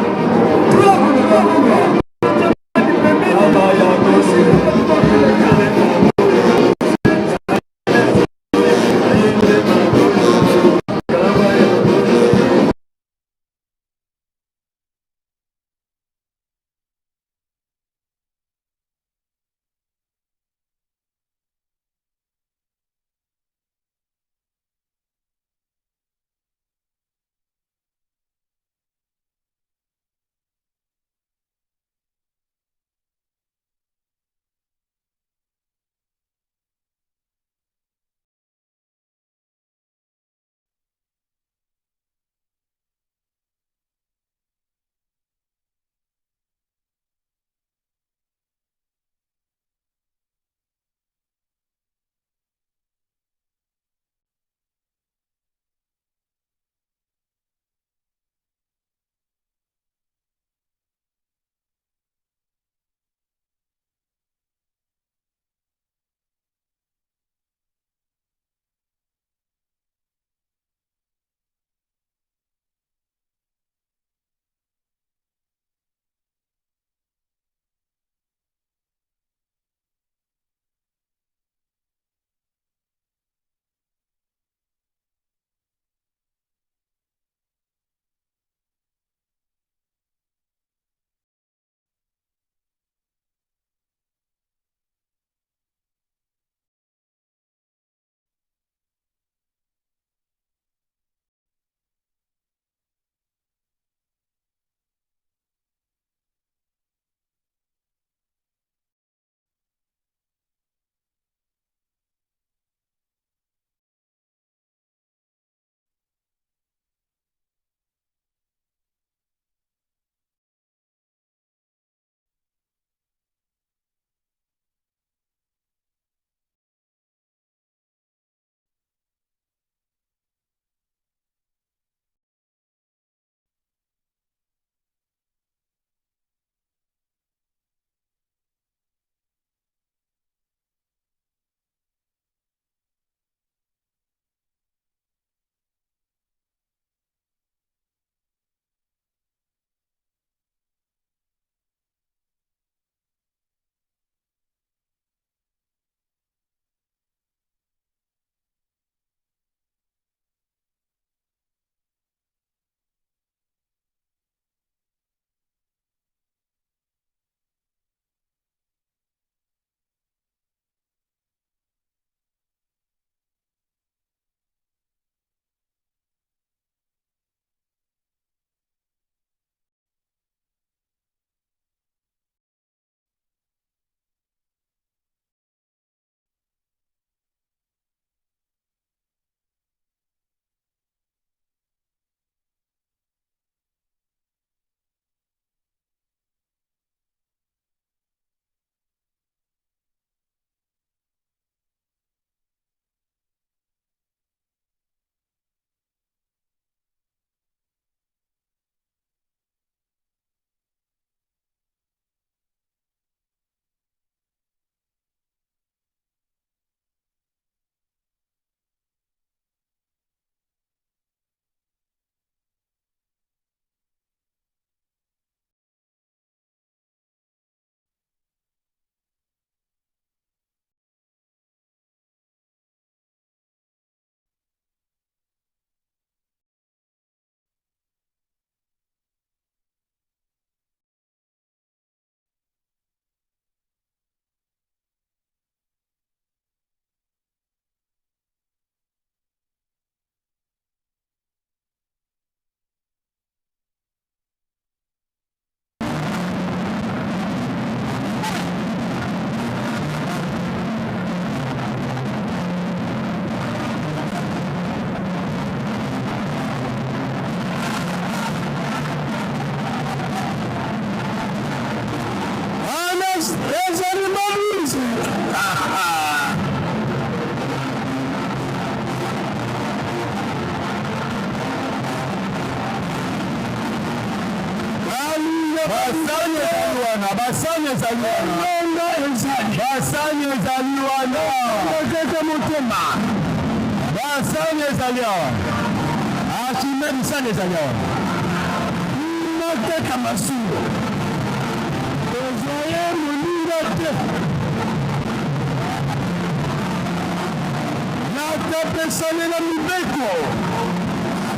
Salela mibeko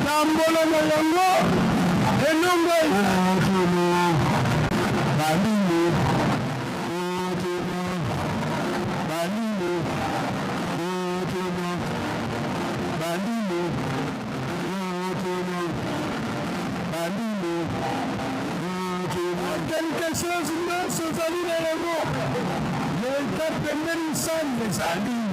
tambolo na yango enongo balini quelque chose de ce salut le cap même sans les amis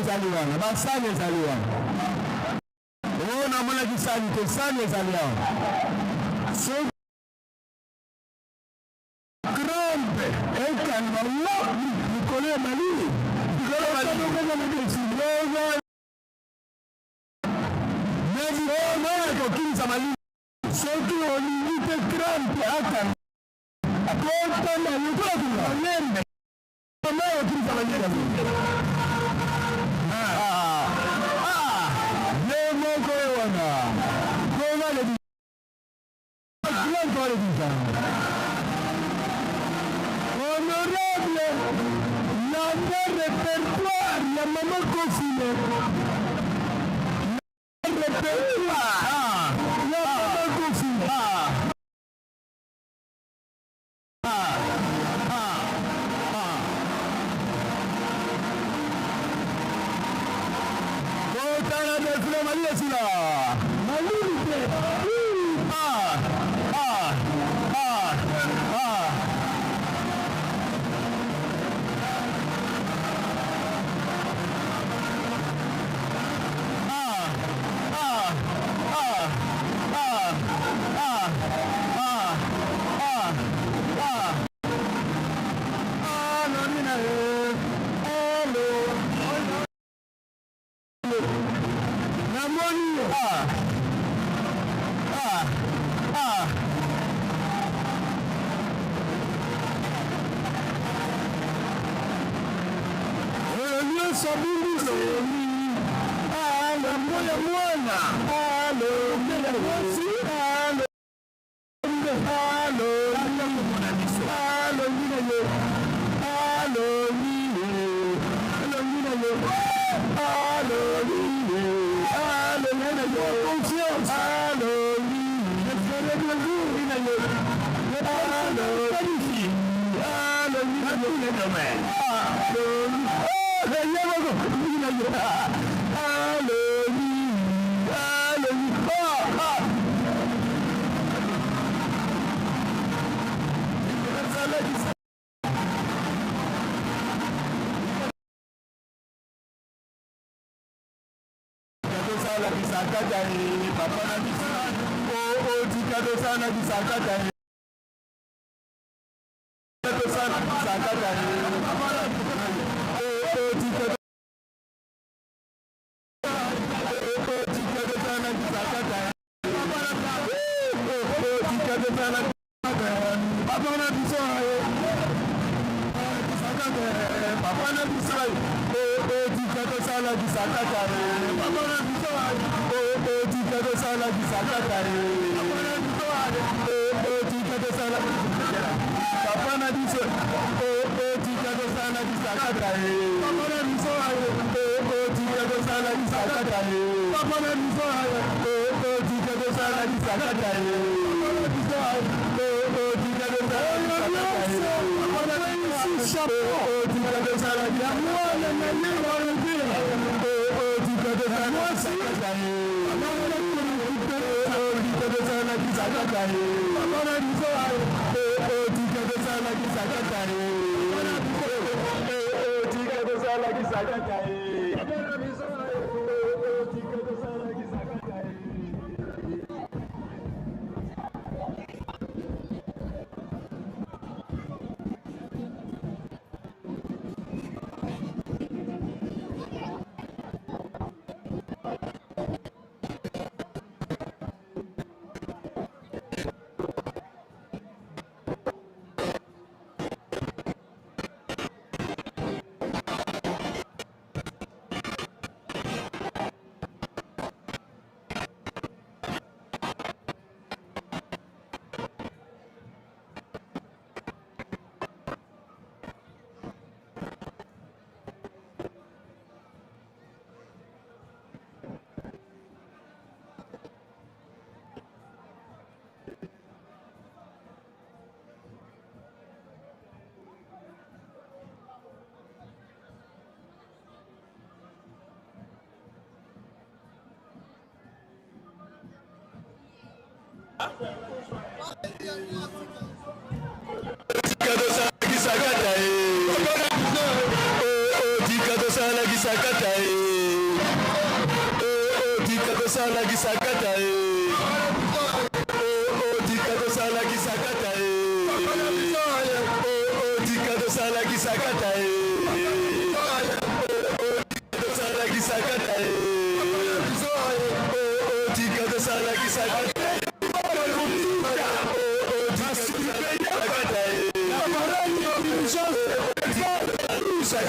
ezaliwana basani ezaliwana ona mona kisani te sani ezaliwana so grande ekalma lo nikolo ya malili nikolo ya malili kokimisa malili soki olingi te crampe akanga akotanda yokola olembe mama okimisa malili ye moko ye wana koma le honorable la répertoire ya mama Kofile répertoire ya mama Kofile kotana defile malia sila malite Sakata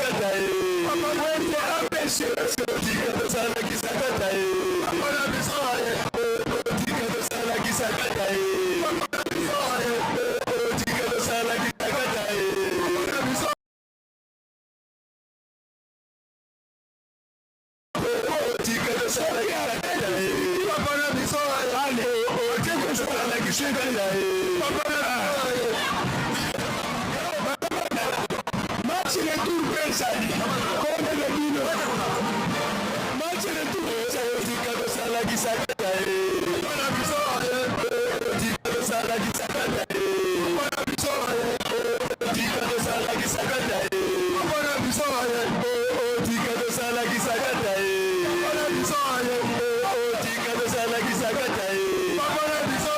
gisakata wende apeshe tika tosala gisakata papa biso tika tosala gisakata papa biso tika tosala gisakata papa biso tika tosala gisakata papa biso ale tika tosala gisakata papa Machine tour pensali kone le bino Machine tour pensali tika tosala gisakata papa biso tika tosala gisakata papa biso tika tosala gisakata papa biso tika tosala gisakata papa biso tika tosala gisakata papa biso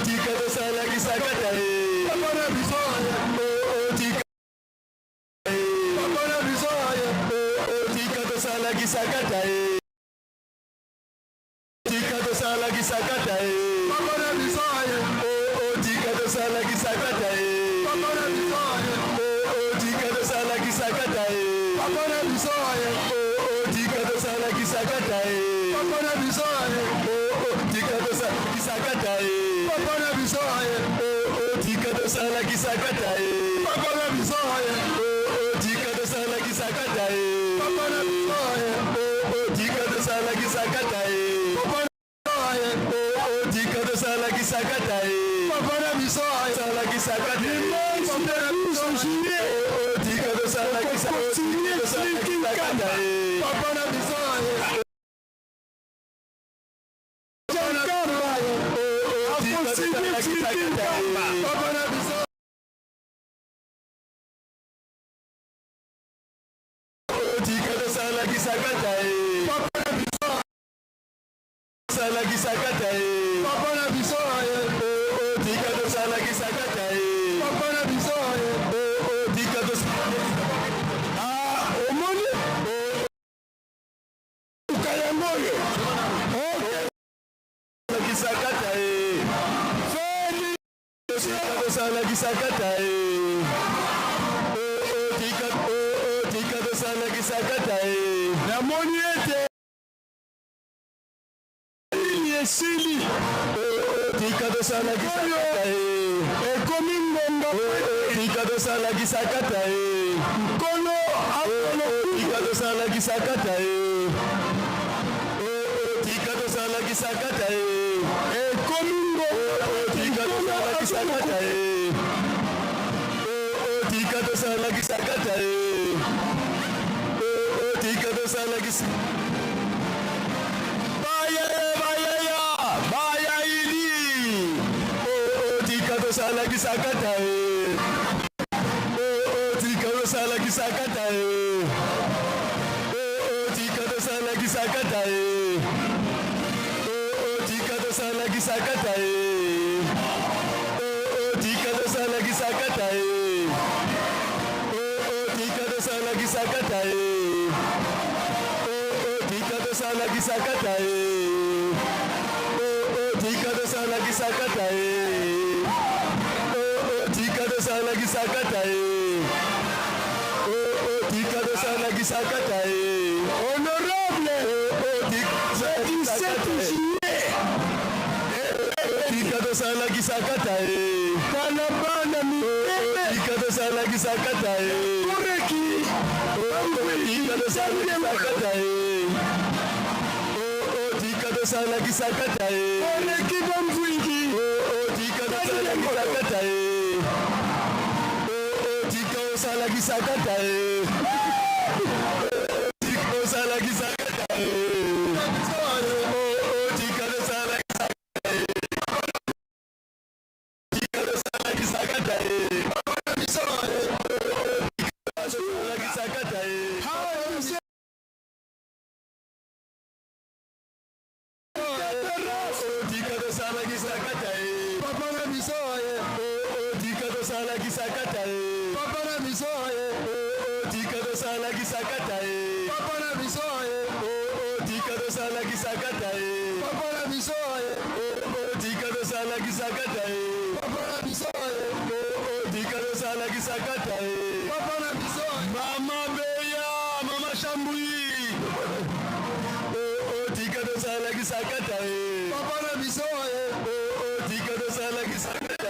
tika tosala gisakata papa biso gisakata tika tosala gisakata papa na biso tika tosala gisakata papa na biso tika tosala gisakata papa na biso tika tosala gisakata papa na biso tika tosala gisakata papa na biso tika tosala gisakata papa na biso tika tosala gisakata papa na biso tika tosala gisakata papa tika tosala gisakata papa na biso sala gisakata papa na biso tika tosala gisakata papa na biso papa na biso tika tosala gisakata papa na biso sala gisakata papa na biso tika tosala gisakata papa na biso tika tosala omoni ukayangoyo gisakata feli tika tosala gisakata tika tosala gisakata namoni ete esili tika tosala gisakata ekomi ngonga tika tosala gisakata nkolo akolo tika tosala gisakata tika tosala gisakata ekomi ngonga tika tosala gisakata tika tosala gisakata tika tosala gisakata tosala gisakata tika tosala gisakata tika tosala gisakata tika tosala gisakata tika tosala gisakata tika tosala gisakata tika tosala gisakata tika tosala gisakata tika tosala gisakata tika tosala gisakata honorable tika tosala gisakata kana bana mi tika tosala gisakata koreki tika tosala gisakata tika tosala gisakata koreki bamvuiki tika tosala gisakata tika osala gisakata tika osala gisakata tika tosala gisakata tika tosala gisakata papa na biso tika tosala gisakata papa na biso tika tosala gisakata papa na biso tika tosala gisakata papa na biso tika tosala gisakata papa na biso tika tosala gisakata papa na biso mama gisakata papa na biso tika tosala gisakata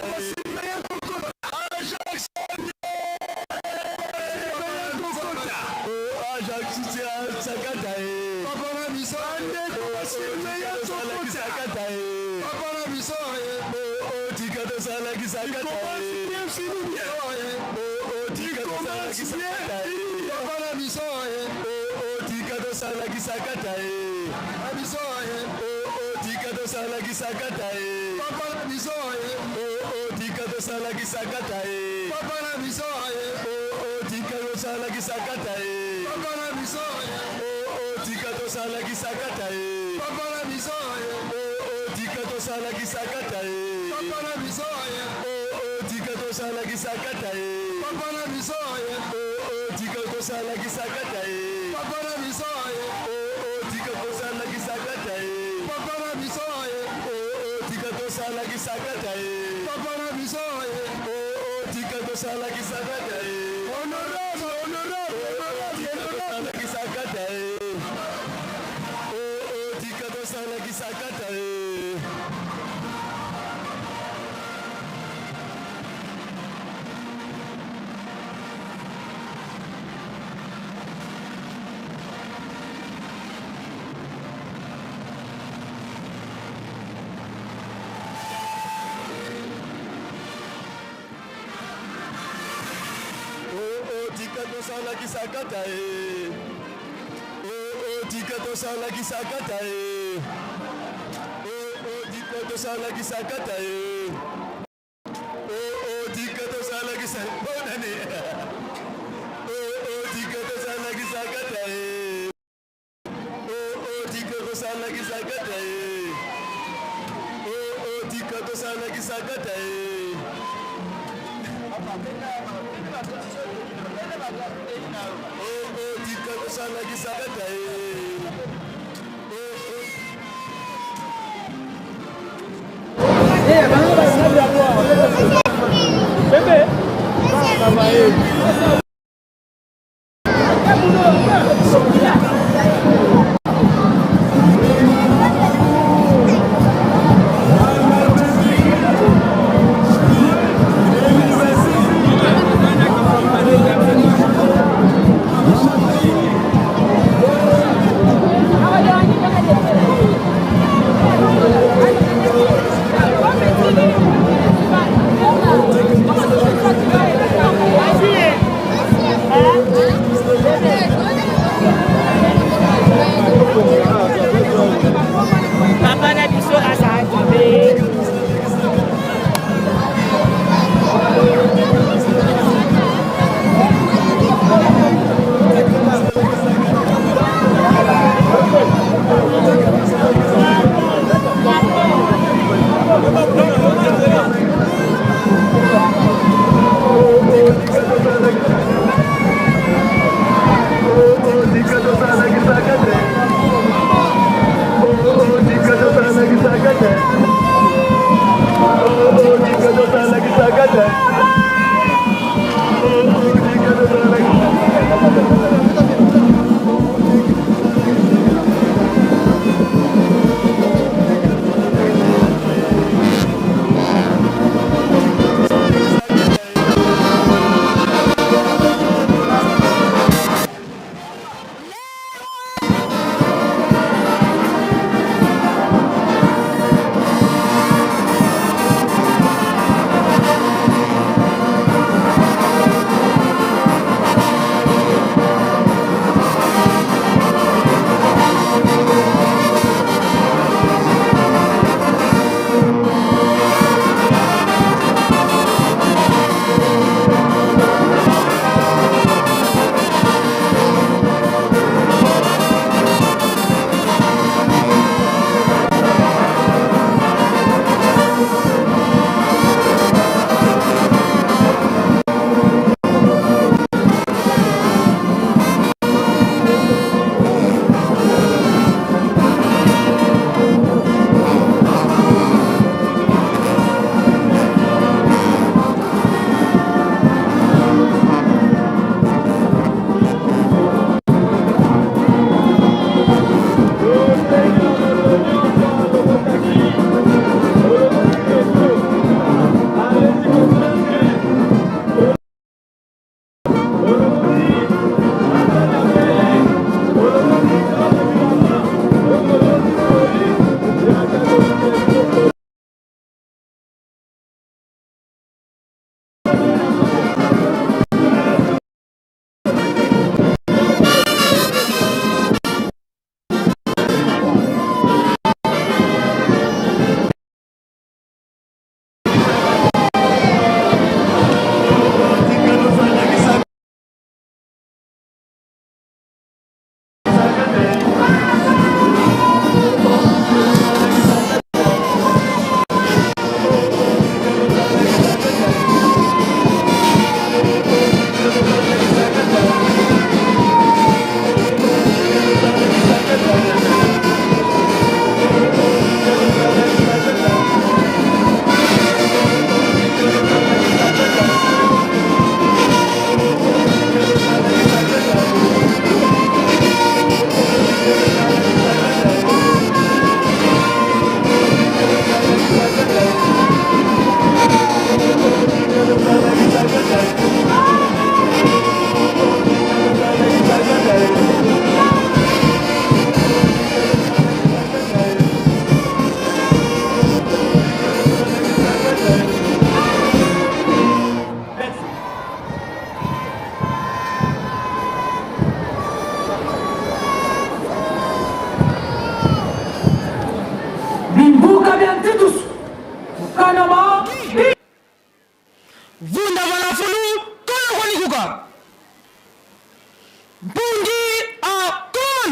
Mpungi Akun.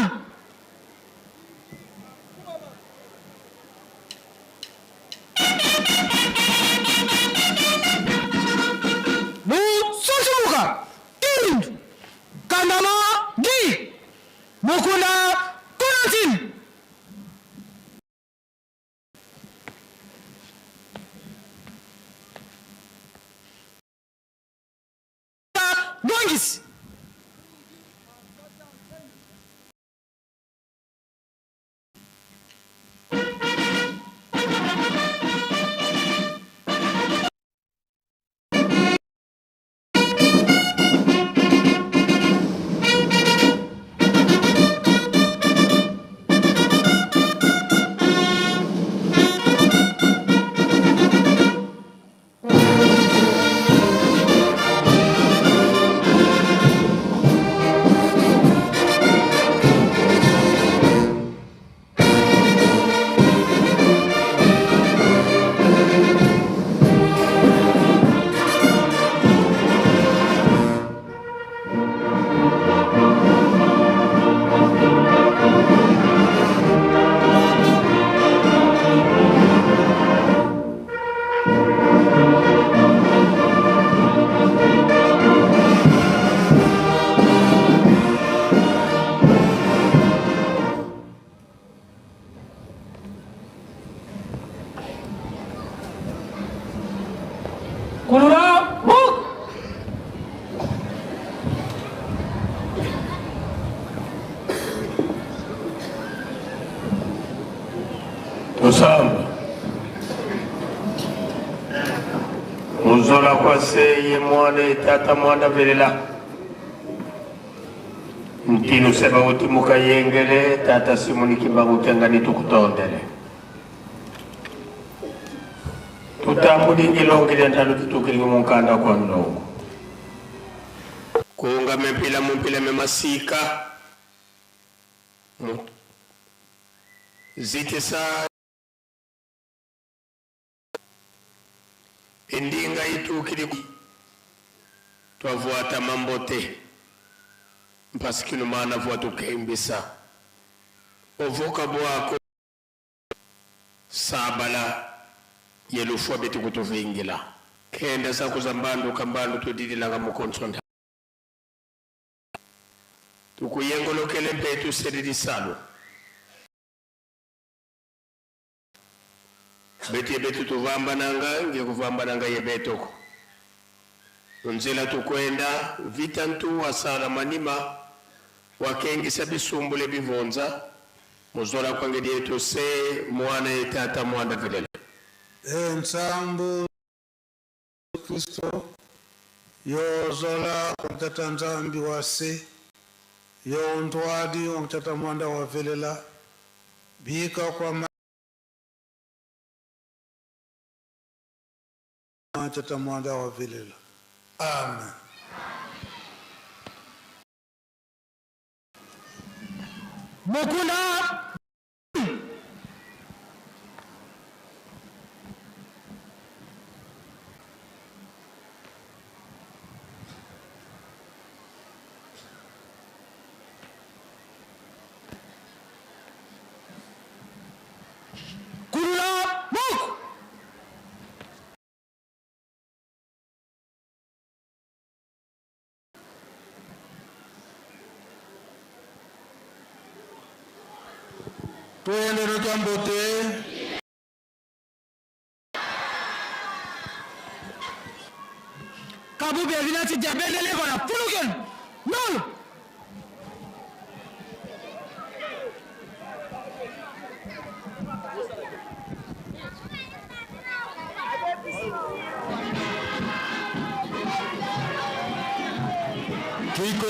Musosumuka Tindu Kandama Gi Mukunda Kunatin. Gongis. Kulura Muk. Tusamba Muzola kwa seye mwane tata mwanda velela Mtinu seba utimuka yengele tata simuni kimbangu kengani tukutondele Tutambudi ngilongile ntalo tutukili mukanda kwa ndongo Kuunga mempila memasika Zite saa Indinga itukili Twavuata mambote Mpasikinu maana vuatu keimbisa Ovoka buwako Sabala Yelufua beti kutuvingila Kenda sa kuzambandu kambandu tudidila nga mukonsonda Tukuyengo kele betu sedidi salu Beti yebetu tuvamba nanga nge kuvamba nanga yebetoko Nzela tukwenda vita ntu wasala manima Wakengi sabisumbule bivonza Muzola kwa ngedi yetu se mwana etata mwanda vilela Nsambu Kristo yozola kumtata nzambi wase yo ntwadi kumtata mwanda wa velela bika kwa mtata mwanda wa velela. Amen. Mukunda Kulula Muk. Tuende no jambote. Kabu bevina ti jabele le kona puluken. No. Kiko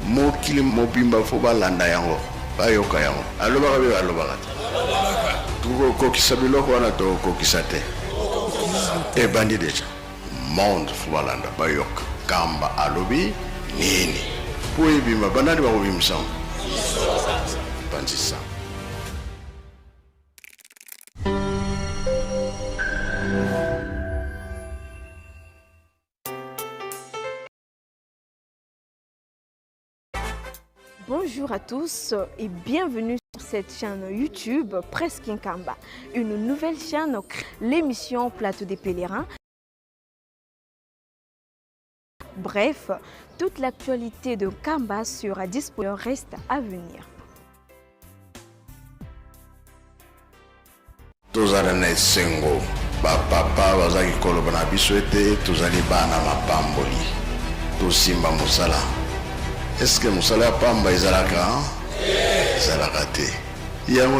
mokili mobimba fo balanda yango bayoka yango alobaka be balobaka te kokokisa biloko wana tokokisa te ebandi deja monde fo balanda bayoka kamba alobi nini po ebima banani bakobimisa bandisa. Bonjour à tous et bienvenue sur cette chaîne YouTube Presque Nkamba, une nouvelle chaîne, l'émission Plateau des Pèlerins. Bref, toute l'actualité de Nkamba sera disponible, reste à venir. Tozalane sengo papa bazaki koloba na biso ete tozali bana mapamboli tosimba mosala. Est-ce que mosala ya pamba ezalaka ezalaka te yango